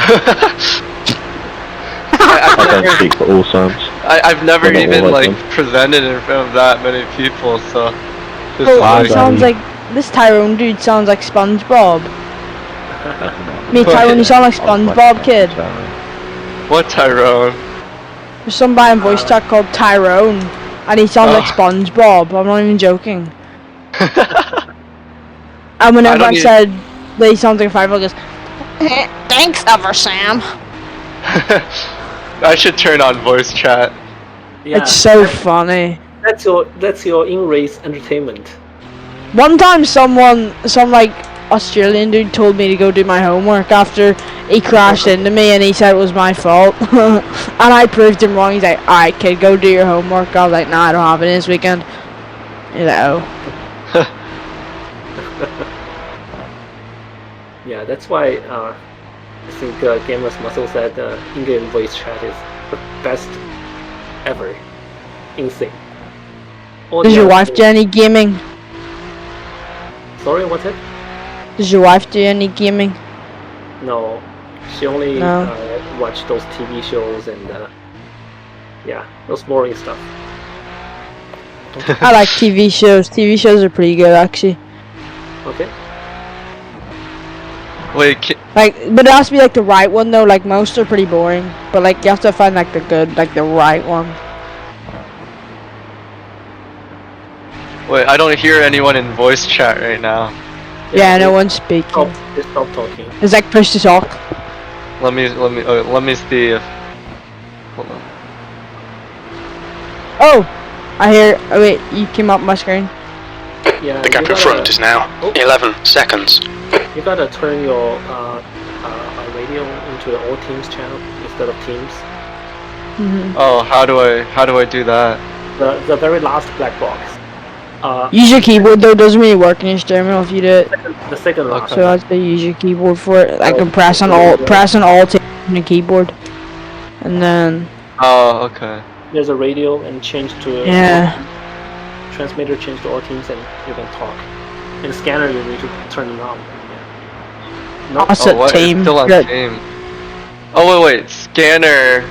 I don't speak for all Sams. I've never even like presented in front of that many people, so. It sounds like This Tyrone dude sounds like SpongeBob. Me, Tyrone, you sound like SpongeBob, kid. What Tyrone? There's some guy in voice chat called Tyrone, and he sounds like SpongeBob. I'm not even joking. And whenever I said that he sounds like a fireball, he goes, "Thanks, Ever Sam." I should turn on voice chat. Yeah, it's so funny. That's your in-race entertainment. One time, some like Australian dude told me to go do my homework after he crashed into me, and he said it was my fault. And I proved him wrong. He's like, "Alright, kid, go do your homework." I was like, "Nah, I don't have it this weekend." He's like, "Oh." Yeah, that's why I think Gamers Muscle said in-game voice chat is the best ever. Insane. Does your wife do any gaming? Sorry, what's it? Does your wife do any gaming? No, she only watch those TV shows and yeah, those boring stuff. I like TV shows. TV shows are pretty good, actually. Okay. Wait, but it has to be like the right one though. Like most are pretty boring, but like you have to find like the good, like the right one. Wait, I don't hear anyone in voice chat right now. Yeah, no one's speaking. Just stop talking. It's like push to talk. Let me see if. Hold on. Oh, I hear. Oh wait, you came up my screen. Yeah. The gap in front is now 11 seconds. You gotta turn your radio into the all teams channel instead of teams. Oh, how do I do that? The very last black box. Use your keyboard though, doesn't really work in HTML if you do it. The second last. So I have to use your keyboard for it. I can press on alt on the keyboard, and then. Oh, okay. There's a radio and change to. Transmitter change to all teams and you can talk. And scanner you need to turn it on. Yeah. No. Also team. Still on team. Oh wait, scanner.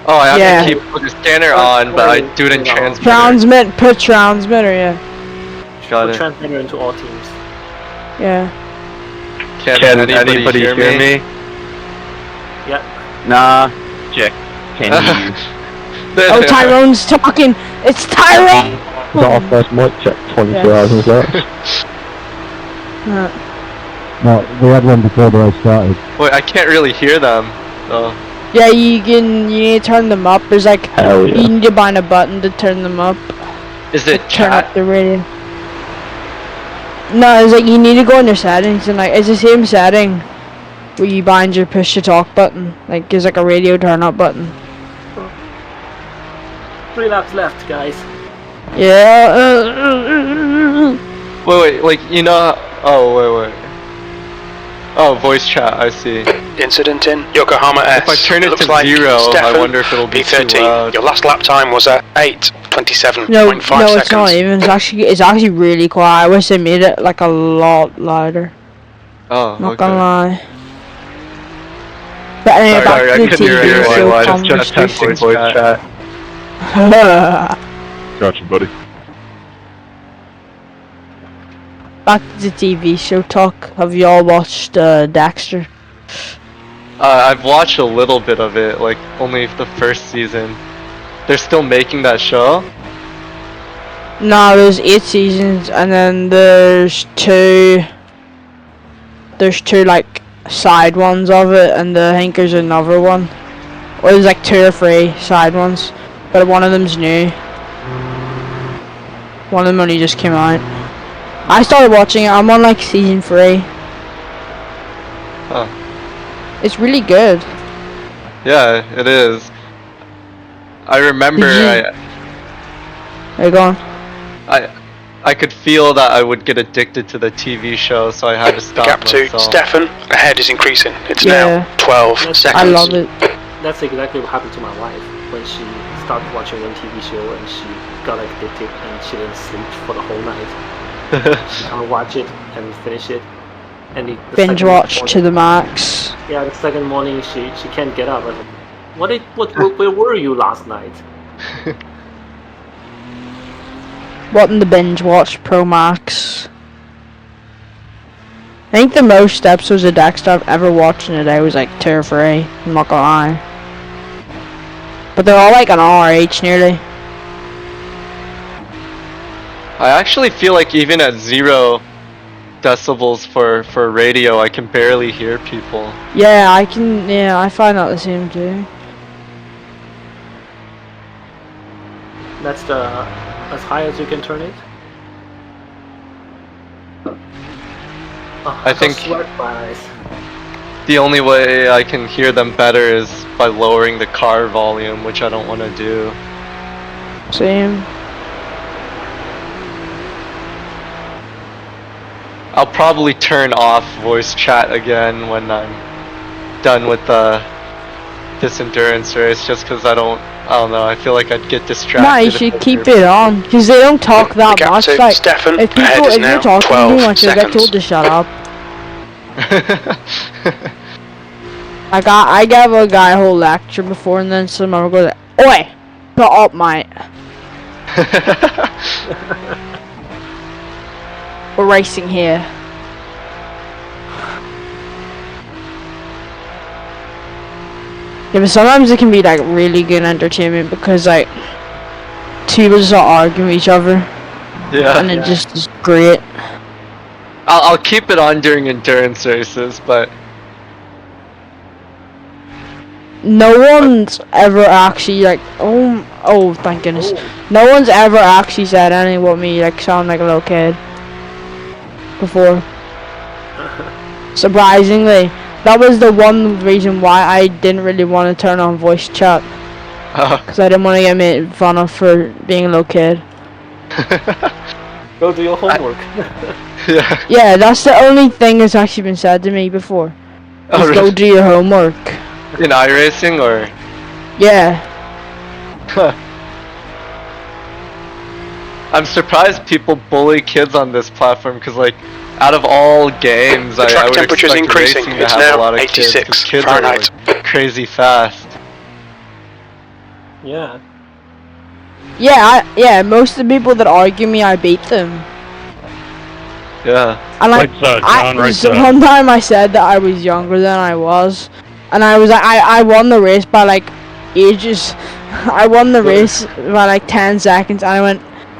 Oh, I have to keep the scanner on, but I do it in transmitter. Put transmitter, yeah. Got it. Put transmitter into all teams. Yeah. Can anybody hear me? Yeah. Nah, check. Can you? Oh, Tyrone's talking. It's Tyrone. Is that our first mic check 24 hours in search? No, we had one before the race started. Wait, I can't really hear them. So. Yeah, you need to turn them up. There's like you need to bind a button to turn them up. Is it turn up the radio? No, it's like you need to go in your settings and like it's the same setting where you bind your push to talk button. Like there's like a radio turn up button. 3 laps left, guys. Yeah. Wait, like you know? Oh wait. Oh, voice chat. I see. Incident in Yokohama S. If I turn it to like 0, I wonder if it'll be P13. too loud. Your last lap time was at 8:27.5 no, seconds. it's not even. It's actually really quiet. I wish they made it like a lot louder. Oh, not gonna lie. But anyway, sorry, I back to couldn't hear the anyone. I TV just testing voice chat. Gotcha, buddy. Back to the TV show talk. Have you all watched Dexter? I've watched a little bit of it, like only the first season. They're still making that show? No, there's 8 seasons, and then there's two like side ones of it, and I think there's another one. Or there's like 2 or 3 side ones, but one of them's new. One of them only just came out. I started watching it. I'm on like season 3. Huh. It's really good. Yeah, it is. I remember Are you going? I could feel that I would get addicted to the TV show, so I had to stop. The gap to Stefan ahead is increasing. It's now 12 seconds. I love it. That's exactly what happened to my wife when she started watching one TV show and she got like addicted and she didn't sleep for the whole night. She kind of watch it and finish it, and the binge watch to the max. Yeah, the second morning she can't get up. I was like, where were you last night? What in the binge watch Pro Max? I think the most episodes of Dexter I've ever watched in a day was like 2 or 3. I'm not gonna lie. But they're all like an hour each nearly. I actually feel like even at 0 decibels for radio, I can barely hear people. Yeah, I find that the same too. That's as high as you can turn it. Oh, I think sweat my eyes. the only way I can hear them better is by lowering the car volume, which I don't want to do. Same. I'll probably turn off voice chat again when I'm done with this endurance race, just because I don't know, I feel like I'd get distracted. No, you should keep it on, because they don't talk that much. Like, Stefan, if you're talking too much, you'll get told to shut up. Like, I gave a guy a whole lecture before, and then someone would go, "Oi, shut up, mate." We're racing here. Yeah, but sometimes it can be like really good entertainment because like two people just arguing with each other. Yeah. And it just is great. I'll keep it on during endurance races, but no one's ever actually like oh thank goodness. No one's ever actually said anything about me like sound like a little kid before. Surprisingly, that was the one reason why I didn't really want to turn on voice chat. Because I didn't want to get made fun of for being a little kid. Go do your homework. Yeah. Yeah, that's the only thing that's actually been said to me before. Oh, is go do your homework. In iRacing or? Yeah. I'm surprised people bully kids on this platform because, like, out of all games, The track I would temperature's expect increasing. racing to It's have now a lot of 86 kids, 'cause kids Fahrenheit. are like, crazy fast. Yeah. Yeah, most of the people that argue me, I beat them. Yeah. And like, John, right so side. one time I said that I was younger than I was, and I was like, I won the race by like ages. I won the race by like 10 seconds, and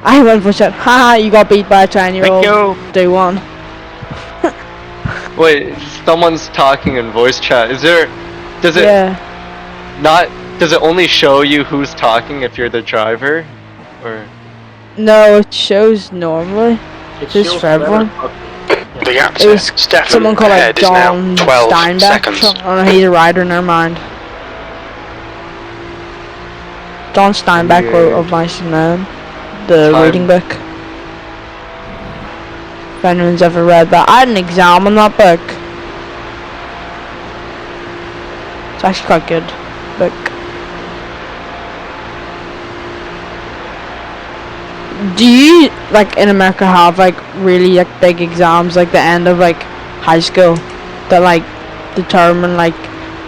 I went for shit. Haha, you got beat by a 10-year-old. Day one. Wait, someone's talking in voice chat. Does it does it only show you who's talking if you're the driver? Or No, it shows normally. Just for everyone. The gap It was Stefan someone called like ahead is now John 12 Steinbeck. seconds. Oh no, he's a rider, never mind. John Steinbeck wrote Of Mice and Men, the reading book. If anyone's ever read that. I had an exam on that book. It's actually quite good book. Do you, like, in America have, like, really, like, big exams, like, the end of, like, high school that, like, determine, like,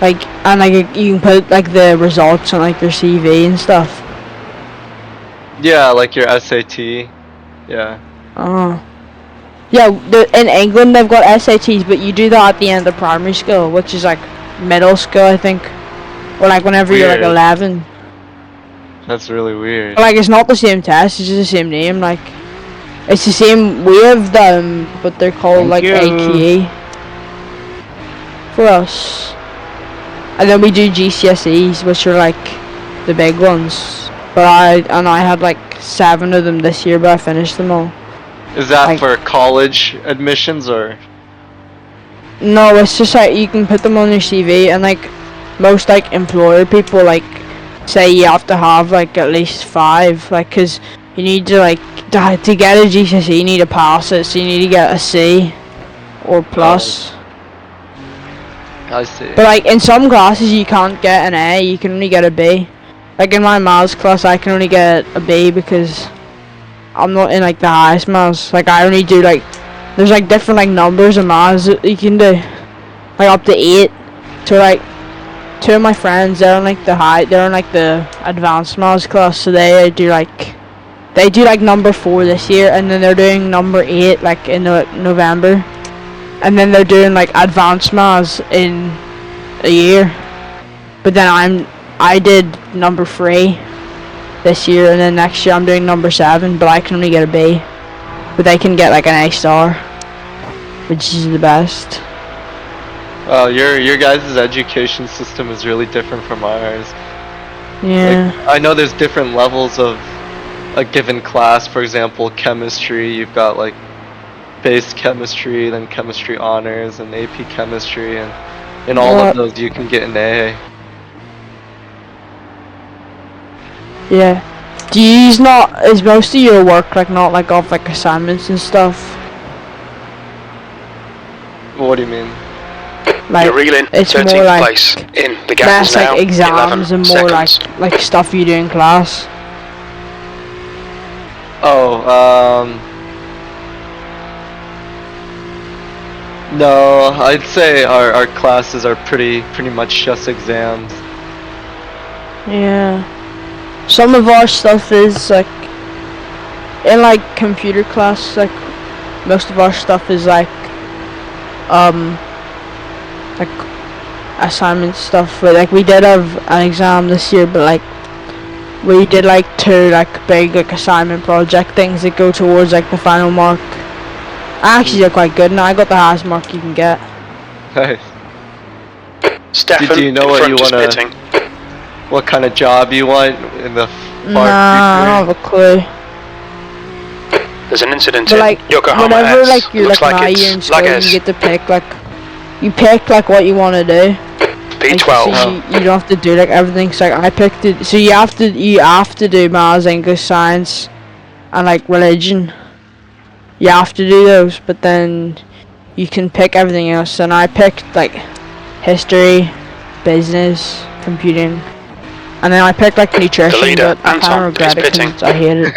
and, like, you can put, like, the results on, like, your CV and stuff? yeah, like your SAT. Yeah. Oh. Yeah, in England they've got SATs, but you do that at the end of primary school, which is, like, middle school, I think. Or, like, whenever you're, like, 11. That's really weird. Like, it's not the same test, it's just the same name, like, it's the same way of them, but they're called, like, AQA for us. And then we do GCSEs, which are, like, the big ones. But I had, like, 7 of them this year, but I finished them all. Is that like, for college admissions or? No, it's just like, you can put them on your CV, and, like, most, like, employer people, like, say you have to have like at least 5, like, cause you need to like to get a GCSE you need to pass it, so you need to get a C or plus. I see. But like in some classes you can't get an A, you can only get a B. Like in my maths class I can only get a B because I'm not in like the highest maths. Like I only do like, there's like different like numbers of maths that you can do, like up to 8. So like 2 of my friends, they're in like the advanced maths class, so they do like number 4 this year, and then they're doing number 8 like in November. and then they're doing like advanced maths in a year. But then I did number 3 this year, and then next year I'm doing number 7, but I can only get a B. But they can get like an A star, which is the best. Well, your guys' education system is really different from ours. Yeah. Like, I know there's different levels of a given class. For example, chemistry, you've got like base chemistry, then chemistry honors, and AP chemistry, and in all of those you can get an A. Yeah. Do you use is most of your work like not like off like assignments and stuff? What do you mean? Like, you're reeling 13th like place in the gap less is now like exams and more seconds. like stuff you do in class. No, I'd say our classes are pretty much just exams. Yeah. Some of our stuff is like in like computer class, like most of our stuff is like assignment stuff. But like we did have an exam this year, but like we did like 2 like big like assignment project things that go towards like the final mark. I actually did quite good, and I got the highest mark you can get. Nice. Stefan, do you know what you wanna? What kind of job you want in the far future? I don't have a clue. There's an incident But in like Yokohama whenever S. like you're Looks like like an it's year in school, Lages. you get to pick like you pick like what you want to do. P12. Like, so you don't have to do like everything. So like I picked it. So you have to do maths, English, science, and like religion. You have to do those, but then you can pick everything else. And I picked like history, business, computing, and then I picked like nutrition. But I kind of regret it because I hate it.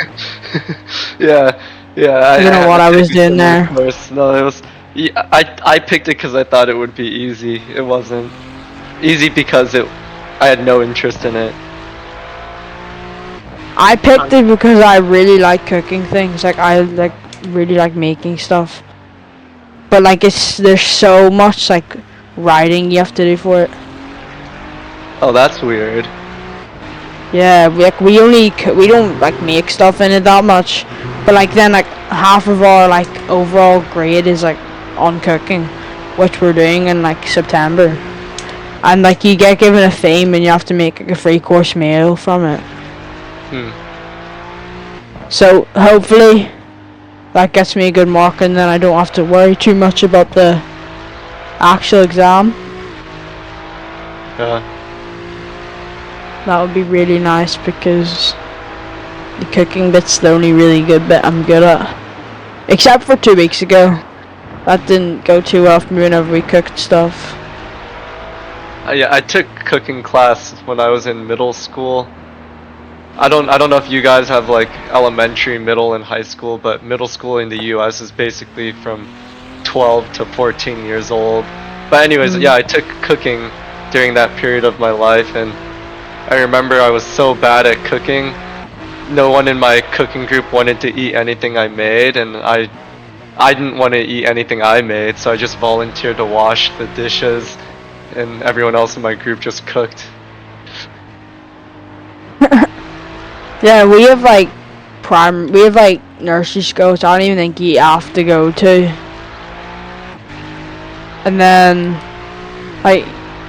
Yeah. I don't know what I was doing there. No, it was. Yeah, I picked it because I thought it would be easy. It wasn't easy because I had no interest in it. I picked it because I really like cooking things. Like I really like making stuff. But like there's so much like writing you have to do for it. Oh, that's weird. Yeah, like we don't like make stuff in it that much. But like then like half of our like overall grade is like on cooking, which we're doing in like September. And like you get given a theme and you have to make like a 3-course meal from it. So hopefully that gets me a good mark, and then I don't have to worry too much about the actual exam. Yeah. That would be really nice because the cooking bit's the only really good bit I'm good at. Except for 2 weeks ago. That didn't go too well for me whenever we cooked stuff. Yeah, I took cooking class when I was in middle school. I don't know if you guys have like elementary, middle, and high school, but middle school in the US is basically from 12 to 14 years old. But anyways, yeah, I took cooking during that period of my life, and I remember I was so bad at cooking. No one in my cooking group wanted to eat anything I made, and I didn't want to eat anything I made, so I just volunteered to wash the dishes, and everyone else in my group just cooked. Yeah, we have like nursery school, so I don't even think you have to go to. And then like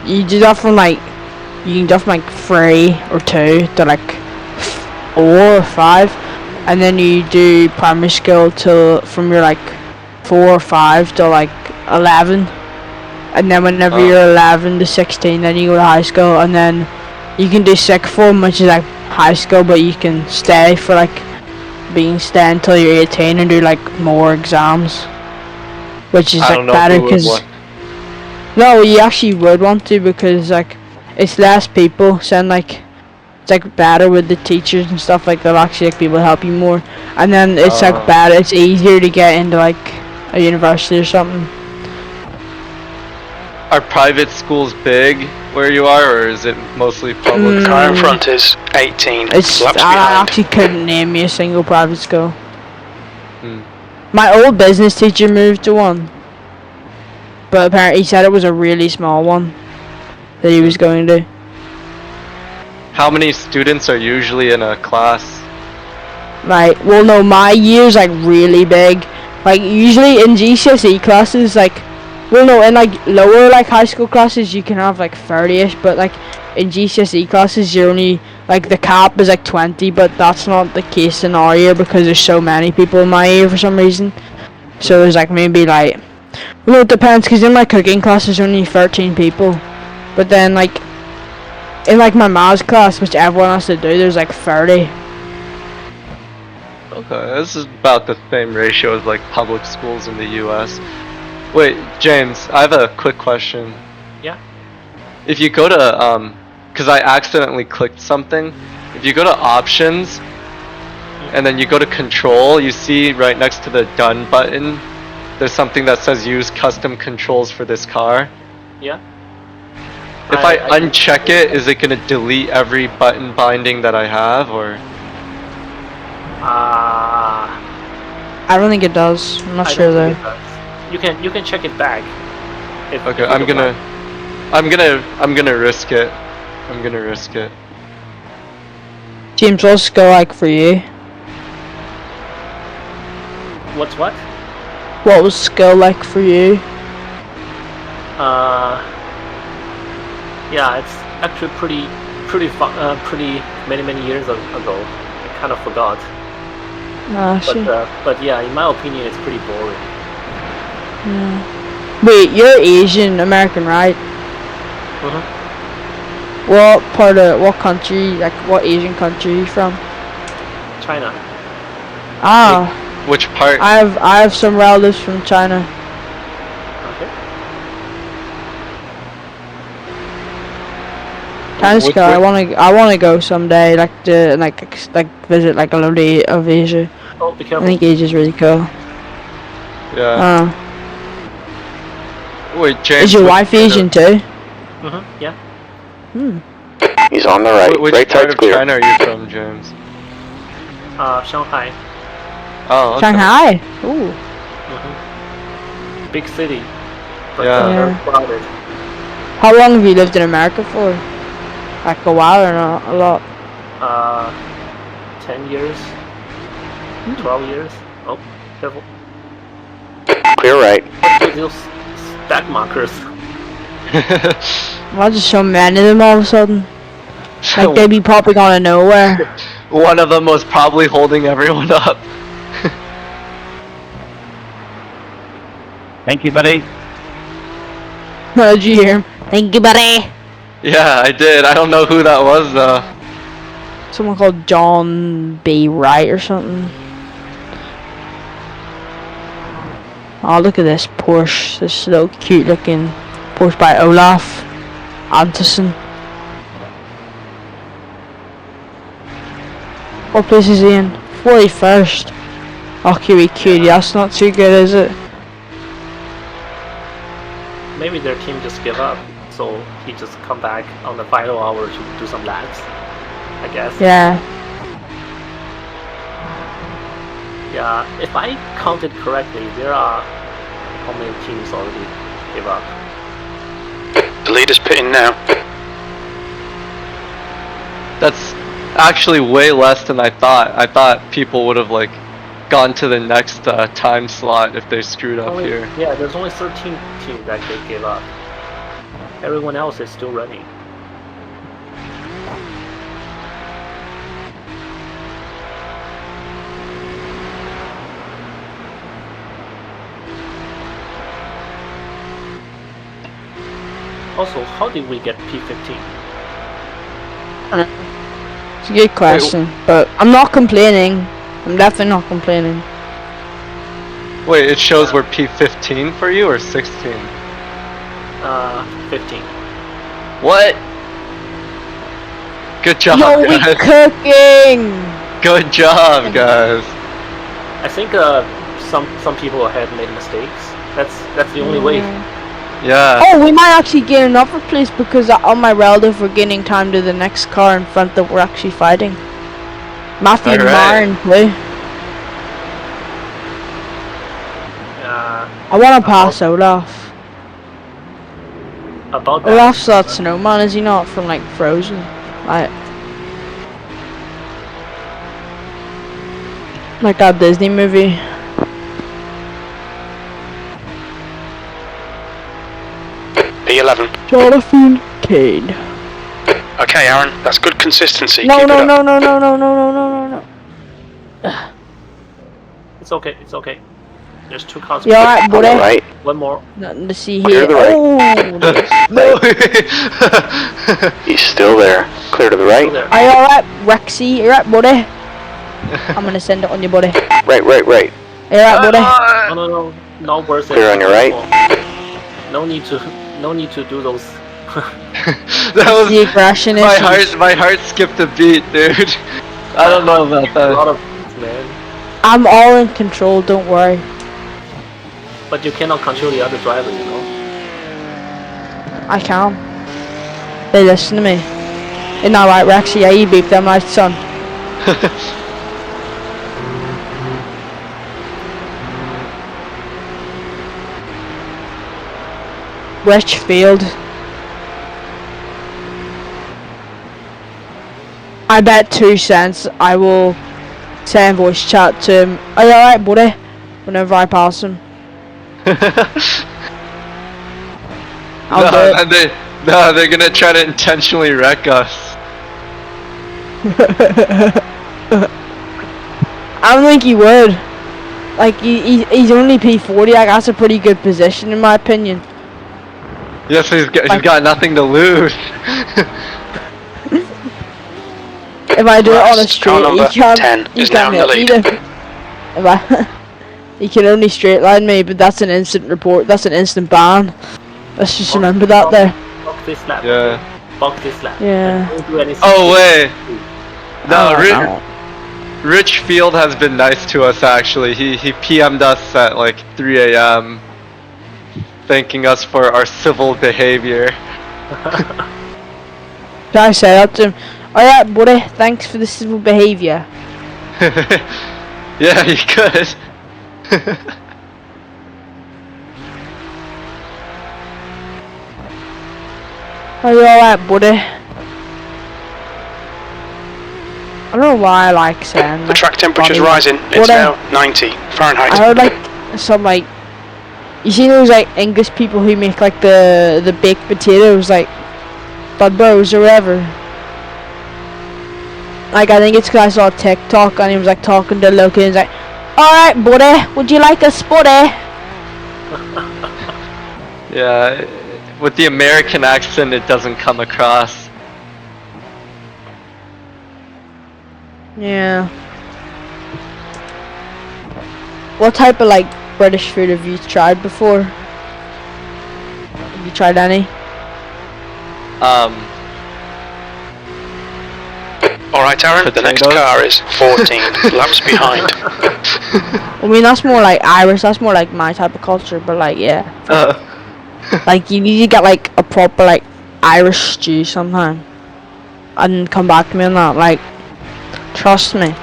you do that from like you can do from like 3 or 2 to like 4 or 5, and then you do primary school till from your like 4 or 5 to like 11, and then whenever you're 11 to 16, then you go to high school, and then you can do sixth form, which is like high school, but you can stay for like stay until you're 18 and do like more exams, which is like better because no, you actually would want to, because like it's less people, so like it's like better with the teachers and stuff, like they'll actually like people help you more, and then it's like better, it's easier to get into like a university or something. Are private schools big where you are, or is it mostly public? Car in front is 18. I actually couldn't name me a single private school. My old business teacher moved to one. but apparently he said it was a really small one that he was going to. How many students are usually in a class? Right, well no, my year's like really big. Like usually in GCSE classes, like, well no, in like lower like high school classes you can have like 30ish, but like in GCSE classes you're only, like the cap is like 20, but that's not the case in our year because there's so many people in my year for some reason. So there's like maybe like, well it depends, because in my cooking class there's only 13 people, but then like in like my maths class, which everyone has to do, there's like 30. Okay, this is about the same ratio as like public schools in the US. Wait, James, I have a quick question. Yeah. If you go to, because I accidentally clicked something, if you go to options, and then you go to control, you see right next to the done button, there's something that says use custom controls for this car. Yeah. If I uncheck it, is it gonna delete every button binding that I have, or? I don't think it does. I'm not sure though. You can check it back. Okay, I'm gonna risk it. I'm gonna risk it. James, what's Skill like for you? What's what? What was Skill like for you? Yeah, it's actually pretty many years ago. I kind of forgot. But yeah, in my opinion, it's pretty boring. Yeah. Wait, you're Asian American, right? What country, like what Asian country are you from? China. Ah. Which part? I have some relatives from China. Okay. China's cool. I wanna go someday, like to like visit like a lot of Asia. Oh, be careful. I think Asia's really cool. Yeah. Wait, James. Is your wife Asian too? Yeah. He's on the right. Which right part side's of clear. China are you from, James? Shanghai. Oh, okay. Shanghai. Ooh. Big city. But Yeah. very crowded. How long have you lived in America for? Like a while or not? A lot? 10 years. 12 years. Oh, careful. Clear right. What's with those stack markers? Why just so many of them all of a sudden? Like they'd be popping out of nowhere. One of them was probably holding everyone up. Thank you, buddy. Did you hear him? Thank you, buddy. Yeah, I did. I don't know who that was though. Someone called John B. Wright or something. Oh, look at this Porsche. This little cute looking Porsche by Olaf Anderson. What place is he in? 41st. Oh, QE, that's not too good, is it? Maybe their team just give up, so he just come back on the final hour to do some laps, I guess. Yeah. Yeah, if I counted correctly, there are how many teams already give up? The leader's pitting now. That's actually way less than I thought. I thought people would have like gone to the next time slot if they screwed up here. Yeah, there's only 13 teams that they gave up. Everyone else is still running. Also, how did we get P15? It's a good question, but I'm not complaining. I'm definitely not complaining. Wait, it shows we're P15 for you or 16? 15. What? Good job, Yo, we guys. cooking! Good job, guys. I think some people had made mistakes. That's the only way. Yeah. Oh, we might actually gain another place because all my relatives were gaining time to the next car in front that we're actually fighting. Matthew and Martin too. I want to pass Olaf. about that. Olaf's that snowman, is he not, from like Frozen? Like that Disney movie. P11. Jonathan Cade. Okay, Aaron, that's good consistency. No, Keep no, it up. no, no, no, no, no, no, no, no, no. It's okay. It's okay. There's 2 cars. You alright, buddy? Right. One more. Nothing to see Clear here. the right. Oh, He's still there. Clear to the right. are you alright, Rexy? You alright, buddy? I'm gonna send it on you, buddy. Right. Are you alright, buddy? No. No worse. Clear on your right. No need to do those. That was the aggression my heart skipped a beat, dude. I don't know about A lot that. of man. I'm all in control, don't worry. But you cannot control the other driver, you know. I can. They listen to me. Isn't that right, Rexy? Yeah, you beep them right, son. Richfield. I bet 2 cents I will send voice chat to him. Are you alright, buddy? Whenever I pass him. I'll do it. They're gonna try to intentionally wreck us. I don't think he would. Like, he's only P40, like, that's a pretty good position in my opinion. Yes, he's got nothing to lose. If I do it on a straight, number you can't 10 you is now can't in hit the me lead. then. If I you can only straight line me, but that's an instant report, that's an instant ban. Let's just remember that there. Box this lap. Yeah. Box this lap. Yeah. Don't do anything. Oh wait. No, Oh, Richfield has been nice to us actually. He PM'd us at like 3 a.m. thanking us for our civil behavior. Should I say that to him? Alright, buddy, thanks for the civil behaviour. Yeah, you could. Are you alright, buddy? I don't know why I like saying The track temperature's buddy. rising. It's Buddy. now 90 Fahrenheit. I heard like some like, you see those like English people who make like the baked potatoes, like Budbros or whatever. Like, I think it's because I saw TikTok and he was like talking to Loki and he's like, alright buddy, would you like a spuddy? Yeah, with the American accent it doesn't come across. Yeah. What type of like British food have you tried before? Have you tried any? Alright, Aaron, the next car is 14 laps behind. I mean, that's more like Irish, that's more like my type of culture, but like, yeah. Like, you need to get like a proper like Irish stew sometime. And come back to me on that, like, trust me.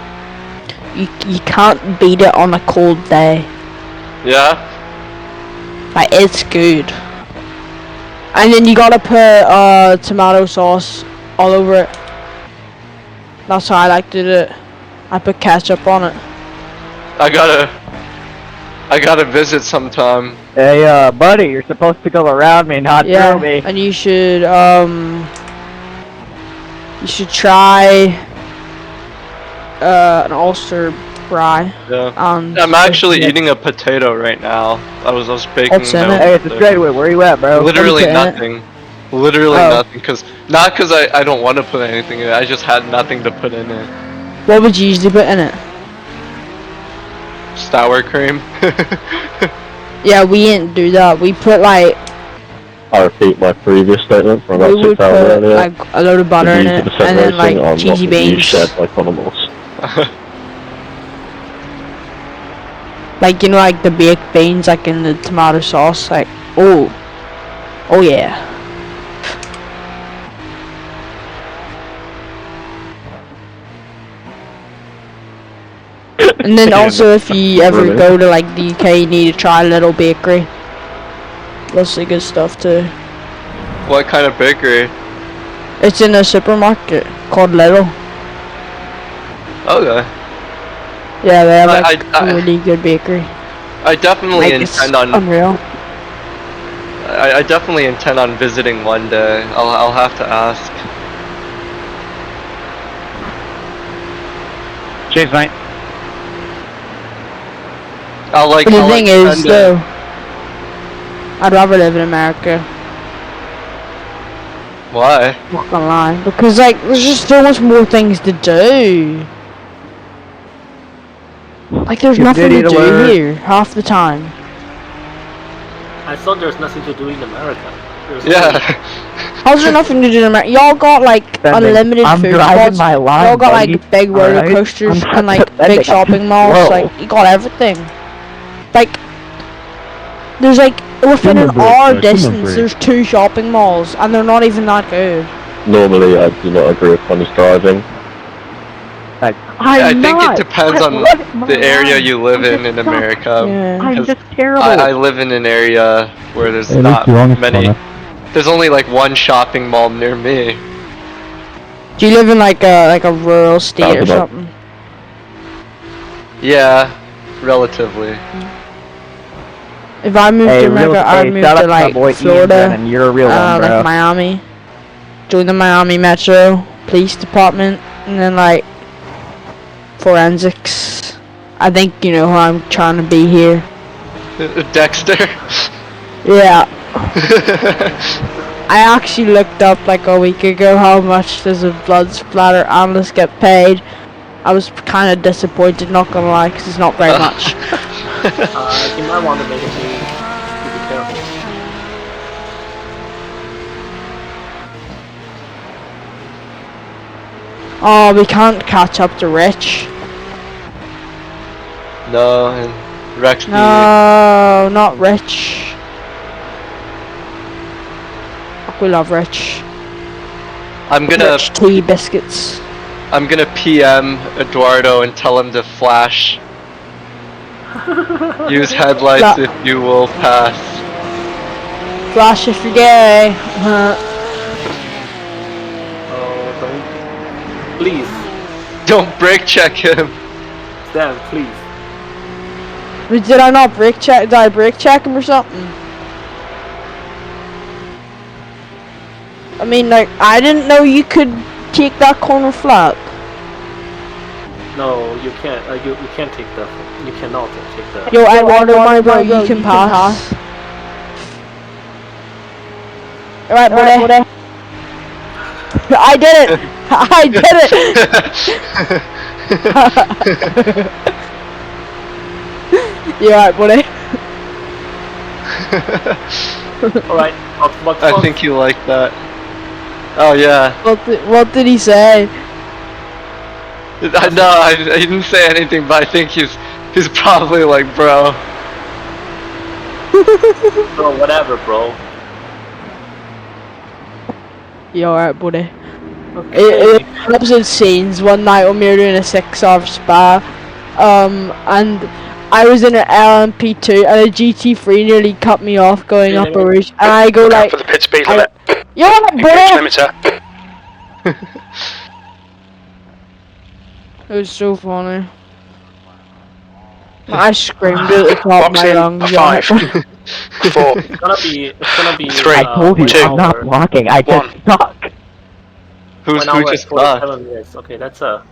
You can't beat it on a cold day. Yeah? Like, it's good. And then you gotta put tomato sauce all over it. That's how I like to do it. I put ketchup on it. I gotta visit sometime. Hey, buddy, you're supposed to go around me, not through me. And you should try an Ulster fry. Yeah. I'm actually eating a potato right now. I was baking. What's in it? Hey, it's a straightaway. Where you at, bro? Literally What do you put nothing. Literally nothing. Not because I don't want to put anything in it. I just had nothing to put in it. What would you usually put in it? Sour cream. Yeah, we didn't do that. We put like, I repeat my previous statement from about we would 6 hours put earlier. like a load of butter in it, and then like cheesy beans. Shed like animals. Like, you know, like the baked beans, like in the tomato sauce, like, oh yeah. And then also, if you ever go to like the UK, you need to try Little Bakery. Mostly good stuff too. What kind of bakery? It's in a supermarket called Lidl. Okay. Yeah, they have I- like I- a really good bakery. I definitely Like, it's intend on. unreal. I definitely intend on visiting one day. I'll have to ask. Cheers, mate. I'll like. But the I'll, thing like, is, send though, I'd rather live in America. Why? Not gonna lie, because like there's just so much more things to do. Like there's nothing to do here half the time. I thought there's nothing to do in America. There's Yeah. How's there nothing to do in America? Y'all got like unlimited I'm food driving spots. my line, Y'all got buddy. like big roller Alright? coasters I'm and not like big defending. shopping malls. Whoa. Like you got everything. Like there's like within an hour distance, there's 2 shopping malls, and they're not even that good. Normally, I do not agree with honest driving. I think it depends on the area you live in America. Yeah. I'm 'cause just terrible. I live in an area where there's Hey, not let's be honest, many. Connor. There's only like one shopping mall near me. Do you live in like a rural state or about- something? Yeah, relatively. If I moved to America, I'd move to like Florida, and you're a real one, bro. like Miami. Join the Miami Metro Police Department, and then like forensics. I think you know who I'm trying to be here. Dexter. Yeah. I actually looked up like a week ago how much does a blood splatter analyst get paid. I was kind of disappointed, not gonna lie, because it's not very much. You might want to make it to be careful. Oh, we can't catch up to Rich. No, and Rex. No, not Rich. Fuck, we love Rich. I'm gonna. Rich tea biscuits. I'm gonna PM Eduardo and tell him to flash. Use headlights if you will pass. Flash if you're gay. Oh, don't. Please. Don't brake check him. Stan, please. But did I not brake check? Did I brake check him or something? I mean, like, I didn't know you could take that corner flat. No, you can't. You can't take the. You cannot take the. Yo, I wonder, my bro, you can pass. Alright, buddy. I did it! I did it! You alright, buddy? Alright, I think you like that. Oh yeah. What did he say? No, he didn't say anything, but I think he's probably like, bro. Bro, whatever, bro. You alright, buddy? It episode scenes one night when we were doing a 6-hour spa, and I was in an LMP2 and a GT3 nearly cut me off going up a ridge, and I go like, For the pit speed limit. "Yo, Pitch buddy!" limiter. It was so funny. I screamed at the top of Box my in. lungs. 5, 4, It's gonna be. 3, I told you, 2, I'm not blocking. I just stuck. Who 1 hour just and 47 minutes. Okay, that's a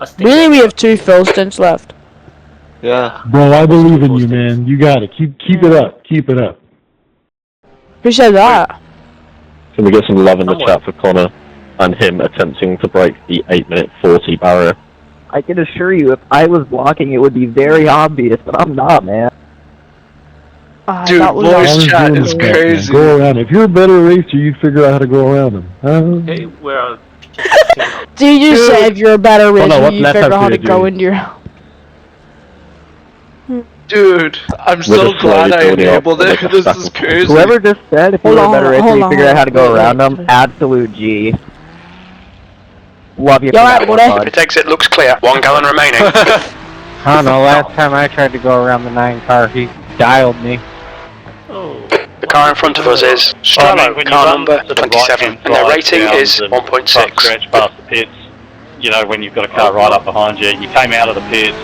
stage. Really, we have 2 fill stints left. Yeah. Bro, I believe in you, man. You got it. Keep it up. Keep it up. Who said that? Can we get some love in the Someone. chat for Connor and him attempting to break the 8-minute 40 barrier? I can assure you, if I was blocking, it would be very obvious, but I'm not, man. Dude, that was voice Connor's chat doing is his best, man. crazy. Go around. If you're a better racer, you'd figure out how to go around him. Okay, we're. Do you just say if you're a better no, racer, what's you left figure up how to to you, go dude? into your... Dude, I'm We're so just glad slowly I building up enabled to it. make a This stack is of crazy. Whoever just said if you were a better racer, you figure out how to go hold around on. them, absolute G. Love you for Yo, that right, one, buddy. bud. Pit exit looks clear. 1 gallon remaining. I don't know, last time I tried to go around the 9 car, he dialed me. Oh. The car in front of us is Strello, car number 27, and their rating is 1.6. Stretch past the pits, you know, when you've got a car right up behind you. You came out of the pits,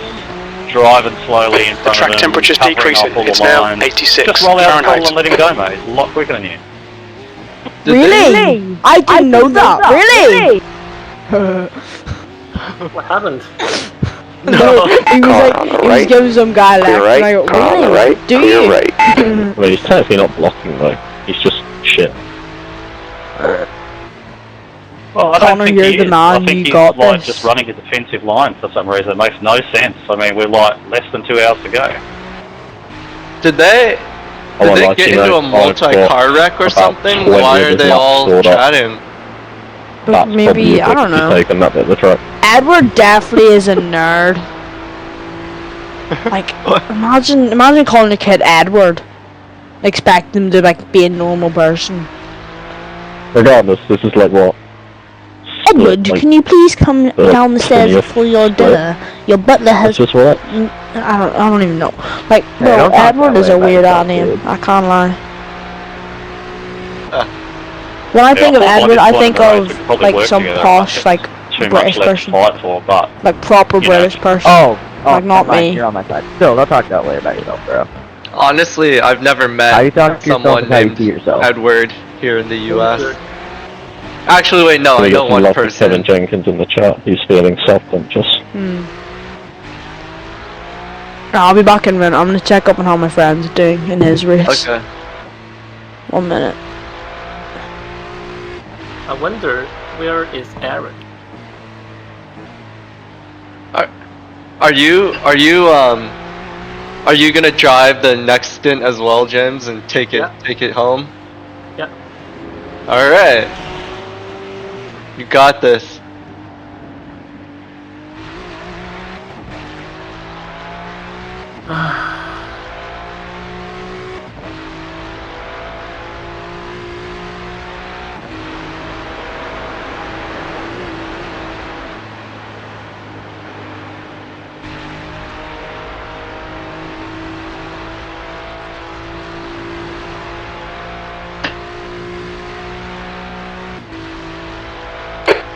driving slowly in front of them. The track temperature's decreasing. It's now 86 Just roll out the Fahrenheit. and let him go, mate. It's a lot quicker than you. Really? I didn't know that. Really? What happened? No, he was giving some guy a left. And I go, really? Do you? Well, he's technically not blocking though. He's just shit. Well, I don't Connor, think you're he the is. man, I think you he's got like this. just running his defensive line for some reason. It makes no sense. I mean, we're like less than 2 hours to go. Did they get into a multi-car wreck or something? Why are they all chatting? But maybe, I don't know. Taking that bit of the truck. Edward definitely is a nerd. Like, imagine calling a kid Edward. Expect him to like be a normal person. Regardless, this is like what? Edward, like, can you please come down the stairs 20th before your dinner? Your butler has. That's just what? I don't even know. Like, bro, don't talk Edward that is way a about weird yourself, name. dude. I can't lie. When I think of well, Edward, I think we of probably like work some together. posh, like Too British much left to person, fight for, but like proper you know. British person. Oh, Like, not never mind, me. You're on my side. Still, don't talk that way about yourself, bro. Honestly, I've never How you met talk to yourself someone is how you named see yourself. Edward here in the U.S. Actually, wait, no, I We know got some one love for person. Kevin Jenkins in the chat. He's feeling self-conscious. I'll be back in a minute. I'm gonna check up on how my friend's doing in his race. Okay. 1 minute. I wonder, where is Aaron? Are you gonna drive the next stint as well, James, and take it home? Yeah. All right. You got this.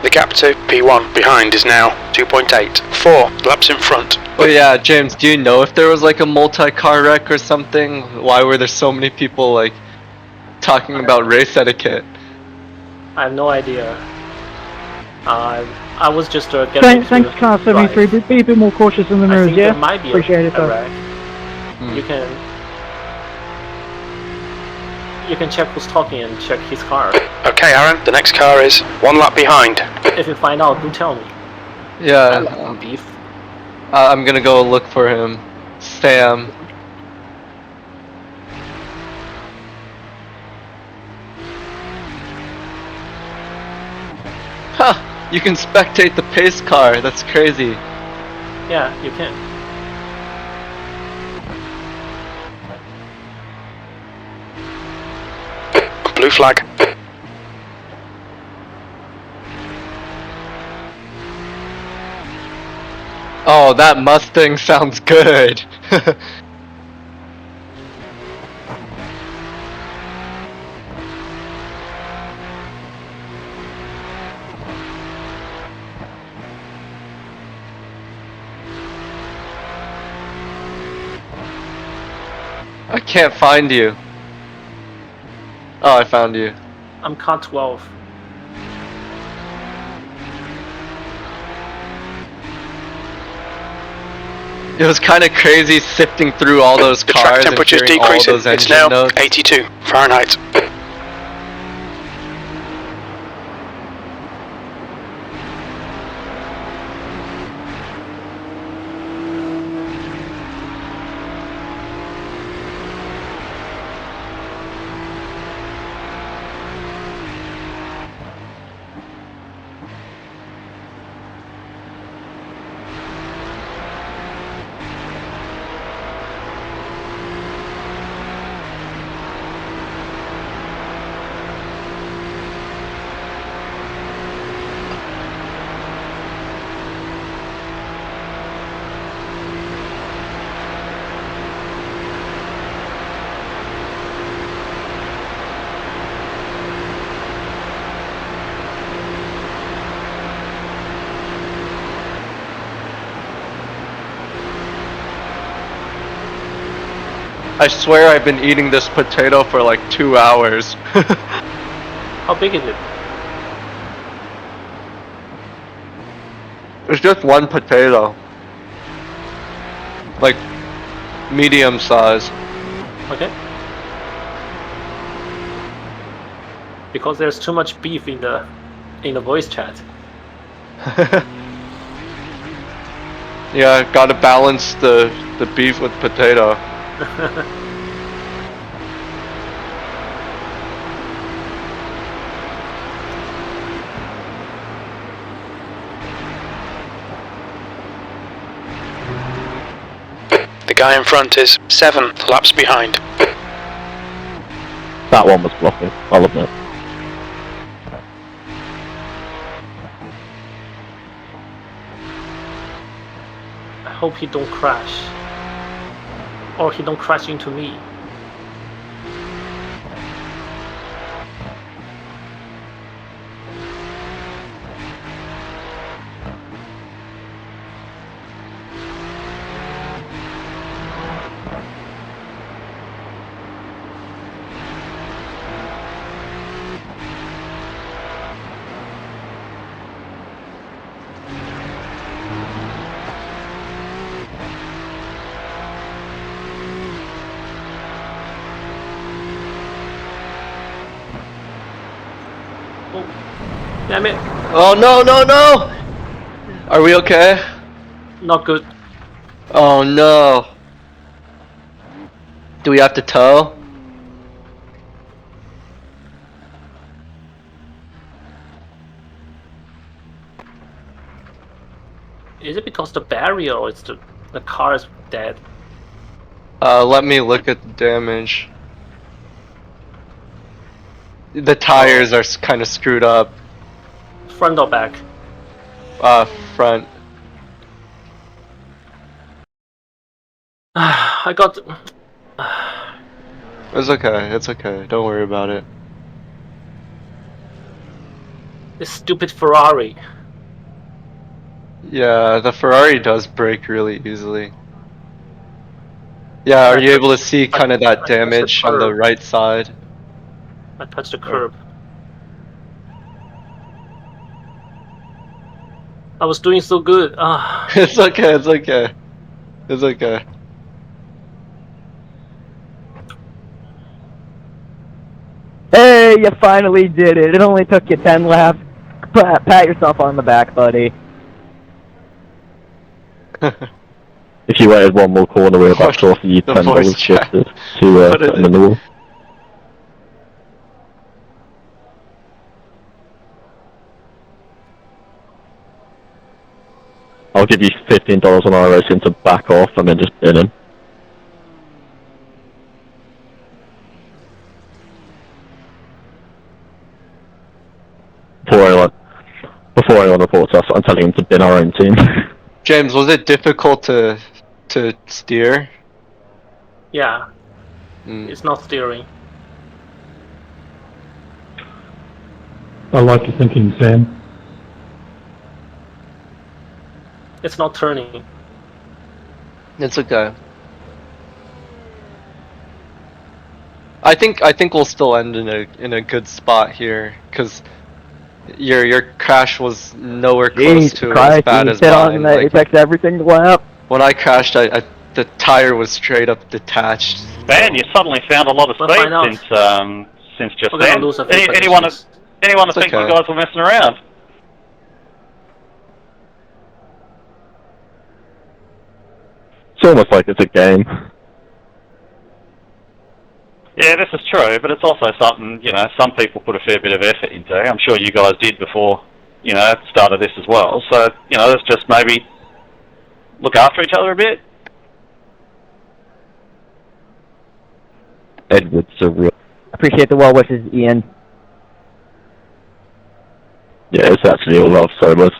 The gap to P1 behind is now 2.8. 4 laps in front. Oh yeah, James, do you know if there was like a multi-car wreck or something? Why were there so many people like talking about race etiquette? I have no idea. I was just getting Thanks, Car 73. Be a bit more cautious in the I mirrors, think yeah? there might be Appreciate it, a though. wreck. You can check who's talking and check his car. Okay, Aaron, the next car is 1 lap behind. If you find out, do tell me. Yeah. Beef. I'm gonna go look for him. Sam. Huh, you can spectate the pace car, that's crazy. Yeah, you can. Blue flag. Oh, that Mustang sounds good. I can't find you. Oh, I found you. I'm car 12. It was kind of crazy sifting through all those The cars track and temperature's hearing all decreasing. those It's engine now notes. 82 Fahrenheit. I swear I've been eating this potato for like 2 hours. How big is it? It's just one potato. Like, medium size. Okay. Because there's too much beef in the voice chat. Yeah, gotta balance the beef with potato. The guy in front is 7 laps behind. That one was blocking, I'll admit. I hope he don't crash. Or he don't crash into me. Damn it! Oh no, no, no! Are we okay? Not good. Oh no. Do we have to tow? Is it because the barrier or it's the car is dead? Let me look at the damage. The tires are kind of screwed up. Front or back? Front. I got... It's okay, it's okay. Don't worry about it. This stupid Ferrari. Yeah, the Ferrari does break really easily. Yeah, are you able to see kind of that damage on the right side? I touched the curb. I was doing so good. It's okay, it's okay. It's okay. Hey, you finally did it. It only took you 10 laps. Pat yourself on the back, buddy. If you waited one more corner, we were about to offer you $10 shifted to put them in the wall. I'll give you $15 on our racing to back off and then just bin him. Before anyone reports us, I'm telling him to bin our own team. James, was it difficult to steer? Yeah. It's not steering. I like your thinking, Sam. It's not turning. It's okay. I think we'll still end in a good spot here, because your crash was nowhere close to as bad as mine. Like, Apex every single lap. When I crashed, the tire was straight up detached. Man, you suddenly found a lot of speed since just then. Anyone to think you guys were messing around? It's almost like it's a game. Yeah, this is true, but it's also something, some people put a fair bit of effort into. I'm sure you guys did before, started this as well. So, let's just maybe look after each other a bit. Edward's a real... Appreciate the well wishes, Ian. Yeah, it's actually all love, so much.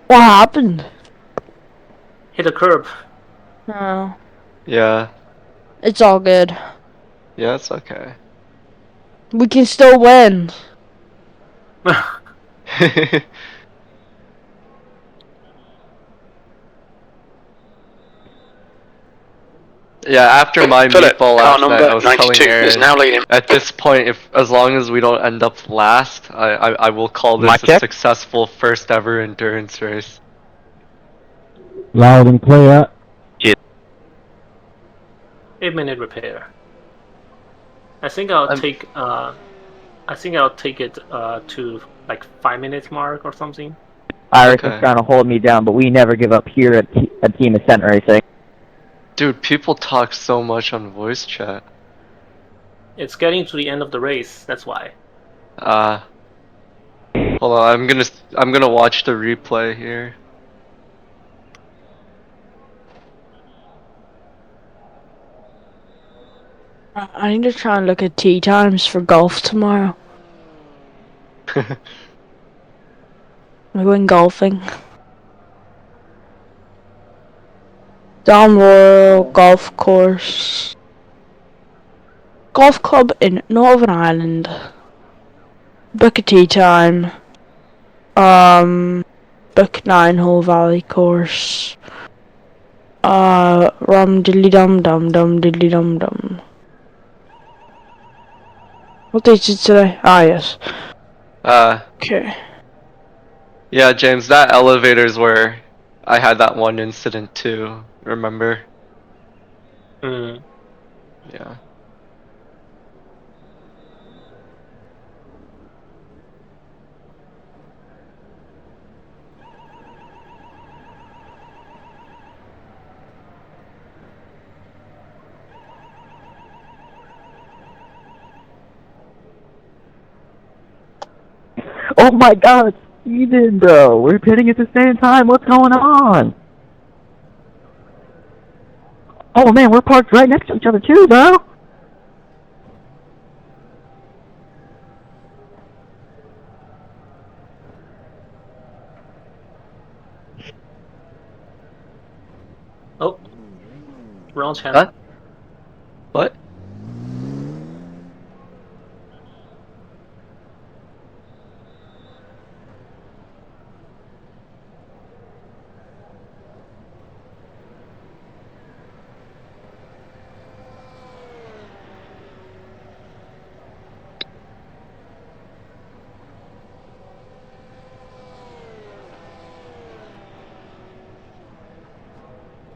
What happened? Hit a curb. Oh. Yeah. It's all good. Yeah, it's okay. We can still win. Yeah, after my Philip, meatball car last night, number I was 92 telling is Aaron, now leading. at this point, as long as we don't end up last, I will call this Mic a check. successful first ever endurance race. Loud and clear. 8-minute repair. I think I'll take it to like 5 minutes mark or something. Iris is Okay. trying to hold me down, but we never give up here at Team Ascent Racing. Dude, people talk so much on voice chat. It's getting to the end of the race, that's why. Hold on, I'm gonna watch the replay here. I need to try and look at tee times for golf tomorrow. We're going golfing. Down Royal Golf Course. Golf Club in Northern Ireland. Book a tee time. Book 9-hole Valley Course. Rum diddly dum dum dum diddly dum dum. What date is it today? Ah, yes. Okay. Yeah, James, that elevator's where I had that one incident too, remember? Mm. Yeah. Oh my god, it's Steven, bro. We're pitting at the same time. What's going on? Oh man, we're parked right next to each other too, bro. Oh. Wrong channel. Huh? What?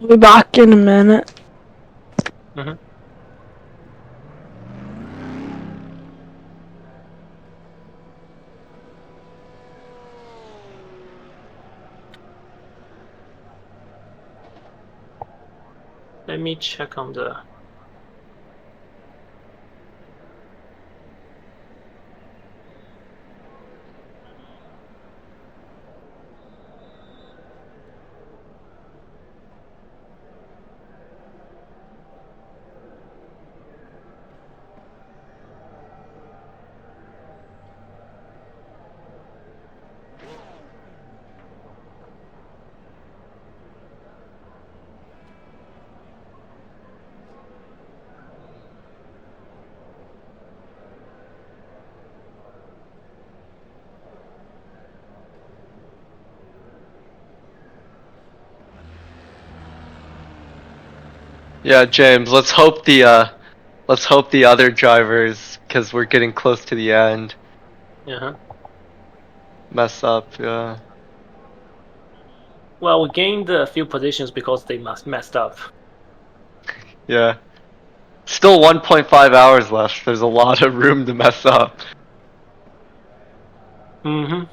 We'll be back in a minute. Mm-hmm. Let me check on the... Yeah, James, let's hope the other drivers, because we're getting close to the end, Uh-huh. mess up, yeah. Well, we gained a few positions because they messed up. Yeah. Still 1.5 hours left. There's a lot of room to mess up. Mm-hmm.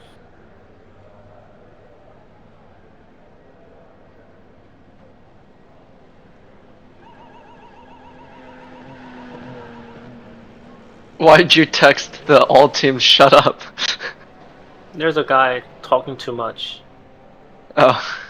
Why'd you text the all team shut up? There's a guy talking too much. Oh.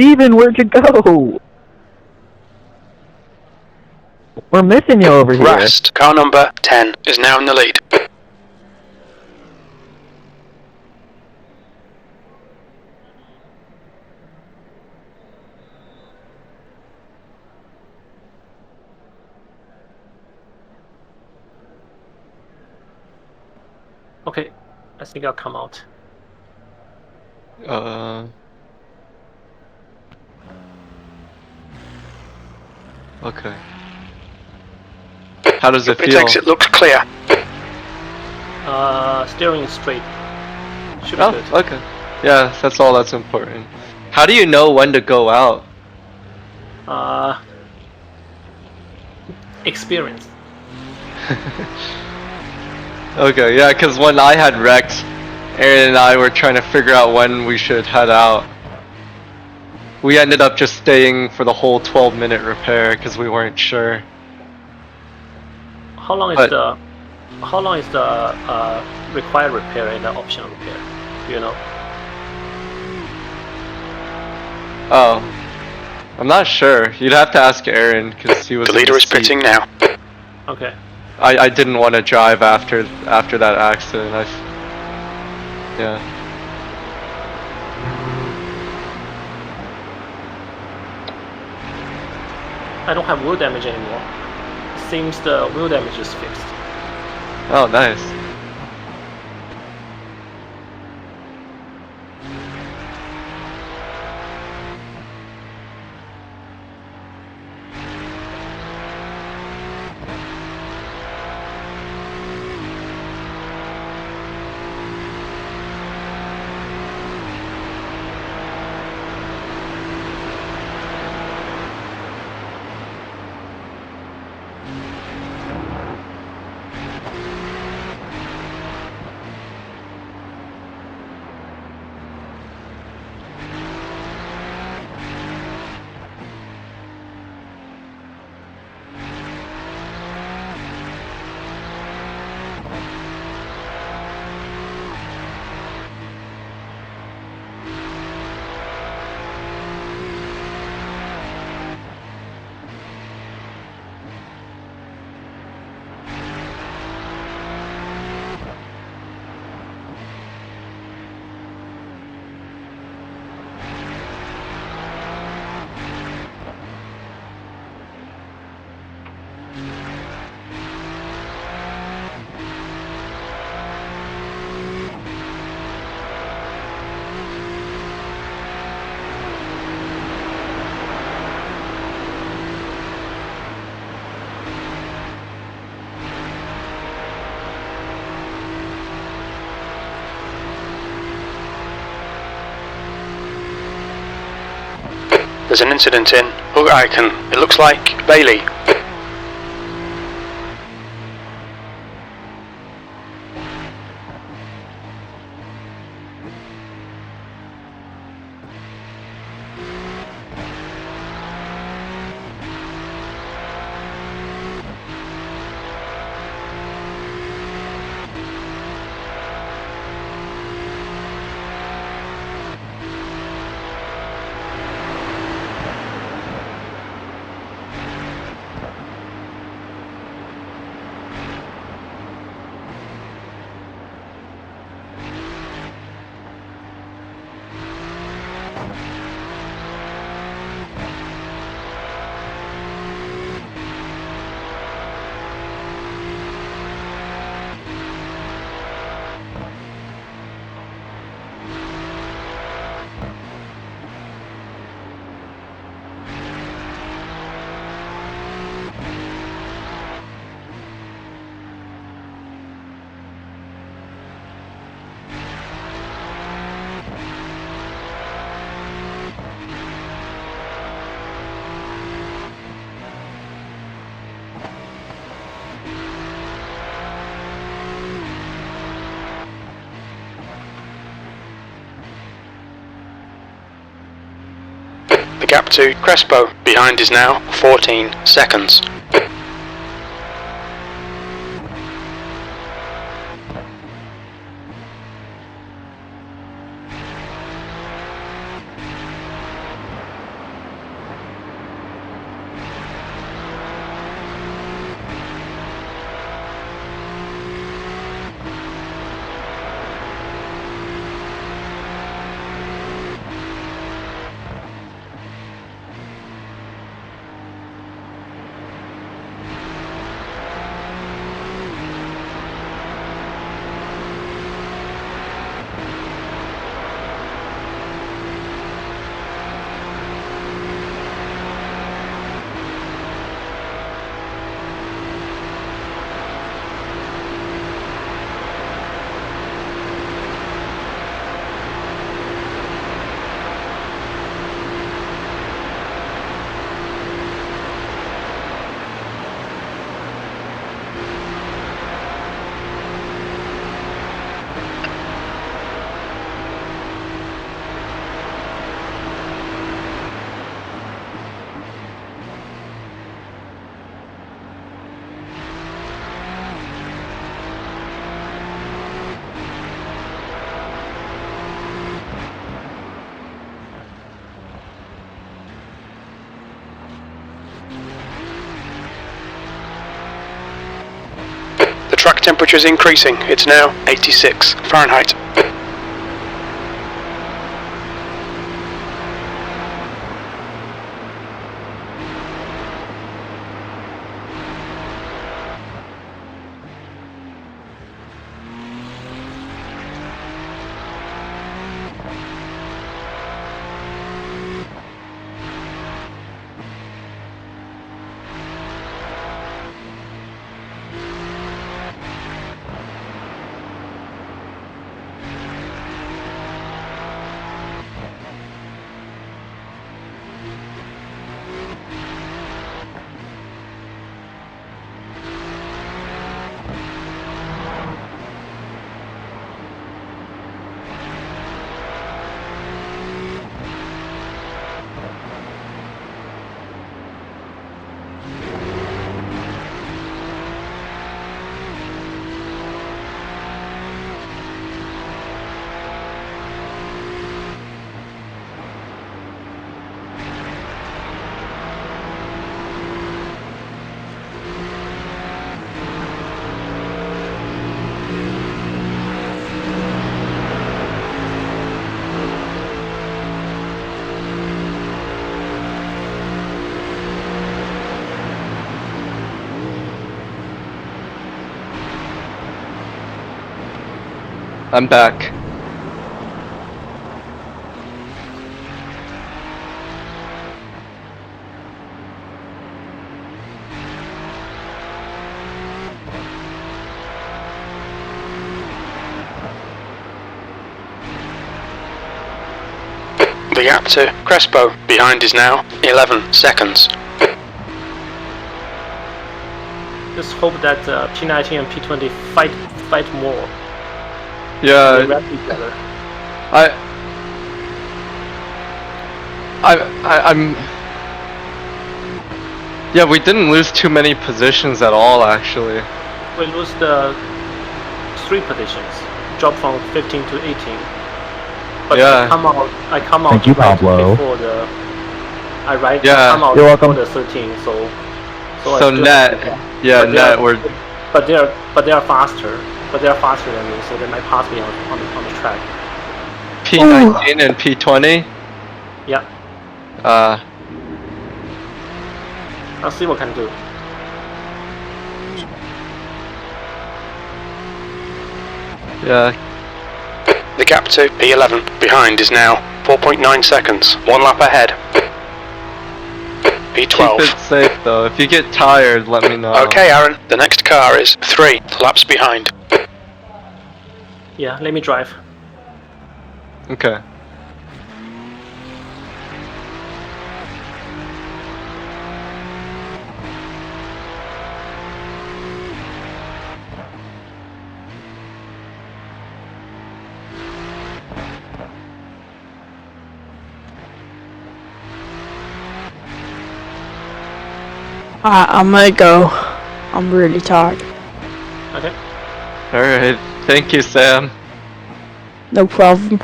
Steven, where'd you go? We're missing you over here. Rest. Car number 10 is now in the lead. Okay, I think I'll come out. Okay. How does it Its feel? exit looks clear. Steering is straight. Should be Oh, good. okay. Yeah, that's all that's important. How do you know when to go out? Experience. Okay, yeah, because when I had wrecked, Aaron and I were trying to figure out when we should head out. We ended up just staying for the whole 12-minute repair because we weren't sure. How long is the required repair and the optional repair? Do you know? Oh, I'm not sure. You'd have to ask Aaron because he was. The leader is pitting now. Okay. I didn't want to drive after that accident. Yeah. I don't have wheel damage anymore. Seems the wheel damage is fixed. Oh, nice. There's an incident in Icon. It looks like Bailey. The gap to Crespo behind is now 14 seconds. Temperature's increasing. It's now 86 Fahrenheit. I'm back. The gap to Crespo behind is now 11 seconds. Just hope that P19 and P20 fight more. Yeah. They wrap each other. I'm. Yeah, we didn't lose too many positions at all, actually. We lose the 3 positions, drop from 15 to 18. But Yeah. I come out Thank you, right Pablo. before the. I Yeah. come out You're before welcome. the 13, so I So still net, have to- yeah, but they net, are- we're. But they are faster. But they are faster than me, so they might pass me on the track. P19 and P20? Yeah, I'll see what I can do. Yeah. The gap to P11 behind is now 4.9 seconds. 1 lap ahead. P12. Keep it safe though. If you get tired, let me know. Okay, Aaron. The next car is 3 laps behind. Yeah, let me drive. Okay. I'm gonna go. I'm really tired. Okay. Alright. Thank you, Sam. No problem.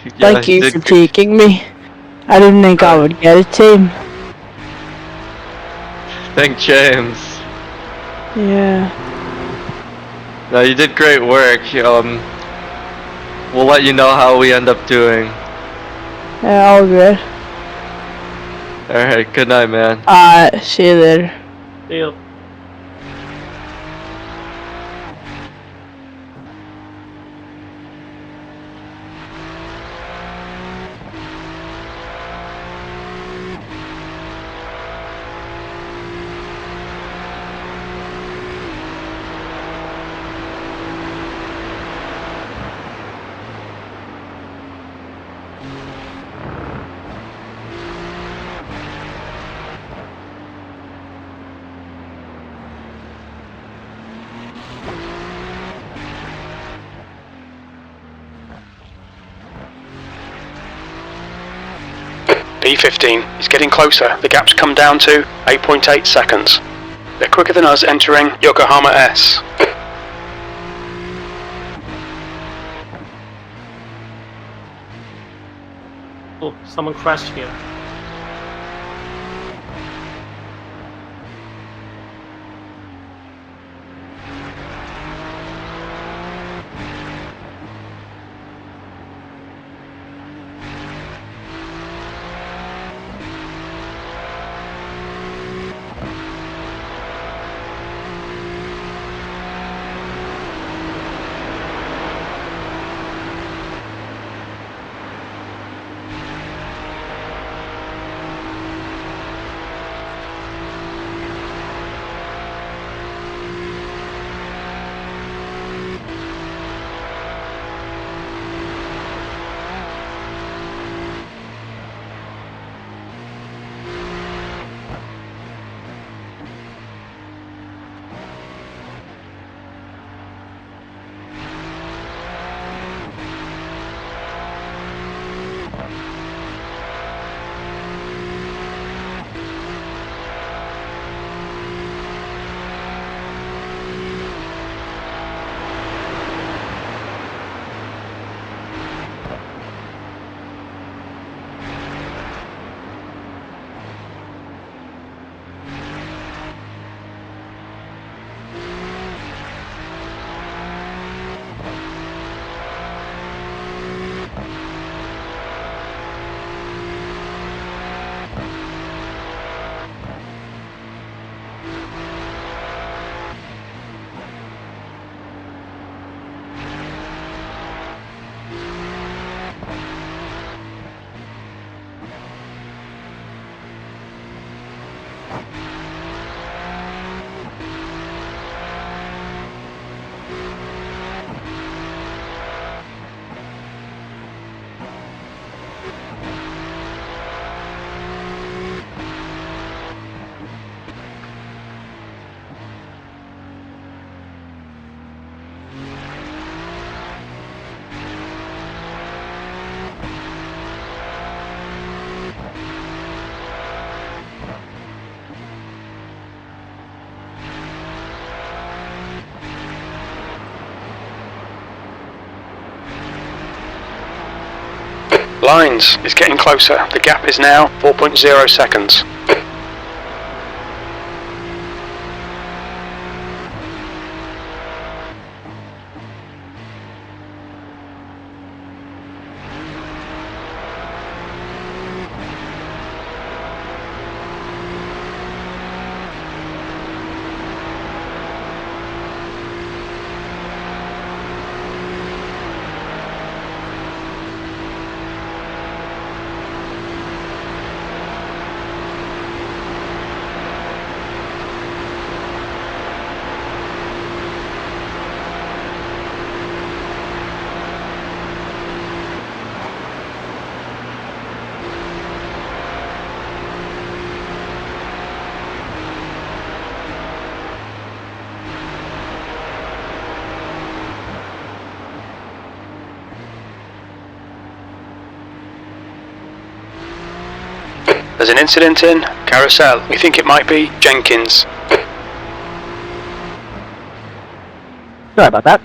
Yeah, Thank you did for good. taking me. I didn't think I would get a team. Thank James. Yeah. No, you did great work. We'll let you know how we end up doing. Yeah, all good. Alright, good night, man. See you later. See you. P15 is getting closer. The gap's come down to 8.8 seconds. They're quicker than us entering Yokohama S. Oh, someone crashed here. Lines is getting closer. The gap is now 4.0 seconds. There's an incident in Carousel. We think it might be Jenkins. Sorry about that.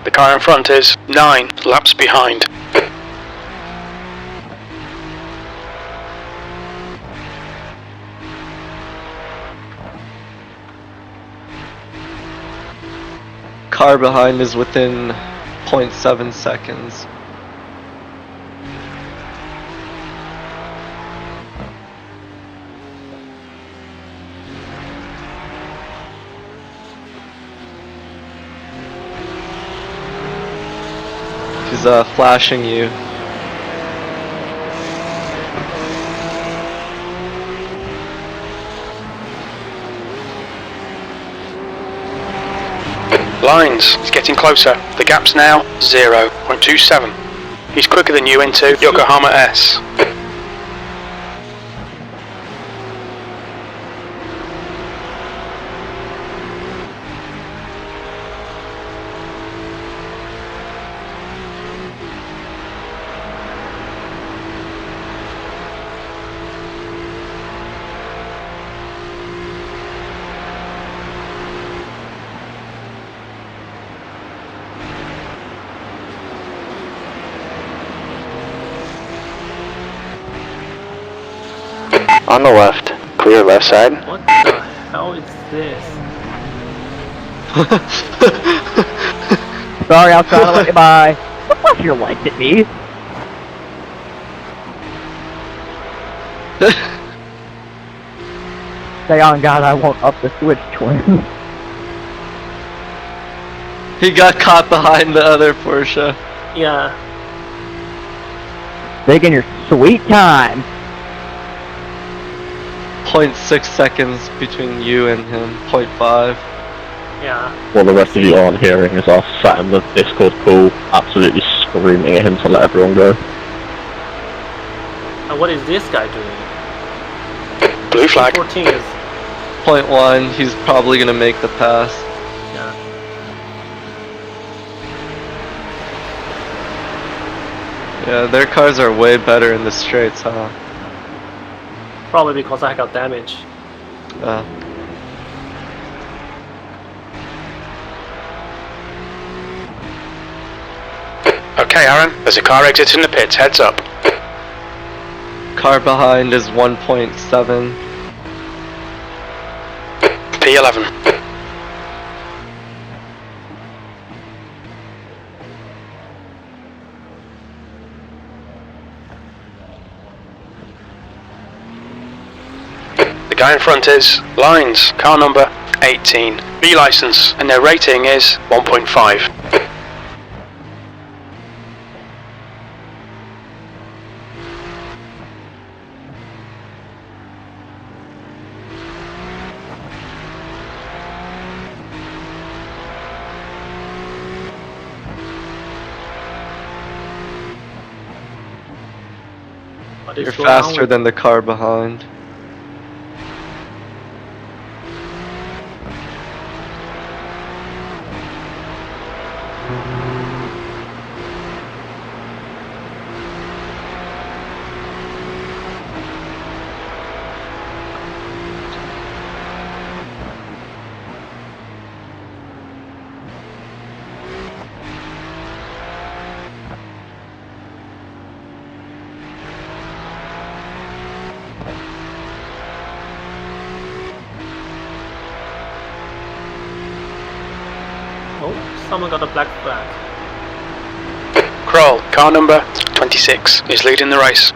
The car in front is 9 laps behind. Car behind is within 0.7 seconds. He's flashing you. Lines is getting closer. The gap's now 0.27. He's quicker than you into Yokohama S. On the left. Clear left side. What the hell is this? Sorry, I'll try to let you by. Don't flash your lights at me. Say on God, I won't up the switch, twin. He got caught behind the other Porsche. Yeah. Taking your sweet time. 0.6 seconds between you and him. 0.5. Yeah. What the rest of you aren't hearing is us sat in the Discord call, absolutely screaming at him to let everyone go. And what is this guy doing? Blue flag. 14 is... 0.1, he's probably gonna make the pass. Yeah. Yeah, their cars are way better in the straights, huh? Probably because I got damage. Okay, Aaron. There's a car exiting the pits. Heads up. Car behind is 1.7. P11. The guy in front is Lines, car number 18, B license, and their rating is 1.5. You're faster than the car behind. Someone got a black flag. Kroll, car number 26, is leading the race.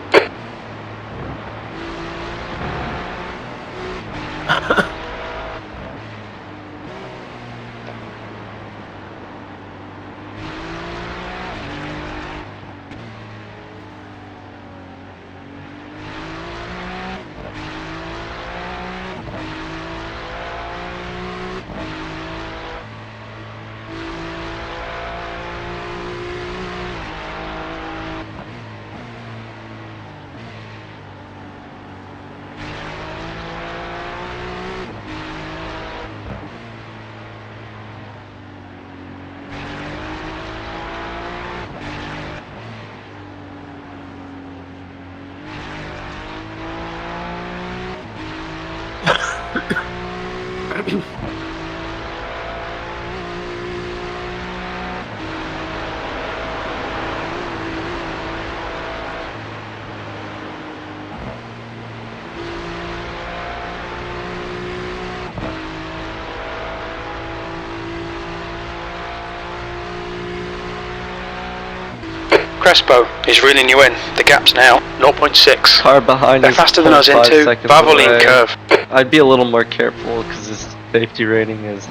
Crespo is reeling you in. The gap's now 0.6. Car behind They're is faster than us 0.5 into seconds Valvoline away. curve. I'd be a little more careful because his safety rating is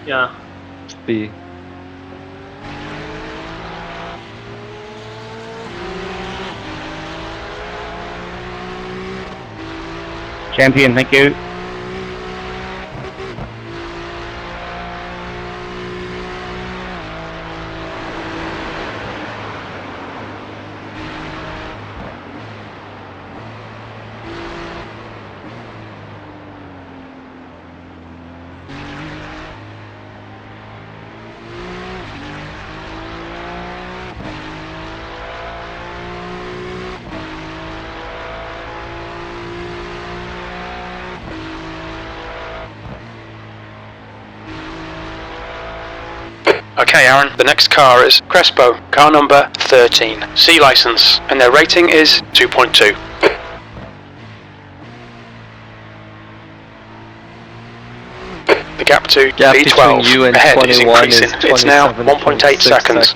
Yeah. B. Champion, thank you. Okay, Aaron, the next car is Crespo, car number 13, C license, and their rating is 2.2. The gap to Gap B12 between you and ahead is 21 increasing. is It's now 1.8 seconds.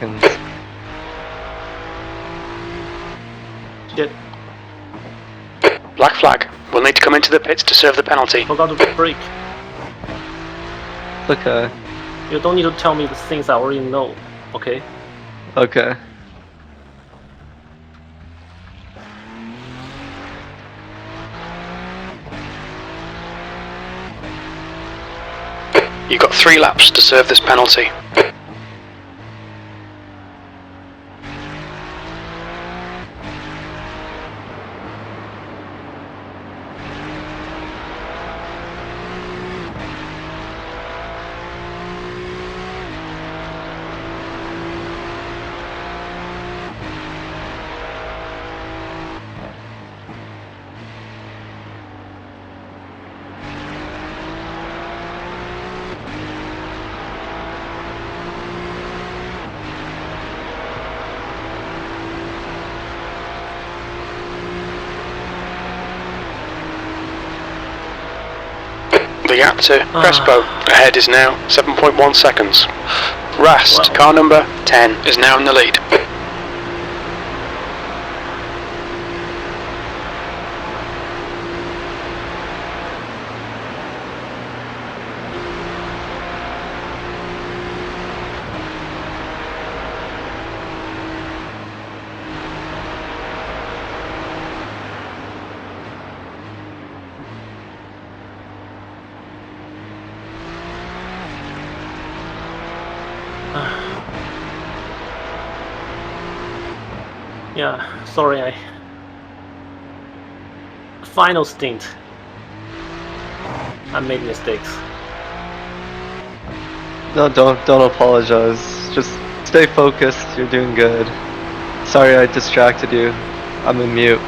Shit. Black flag. We'll need to come into the pits to serve the penalty. Forgot to brake. Okay. You don't need to tell me the things I already know, okay? Okay. You've got 3 laps to serve this penalty. The gap to Crespo ahead is now 7.1 seconds. Rast, car number 10, is now in the lead. Yeah, sorry, Final stint. I made mistakes. No, don't apologize. Just stay focused. You're doing good. Sorry I distracted you. I'm in mute.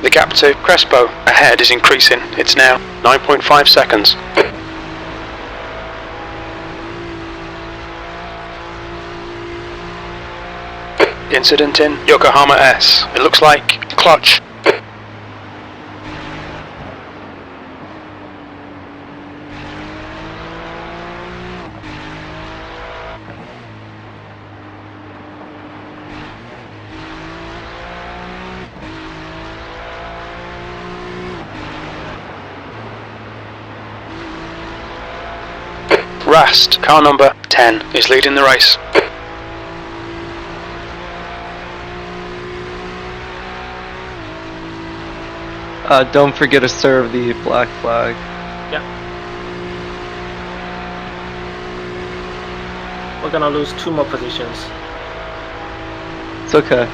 The gap to Crespo ahead is increasing. It's now 9.5 seconds. Incident in Yokohama S. It looks like clutch. Rast, car number 10, is leading the race. Don't forget to serve the black flag. Yeah. We're gonna lose 2 more positions. It's okay.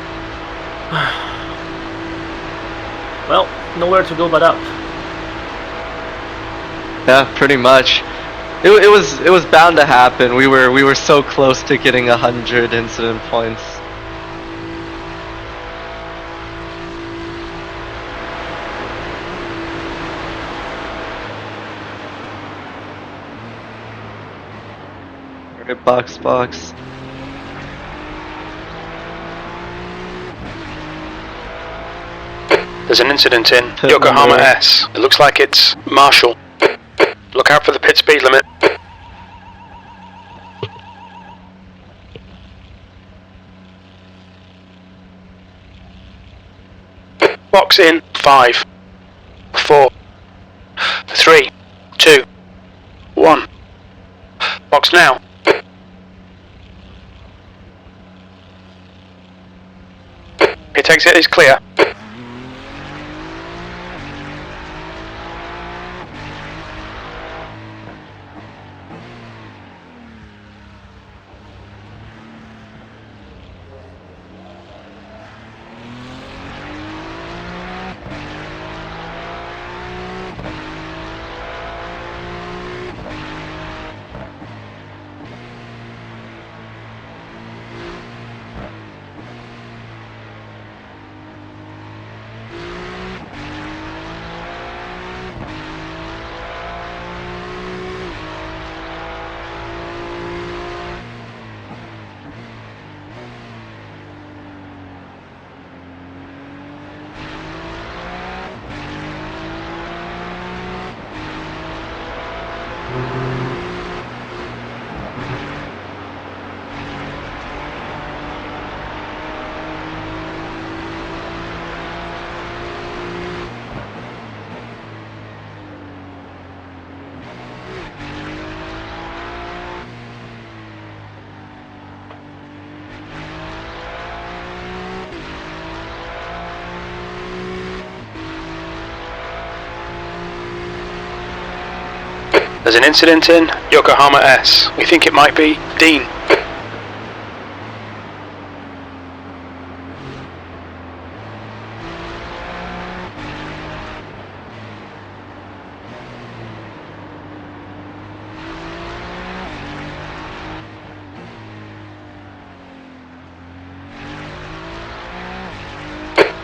Well, nowhere to go but up. Yeah, pretty much. It was bound to happen. We were so close to getting 100 incident points. Alright, box. There's an incident in Yokohama S. It looks like it's Marshall. Look out for the pit speed limit. Box in 5, 4, 3, 2, 1. Box now. Pit exit is clear. There's an incident in Yokohama S. We think it might be Dean.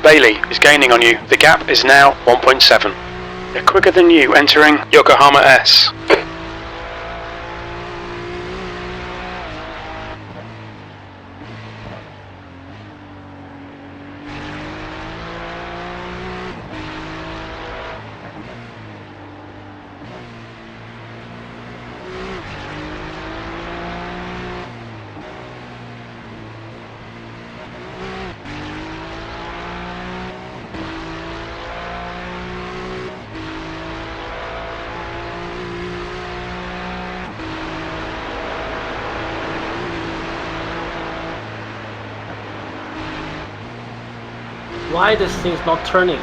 Bailey is gaining on you. The gap is now 1.7. They're quicker than you entering Yokohama S. Why this thing's not turning?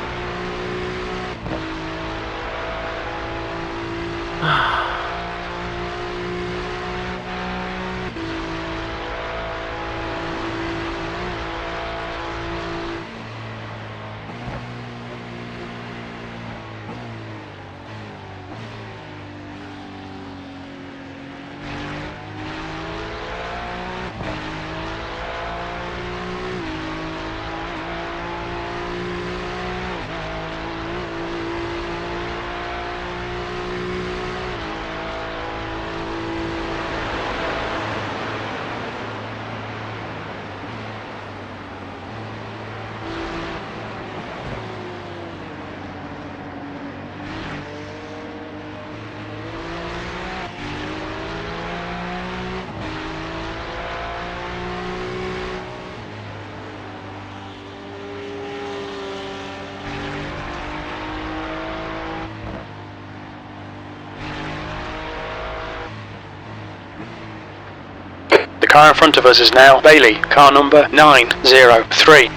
car in front of us is now Bailey, car number 903.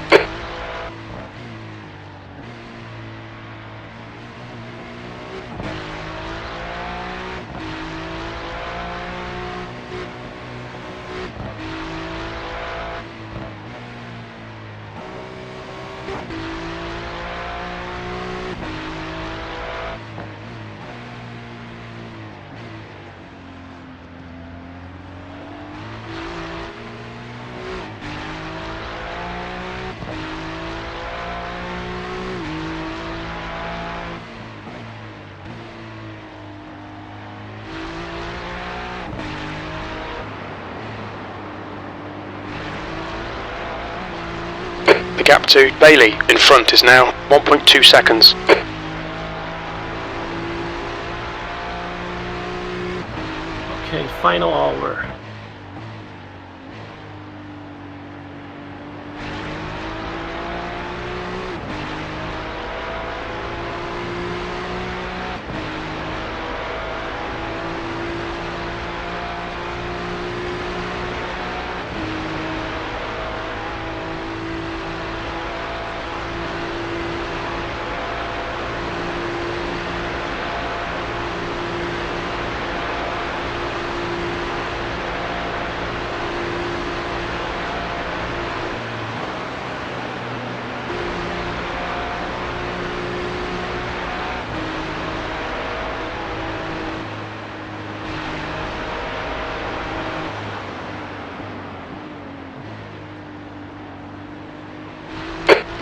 The gap to Bailey in front is now 1.2 seconds. Okay, final hour.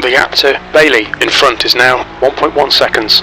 The gap to Bailey in front is now 1.1 seconds.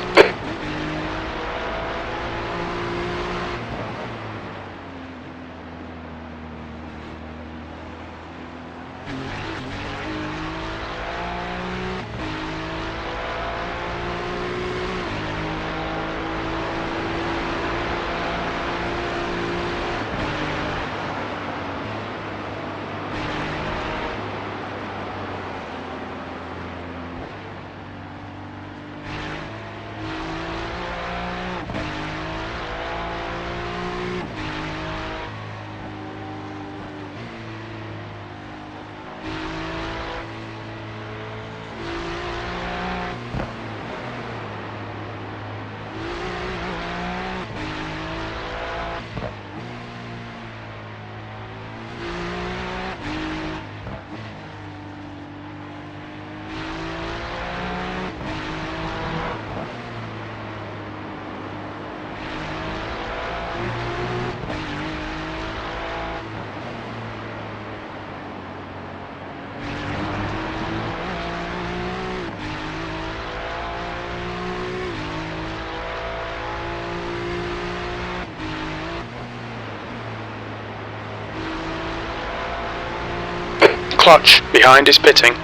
Clutch behind is pitting.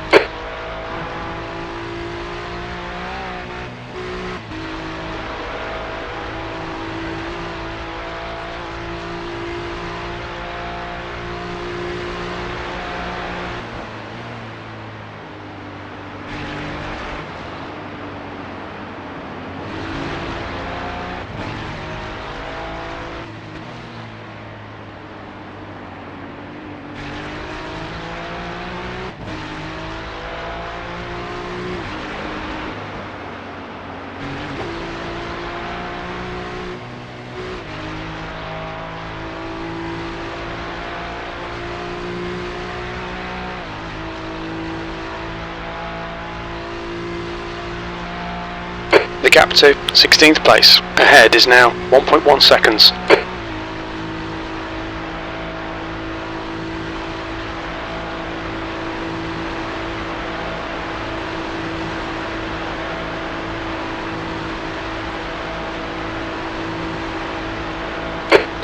The gap to 16th place ahead is now 1.1 seconds.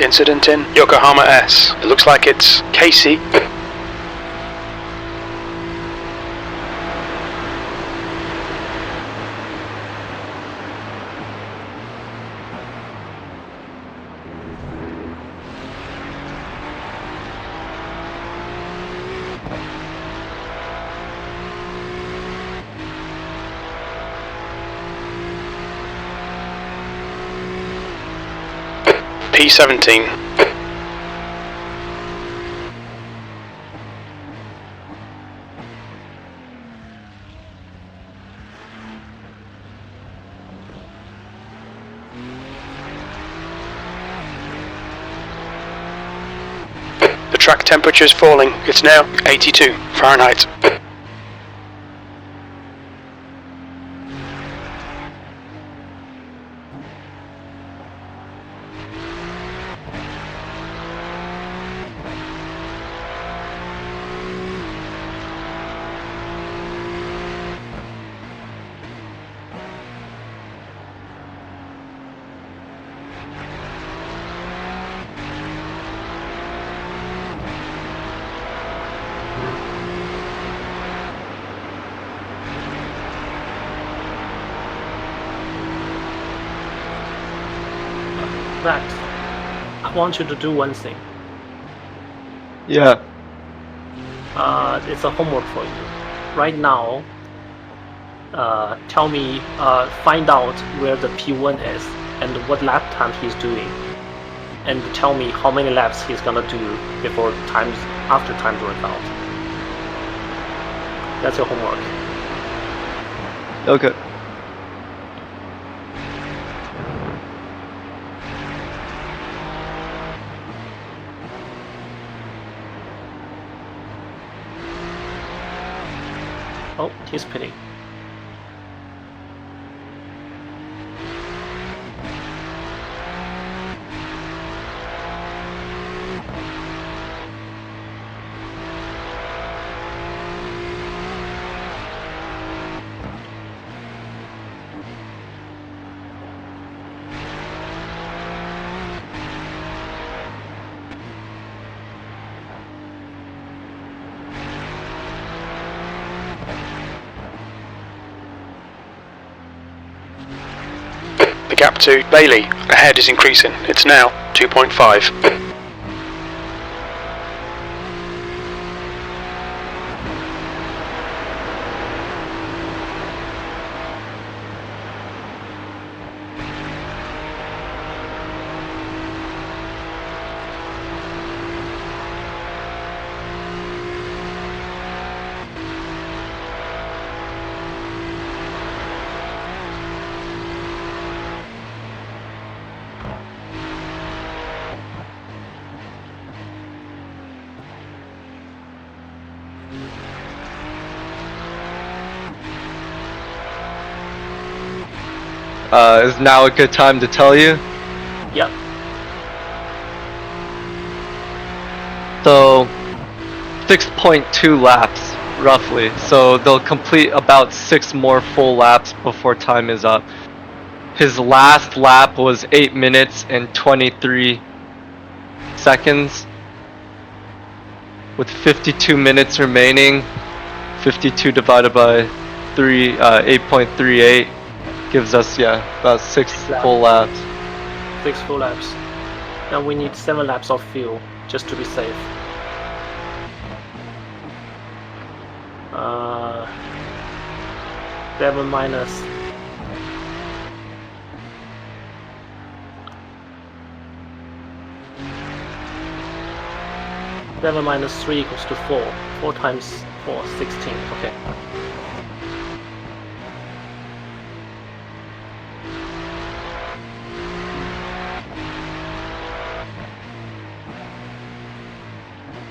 Incident in Yokohama S. It looks like it's Casey. P17. track temperature's falling. It's now 82 Fahrenheit. Max, I want you to do one thing. Yeah. It's a homework for you. Right now, tell me, find out where the P1 is and what lap time he's doing, and tell me how many laps he's gonna do before after times run out. That's your homework. Okay. Oh, he's pitting. The gap to Bailey ahead is increasing. It's now 2.5. Is now a good time to tell you? Yep. So, 6.2 laps, roughly. So they'll complete about 6 more full laps before time is up. His last lap was 8 minutes and 23 seconds. With 52 minutes remaining, 52 divided by 8.38 gives us, about 6 full laps. 6 full laps. Now we need 7 laps of fuel just to be safe. Seven minus 3 equals to 4. 4 times 4, 16. Okay.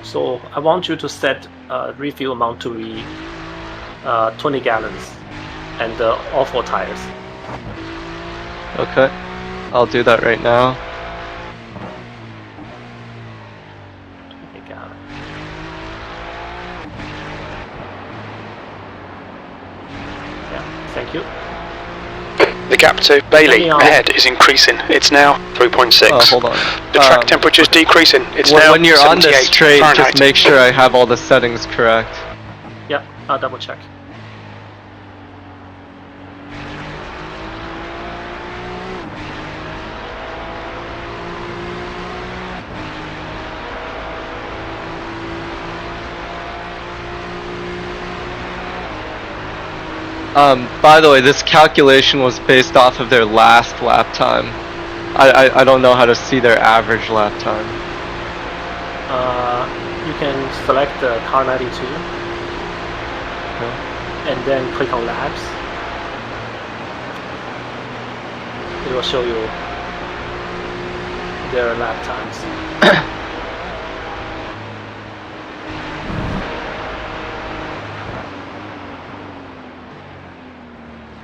So I want you to set refuel amount to be 20 gallons and all 4 tires. Okay, I'll do that right now. 20 gallons. Yeah, thank you. The gap to Bailey ahead is increasing. It's now 3.6. Oh, hold on. The track temperature is decreasing. It's when now when you're on the 78 straight, Fahrenheit. just make sure I have all the settings correct. Yeah, I'll double check. By the way, this calculation was based off of their last lap time. I don't know how to see their average lap time. You can select the car 92 and then click on laps. It will show you their lap times.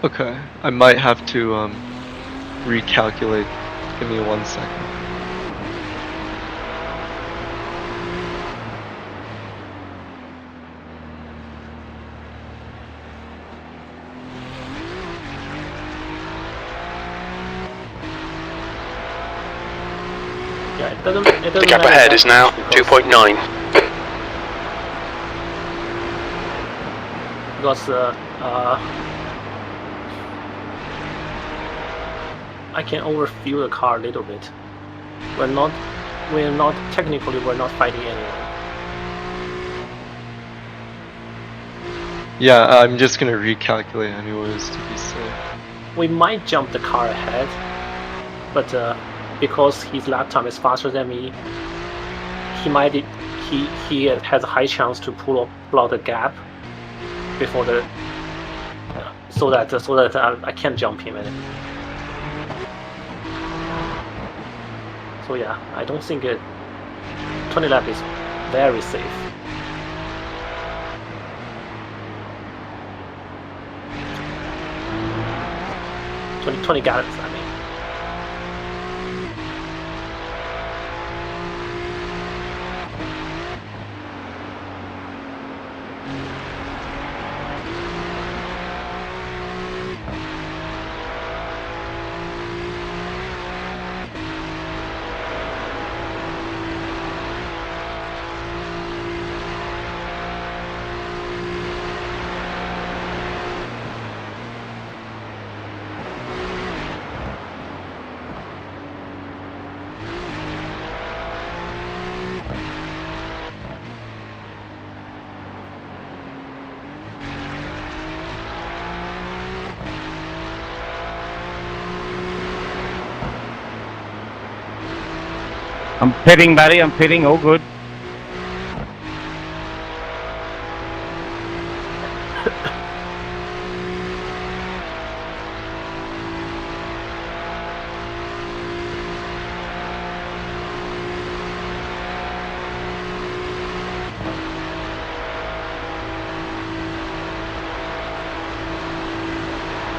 Okay, I might have to recalculate. Give me 1 second. Yeah, it doesn't The gap matter ahead that is now much because- 2.9. Because I can overfuel the car a little bit. We're not technically we're not fighting anyone. Yeah, I'm just gonna recalculate anyways to be safe. We might jump the car ahead, but because his lap time is faster than me, he has a high chance to pull out the gap before the so that I can't jump him in it. So yeah, I don't think 20 lap is very safe. 20 gallons, I mean. I'm pitting, buddy. I'm pitting. All good.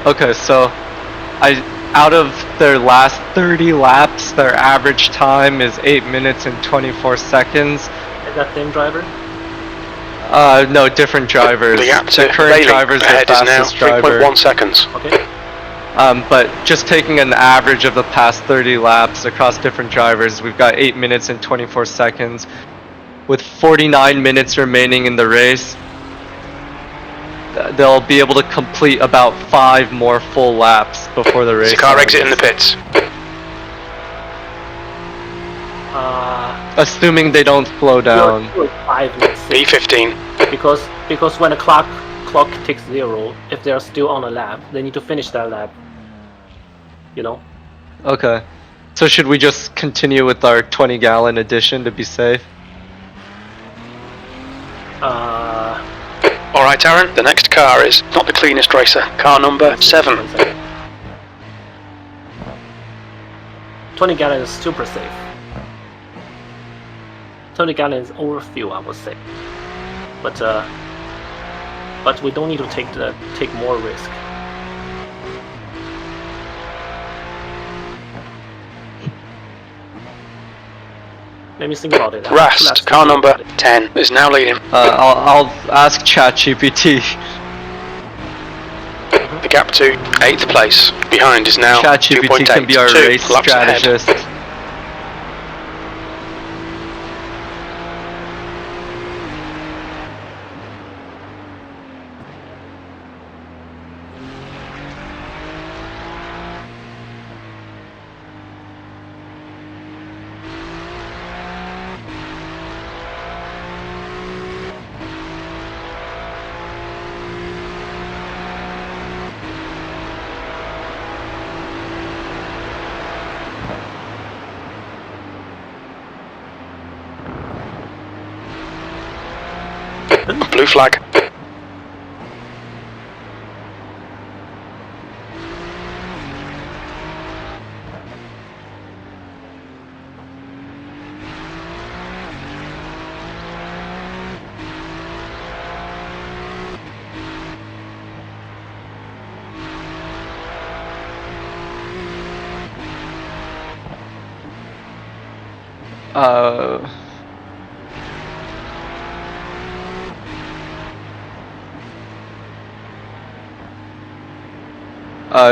Okay, so out of their last 30 laps, their average time is 8 minutes and 24 seconds. Is that same driver? No, different drivers. The gap to the current Bailey driver's the ahead is now fastest driver. 3.1 seconds. Okay. But just taking an average of the past 30 laps across different drivers, we've got 8 minutes and 24 seconds. With 49 minutes remaining in the race, they'll be able to complete about 5 more full laps before the race. Is the car exit in the pits? Assuming they don't slow down. 5 minutes. P15. Because when the clock ticks 0, if they're still on a lap, they need to finish that lap. You know? Okay. So should we just continue with our 20-gallon addition to be safe? Alright, Aaron, the next car is not the cleanest racer. Car number 7. 20 gallons is super safe. 20 gallons is overfuel, I would say. But we don't need to take more risk. Let me think about it. Rast, car number 10, is now leading. I'll ask ChatGPT. The gap to 8th place. Behind is now ChatGPT can be our 2.8, race laps ahead. strategist. Blue flag.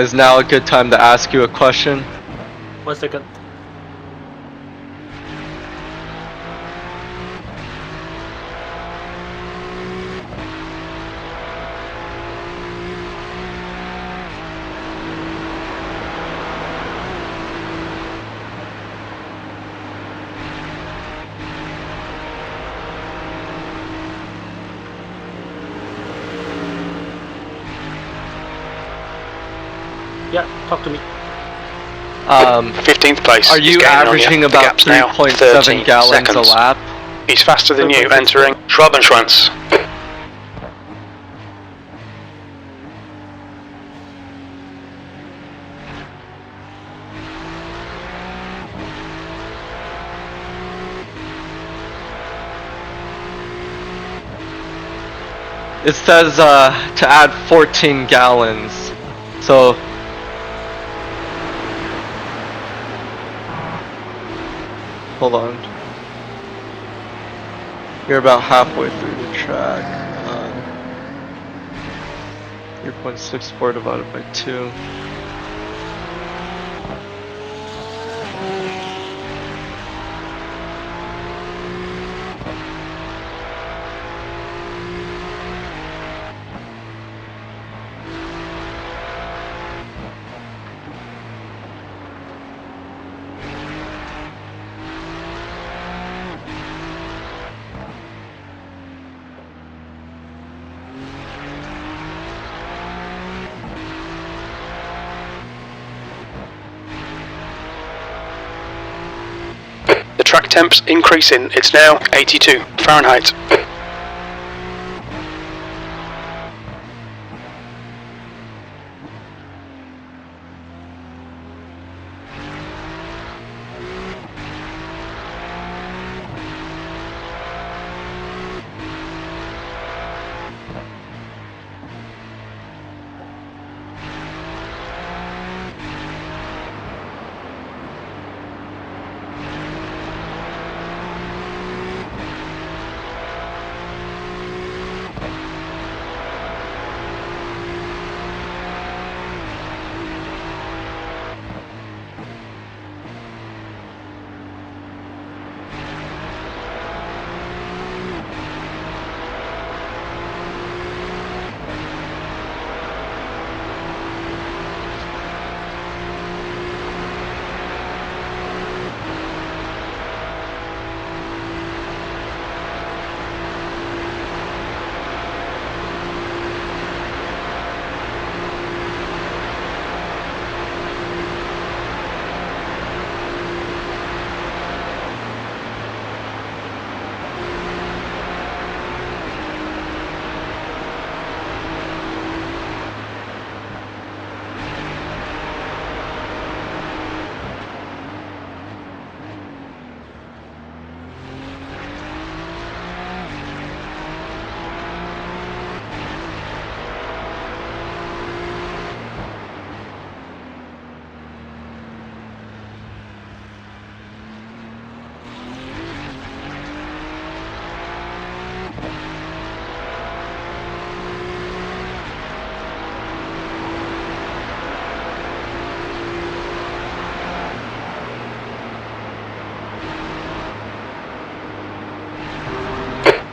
Is now a good time to ask you a question? 1 second. Yeah, talk to me. 15th place. Are you averaging about 3.7 gallons a lap? He's faster than you, entering Schwabenschwanz. It says to add 14 gallons. So hold on. You're about halfway through the track. 3.64 divided by 2. The track temp's increasing. It's now 82 Fahrenheit.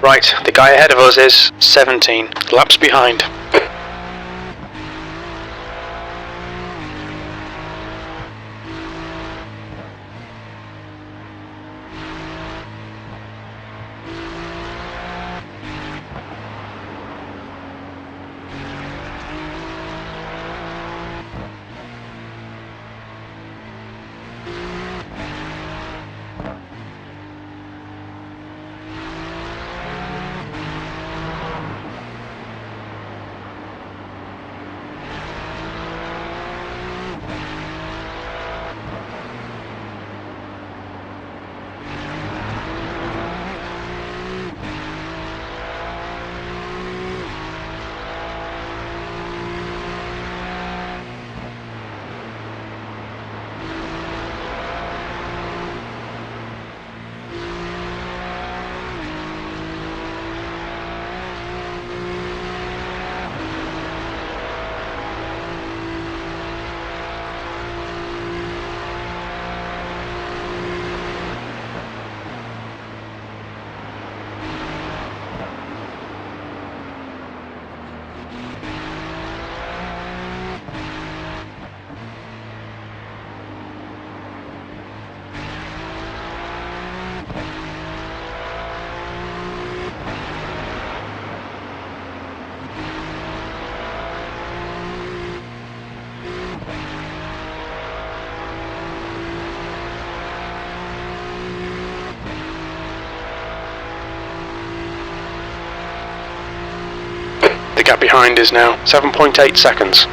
Right, the guy ahead of us is 17 laps behind. gap behind is now 7.8 seconds.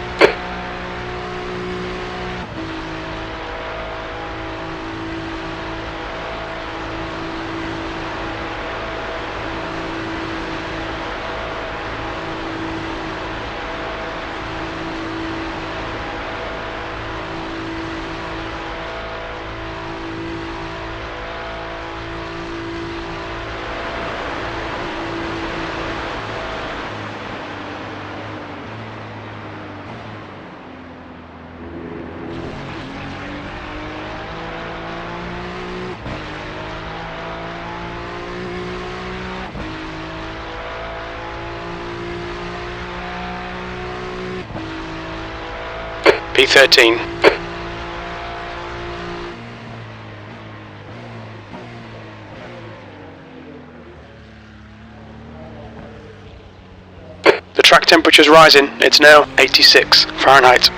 P13. The track temperature's rising. It's now 86 Fahrenheit.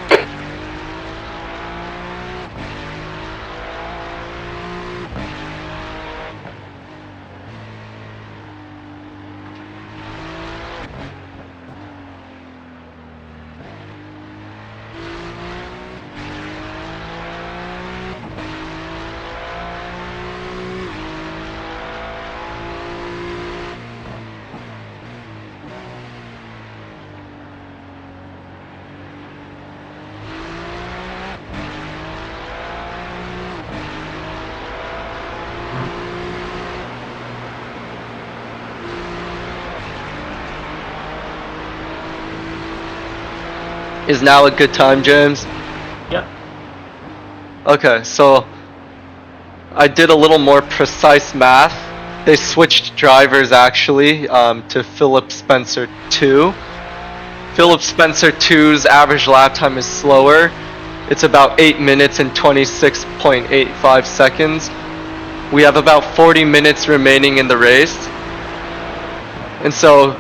Is now a good time, James? Yeah. Okay, so I did a little more precise math. They switched drivers actually to Philip Spencer 2. Philip Spencer 2's average lap time is slower. It's about 8 minutes and 26.85 seconds. We have about 40 minutes remaining in the race. And so,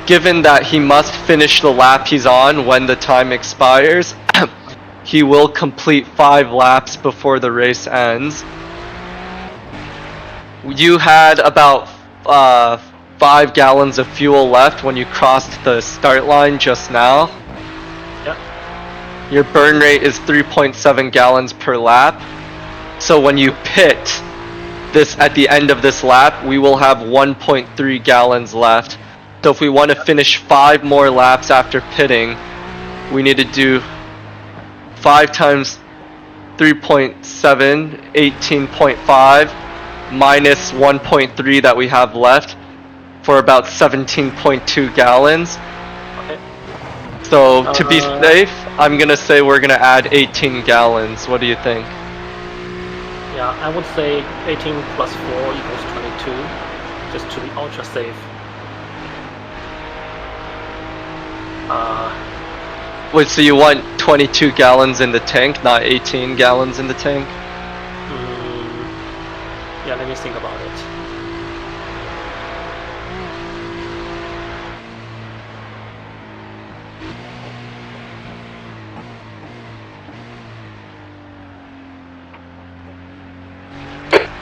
given that he must finish the lap he's on when the time expires, he will complete 5 laps before the race ends. You had about 5 gallons of fuel left when you crossed the start line just now. Yep. Your burn rate is 3.7 gallons per lap. So when you pit this at the end of this lap, we will have 1.3 gallons left. So if we want to finish 5 more laps after pitting, we need to do 5 times 3.7, 18.5, minus 1.3 that we have left, for about 17.2 gallons. Okay. So to be safe, I'm gonna say we're gonna add 18 gallons. What do you think? Yeah, I would say 18 plus 4 equals 22, just to be ultra safe. Wait, so you want 22 gallons in the tank, not 18 gallons in the tank? Yeah, let me think about it.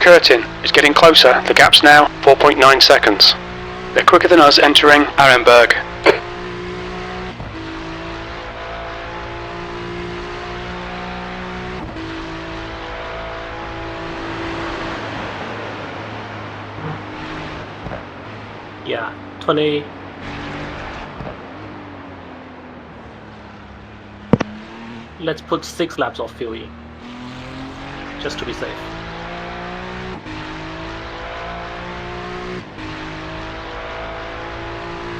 Curtin is getting closer. The gap's now 4.9 seconds. They're quicker than us entering Arenberg. Yeah, 20. Let's put 6 laps of fuel in, just to be safe.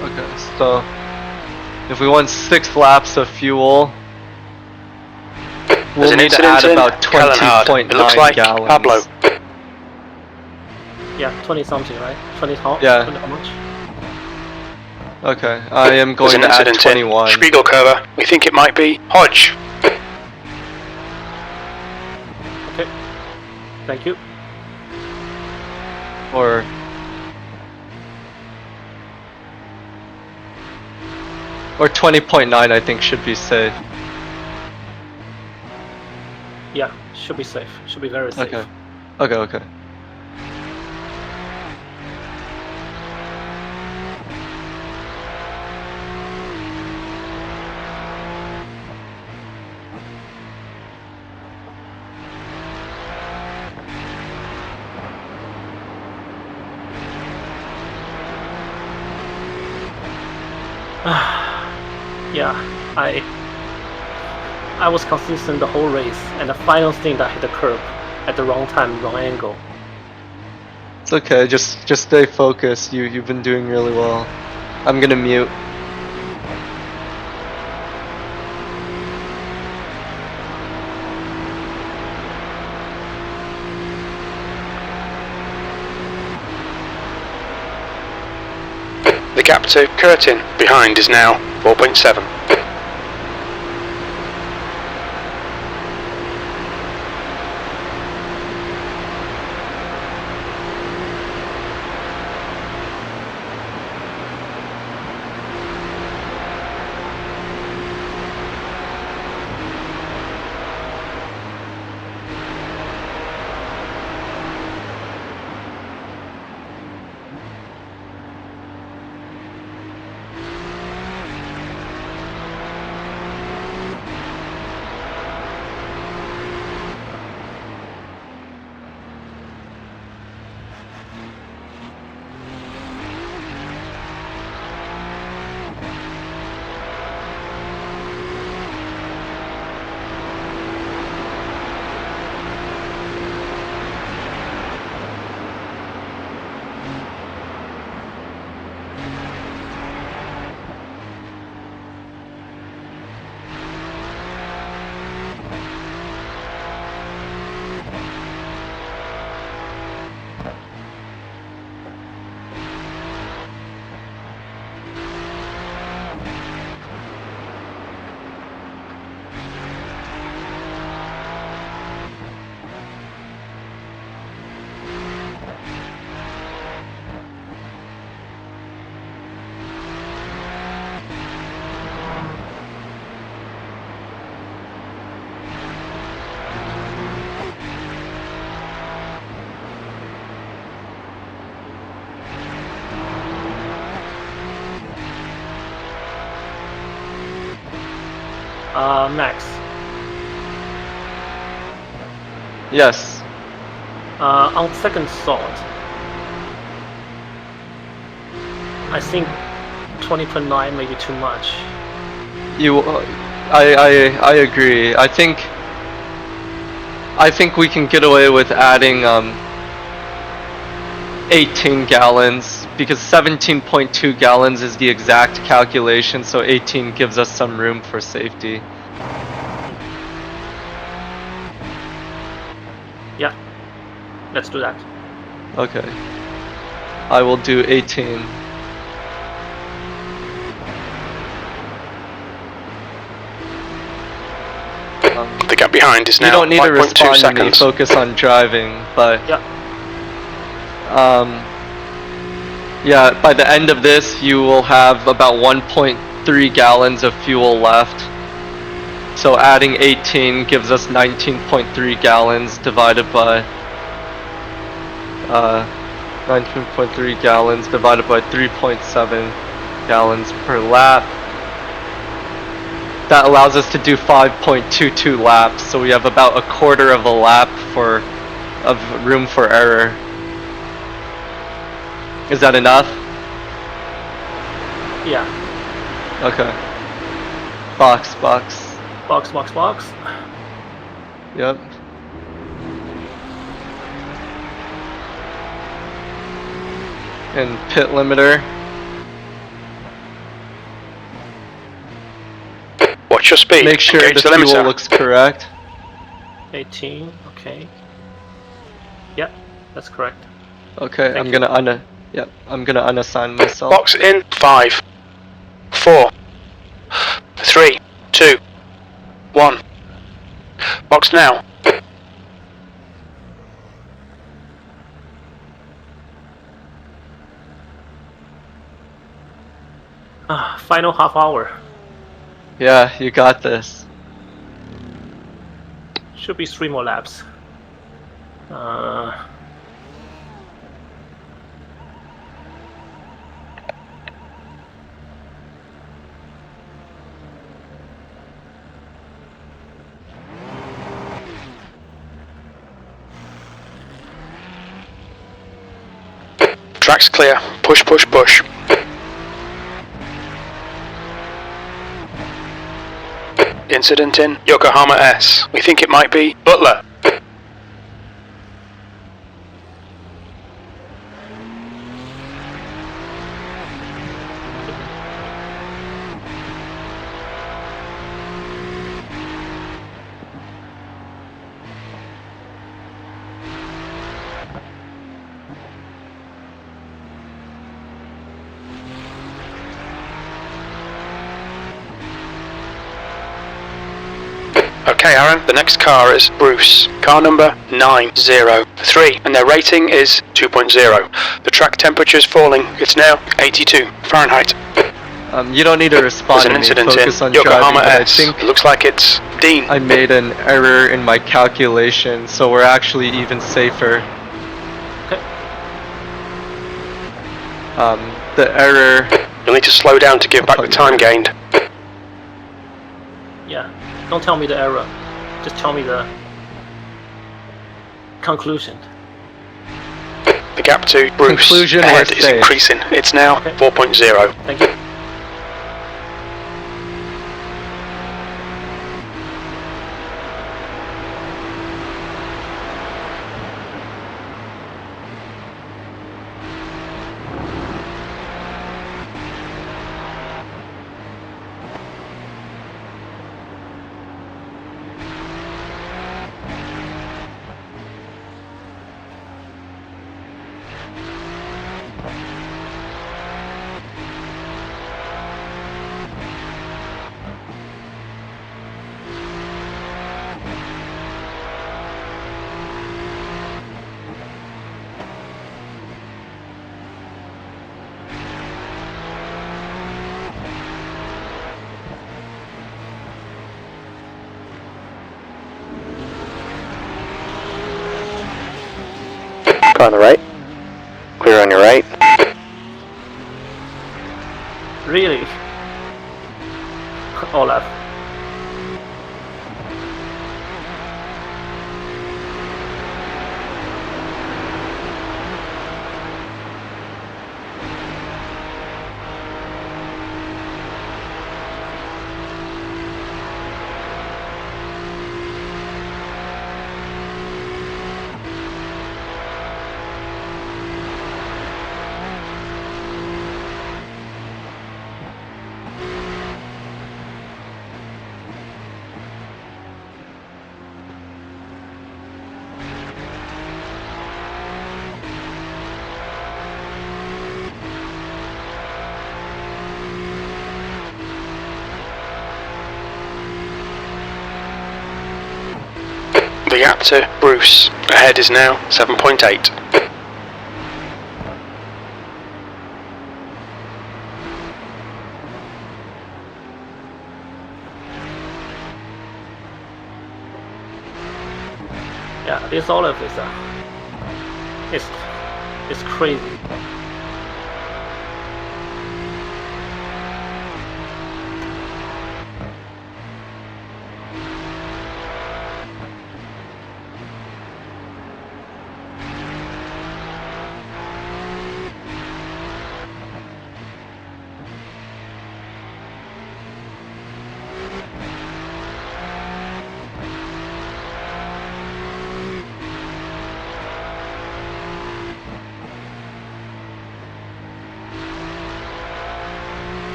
Okay, so if we want 6 laps of fuel, we'll need to add about 20.9 gallons. Pablo. Yeah, 20 something, right? 20 how? Yeah. 20 how much? Okay, I am going to add 21. Spiegelkurve. We think it might be Hodge. Okay. Thank you. Or Or 20.9 I think should be safe. Yeah, should be safe. Should be very safe. Okay. Okay, okay. Yeah, I was consistent the whole race, and the final stint I hit the curb at the wrong time, wrong angle. It's okay, just stay focused. You've been doing really well. I'm gonna mute. The gap to Curtin behind is now 4.7. Max. Yes. On second thought, I think 20.9 may be too much. I agree. I think we can get away with adding 18 gallons because 17.2 gallons is the exact calculation, so 18 gives us some room for safety. Yeah, let's do that. Okay. I will do 18. The gap behind is now you don't need to 5.2 respond seconds. to me, focus on driving, but yeah, by the end of this you will have about 1.3 gallons of fuel left. So adding 18 gives us 19.3 gallons divided by 19.3 gallons divided by 3.7 gallons per lap. That allows us to do 5.22 laps, so we have about a quarter of a lap of room for error. Is that enough? Yeah. Okay. Box. Box. Yep. And pit limiter. Watch your speed. Make sure Engage the the fuel limiter. looks correct. 18, okay. Yep, that's correct. Okay, Thank I'm you. gonna unassign myself. Box in 5, 4, 3, 2, 1. Box now. Final half hour. Yeah, you got this. Should be 3 more laps. Track's clear. Push. Incident in Yokohama S. We think it might be Butler. Okay, Aaron, the next car is Bruce, car number 903, and their rating is 2.0. The track temperature is falling, it's now 82 Fahrenheit. You don't need to respond to me, focus on Yokohama driving, S. I think It looks like it's Dean. I made an error in my calculation, so we're actually even safer. Okay. The error... You'll need to slow down to give back the time gained. Yeah. Don't tell me the error. Just tell me the conclusion. The gap to Bruce Conclusion ahead is increasing. It's now 4.0. Thank you. On the right. Clear on your right. Really? Olaf. The gap to Bruce ahead is now 7.8. Yeah, this Olaf is it's crazy.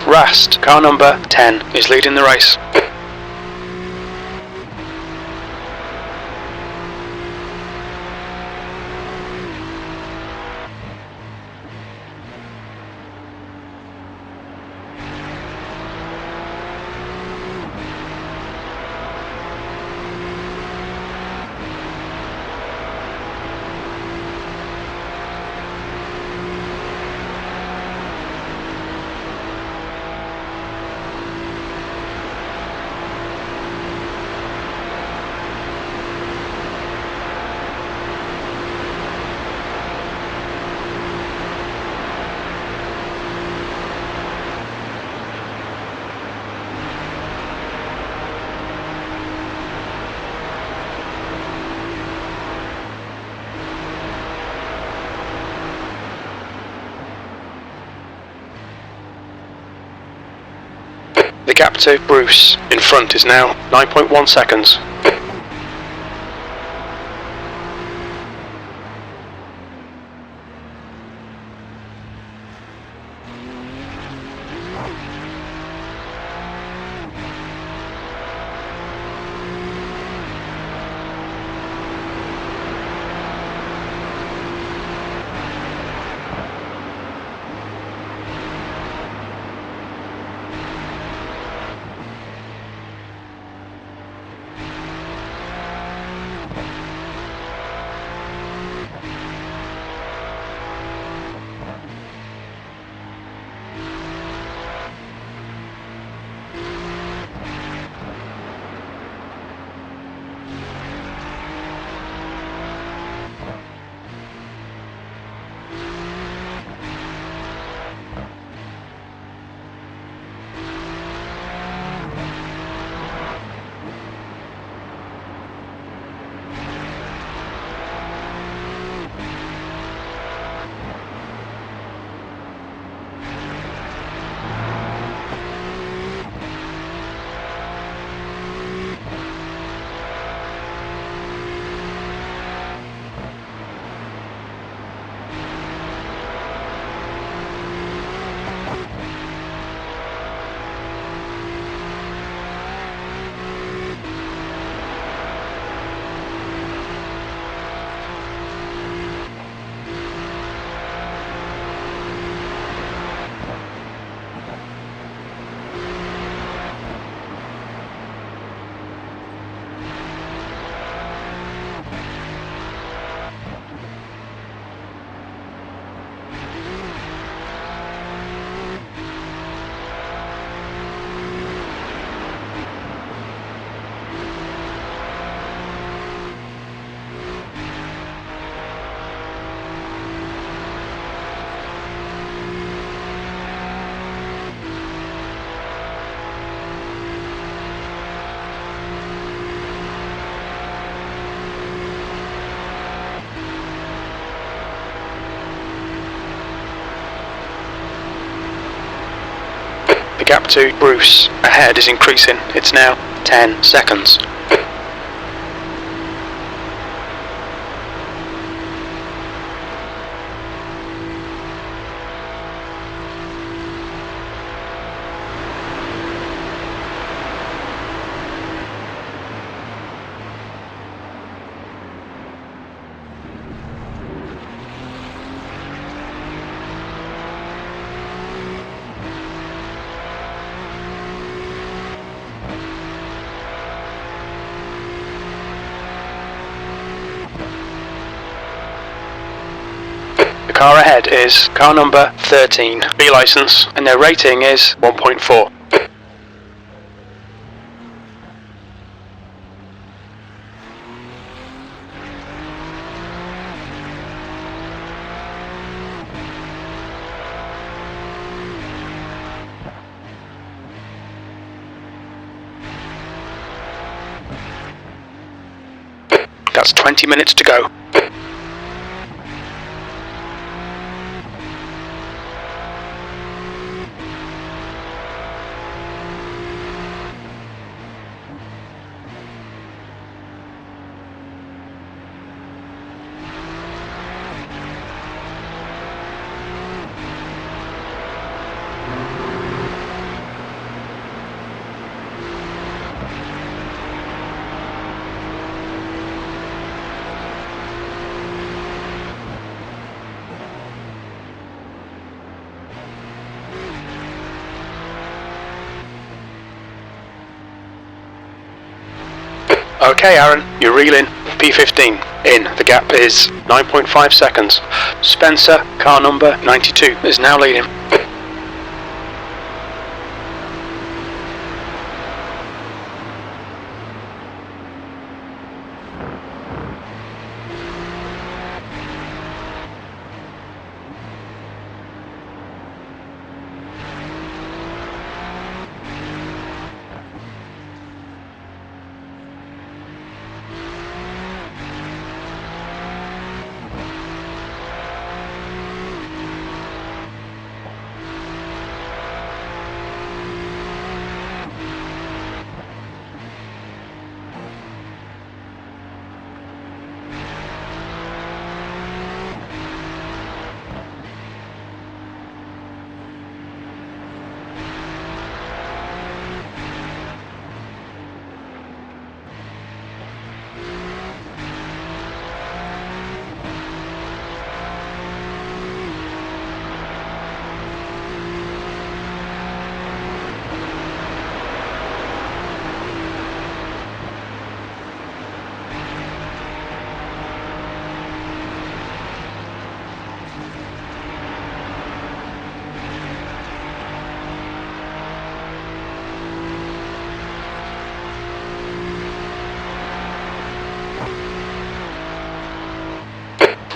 Rast, car number 10, is leading the race. gap to Bruce in front is now 9.1 seconds. The gap to Bruce ahead is increasing. It's now 10 seconds. The car ahead is car number 13, B license, and their rating is 1.4. That's 20 minutes to go. Okay, Aaron, you're reeling. P15 in. The gap is 9.5 seconds. Spencer, car number 92, is now leading.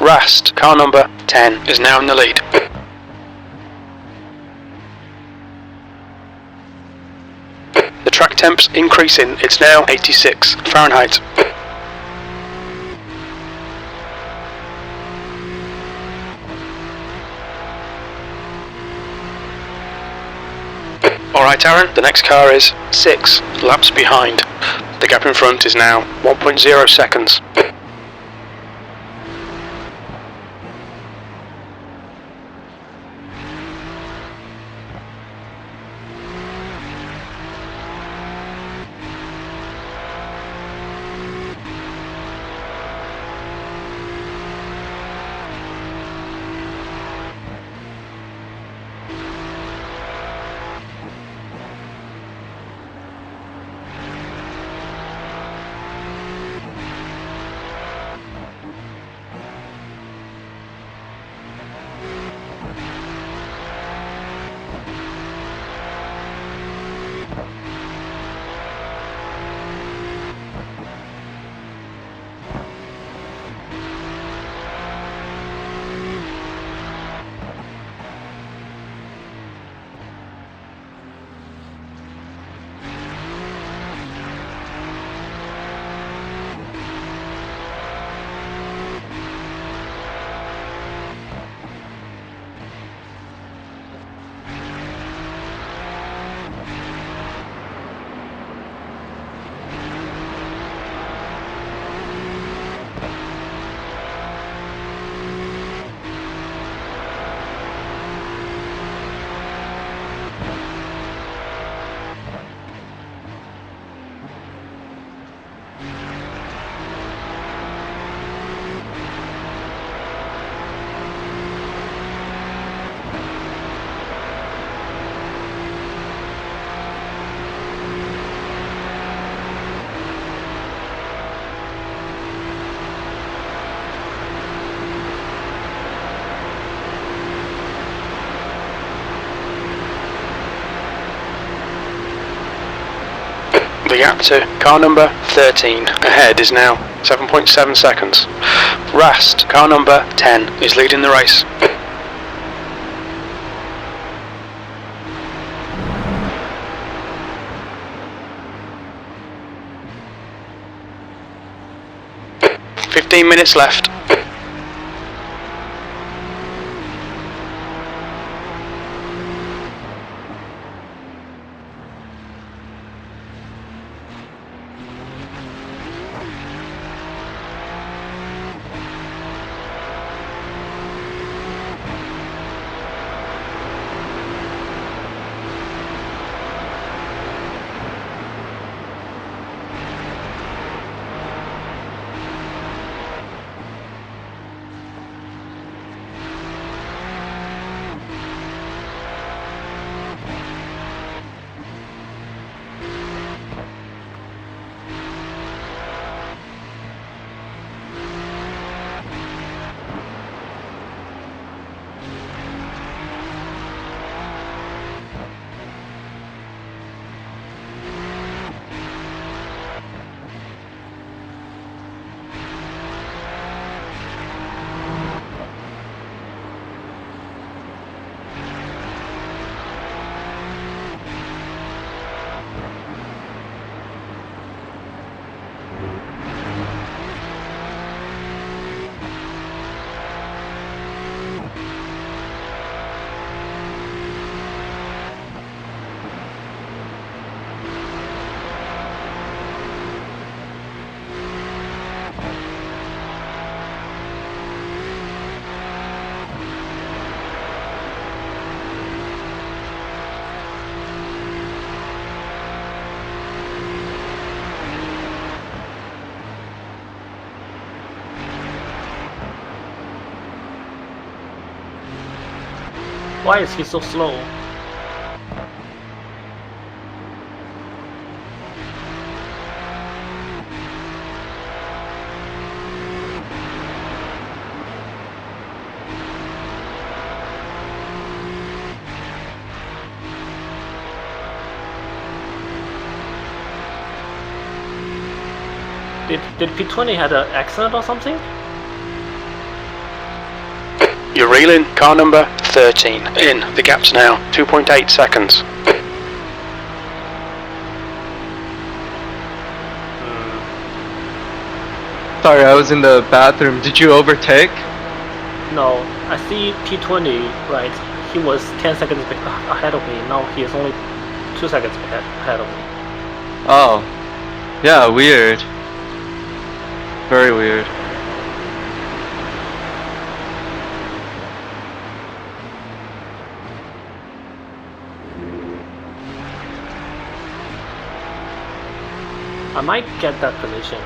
Rast, car number 10, is now in the lead. The track temp's increasing, it's now 86 Fahrenheit. Alright Aaron, the next car is 6 laps behind. The gap in front is now 1.0 seconds. The gap to car number 13 ahead is now 7.7 seconds. Rast, car number 10, is leading the race. "15 minutes left." Why is he so slow? Did P20 had an accident or something? you're reeling. Car number 13 in. The gap's now 2.8 seconds. Sorry, I was in the bathroom. Did you overtake? No, I see P20, right? He was 10 seconds ahead of me. Now he is only 2 seconds ahead of me. Oh. Yeah, weird. Very weird. I might get that position.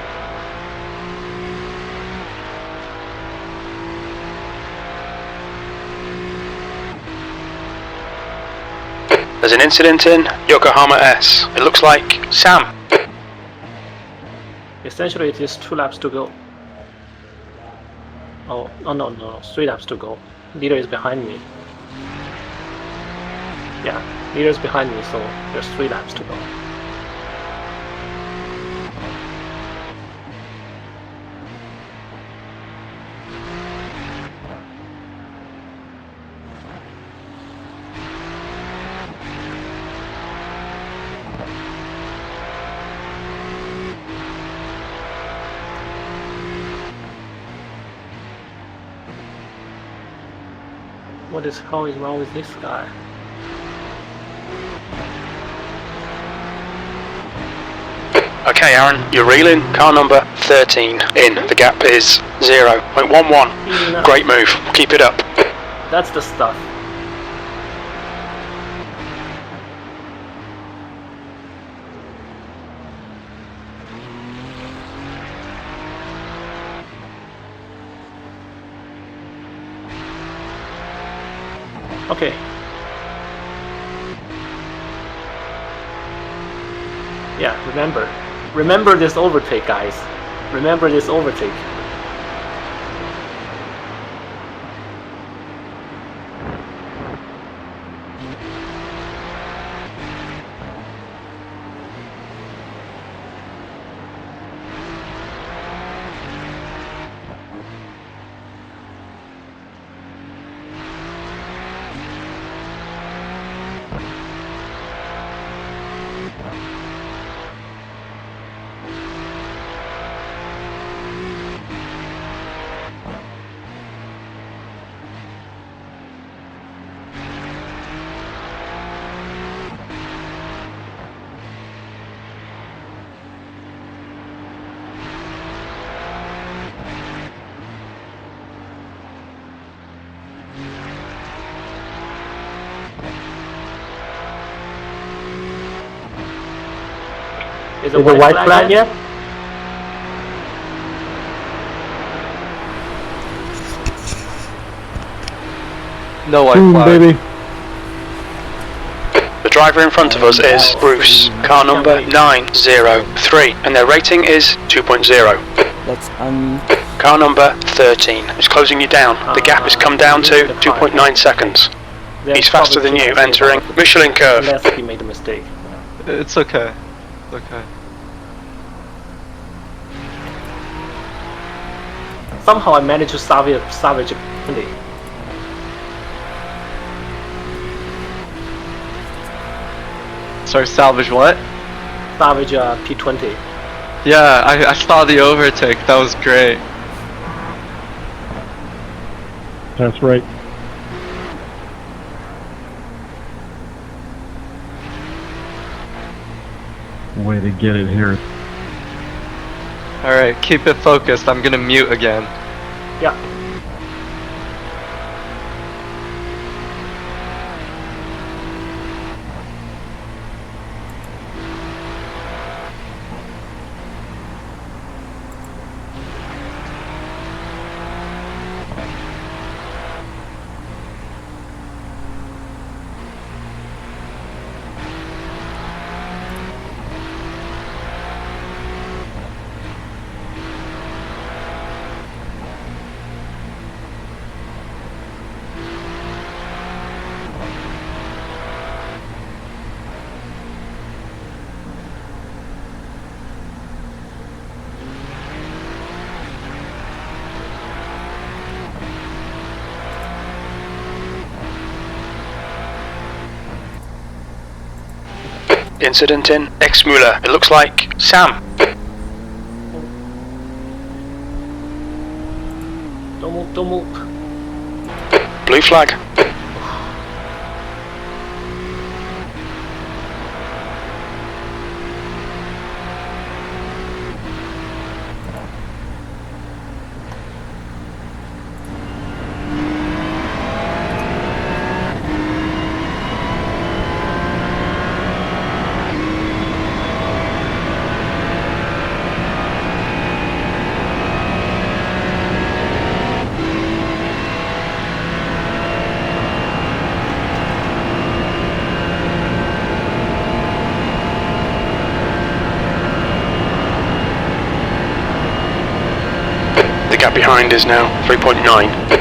There's an incident in Yokohama S. It looks like Sam. Essentially, it is 2 laps to go. Oh, no, 3 laps to go. Leader is behind me. Yeah, leader is behind me, so there's 3 laps to go. What is hell is wrong with this guy? Okay, Aaron, you're reeling. Car number 13 in. The gap is 0.11. Great move. Keep it up. That's the stuff. Okay. Yeah, remember this overtake, guys. Remember this overtake. Is the white flag yet? No white flag. Baby. The driver in front of us is Bruce, car number 903, and their rating is 2.0. That's Car number 13 is closing you down. The gap has come down to 2.9 seconds. He's faster than you, entering Michelin curve. Unless he made a mistake. It's okay. It's okay. Somehow I managed to salvage a penalty. Sorry, salvage what? Salvage P20. Yeah, I saw the overtake. That was great. That's right. Way to get it here. Alright, keep it focused. I'm gonna mute again. Yeah. Incident in Exmuller. It looks like Sam. Don't move, don't move. Blue flag. The gap behind is now 3.9.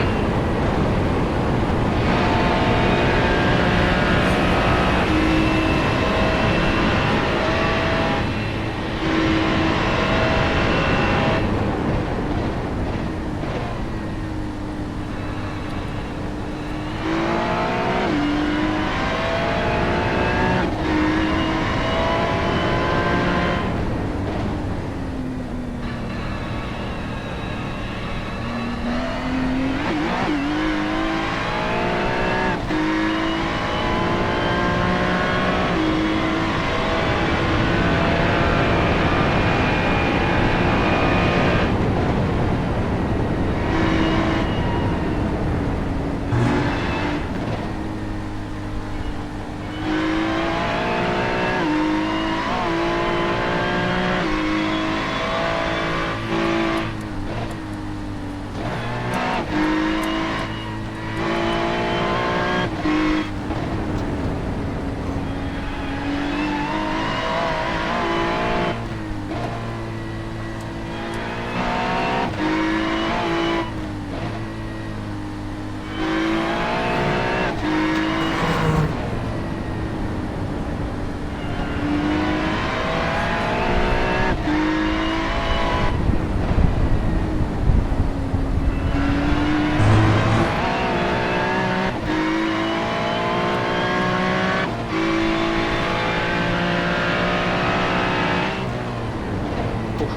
Oof.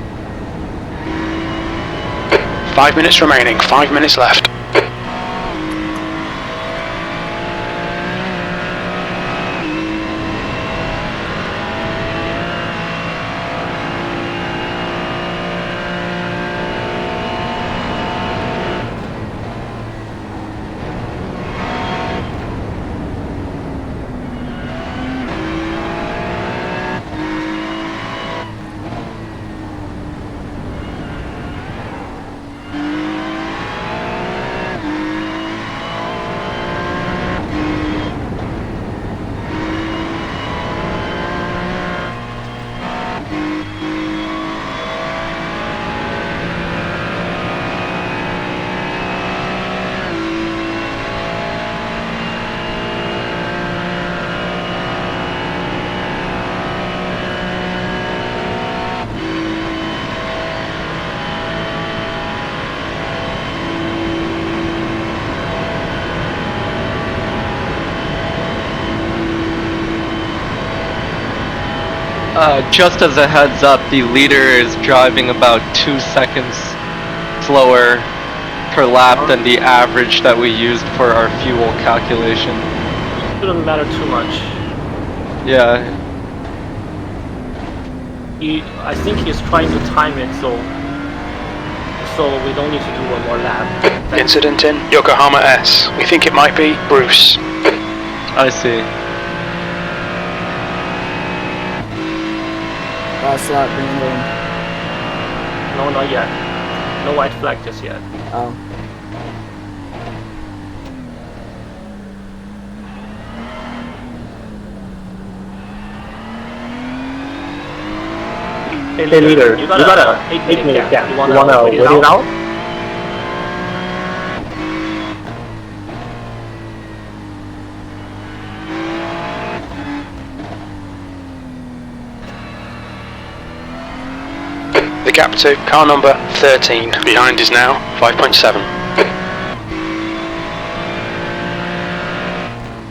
5 minutes remaining, 5 minutes left. Just as a heads up, the leader is driving about 2 seconds slower per lap than the average that we used for our fuel calculation. It doesn't matter too much. Yeah. I think he's trying to time it so we don't need to do one more lap. Incident in Yokohama S. We think it might be Bruce. I see. Last lap, Bingo. No, not yet. No white flag just yet. Oh. Hey leader, you got a 8-minute gap. You wanna wait it out? The gap to car number 13. Behind is now 5.7.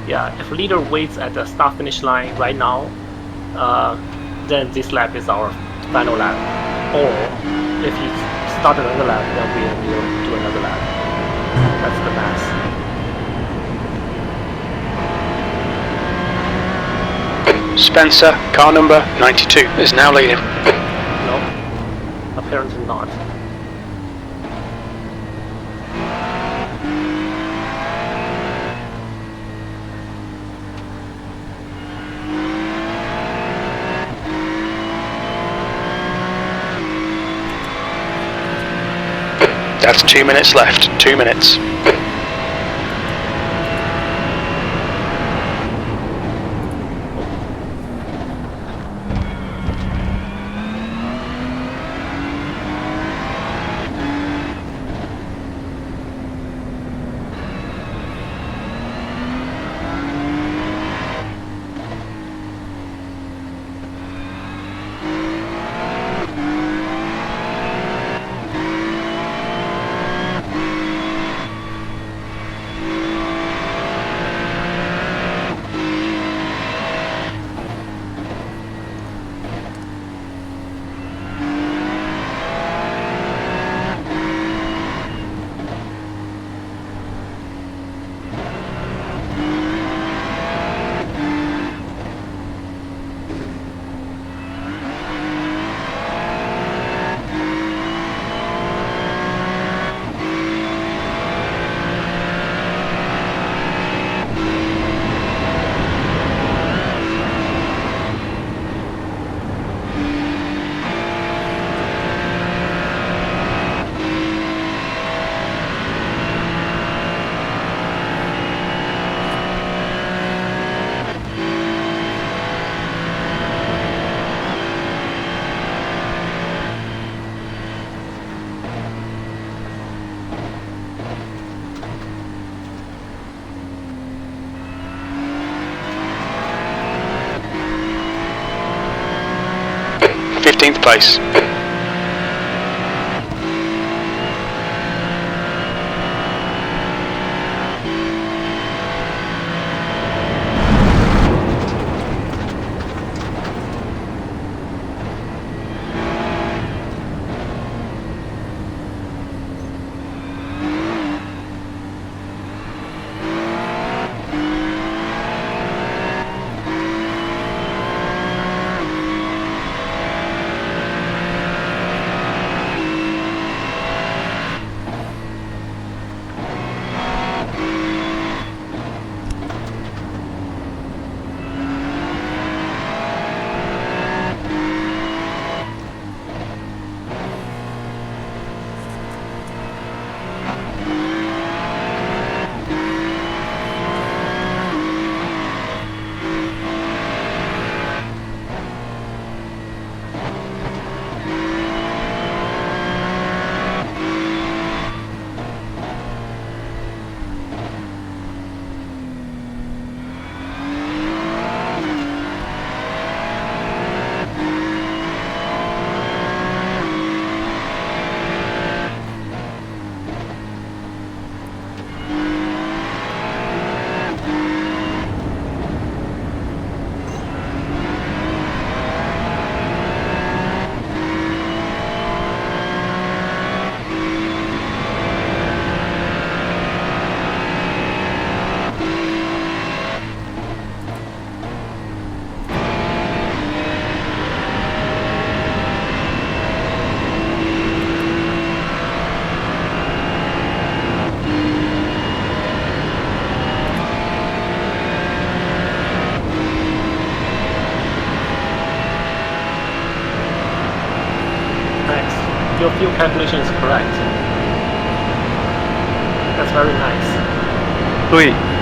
Yeah, if leader waits at the start finish line right now, then this lap is our final lap. Or if you start another lap, then we will do another lap. That's the math. Spencer, car number 92, is now leading. No, apparently not. That's 2 minutes left. 2 minutes. Place. Your fuel calculation is correct. That's very nice. Sweet.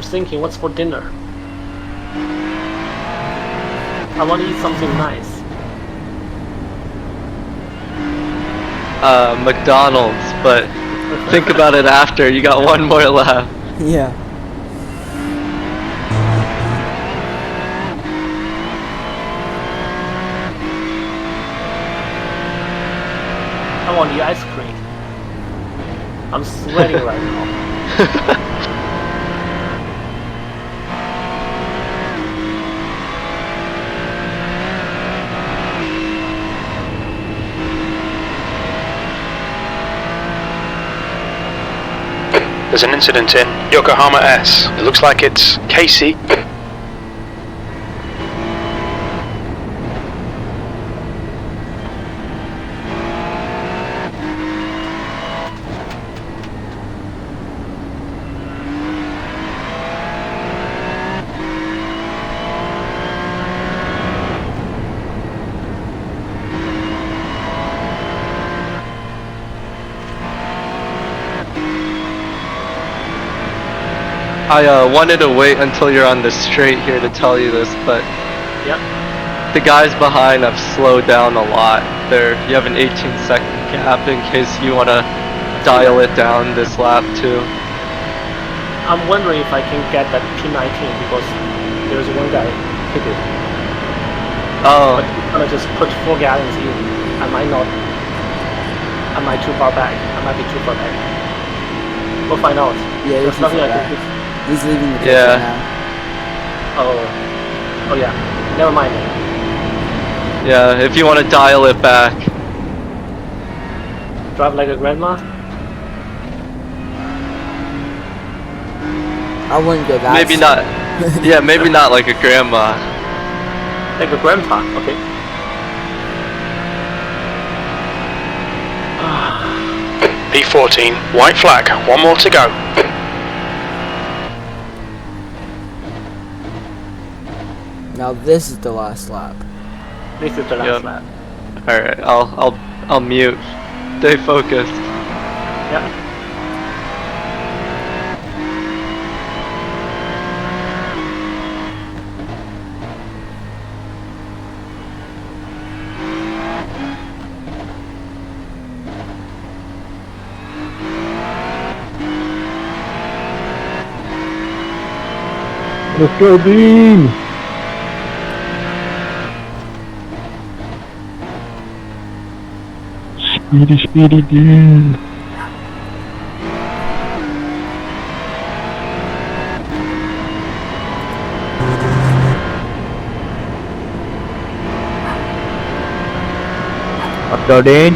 thinking, what's for dinner? I want to eat something nice. McDonald's, but think about it after. You got one more lap. Yeah. I want the ice cream. I'm sweating right now. There's an incident in Yokohama S. It looks like it's Casey. I wanted to wait until you're on the straight here to tell you this, but yep. The guys behind have slowed down a lot. You have an 18-second gap in case you want to dial it down this lap too. I'm wondering if I can get that P19 because there's one guy hit it. Oh. But I'm gonna just put 4 gallons in. I might too far back. I might be too far back. We'll find out. Yeah, there's nothing I can do. He's leaving the yeah. now. Oh yeah. Never mind. Yeah, if you want to dial it back. Drive like a grandma? I wouldn't go that. Maybe not. Yeah, maybe not like a grandma. Like a grandpa, okay. P14, white flag, one more to go. Now this is the last lap. This is the last lap. Alright, I'll mute. Stay focused. Yeah. Let's go, Dean! Speedy Dean! Let's go, Dean.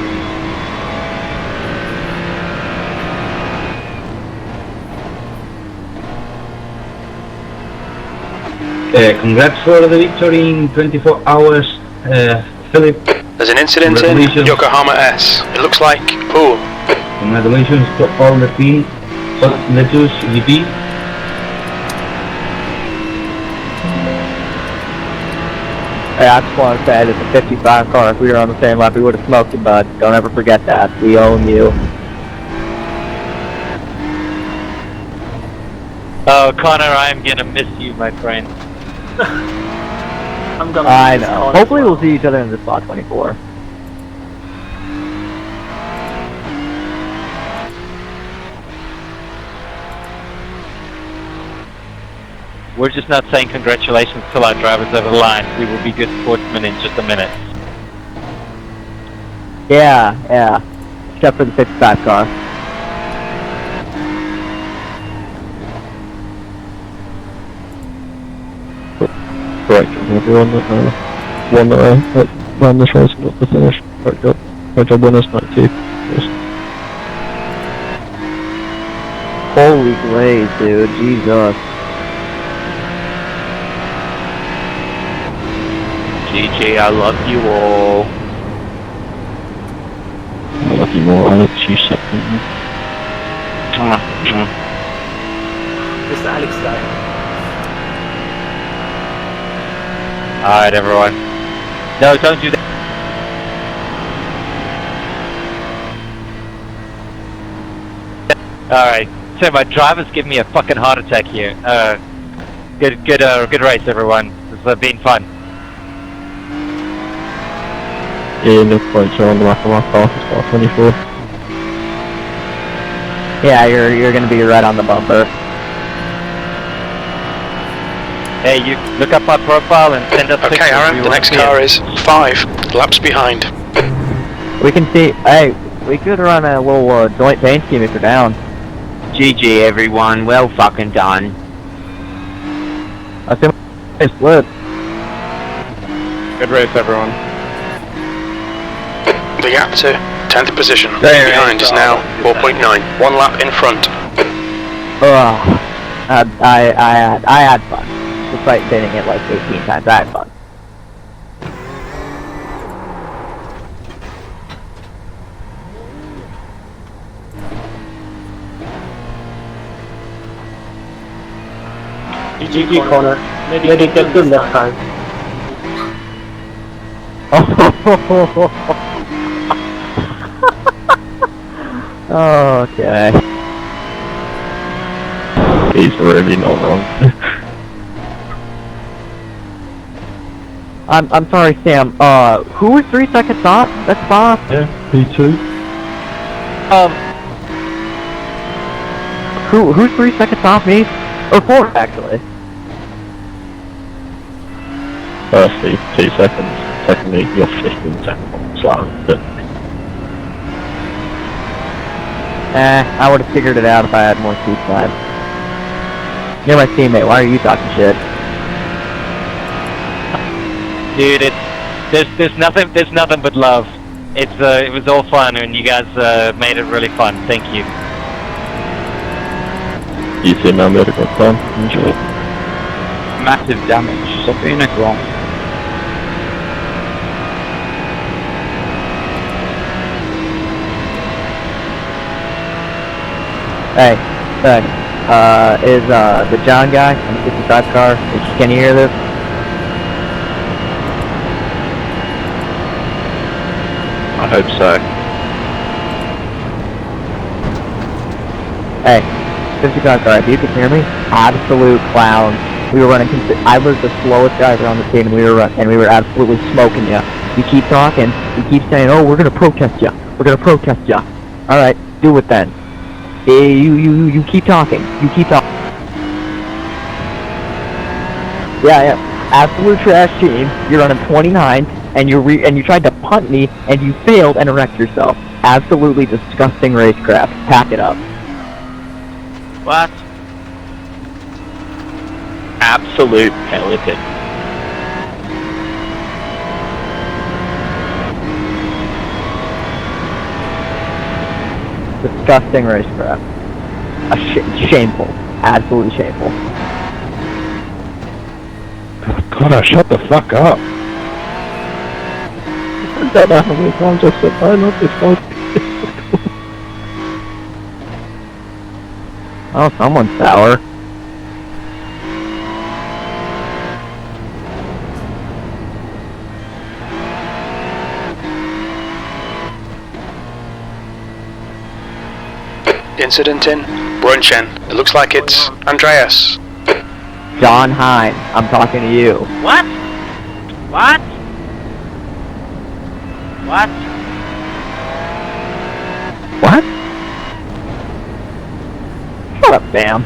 Congrats for the victory in 24 hours, Philip. There's an incident in Yokohama S. It looks like pool. Congratulations to all the team. Let's GP. Hey, I just want to say that the 55 car, if we were on the same lap, we would have smoked you, bud. Don't ever forget that. We own you. Oh, Connor, I am gonna miss you, my friend. I'm gonna. I know. Hopefully, we'll see each other in the spot 24. We're just not saying congratulations till our driver's over the line. We will be good sportsmen in just a minute. Yeah. Except for the 55 car. Correct, everyone that won that ran this race and got the finish. Great job winners, 92. Holy glaze, dude. Jesus. GG, I love you all. I love you more, Alex, you second. This is the Alex guy. Alright, everyone. No, don't do that. Alright, say my driver's giving me a fucking heart attack here. Good race, everyone. It's been fun. Yeah, no points are on the back of my car, it's got 24. Yeah, you're gonna be right on the bumper. Hey, you look up my profile and send us pictures. Okay, Aaron, the next car is 5 laps behind. We can see. Hey, we could run a little joint paint scheme if you're down. GG everyone, well fucking done. I think it's split. Good race, everyone. The gap to 10th position behind is now 4.9. 1 lap in front. I had fun. Despite hitting it like 18 times, I had fun. GG corner. Maybe get good left time. Okay. He's really not wrong. I'm sorry, Sam. Who was 3 seconds off? That's Bob. Yeah, P2. Who's 3 seconds off me? Or 4, actually. Firstly, 2 seconds. Secondly, you're 15 seconds on the slot. I would have figured it out if I had more seat time. You're my teammate, why are you talking shit? Dude, there's nothing but love. It was all fun and you guys made it really fun. Thank you. You see now made a good time. Enjoy it. Massive damage, something wrong. Hey, is the John guy on the 55 car, can you hear this? I hope so. Hey, 55 car, if you can hear me, absolute clowns. We were running, I was the slowest driver on the team and we were absolutely smoking you. You keep talking, you keep saying, oh, we're gonna protest you. We're gonna protest you. Alright, do it then. You keep talking. You keep talking. Yeah. Absolute trash team. You're running 29, and you tried to punt me, and you failed and wrecked yourself. Absolutely disgusting racecraft. Pack it up. What? Absolute pelican. Disgusting racecraft. Shameful. Absolutely shameful. God, shut the fuck up. I don't know how many times I've said I love this guy. Oh, someone's sour. Incident in Brunchen. It looks like it's Andreas. John Hine, I'm talking to you. What? What? What? What? Shut up, Sam.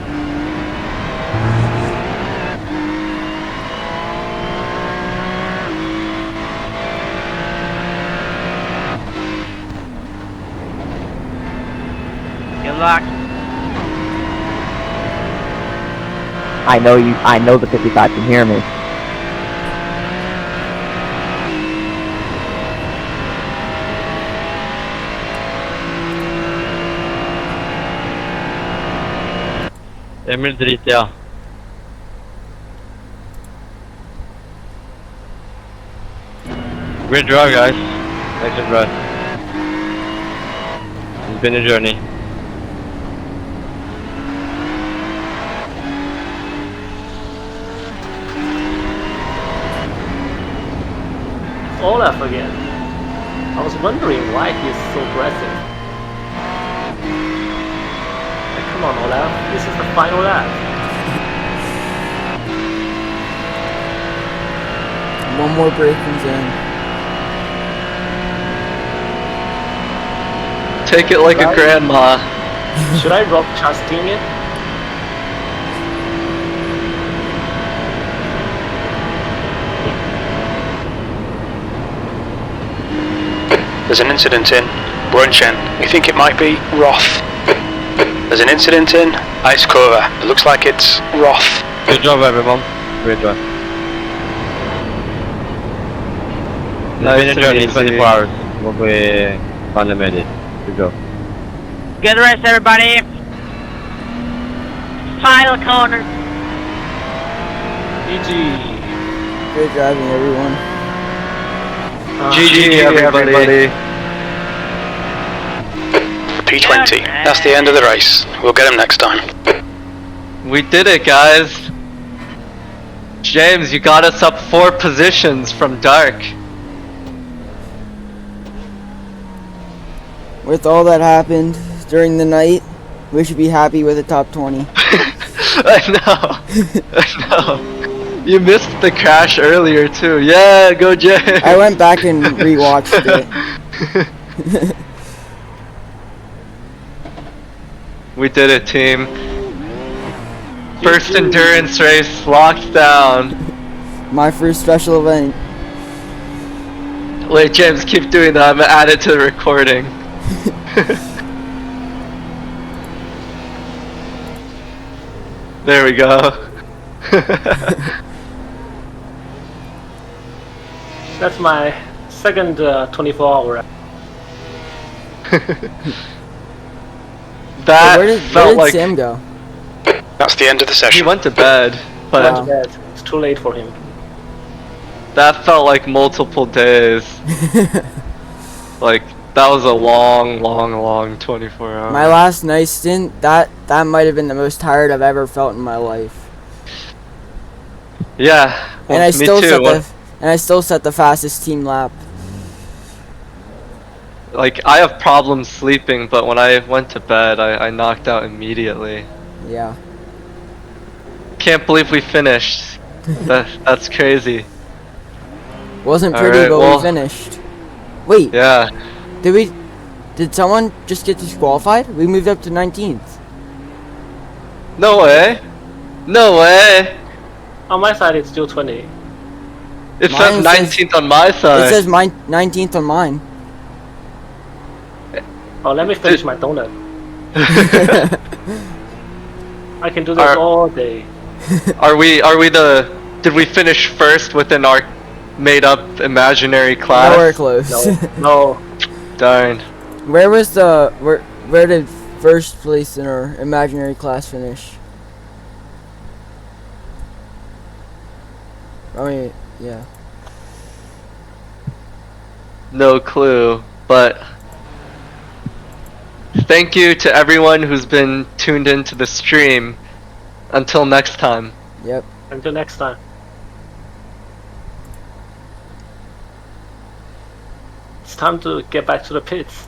Good luck. I know the 55 can hear me. Emil driter jag. Great drive, guys. Excellent drive. It's been a journey. Olaf again. I was wondering why he's so aggressive. Like, come Come on, Olaf. This is the final lap. One more break comes in. Take it like a grandma. Should I rock Chastain it? There's an incident in Brunchen. We think it might be Roth. There's an incident in Ice Cora. It looks like it's Roth. Good job, everyone. Great job. Nice It's been a journey, and 24 easy. hours. We'll be finally made it. Good job. Good rest, everybody. Final corner. GG. Great driving, everyone. GG, everybody. P20. That's the end of the race. We'll get him next time. We did it, guys. James, you got us up 4 positions from dark. With all that happened during the night, we should be happy with the top 20. I know. I know. You missed the crash earlier too. Yeah, go James. I went back and rewatched it. We did it, team. First endurance race locked down. My first special event. Wait, James, keep doing that. I'm gonna add it to the recording. There we go. That's my second 24-hour. That where felt did like Sam go? That's the end of the session. He went to bed, but Went to bed. It's too late for him. that felt like multiple days. Like that was a long 24 hours. My last night stint, that might have been the most tired I've ever felt in my life. Yeah, well, And I me still too. set the fastest team lap. Like I have problems sleeping, but when I went to bed, I knocked out immediately. Yeah. Can't believe we finished. That's crazy. Wasn't pretty, Alright, but well, we finished. Wait. Yeah. Did someone just get disqualified? We moved up to 19th. No way. No way. On my side, it's still 20. It says 19th on my side. It says 19th on mine. Oh, let me finish my donut. I can do this all day. Are we did we finish first within our made up imaginary class? Nowhere close. No. Darn. Where did first place in our imaginary class finish? Oh yeah. No clue, but thank you to everyone who's been tuned into the stream. Until next time. Yep. Until next time. It's time to get back to the pits.